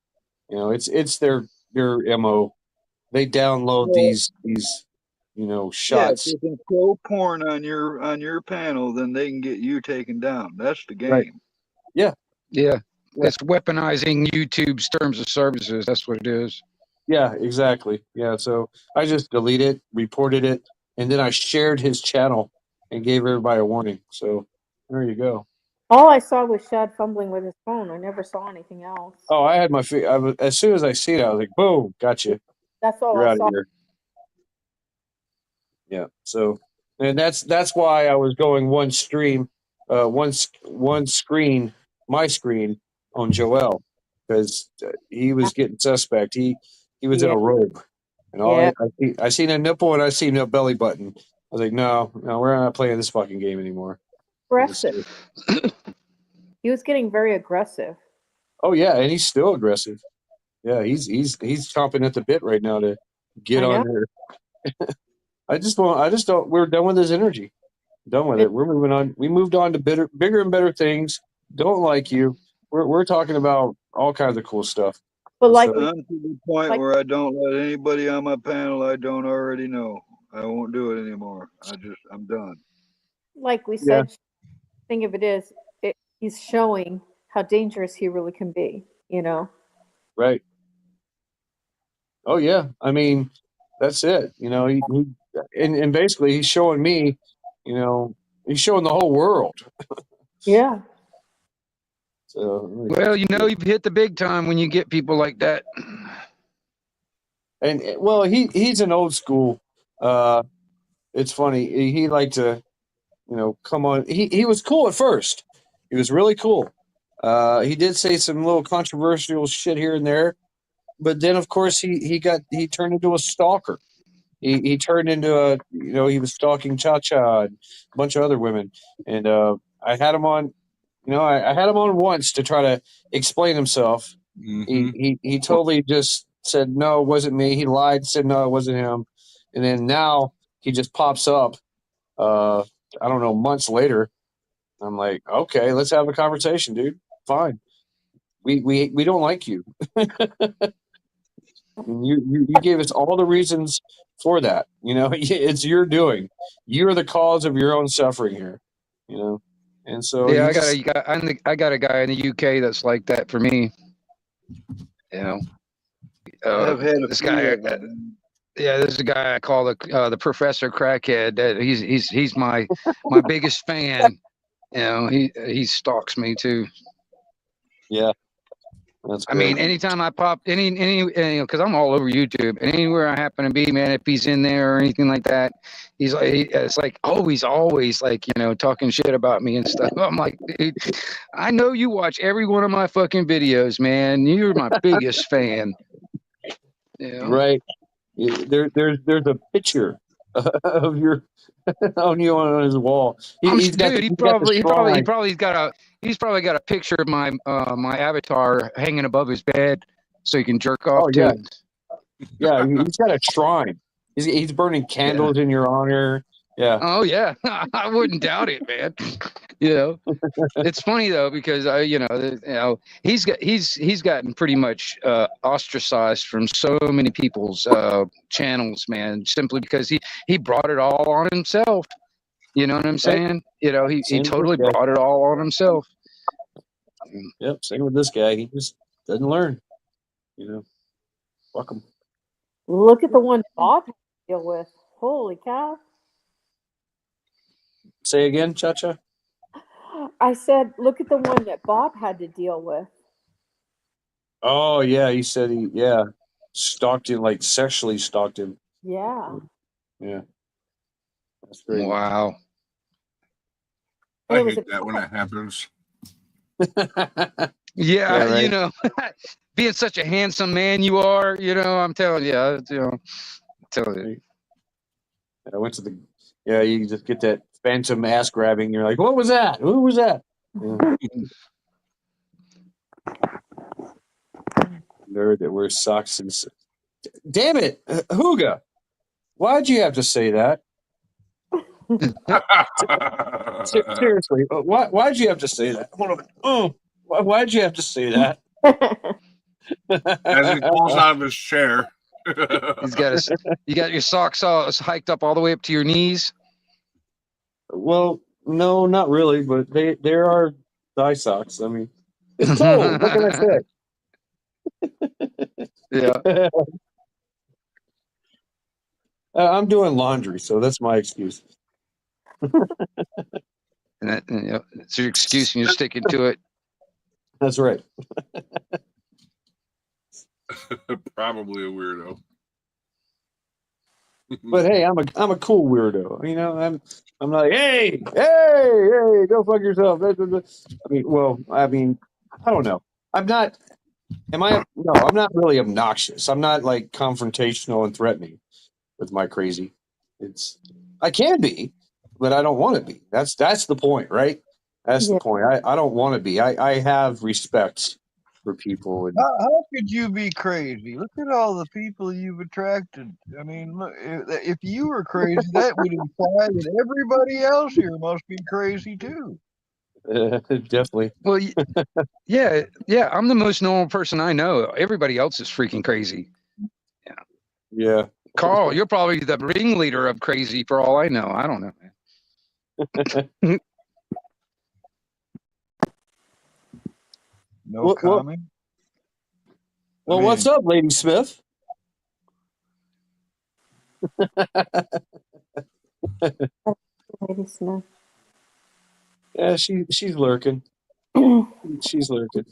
M: it's their MO. They download these shots.
K: Yeah, if they can throw porn on your panel, then they can get you taken down. That's the game.
M: Right. Yeah.
J: It's weaponizing YouTube's terms of services. That's what it is.
M: Yeah, exactly. Yeah, so I just deleted it, reported it, and then I shared his channel and gave everybody a warning. So there you go.
C: All I saw was Shad fumbling with his phone. I never saw anything else.
M: Oh, I had my as soon as I see it, I was like, boom, gotcha.
C: That's all
M: You're
C: I
M: out
C: saw.
M: of here. Yeah. So, and that's why I was going one screen, my screen on Joel, because he was getting suspect. He was in a robe, and all I seen a nipple and I seen a belly button. I was like, no, we're not playing this fucking game anymore.
C: Aggressive. He was getting very aggressive.
M: Oh yeah, and he's still aggressive. Yeah, he's chomping at the bit right now to get on there. I just don't. We're done with his energy. Done with it. We're moving on. We moved on to bigger and better things. Don't like you. We're talking about all kinds of cool stuff.
C: But like,
K: I'm to the point where I don't let anybody on my panel I don't already know. I won't do it anymore. I'm done.
C: Like we said, thing of it is, he's showing how dangerous he really can be.
M: Right. Oh yeah. I mean, that's it. And basically he's showing me. He's showing the whole world.
C: Yeah.
M: So
J: well, you've hit the big time when you get people like that.
M: And well, he's an old school. It's funny. He liked to, come on. He was cool at first. He was really cool. He did say some little controversial shit here and there, but then of course he turned into a stalker. He turned into he was stalking Cha-Cha and a bunch of other women, and I had him on. I had him on once to try to explain himself. Mm-hmm. He totally just said no, it wasn't me. He lied, said no, it wasn't him, and then now he just pops up. I don't know, months later. I'm like, okay, let's have a conversation, dude. Fine. We don't like you. You gave us all the reasons for that. It's your doing. You're the cause of your own suffering here. And so
J: I got a guy in the UK that's like that for me.
K: I've had
J: this guy. There's a guy I call the Professor Crackhead. He's my biggest fan. He stalks me too.
M: Yeah.
J: I mean, anytime I pop any because I'm all over YouTube, and anywhere I happen to be, man, if he's in there or anything like that, he's like, it's like always like talking shit about me and stuff. I'm like, dude, I know you watch every one of my fucking videos, man. You're my biggest fan.
M: Right. There's a picture of your on you on his wall. He's probably
J: got a picture of my my avatar hanging above his bed so he can jerk off
M: yeah.
J: to.
M: Yeah, he's got a shrine. He's burning candles in your honor. Yeah.
J: Oh yeah, I wouldn't doubt it, man. It's funny though because he's gotten pretty much ostracized from so many people's channels, man, simply because he brought it all on himself. You know what I'm saying? He totally brought it all on himself.
M: Yep. Same with this guy. He just doesn't learn. Fuck him.
C: Look at the one Bob had to deal with. Holy cow.
M: Say again, Cha-Cha?
C: I said, look at the one that Bob had to deal with.
M: Oh, yeah. He said stalked him, like sexually stalked him.
C: Yeah.
M: Yeah. That's crazy.
J: Wow.
I: I hate that when that happens.
J: Yeah,
M: right.
J: you know, being such a handsome man you are, you know, I'm telling you, telling you.
M: I went to you just get that phantom ass grabbing. You're like, what was that? Who was that? Yeah. Nerd that wears socks and. Damn it, Huga! Why'd you have to say that? Seriously, why'd you have to say that? Hold on. Oh, why'd you have to say that?
I: As he pulls out of his chair.
J: You got your socks all hiked up all the way up to your knees.
M: Well, no, not really, but there are thigh socks. I mean, it's cold. What can I say?
J: Yeah.
M: I'm doing laundry, so that's my excuse.
J: And it's your excuse, and you're sticking to it.
M: That's right.
I: Probably a weirdo.
M: But hey, I'm a cool weirdo. You know, I'm like, hey, go fuck yourself. I mean, I don't know. I'm not. No, I'm not really obnoxious. I'm not like confrontational and threatening with my crazy. I can be, but I don't want to be. That's the point, right? That's the point. I don't want to be. I have respect for people. And
K: How could you be crazy? Look at all the people you've attracted. I mean, look, if you were crazy, that would imply that everybody else here must be crazy too.
M: Definitely.
J: Well, yeah. I'm the most normal person I know. Everybody else is freaking crazy.
M: Yeah.
J: Carl, you're probably the ringleader of crazy for all I know. I don't know, man.
K: No comment.
M: Well, what's up, Lady Smith?
C: Lady Smith.
M: Yeah, she's lurking. She's lurking.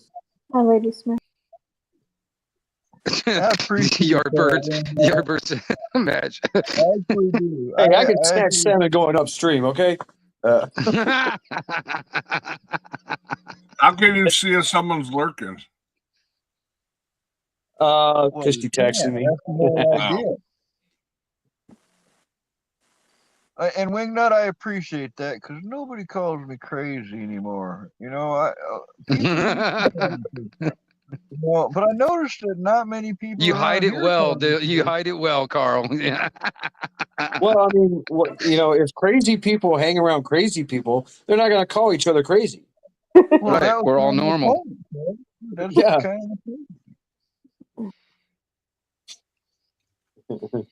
C: Hi, Lady Smith.
J: Yardbirds match.
M: Hey, I can snatch salmon going upstream, okay?
I: How can you see if someone's lurking?
M: Because she texted me.
K: And Wingnut, I appreciate that because nobody calls me crazy anymore. You know, but I noticed that not many people.
J: You hide it well. You hide it well, Carl. Yeah.
M: Well, I mean, if crazy people hang around crazy people, they're not going to call each other crazy.
K: Well,
J: right. We're all normal.
K: That's
M: Yeah.
K: kind of thing.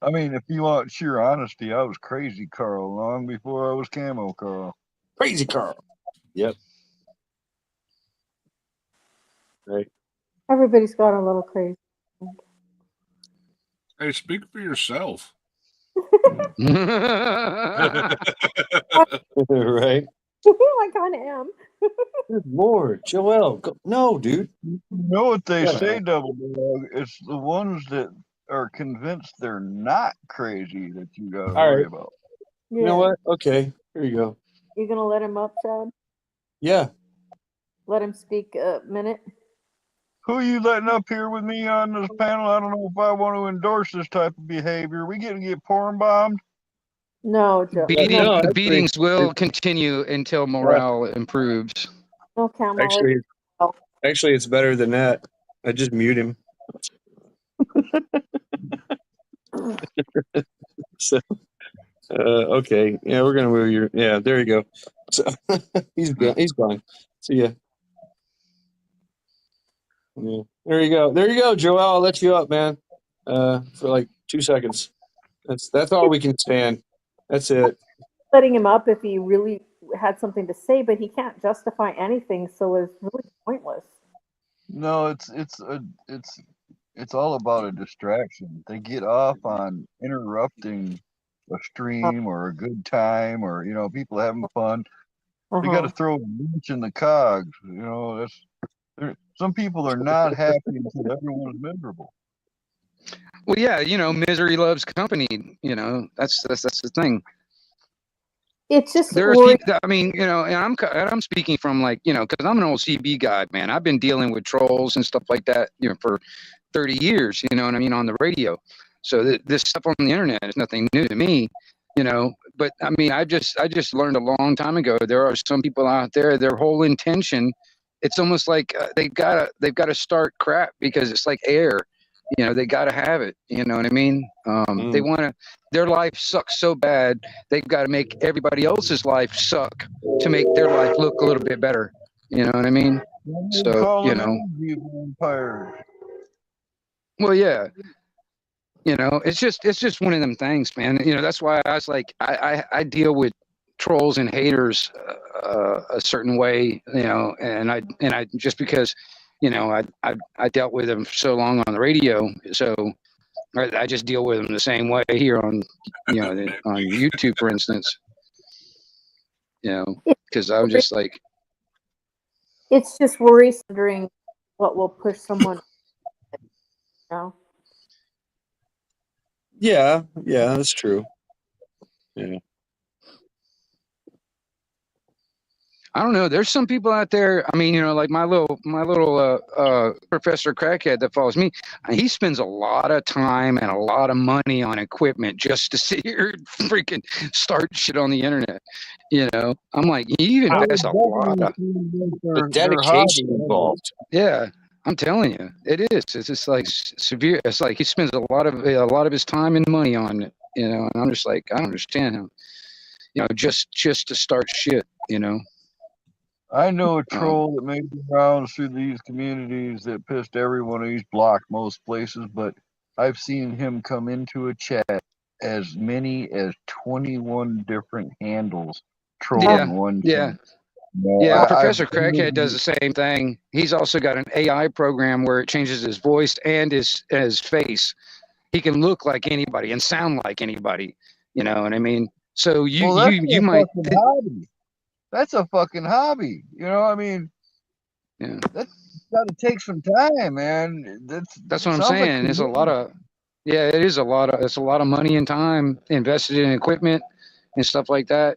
K: I mean, if you want sheer honesty, I was crazy Carl long before I was Camo Carl.
M: Crazy Carl. Yep. Right.
C: Everybody's got a little crazy.
I: Hey, speak for yourself.
M: Right.
C: I kind of am.
M: Good Lord, Joel. No, dude.
K: You know what they say, Double Dog? It's the ones that are convinced they're not crazy that you got to worry about.
C: Yeah.
M: You know what? Okay, here you go.
C: You gonna let him up, Chad?
M: Yeah.
C: Let him speak a minute.
K: Who you letting up here with me on this panel? I don't know if I want to endorse this type of behavior. We gonna get porn bombed?
C: No, Joe.
J: Beatings will continue until morale improves.
C: No, Camo.
M: Actually, it's better than that. I just mute him. So, okay. Yeah, we're gonna move your. Yeah, there you go. So he's gone. See ya. Yeah. There you go, Joel. I'll let you up, man. For like 2 seconds. That's all we can stand. That's it.
C: Letting him up if he really had something to say, but he can't justify anything, so it's really pointless.
K: No, it's all about a distraction. They get off on interrupting a stream or a good time, or people having fun. They got to throw a wrench in the cogs. Some people are not happy until everyone's miserable.
J: Well, yeah, misery loves company. That's the thing.
C: It's just
J: There's people. I mean, and I'm speaking from because I'm an old CB guy, man. I've been dealing with trolls and stuff like that, for 30 years. You know what I mean, on the radio. So this stuff on the internet is nothing new to me. But I mean, I just learned a long time ago. There are some people out there. Their whole intention, it's almost like they've got to start crap because it's like air. They got to have it. You know what I mean? They want to. Their life sucks so bad. They've got to make everybody else's life suck to make their life look a little bit better. You know what I mean? So
K: Vampires.
J: Well, yeah. It's just one of them things, man. That's why I was like, I deal with trolls and haters a certain way, and I just because, I dealt with them so long on the radio, so I just deal with them the same way here on, on YouTube, for instance. Because I'm just like,
C: it's just worrisome wondering what will push someone.
M: Yeah, that's true. Yeah.
J: I don't know. There's some people out there. I mean, like my little Professor Crackhead that follows me. He spends a lot of time and a lot of money on equipment just to sit here and freaking start shit on the internet. I'm like, you invest a lot of
M: the dedication involved.
J: Yeah, I'm telling you, it is. It's just like severe. It's like he spends a lot of his time and money on it. And I'm just like, I don't understand him. Just to start shit.
K: I know a troll that made the rounds through these communities that pissed everyone. He's blocked most places, but I've seen him come into a chat as many as 21 different handles trolling one.
J: Yeah. Yeah, Professor Crackhead does the same thing. He's also got an AI program where it changes his voice and his face. He can look like anybody and sound like anybody. You know what I mean? So you might.
K: That's a fucking hobby. I mean,
J: yeah,
K: that's got to take some time, man.
J: That's what I'm saying. It's a lot of, it is a lot of. It's a lot of money and time invested in equipment and stuff like that.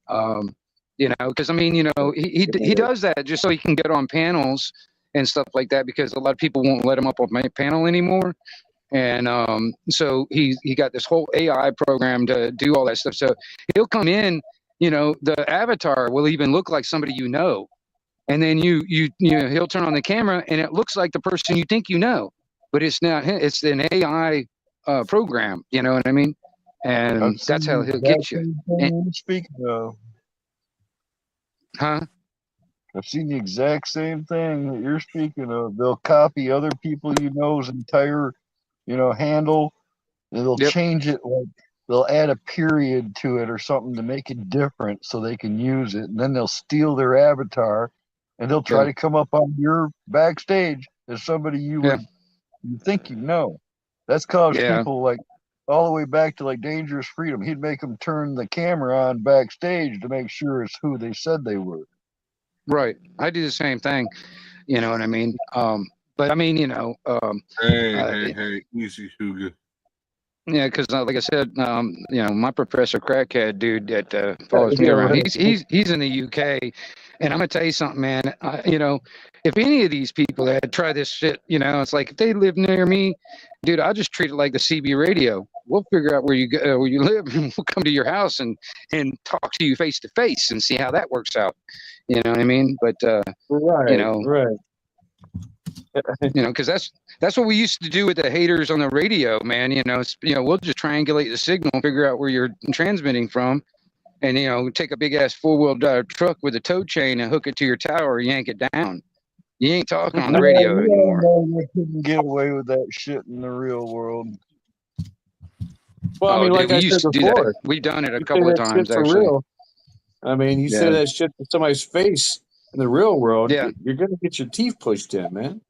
J: Because I mean, he does that just so he can get on panels and stuff like that because a lot of people won't let him up on my panel anymore. And so he got this whole AI program to do all that stuff. So he'll come in. The avatar will even look like somebody and then he'll turn on the camera and it looks like the person you think but it's not him. It's an AI program. You know what I mean? And that's how he'll get you.
K: Speaking of,
J: huh?
K: I've seen the exact same thing that you're speaking of. They'll copy other people entire, handle, and they'll change it. They'll add a period to it or something to make it different so they can use it. And then they'll steal their avatar and they'll try to come up on your backstage as somebody you think That's caused people like all the way back to like Dangerous Freedom. He'd make them turn the camera on backstage to make sure it's who they said they were.
J: Right. I do the same thing. You know what I mean? But I mean,
I: hey, easy, Hugo.
J: Yeah, because like I said, my Professor Crackhead dude that follows me around, he's in the UK, and I'm gonna tell you something, man. If any of these people had tried this shit, it's like if they live near me, dude, I'll just treat it like the CB radio. We'll figure out where you go, where you live, and we'll come to your house and talk to you face to face and see how that works out. You know what I mean? But
M: right.
J: Because that's what we used to do with the haters on the radio, man. We'll just triangulate the signal, figure out where you're transmitting from, and take a big ass 4-wheel drive truck with a tow chain and hook it to your tower, yank it down. You ain't talking on the radio anymore.
K: You couldn't get away with that shit in the real world.
M: Well, I mean, like I said before,
J: we've done it a couple of times actually.
M: Real. I mean, you say that shit to somebody's face in the real world, you're gonna get your teeth pushed in, man.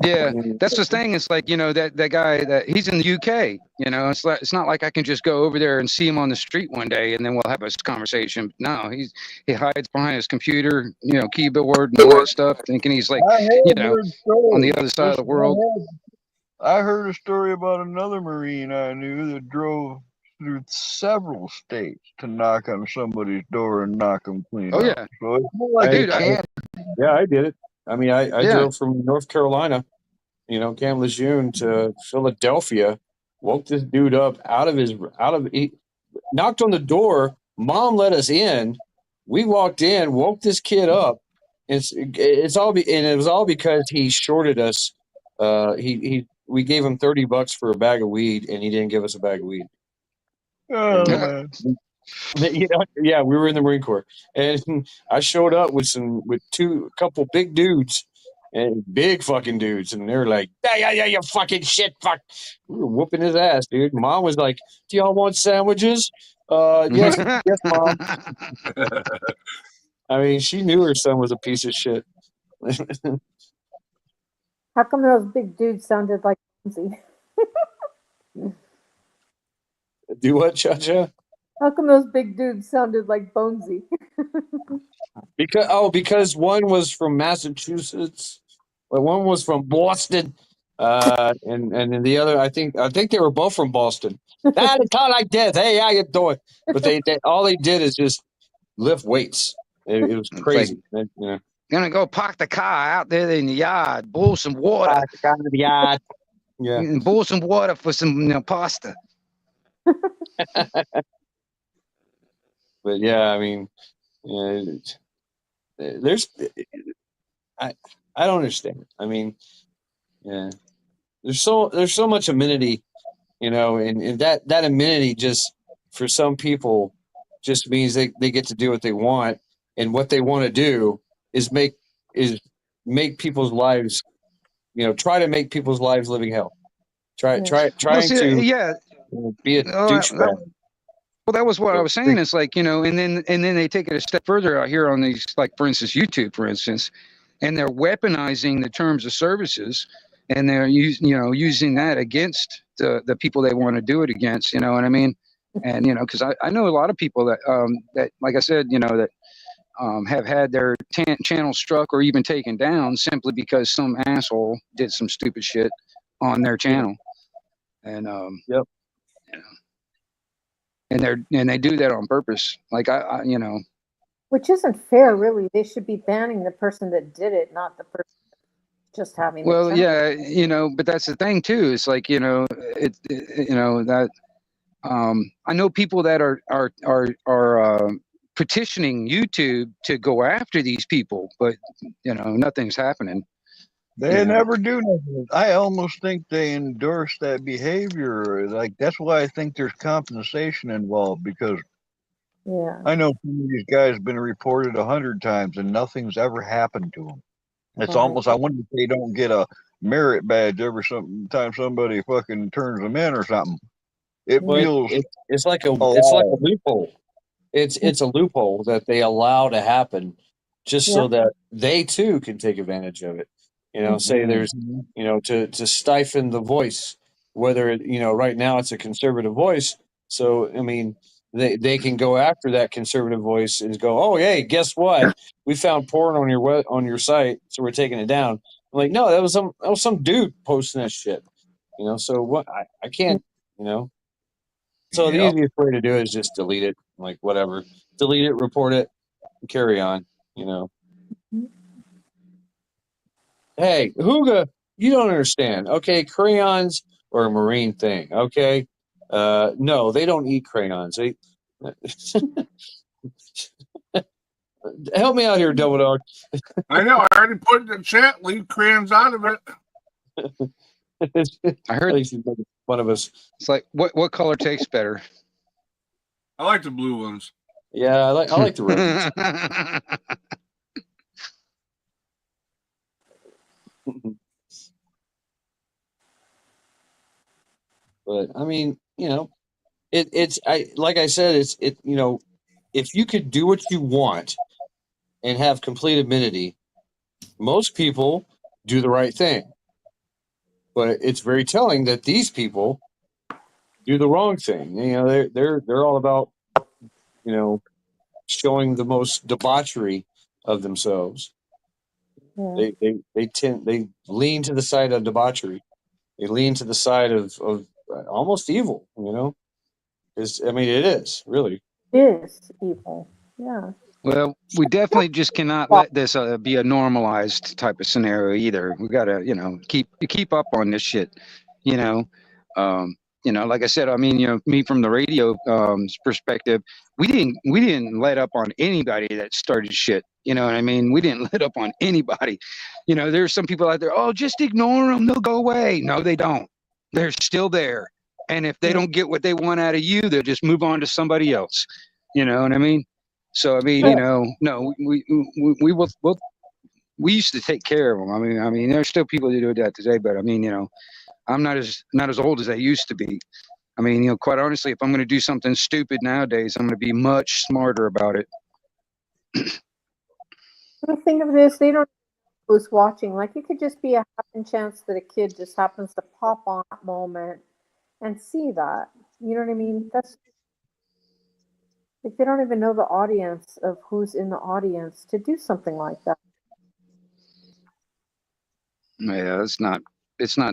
J: Yeah,
F: Mm.
J: that's the thing. It's like, that guy that he's in the UK. It's not like I can just go over there and see him on the street one day and then we'll have a conversation. No, he hides behind his computer, keyboard and all that stuff, thinking he's like,
K: I have heard
J: on the
K: stories.
J: other side of the world.
K: I heard a story about another Marine I knew that drove through several states to knock on somebody's door and knock them clean
J: Oh
K: out.
J: yeah,
K: So it's not like
J: dude.
K: you can't.
M: Yeah, I did it. I mean, I
J: Yeah.
M: drove from North Carolina, Camp Lejeune to Philadelphia, woke this dude up he knocked on the door. Mom let us in. We walked in, woke this kid up. And it was all because he shorted us. We gave him $30 for a bag of weed, and he didn't give us a bag of weed.
K: Oh
M: And,
K: man.
M: yeah, we were in the Marine Corps, and I showed up with a couple big dudes, and big fucking dudes, and they were like, yeah, you fucking shit, fuck. We were whooping his ass, dude. Mom was like, do y'all want sandwiches? Yes, yes, Mom. I mean, she knew her son was a piece of shit.
C: How come those big dudes sounded like Bonesy?
M: Do what, Cha-Cha?
C: How come those big dudes sounded like Bonesy?
M: Because one was from Massachusetts, but one was from Boston, and then the other, I think they were both from Boston. It's not like this. Hey, how you doing? But they all they did is just lift weights. It was crazy.
J: Gonna go park the car out there in the yard, boil some water.
M: Park the car in the yard. Yeah.
J: And boil some water for some pasta.
M: But yeah, I mean, I don't understand. I mean, yeah, there's so much amenity, and that amenity just for some people just means they get to do what they want, and what they want to do is make people's lives, try to make people's lives living hell. Trying to
J: yeah,
M: be a douchebag.
J: Well, that was what I was saying. It's like, and then they take it a step further out here on these, like, for instance, YouTube, for instance, and they're weaponizing the terms of services, and they're using that against the people they want to do it against. You know what I mean? And because I know a lot of people that like I said, that have had their channel struck or even taken down simply because some asshole did some stupid shit on their channel, and
M: yep.
J: And they do that on purpose. Like I
C: Which isn't fair, really. They should be banning the person that did it, not the person just having.
J: Well, yeah, but that's the thing too. It's like that. I know people that are petitioning YouTube to go after these people, but nothing's happening.
K: They never do nothing. I almost think they endorse that behavior. Like, that's why I think there's compensation involved, because I know some of these guys have been reported 100 times and nothing's ever happened to them. It's almost, I wonder if they don't get a merit badge every time somebody fucking turns them in or something. It feels
M: it's like a loophole. It's a loophole that they allow to happen just so that they too can take advantage of it. Say there's, to stifle the voice, whether right now it's a conservative voice. So, I mean, they can go after that conservative voice and go, oh, hey, guess what? We found porn on your site, so we're taking it down. I'm like, no, that was some dude posting that shit. So what? I can't. So the easiest way to do it is just delete it. Like, whatever, delete it, report it, and carry on. Hey, Huga, you don't understand. Okay, crayons are a marine thing. Okay, no, they don't eat crayons. They help me out here, Double Dog.
I: I know. I already put it in the chat. Leave crayons out of it.
J: I heard
M: one of us.
J: It's like, what color tastes better?
I: I like the blue ones.
M: Yeah, I like the red ones. But I mean, it's like I said, if you could do what you want and have complete amenity, most people do the right thing. But it's very telling that these people do the wrong thing. You know, they're all about, you know, showing the most debauchery of themselves.
C: Yeah.
M: They lean to the side of debauchery. They lean to the side of almost evil. You know, I mean, it is really.
C: It is evil. Yeah.
J: Well, we definitely just cannot let this be a normalized type of scenario either. We gotta, you know, keep up on this shit. You know, you know, like I said, I mean, you know, me from the radio perspective, we didn't let up on anybody that started shit. You know what I mean? We didn't let up on anybody. You know, there's some people out there. Oh, just ignore them; they'll go away. No, they don't. They're still there. And if they don't get what they want out of you, they'll just move on to somebody else. You know what I mean? So I mean, you know, no, we used to take care of them. I mean, there's still people that do that today, but I mean, you know, I'm not as old as I used to be. I mean, you know, quite honestly, if I'm going to do something stupid nowadays, I'm going to be much smarter about it.
C: The thing of this, they don't know who's watching. Like, it could just be a happen chance that a kid just happens to pop on that moment and see that. You know what I mean? That's like, they don't even know the audience of who's in the audience to do something like that.
J: Yeah, it's not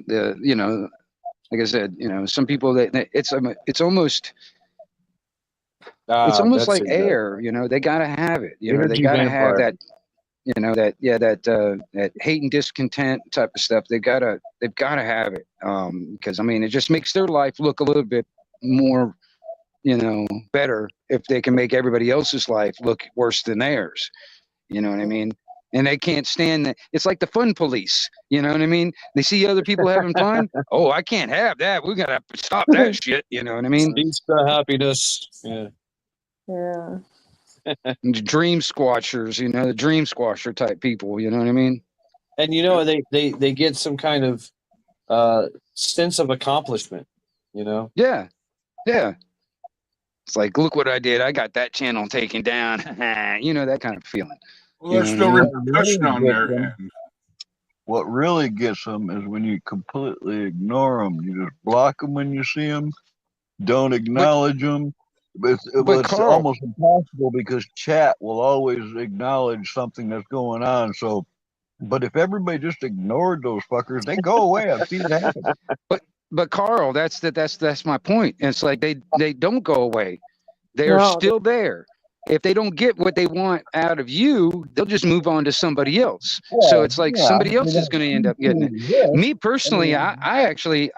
J: the, you know, like I said, you know, some people it's almost like air, you know, they got to have it, you know, they got to have that, you know, that hate and discontent type of stuff. They've got to have it. Because I mean, it just makes their life look a little bit more, you know, better if they can make everybody else's life look worse than theirs. You know what I mean? And they can't stand that. It's like the fun police. You know what I mean? They see other people having fun. Oh, I can't have that. We got to stop that shit. You know what I mean?
M: Peace to happiness. Yeah.
C: Yeah.
J: Dream squashers, you know, the dream squasher type people. You know what I mean?
M: And, you know, they get some kind of sense of accomplishment, you know?
J: Yeah. Yeah. It's like, look what I did. I got that channel taken down. You know, that kind of feeling.
I: Well, there's no repercussion on their end.
K: What really gets them is when you completely ignore them. You just block them when you see them. Don't acknowledge them. It's
J: Carl,
K: almost impossible because chat will always acknowledge something that's going on. So, but if everybody just ignored those fuckers, they go away. I've seen it happen.
J: But Carl, that's my point. It's like they don't go away. They are still there. If they don't get what they want out of you, they'll just move on to somebody else. So it's like somebody else is going to end up getting it. Me personally, I actually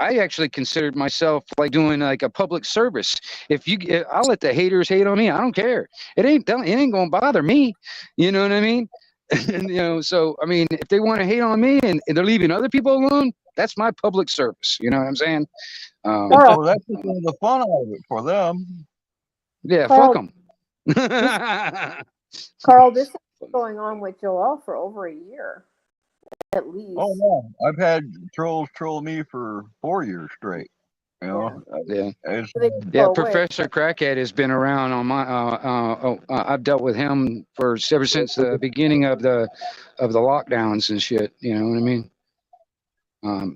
J: considered myself like doing like a public service. I'll let the haters hate on me. I don't care. It ain't going to bother me. You know what I mean? And, you know, so I mean, if they want to hate on me and they're leaving other people alone, that's my public service. You know what I'm saying?
K: Well, that's the fun out of it for them.
J: Yeah, fuck them.
C: Carl, this has been going on with Joel for over a year, at least.
K: Oh no, I've had trolls troll me for 4 years straight. You know,
J: yeah. Professor Crackhead has been around on my. I've dealt with him ever since the beginning of the lockdowns and shit. You know what I mean?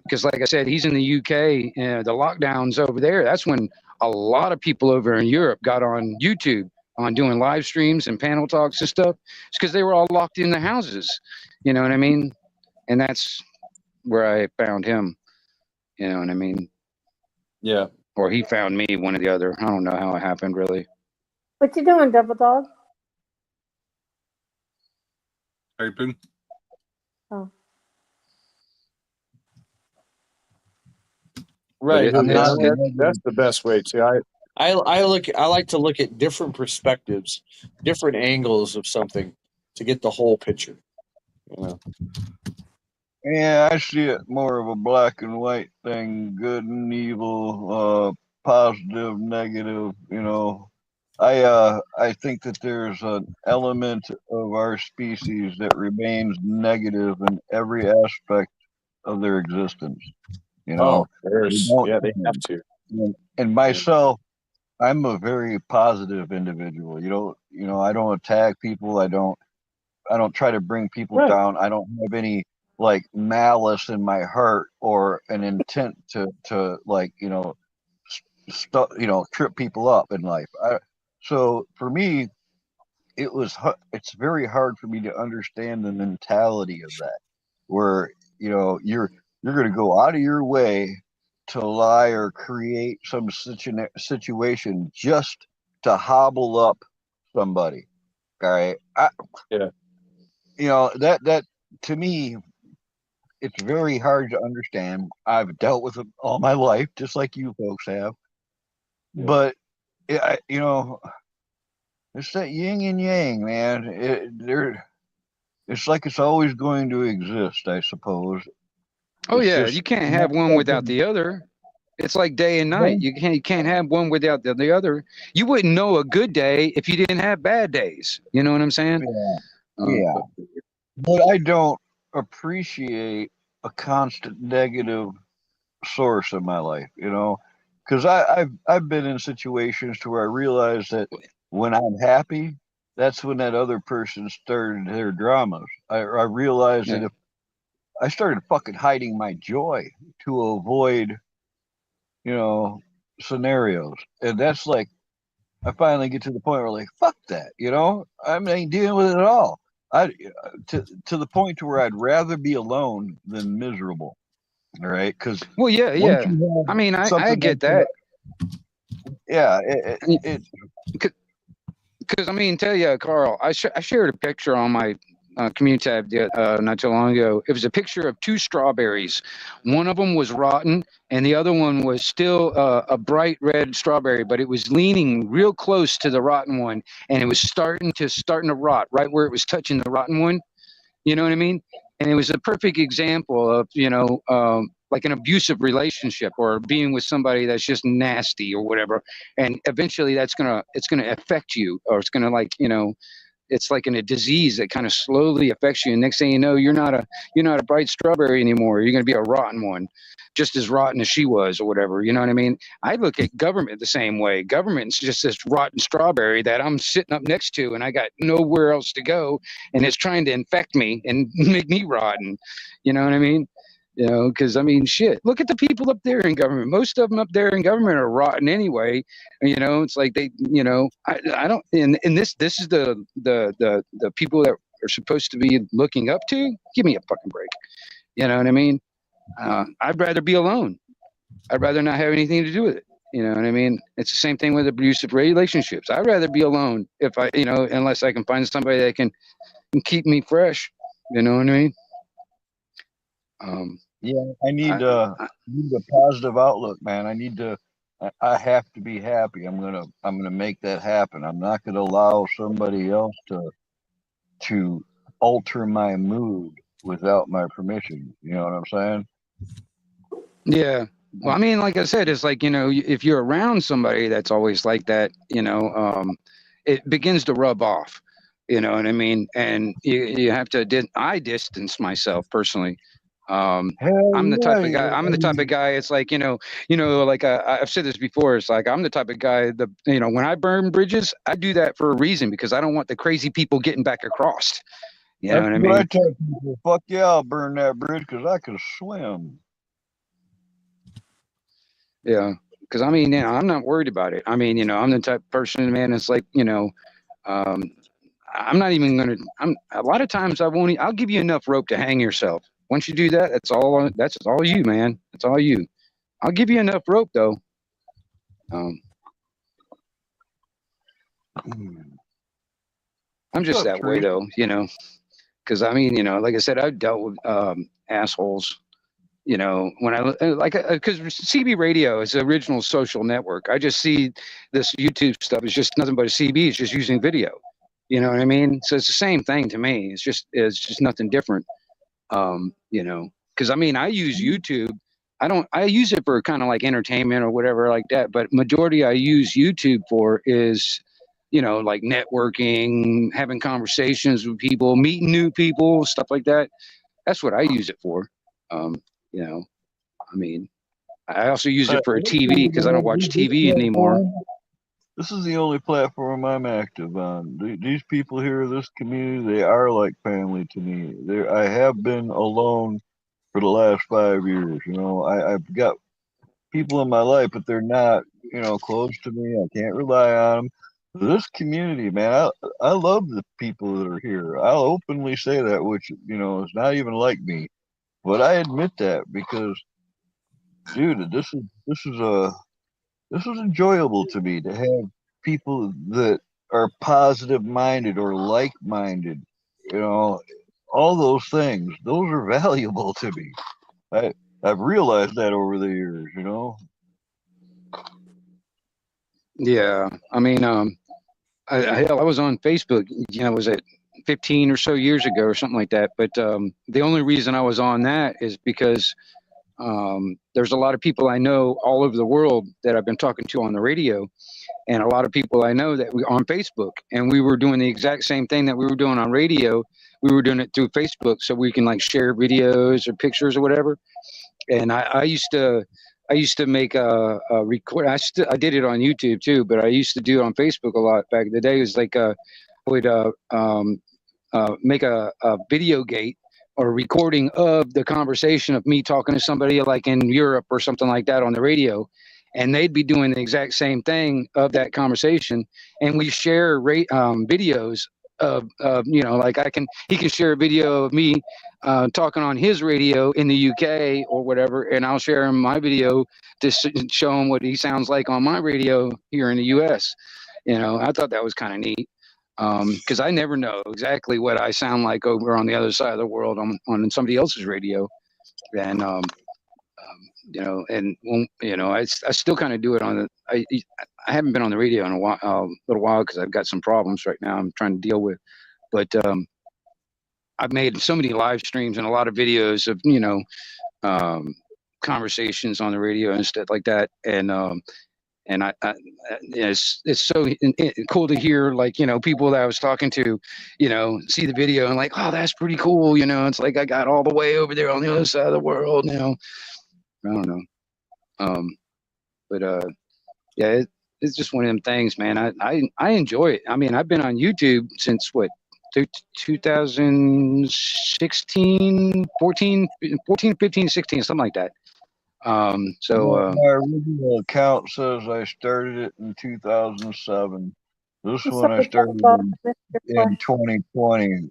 J: Because like I said, he's in the UK. The lockdowns over there. That's when a lot of people over in Europe got on YouTube on doing live streams and panel talks and stuff. It's because they were all locked in the houses. You know what I mean? And that's where I found him. You know what I mean?
M: Yeah.
J: Or he found me, one or the other. I don't know how it happened, really.
C: What you doing, Double Dog?
I: Typing.
C: Oh.
M: Right. That's the best way to. I like to look at different perspectives, different angles of something to get the whole picture. You know.
K: Yeah, I see it more of a black and white thing, good and evil, positive, negative. You know, I think that there's an element of our species that remains negative in every aspect of their existence. You know,
M: they have to.
K: And myself, I'm a very positive individual. You know, I don't attack people. I don't try to bring people down. I don't have any like malice in my heart or an intent to like, you know, trip people up in life. So for me, it's very hard for me to understand the mentality of that, where, you know, you're going to go out of your way to lie or create some situation just to hobble up somebody. All right.
M: Yeah.
K: You know, that to me, it's very hard to understand. I've dealt with it all my life, just like you folks have.
M: Yeah.
K: But, you know, it's that yin and yang, man. It's like it's always going to exist, I suppose.
J: Oh
K: It's
J: yeah,
K: just
J: you can't
K: not
J: have one without
K: something.
J: the other. It's like day and night. You can't have one without the other. You wouldn't know a good day if you didn't have bad days. You know what I'm saying?
K: Yeah. But I don't appreciate a constant negative source in my life, you know, because I've been in situations to where I realize that when I'm happy, that's when that other person started their dramas. I realized that if I started fucking hiding my joy to avoid, you know, scenarios, and that's like I finally get to the point where like fuck that, you know, I ain't dealing with it at all. To the point to where I'd rather be alone than miserable. All right, because
J: well, yeah. I mean, I get that.
K: Yeah,
J: because I mean, tell you, Carl, I shared a picture on my community tab not too long ago. It was a picture of two strawberries. One of them was rotten, and the other one was still a bright red strawberry, but it was leaning real close to the rotten one, and it was starting to rot right where it was touching the rotten one. You know what I mean? And it was a perfect example of, you know, like an abusive relationship or being with somebody that's just nasty or whatever. And eventually it's gonna affect you, or it's gonna, like, you know, it's like in a disease that kind of slowly affects you. And next thing you know, you're not a bright strawberry anymore. You're going to be a rotten one, just as rotten as she was or whatever. You know what I mean? I look at government the same way. Government's just this rotten strawberry that I'm sitting up next to, and I got nowhere else to go, and it's trying to infect me and make me rotten. You know what I mean? You know, because I mean, shit. Look at the people up there in government. Most of them up there in government are rotten anyway. You know, it's like they, you know, I don't. And this is the people that are supposed to be looking up to. Give me a fucking break. You know what I mean? I'd rather be alone. I'd rather not have anything to do with it. You know what I mean? It's the same thing with abusive relationships. I'd rather be alone if I, you know, unless I can find somebody that can keep me fresh. You know what I mean?
K: Yeah, I need a positive outlook, man. I have to be happy. I'm gonna make that happen. I'm not gonna allow somebody else to alter my mood without my permission. You know what I'm saying?
J: Yeah. Well, I mean, like I said, it's like, you know, if you're around somebody that's always like that, you know, it begins to rub off. You know what I mean? And you have to. I distance myself personally. I'm the type of guy. I'm the type of guy. It's like, you know, like I've said this before. It's like I'm the type of guy. You know, when I burn bridges, I do that for a reason, because I don't want the crazy people getting back across. You know what I mean?
K: I tell people, fuck yeah, I'll burn that bridge because I can swim.
J: Yeah, because I mean, you know, I'm not worried about it. I mean, you know, I'm the type of person, man. It's like, you know, I'm not even gonna. A lot of times I won't. I'll give you enough rope to hang yourself. Once you do that, that's all. That's all you, man. That's all you. I'll give you enough rope, though. I'm just that way, though. You know, because I mean, you know, like I said, I've dealt with assholes. You know, when I like, because CB radio is the original social network. I just see this YouTube stuff is just nothing but a CB. It's just using video. You know what I mean? So it's the same thing to me. It's just nothing different. You know, because I mean, I use YouTube. I use it for kind of like entertainment or whatever like that. But majority I use YouTube for is, you know, like networking, having conversations with people, meeting new people, stuff like that. That's what I use it for. You know, I mean, I also use it for a TV because I don't watch TV anymore.
K: this is the only platform I'm active on. These people here, this community, they are like family to me. I have been alone for the last 5 years. You know, I've got people in my life, but they're not, you know, close to me. I can't rely on them. This community, man, I love the people that are here. I'll openly say that, which, you know, is not even like me, but I admit that because, dude, this is enjoyable to me to have people that are positive minded or like minded. You know, all those things. Those are valuable to me. I've realized that over the years. You know.
J: Yeah, I mean, hell, I was on Facebook. You know, was it 15 or so years ago or something like that? But the only reason I was on that is because there's a lot of people I know all over the world that I've been talking to on the radio, and a lot of people I know that we on Facebook, and we were doing the exact same thing that we were doing on radio. We were doing it through Facebook, so we can like share videos or pictures or whatever. And I used to make a record. I did it on YouTube too, but I used to do it on Facebook a lot back in the day. It was like I would make a video gate or a recording of the conversation of me talking to somebody like in Europe or something like that on the radio, and they'd be doing the exact same thing of that conversation, and we share videos of you know, like he can share a video of me talking on his radio in the UK or whatever, and I'll share him my video to show him what he sounds like on my radio here in the US. You know, I thought that was kind of neat. Because I never know exactly what I sound like over on the other side of the world on somebody else's radio, and you know, and you know, I still kind of do it on the. I haven't been on the radio in a little while because I've got some problems right now I'm trying to deal with, but I've made so many live streams and a lot of videos of, you know, conversations on the radio and stuff like that, and it's so cool to hear, like, you know, people that I was talking to, you know, see the video and like, oh, that's pretty cool. You know, it's like I got all the way over there on the other side of the world. You know, I don't know. But yeah, it's just one of them things, man. I enjoy it. I mean, I've been on YouTube since what, 2016, 14, 15, 16, something like that.
K: My original account says I started it in 2007. This one I started in 2020,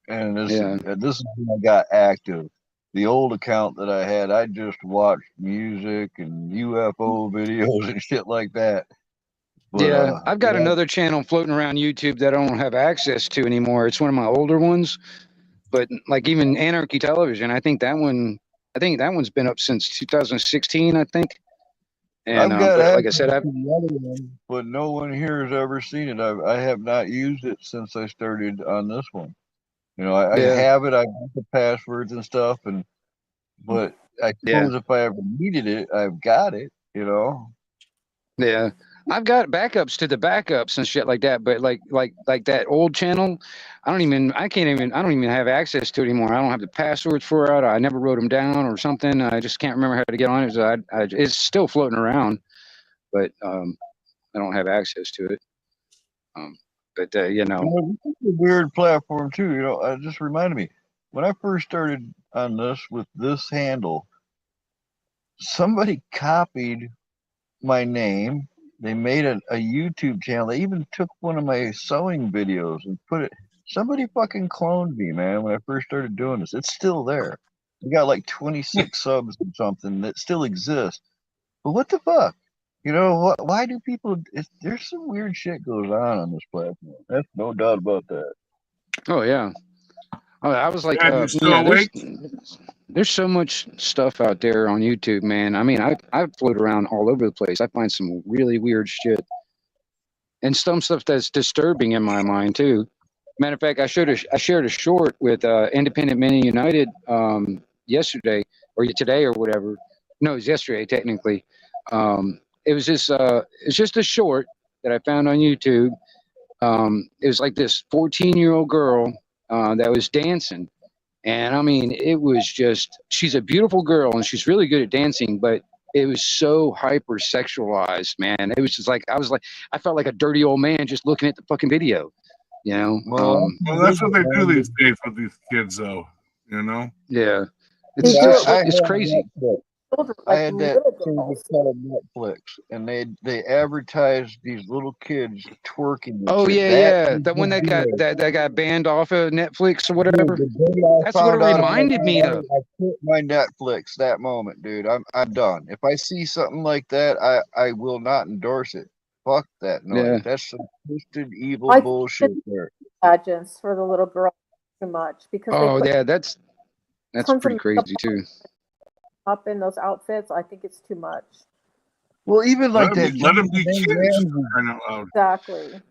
K: and this is when I got active. The old account that I had, I just watched music and UFO videos and shit like that. But,
J: yeah, I've got another channel floating around YouTube that I don't have access to anymore. It's one of my older ones, but like even Anarchy Television, I think that one's been up since 2016, I think. And
K: I've got
J: like I said,
K: the other one, but no one here has ever seen it. I have not used it since I started on this one. You know, I have it. I got the passwords and stuff, but I suppose if I ever needed it, I've got it. You know.
J: Yeah, I've got backups to the backups and shit like that. But like that old channel, I don't even have access to it anymore. I don't have the passwords for it. I never wrote them down or something. I just can't remember how to get on it. So it's still floating around, but I don't have access to it. But you know,
K: it's a weird platform too. You know, it just reminded me when I first started on this with this handle, somebody copied my name. They made a YouTube channel. They even took one of my sewing videos and put it. Somebody fucking cloned me, man. When I first started doing this, it's still there. We got like 26 subs or something that still exists. But what the fuck? You know, why do people? There's some weird shit goes on this platform. That's no doubt about that.
J: Oh yeah. Oh, I was like, there's so much stuff out there on YouTube, man. I mean, I float around all over the place. I find some really weird shit, and some stuff that's disturbing in my mind too. Matter of fact, I shared a short with Independent Men United yesterday or today or whatever. No, it was yesterday technically. It was just a short that I found on YouTube. It was like this 14-year-old girl that was dancing. And I mean, it was just, she's a beautiful girl and she's really good at dancing, but it was so hypersexualized, man. It was just like I felt like a dirty old man just looking at the fucking video, you know.
I: Well, that's what they do these days with these kids, though. You know.
J: Yeah,
B: They
J: it's
B: do
J: just
B: it with
J: it's crazy.
B: children,
K: I
B: like
K: had that
B: little
K: service
B: girls.
K: called Netflix, and they advertised these little kids twerking and
J: Oh
K: shit.
J: yeah,
K: That
J: yeah,
K: was
J: the one
K: the
J: that got
K: deal.
J: that got banned off of Netflix or
K: Dude,
J: whatever.
K: the day I
J: That's what it
K: found out about
J: reminded me
K: that,
J: of.
K: I quit my Netflix that moment, dude. I'm done. If I see something like that, I will not endorse it. Fuck that noise.
J: Yeah.
K: That's some twisted evil
C: I think
K: bullshit
C: the
K: there.
C: pageants for the little girls too much because they
J: Oh
C: put
J: yeah, that's
C: tons
J: pretty
C: of makeup
J: crazy too.
C: up in those outfits. I think it's too much.
K: Well, even like that
I: Let them
K: John
I: be
K: Benet
I: kids.
K: Ramsey,
I: Crying out loud.
C: Exactly.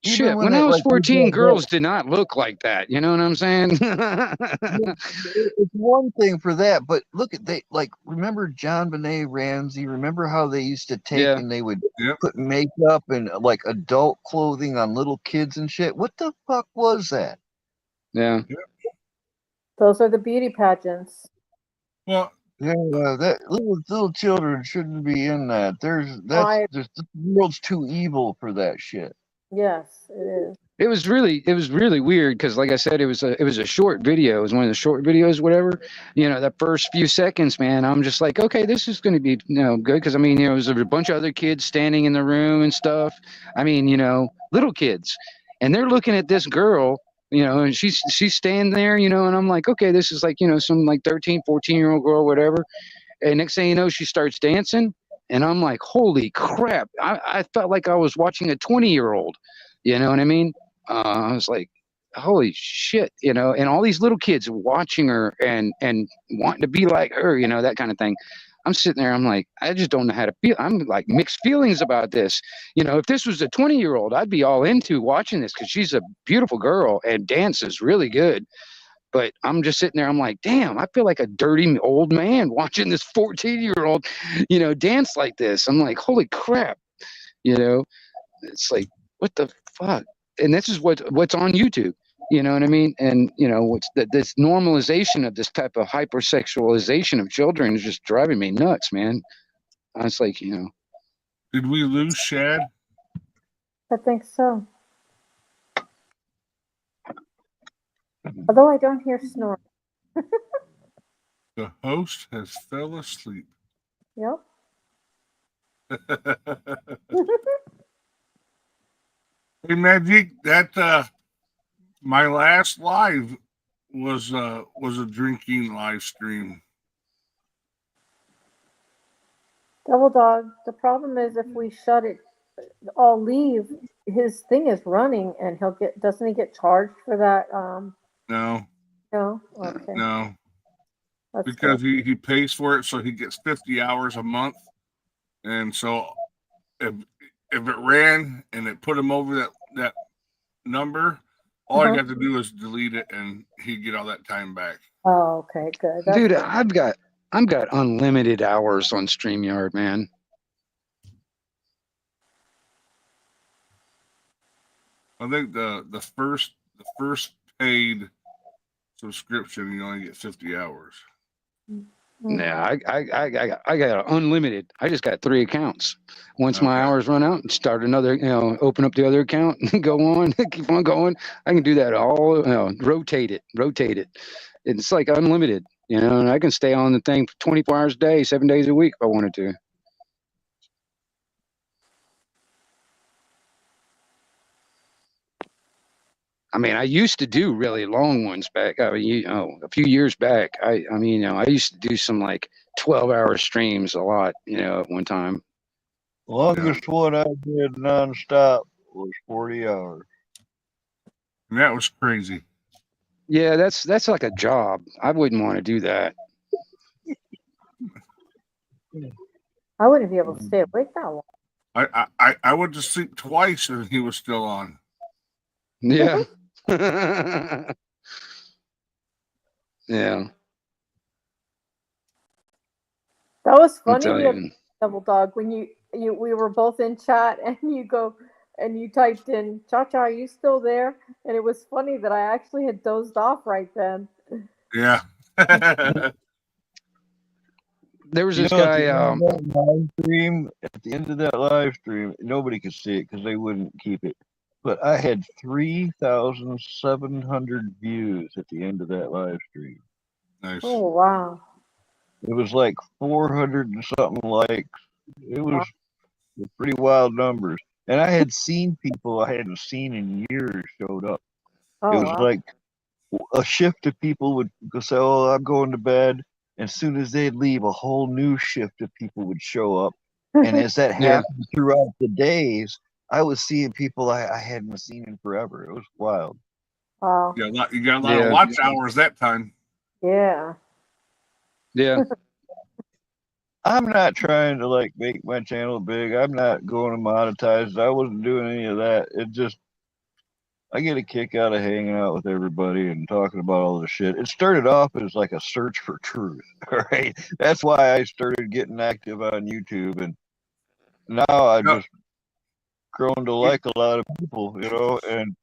K: even
J: Shit,
K: when
J: when I
K: it
J: was
K: like did
J: 14,
K: that
J: girls did not look like that. You know what I'm saying?
K: it's one thing for that, but look at they like remember John Benet Ramsey? Remember how they used to take
J: Yeah.
K: and they would
I: Yep.
K: put makeup and like adult clothing on little kids and shit? What the fuck was that?
J: Yeah.
C: Those are the beauty pageants.
I: Well,
K: Yeah, that little children shouldn't be in that. There's the world's too evil for that shit.
C: Yes, it is.
J: It was really weird because, like I said, it was a short video. It was one of the short videos, whatever. You know, that first few seconds, man, I'm just like, okay, this is going to be good because I mean, you know, there's a bunch of other kids standing in the room and stuff. I mean, you know, little kids, and they're looking at this girl, you know, and she's standing there, you know, and I'm like, okay, this is like, you know, some like 13, 14-year-old girl, whatever. And next thing you know, she starts dancing, and I'm like, holy crap! I felt like I was watching a 20-year-old. You know what I mean? I was like, holy shit, you know, and all these little kids watching her and wanting to be like her, you know, that kind of thing. I'm sitting there, I'm like, I just don't know how to feel. I'm like mixed feelings about this. You know, if this was a 20-year-old, I'd be all into watching this because she's a beautiful girl and dances really good. But I'm just sitting there, I'm like, damn, I feel like a dirty old man watching this 14-year-old, you know, dance like this. I'm like, holy crap, you know, it's like, what the fuck? And this is what's on YouTube. You know what I mean? And you know, what's this normalization of this type of hypersexualization of children is just driving me nuts, man. I was like, you know.
I: Did we lose Shad?
C: I think so. Although I don't hear snoring.
I: The host has fell asleep.
C: Yep.
I: Hey, Magic, that my last live was a drinking live stream.
C: Double Dog. The problem is if we shut it, all leave. His thing is running, and doesn't he get charged for that?
I: No,
C: No. Okay.
I: no,
C: That's
I: because
C: good.
I: he pays for it, so he gets 50 hours a month, and so if it ran and it put him over that number, all I got to do is delete it, and he'd get all that time back.
C: Oh, okay, good. That's
J: Dude,
C: good.
J: I've got unlimited hours on StreamYard, man.
I: I think the first paid subscription, you only get 50 hours.
J: Yeah, I got unlimited. I just got 3 accounts. Once my hours run out, start another, you know, open up the other account and go on, keep on going. I can do that all, you know, rotate it. It's like unlimited, you know, and I can stay on the thing 24 hours a day, 7 days a week if I wanted to. I mean, I used to do really long ones back. I mean, you know, a few years back, I mean, you know, I used to do some like 12-hour streams a lot, you know, at one time.
K: Longest one I did nonstop was 40 hours.
I: And that was crazy.
J: Yeah, that's like a job. I wouldn't want to do that.
C: I wouldn't be able to stay awake that long.
I: I went to sleep twice and he was still on.
J: Yeah. Yeah.
C: That was
J: I'll
C: funny
J: tell
C: the other
J: you.
C: Double Dog when we were both in chat and you typed in Cha-Cha, are you still there? And it was funny that I actually had dozed off right then.
I: Yeah.
J: there was
K: You
J: this
K: know, at
J: guy.
K: the end of that live stream, at the end of that live stream, nobody could see it because they wouldn't keep it. But I had 3,700 views at the end of that live stream.
I: Nice.
C: Oh, wow.
K: It was like 400 and something likes. It was pretty wild numbers. And I had seen people I hadn't seen in years showed up.
C: Oh,
K: It was
C: wow.
K: like a shift of people would go say, "Oh, I'm going to bed." And as soon as they'd leave, a whole new shift of people would show up. And as that
J: Yeah.
K: happened throughout the days, I was seeing people I hadn't seen in forever. It was wild.
C: Wow.
I: You got a lot
J: Yeah.
I: of watch hours that time.
C: Yeah.
J: Yeah.
K: I'm not trying to like make my channel big. I'm not going to monetize it. I wasn't doing any of that. It just I get a kick out of hanging out with everybody and talking about all this shit. It started off as like a search for truth, right? That's why I started getting active on YouTube, and now I've
I: No.
K: just grown to like a lot of people, you know, and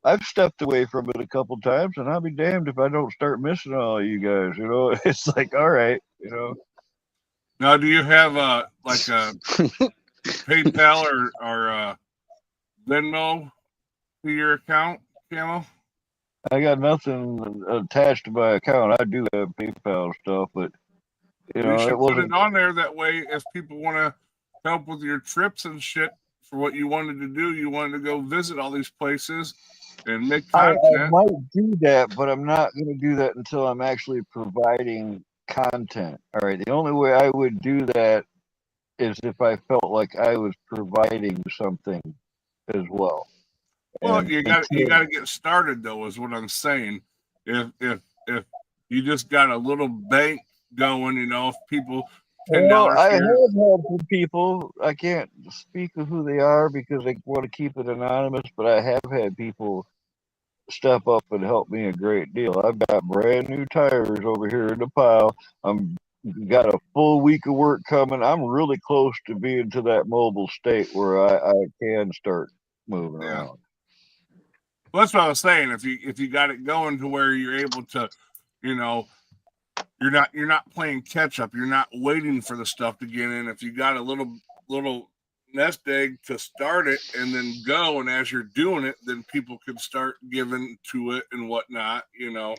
K: I've stepped away from it a couple times, and I'll be damned if I don't start missing all of you guys, you know. It's like, all right, you know.
I: Now, do you have like a PayPal or Venmo to your account, Camo?
K: I got nothing attached to my account. I do have PayPal stuff, but you know,
I: should
K: it
I: put
K: wasn't.
I: it on there. That way, if people want to help with your trips and shit for what you wanted to do, you wanted to go visit all these places and make
K: I
I: content.
K: might do that, but I'm not going to do that until I'm actually providing content. All right. The only way I would do that is if I felt like I was providing something as well.
I: Well,
K: And
I: you got to get started though, is what I'm saying. If you just got a little bank going, you know, if people $10
K: I
I: here.
K: have helped people. I can't speak of who they are because they want to keep it anonymous, but I have had people step up and help me a great deal. I've got brand new tires over here in the pile. I'm got a full week of work coming. I'm really close to being to that mobile state where I can start moving around.
I: Well, that's what I was saying. If you got it going to where you're able to, you know, you're not playing catch up. You're not waiting for the stuff to get in. If you got a little nest egg to start it and then go, and as you're doing it, then people can start giving to it and whatnot. You know,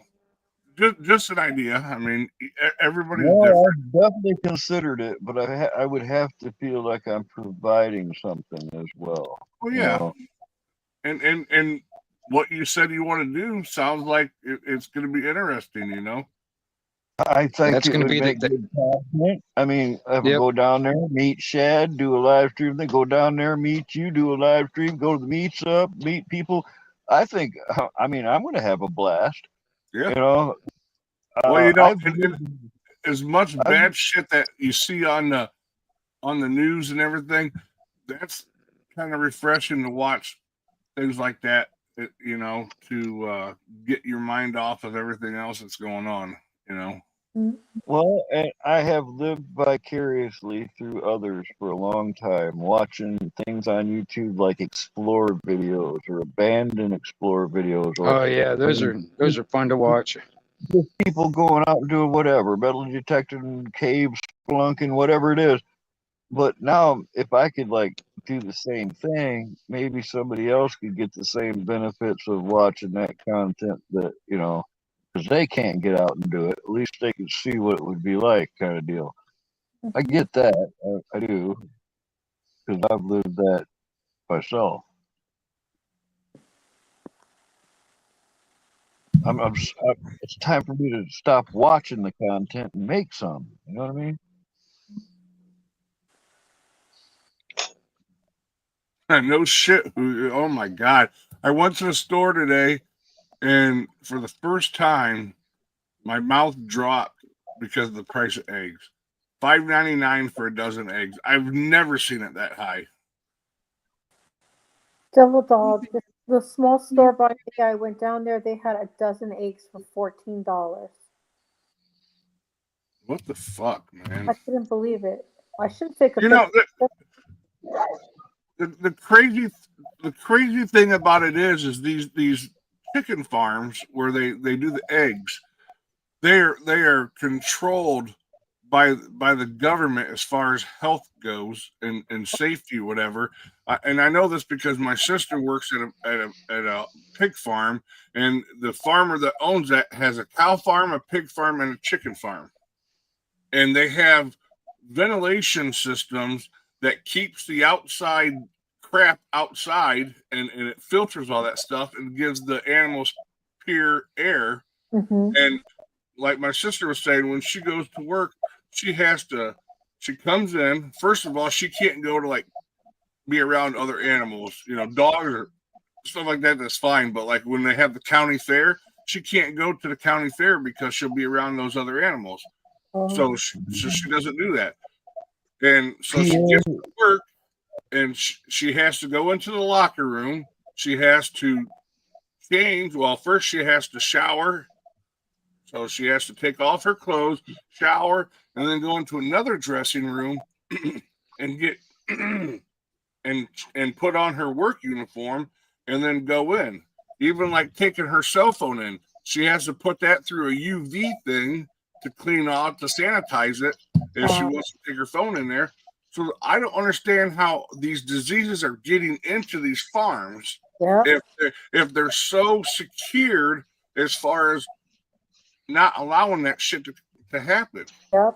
I: just an idea. I mean, everybody's different.
K: I've definitely considered it, but I would have to feel like I'm providing something as well.
I: Well, yeah, and what you said you want to do sounds like it's going to be interesting. You know.
K: I think
J: That's
K: it
J: going to
K: would
J: be
K: make
J: the
K: good content. I mean, I would go down there, meet Shad, do a live stream, then go down there, meet you, do a live stream, go to the meets up, meet people. I think, I mean, I'm going to have a blast.
I: Yeah.
K: You know?
I: Well, you know, as much bad shit that you see on the news and everything, that's kind of refreshing to watch things like that, you know, to get your mind off of everything else that's going on, you know.
K: Well, and I have lived vicariously through others for a long time, watching things on YouTube like explore videos or abandoned explore videos. Or
J: Oh yeah, those are fun to watch.
K: Just people going out and doing whatever, metal detecting, caves, spelunking, whatever it is. But now, if I could like do the same thing, maybe somebody else could get the same benefits of watching that content that, you know, because they can't get out and do it. At least they can see what it would be like, kind of deal. I get that. I do, because I've lived that myself. It's time for me to stop watching the content and make some. You know what I mean?
I: No shit. Oh my God. I went to the store today, and for the first time, my mouth dropped because of the price of eggs. $5.99 for a dozen eggs. I've never seen it that high.
C: Devil Dog, the small store by me, I went down there, they had a dozen eggs for $14.
I: What the fuck, man?
C: I couldn't believe it. I should take a
I: You know,
C: picture.
I: the crazy thing about it is these chicken farms where they do the eggs, they are controlled by the government as far as health goes and safety, whatever. And I know this because my sister works at a pig farm, and the farmer that owns that has a cow farm, a pig farm, and a chicken farm, and they have ventilation systems that keeps the outside crap outside, and it filters all that stuff and gives the animals pure air. And like my sister was saying, when she goes to work, she comes in, first of all, she can't go to like be around other animals, dogs or stuff like that. That's fine. But like when they have the county fair, she can't go to the county fair because she'll be around those other animals. So she doesn't do that. And so she gets to work, and she has to go into the locker room. She has to change. Well, first she has to shower. So she has to take off her clothes, shower, and then go into another dressing room and get and put on her work uniform and then go in. Even like taking her cell phone in, she has to put that through a UV thing to clean off, to sanitize it, if she wants to take her phone in there. So I don't understand how these diseases are getting into these farms if they're so secured as far as not allowing that shit to happen. There's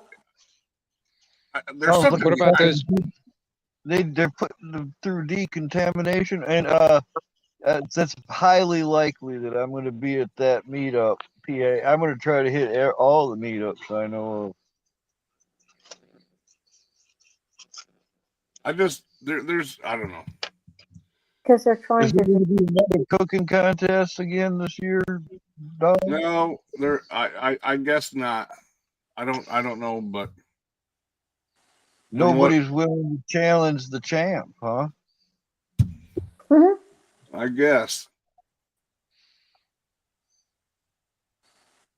I: something.
J: What about those?
K: They're putting them through decontamination, and that's highly likely that I'm going to be at that meetup. PA. I'm going to try to hit all the meetups I know of.
I: I don't know.
C: Because they're trying
K: Is there going to be another cooking contest again this year? Dog?
I: No, I guess not. I don't know, but
K: nobody's willing to challenge the champ, huh?
I: I guess.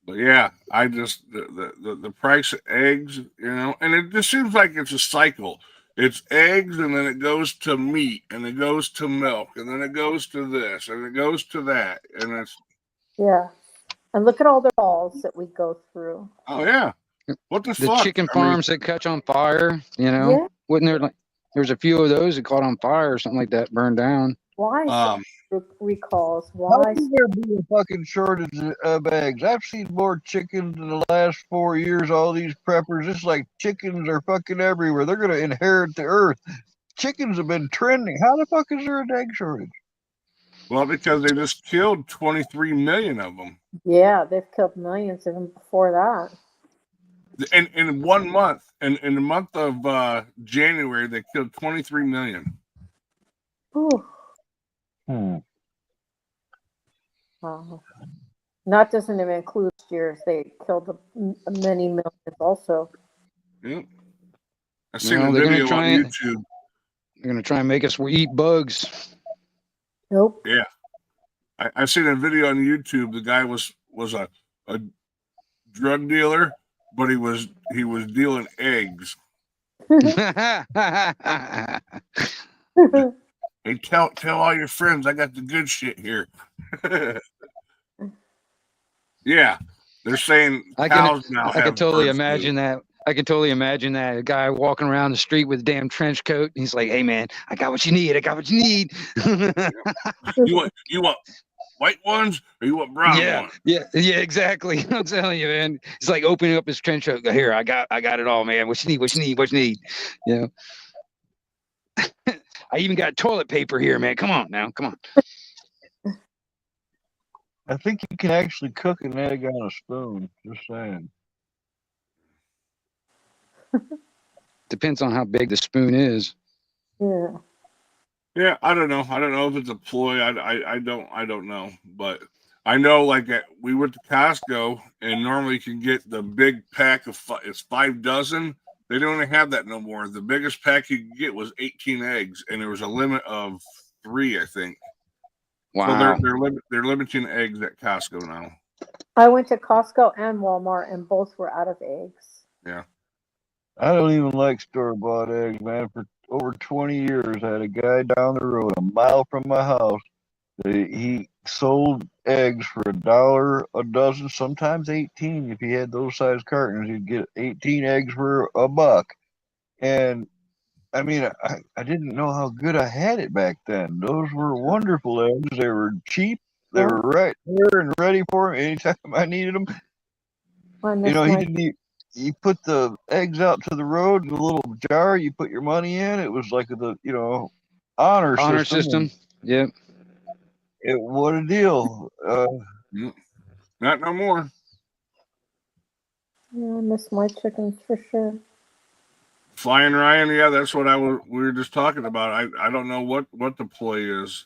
I: But yeah, I just the price of eggs, and it just seems like it's a cycle. It's eggs, and then it goes to meat, and it goes to milk, and then it goes to this, and it goes to that, and it's
C: and look at all the balls that we go through.
I: Oh yeah, what the fuck?
J: The chicken farms that catch on fire, Wouldn't there there's a few of those that caught on fire or something like that, burned down.
C: Why recalls?
K: How
C: Why?
K: can there be a fucking shortage of eggs? I've seen more chickens in the last 4 years. All these preppers, it's like chickens are fucking everywhere. They're gonna inherit the earth. Chickens have been trending. How the fuck is there an egg shortage?
I: Well, because they just killed 23 million of them.
C: Yeah, they've killed millions even before that.
I: In 1 month, in the month of January, they killed 23 million.
C: Ooh. Wow. That doesn't even include years. They killed many millions also.
I: Yep. I seen a video on YouTube.
J: They're gonna try and make us eat bugs.
C: Nope.
I: Yeah. I seen a video on YouTube. The guy was a drug dealer, but he was dealing eggs. Hey, tell all your friends I got the good shit here. Yeah, they're saying cows now.
J: I can totally imagine that. I can totally imagine that a guy walking around the street with a damn trench coat. And he's like, "Hey man, I got what you need. I got what you need."
I: You want white ones or you want brown ones?
J: Yeah, exactly. I'm telling you, man. It's like opening up his trench coat. Here, I got it all, man. What you need? What you need? What you need? I even got toilet paper here, man. Come on now. Come on.
K: I think you can actually cook an egg on a spoon. Just saying.
J: Depends on how big the spoon is.
C: Yeah.
I: Yeah, I don't know. I don't know if it's a ploy. I don't know. But I know, like, we went to Costco, and normally you can get the big pack of it's 5 dozen. They don't have that no more. The biggest pack you could get was 18 eggs, and there was a limit of 3, I think.
J: Wow.
I: So they're limiting eggs at Costco now.
C: I went to Costco and Walmart, and both were out of eggs.
I: Yeah.
K: I don't even like store-bought eggs, man. For over 20 years, I had a guy down the road, a mile from my house, He sold eggs for $1 a dozen, sometimes 18. If he had those size cartons, he'd get 18 eggs for $1. And I mean, I didn't know how good I had it back then. Those were wonderful eggs. They were cheap. They were right there and ready for me anytime I needed them. You know, he put the eggs out to the road in a little jar. You put your money in. It was like the, honor system.
J: Yep.
K: What a deal.
I: Not no more.
C: Yeah, I miss my chickens for sure.
I: Flying Ryan, yeah, that's what we were just talking about. I don't know what the play is.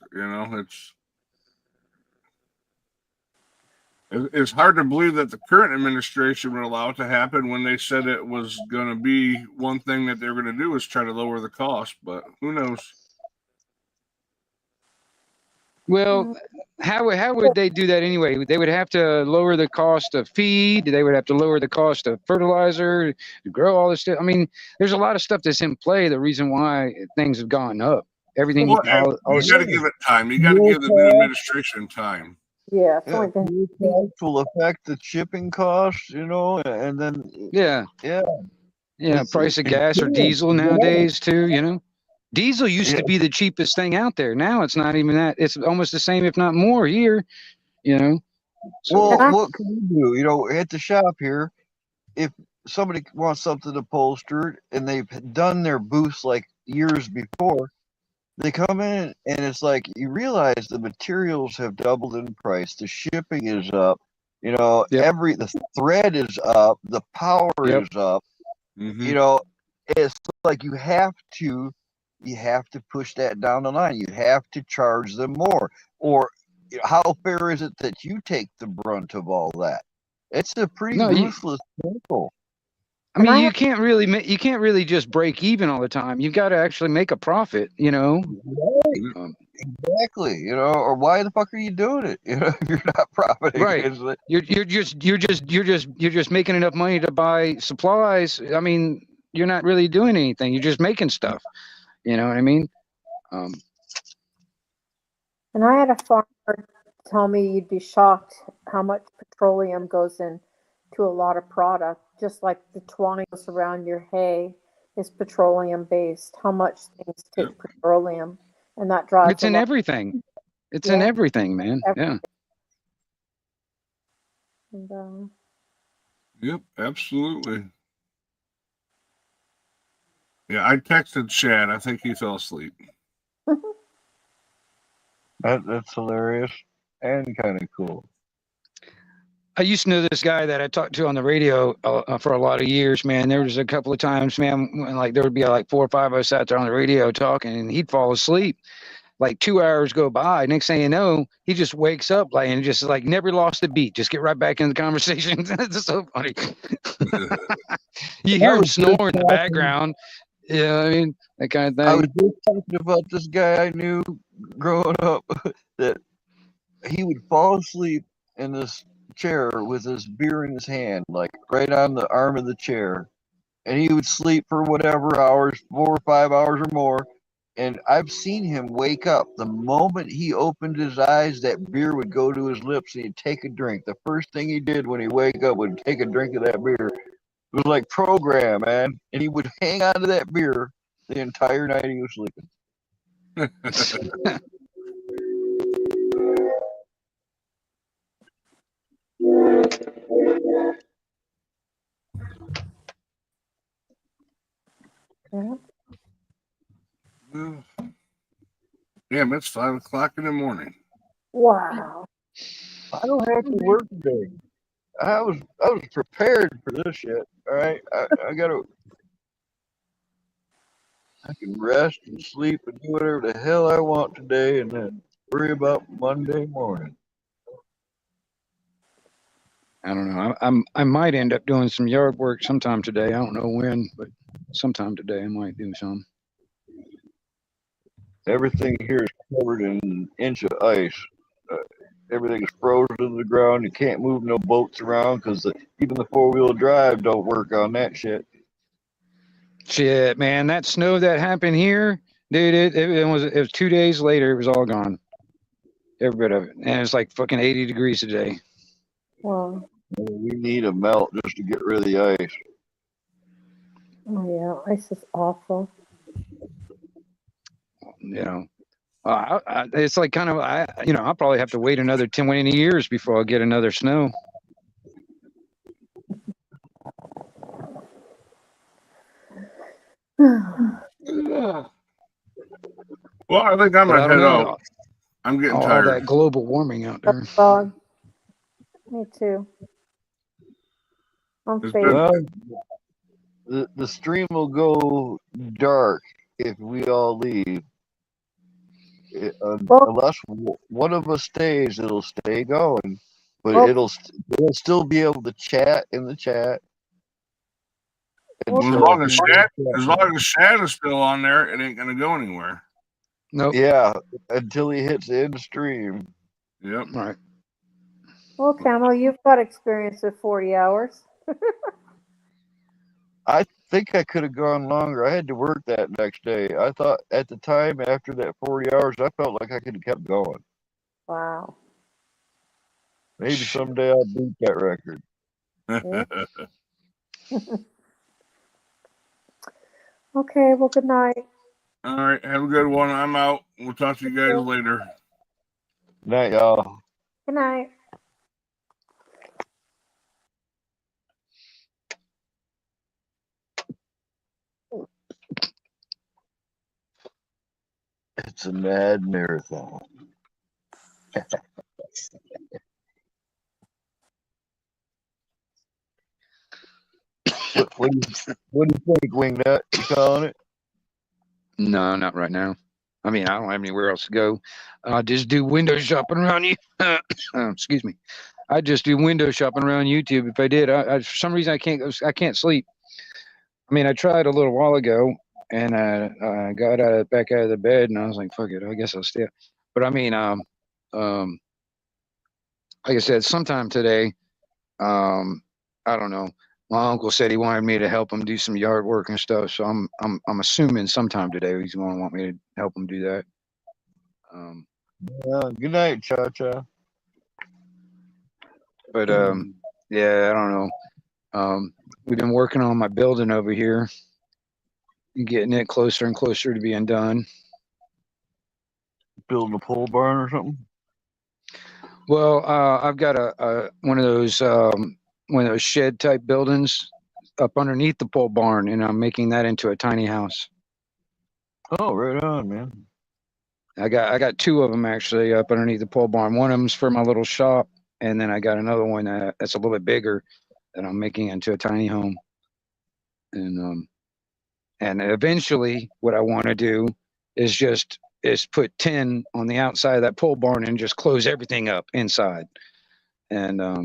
I: It's hard to believe that the current administration would allow it to happen when they said it was going to be one thing that they were going to do is try to lower the cost, but who knows?
J: Well, how would they do that anyway? They would have to lower the cost of feed. They would have to lower the cost of fertilizer to grow all this stuff. I mean, there's a lot of stuff that's in play. The reason why things have gone up. Everything.
I: Well, you got to give it time. You got to give the new administration time.
C: Yeah,
K: will affect the shipping costs, and then
J: price of gas or diesel nowadays too. Diesel used to be the cheapest thing out there. Now it's not even that. It's almost the same, if not more here, So,
K: well, what can you do? At the shop here, if somebody wants something upholstered and they've done their booths like years before, they come in and it's like you realize the materials have doubled in price. The shipping is up. The thread is up. The power is up.
I: Mm-hmm.
K: It's like you have to push that down the line. You have to charge them more. Or how fair is it that you take the brunt of all that? It's a pretty ruthless cycle.
J: I mean, you can't really just break even all the time. You've got to actually make a profit,
K: Right. Exactly. Or why the fuck are you doing it? If you're not profiting.
J: Right. You're just making enough money to buy supplies. I mean, you're not really doing anything. You're just making stuff. You know what I mean?
C: And I had a farmer tell me you'd be shocked how much petroleum goes into a lot of product. Just like the twine goes around your hay is petroleum based. How much things take petroleum, and that drives.
J: It's in everything. It's in everything, man.
C: Everything.
J: Yeah.
C: And,
I: Yep, absolutely. Yeah, I texted Chad. I think he fell asleep.
K: That's hilarious and kind of cool.
J: I used to know this guy that I talked to on the radio for a lot of years, man. There was a couple of times, man, when there would be 4 or 5 of us out there on the radio talking, and he'd fall asleep. 2 hours go by. Next thing you know, he just wakes up and just never lost a beat. Just get right back in the conversation. It's so funny. You hear him snore in the background. Yeah, I mean, that kind of thing.
K: I was just talking about this guy I knew growing up that he would fall asleep in this chair with his beer in his hand, right on the arm of the chair. And he would sleep for whatever hours, 4 or 5 hours or more. And I've seen him wake up. The moment he opened his eyes, that beer would go to his lips and he'd take a drink. The first thing he did when he wake up would take a drink of that beer. It was like program, man. And he would hang on to that beer the entire night he was sleeping.
I: Damn, it's 5 o'clock in the morning.
C: wow.
K: I don't have to work today. I was prepared for this shit. All right, I can rest and sleep and do whatever the hell I want today, and then worry about Monday morning.
J: I don't know. I might end up doing some yard work sometime today. I don't know when, but sometime today I might do some.
K: Everything here is covered in an inch of ice. Everything is frozen to the ground. You can't move no boats around because even the 4-wheel drive don't work on that shit.
J: Shit, man, that snow that happened here, dude, it was 2 days later, it was all gone. every bit of it. And it's like fucking 80 degrees today.
C: Well,
K: We need a melt just to get rid of the ice.
C: oh yeah, ice is awful.
J: You know, it's like kind of I'll probably have to wait another 20 years before I get another snow.
I: Well, I think I'm
J: But
I: gonna
J: I don't
I: head
J: know.
I: out. I'm getting
J: All
I: tired.
J: that global warming out there.
C: Dog. Me too. I'm
I: It's
C: fading.
K: Well, the stream will go dark if we all leave.
C: Well,
K: Unless one of us stays, it'll stay going. But
C: well,
K: we'll still be able to chat in the chat. And
C: well,
I: As
K: so
I: long
K: if
I: as
K: you
I: Shad, as long as Shad is still on there, it ain't gonna go anywhere.
J: Nope.
K: yeah, until he hits the end stream.
I: Yep.
J: Right.
C: well, Camo, you've got experience with 40 hours.
K: I think I could have gone longer. I had to work that next day. I thought at the time after that 40 hours, I felt like I could have kept going.
C: Wow.
K: Maybe someday I'll beat that record.
C: Okay, well, good night.
I: All right, have a good one. I'm out. We'll talk to you guys later.
K: Night, y'all.
C: Good night.
K: It's a mad marathon. What do you think, Wingnut? You calling it?
J: No, not right now. I mean, I don't have anywhere else to go. I just do window shopping around you. Excuse me. I just do window shopping around YouTube. If I did, for some reason I can't sleep. I mean, I tried a little while ago, and I got back out of the bed, and I was like, "Fuck it, I guess I'll stay." But I mean, like I said, sometime today, I don't know. My uncle said he wanted me to help him do some yard work and stuff, so I'm assuming sometime today he's going to want me to help him do that.
K: Good night, Cha Cha.
J: But yeah, I don't know. We've been working on my building over here, getting it closer and closer to being done.
K: Building a pole barn or something?
J: Well, I've got one of those shed type buildings up underneath the pole barn, and I'm making that into a tiny house.
K: Oh, right on, man.
J: I got two of them actually up underneath the pole barn. One of them's for my little shop, and then I got another one that's a little bit bigger that I'm making into a tiny home. And eventually, what I want to do is put tin on the outside of that pole barn and just close everything up inside. And I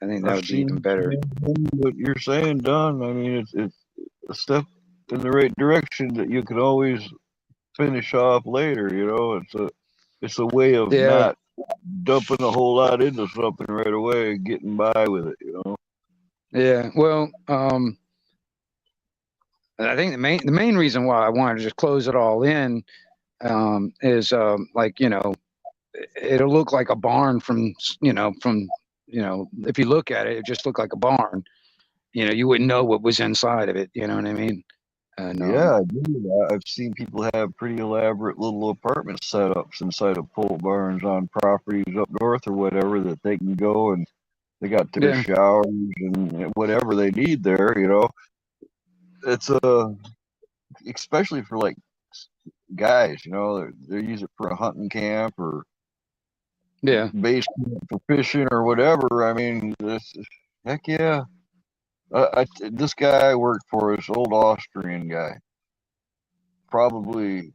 J: think that would be even better.
K: What you're saying, Don, I mean, it's a step in the right direction that you can always finish off later. You know, it's a way of not dumping a whole lot into something right away and getting by with it. You know.
J: Yeah. Well, I think the main reason why I wanted to just close it all in is like, you know, it'll look like a barn from if you look at it, it just looked like a barn. You know, you wouldn't know what was inside of it. You know what I mean? And,
K: yeah, I do. I've seen people have pretty elaborate little apartment setups inside of pole barns on properties up north or whatever that they can go and they got their showers and whatever they need there. You know, it's especially for like guys. You know, they use it for a hunting camp or base camp for fishing or whatever. I mean, heck yeah. This guy I worked for, this old Austrian guy, probably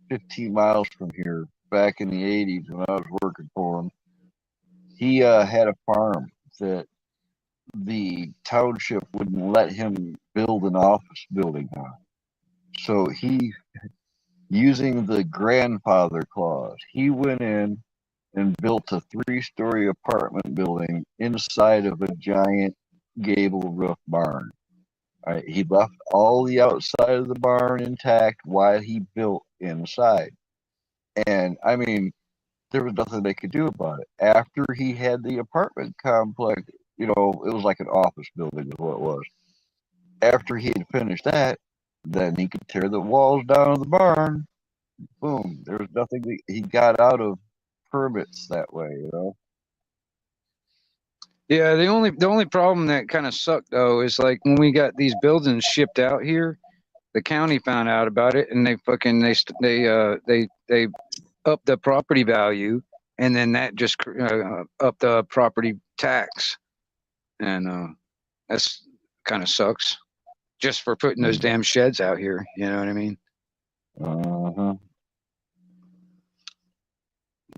K: 15 miles from here, back in the 80s when I was working for him. He had a farm that the township wouldn't let him build an office building on. So he, using the grandfather clause, he went in and built a 3-story apartment building inside of a giant gable roof barn. All right, he left all the outside of the barn intact while he built inside. And I mean, there was nothing they could do about it. After he had the apartment complex, you know, it was like an office building is what it was. After he had finished that, then he could tear the walls down of the barn. Boom. There was nothing that he got out of permits that way, you know.
J: Yeah, the only problem that kind of sucked though is like when we got these buildings shipped out here, the county found out about it and they upped the property value, and then that just upped the property tax, and that's kind of sucks just for putting those damn sheds out here. You know what I mean?
K: Uh-huh.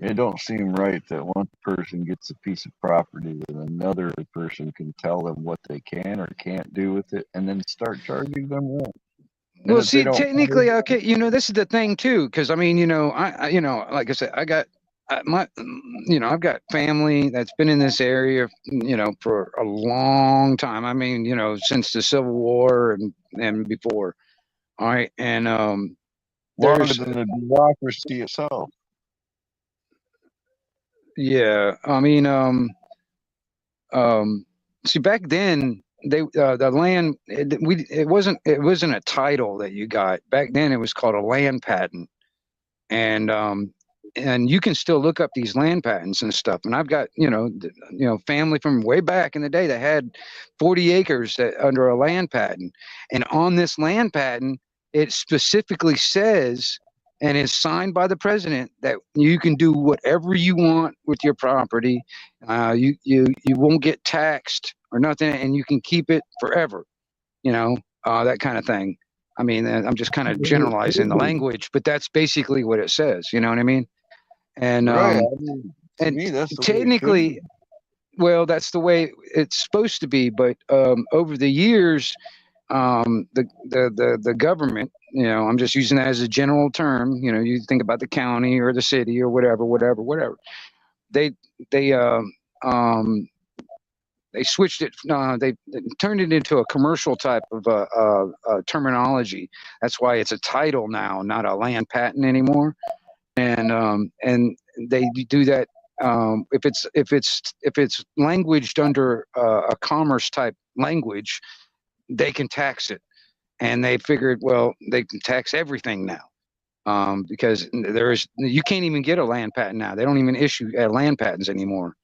K: It don't seem right that one person gets a piece of property and another person can tell them what they can or can't do with it, and then start charging them rent. And
J: Well,
K: if they
J: see,
K: don't
J: technically, okay, you know, this is the thing too, because I mean, you know, you know, like I said, I got you know, I've got family that's been in this area, you know, for a long time. I mean, you know, since the Civil War and before. All right, and
K: longer
J: there's
K: than the bureaucracy itself.
J: yeah, I mean, see, back then the land it wasn't a title that you got back then. It was called a land patent, and you can still look up these land patents and stuff. And I've got you know family from way back in the day that had 40 acres under a land patent, and on this land patent it specifically says and is signed by the president that you can do whatever you want with your property. You won't get taxed or nothing, and you can keep it forever. You know, that kind of thing. I mean, I'm just kind of generalizing the language, but that's basically what it says. You know what I mean? And
K: Right. I mean, to me, that's the way it should
J: technically,
K: be.
J: well, that's the way it's supposed to be. But over the years, the government, you know, I'm just using that as a general term. You know, you think about the county or the city or whatever. They switched it. They turned it into a commercial type of terminology. That's why it's a title now, not a land patent anymore. And they do that if it's languaged under a commerce type language, they can tax it. And they figured, well, they can tax everything now, because you can't even get a land patent now. They don't even issue land patents anymore.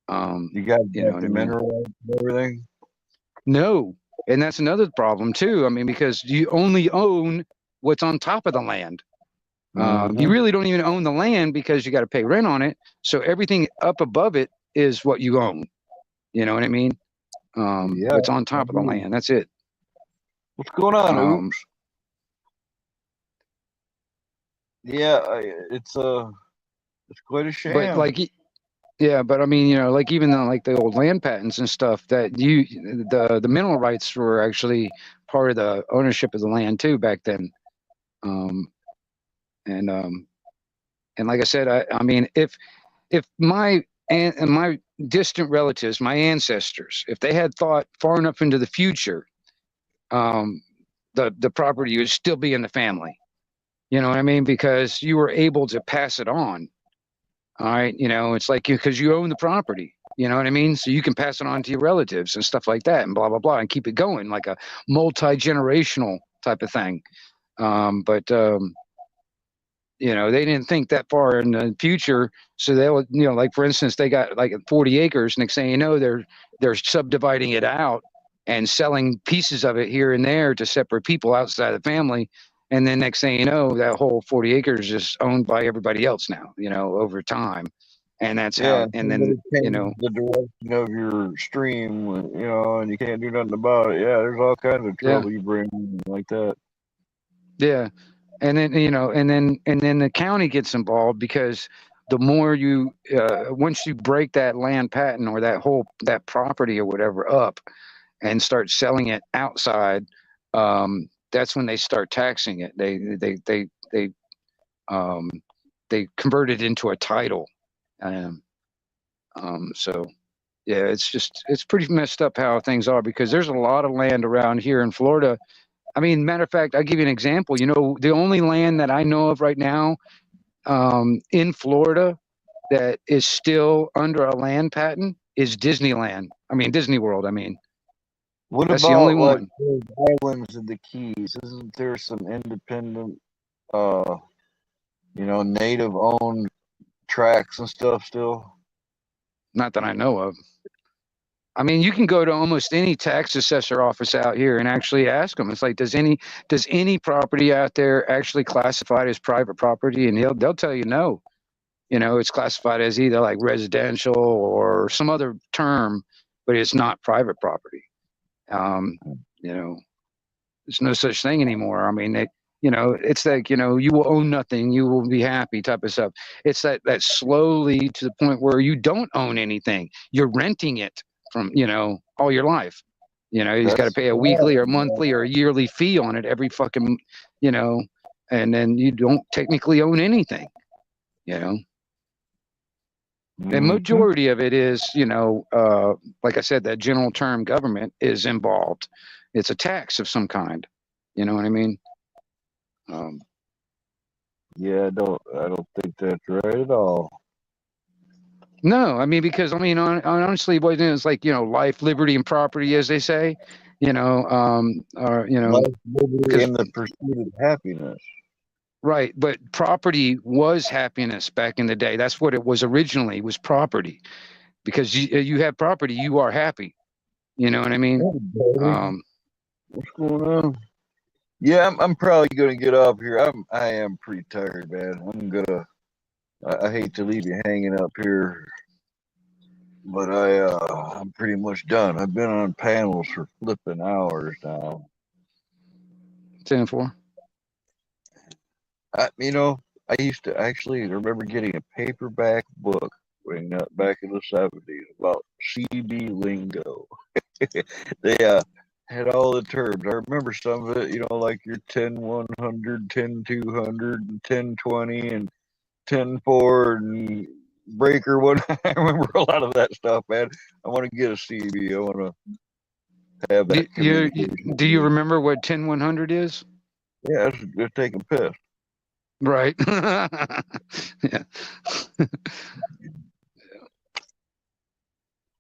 K: You got
J: you know what
K: the
J: I mean?
K: mineral rights and everything.
J: No, and that's another problem too. I mean, because you only own what's on top of the land. You really don't even own the land because you got to pay rent on it. So everything up above it is what you own. You know what I mean?
K: Yeah.
J: What's on top of the land? That's it.
K: What's going on? Oops. Yeah, it's quite a shame.
J: But like, yeah, but I mean, you know, like even like the old land patents and stuff that the mineral rights were actually part of the ownership of the land too back then. And like I said, I mean, if my distant relatives, my ancestors, if they had thought far enough into the future, the property would still be in the family. You know what I mean? Because you were able to pass it on. All right, you know, it's like because you own the property. You know what I mean? So you can pass it on to your relatives and stuff like that, and blah blah blah, and keep it going like a multi-generational type of thing. But you know, they didn't think that far in the future. So they would, you know, like for instance, they got like 40 acres. Next thing you know, they're subdividing it out and selling pieces of it here and there to separate people outside the family. And then next thing you know, that whole 40 acres is owned by everybody else now, you know, over time. And that's how, and then, you know,
K: the direction of your stream, you know, and you can't do nothing about it. Yeah, there's all kinds of trouble you bring in like that.
J: Yeah. And then, you know, and then the county gets involved because the more you, once you break that land patent or that property or whatever up and start selling it outside, that's when they start taxing it. They convert it into a title. So yeah, it's pretty messed up how things are because there's a lot of land around here in Florida. I mean, matter of fact, I'll give you an example. You know, the only land that I know of right now in Florida that is still under a land patent is Disneyland. I mean, Disney World. I mean,
K: What
J: that's the
K: about
J: only
K: like
J: one.
K: those islands of the Keys? Isn't there some independent, native owned tracks and stuff still?
J: Not that I know of. I mean, you can go to almost any tax assessor office out here and actually ask them. It's like, does any property out there actually classified as private property? And they'll tell you no. It's classified as either like residential or some other term, but it's not private property. There's no such thing anymore. I mean, it's like, you will own nothing, you will be happy type of stuff. It's that slowly to the point where you don't own anything. You're renting it from, all your life. He's got to pay a weekly or monthly or a yearly fee on it every fucking, and then you don't technically own anything, The majority of it is, like I said, that general term government is involved. It's a tax of some kind. You know what I mean?
K: Yeah, I don't think that's right at all.
J: No, I mean, because honestly, what it is like, life, liberty, and property, as they say, or
K: Life, liberty, and the pursuit of happiness.
J: Right, but property was happiness back in the day. That's what it was originally, was property. Because you have property, you are happy. You know what I mean?
K: What's going on? Yeah, I'm probably gonna get off here. I am pretty tired, man. I hate to leave you hanging up here, but I'm pretty much done. I've been on panels for flipping hours now.
J: 10-4.
K: I used to actually remember getting a paperback book back in the 70s about CB lingo. They had all the terms. I remember some of it, like your 10-100, 10-200, and 10-20, and 10-4, and breaker one. I remember a lot of that stuff, man. I want to get a CB. I want to have that.
J: Do you remember what 10-100 is?
K: Yeah, they're taking piss.
J: Right. Yeah.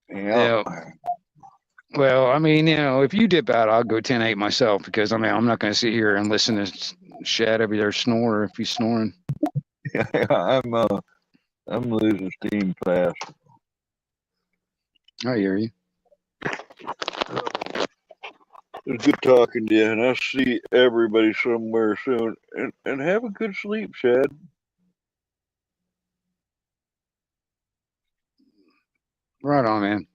K: Yeah.
J: Well, I mean, if you dip out, I'll go 10-8 myself because I'm not going to sit here and listen to Shad over there snore if he's snoring.
K: Yeah, I'm losing steam fast.
J: I hear you.
K: It's good talking to you, and I'll see everybody somewhere soon. And have a good sleep, Shad.
J: Right on, man.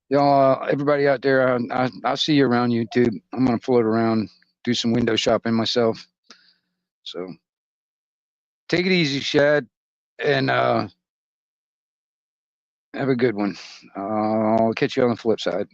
J: Y'all, everybody out there, I'll see you around YouTube. I'm going to float around, do some window shopping myself. So take it easy, Shad, and have a good one. I'll catch you on the flip side.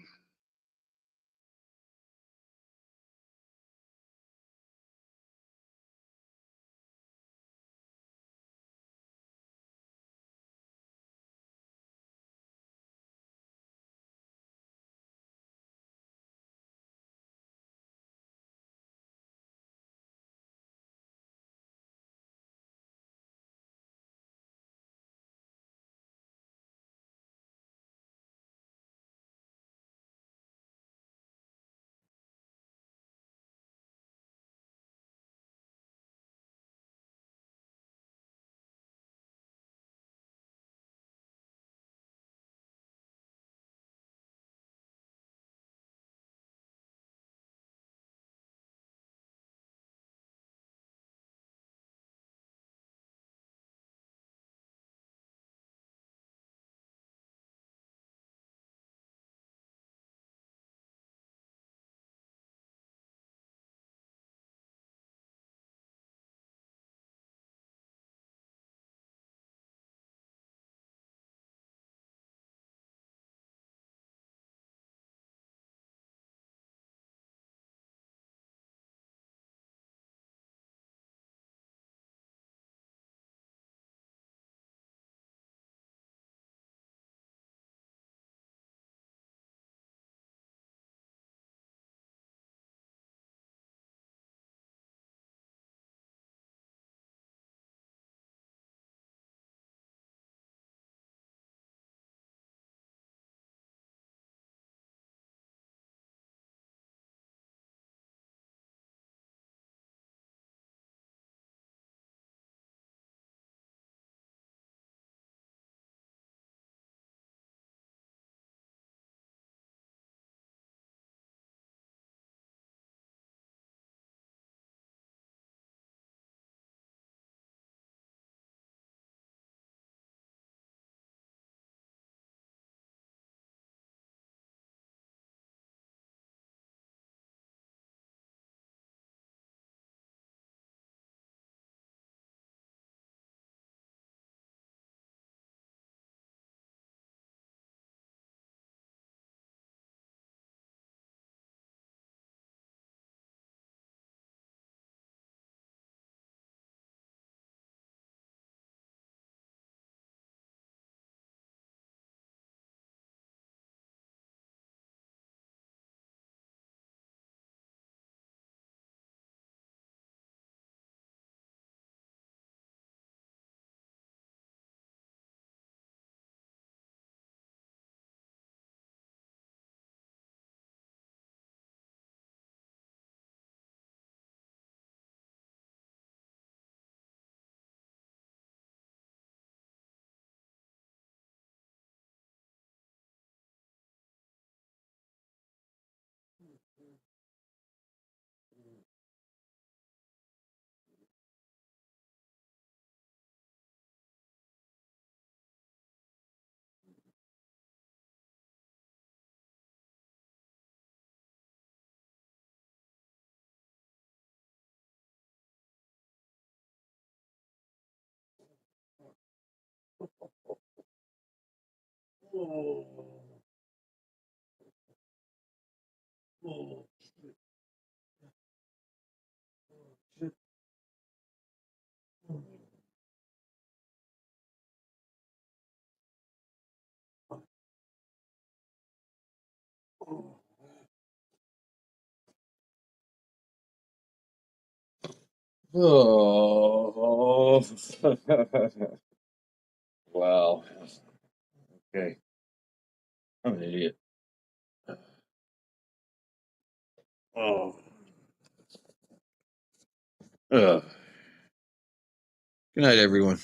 M: Oh. Wow. Okay. I'm an idiot. Oh. Good night, everyone.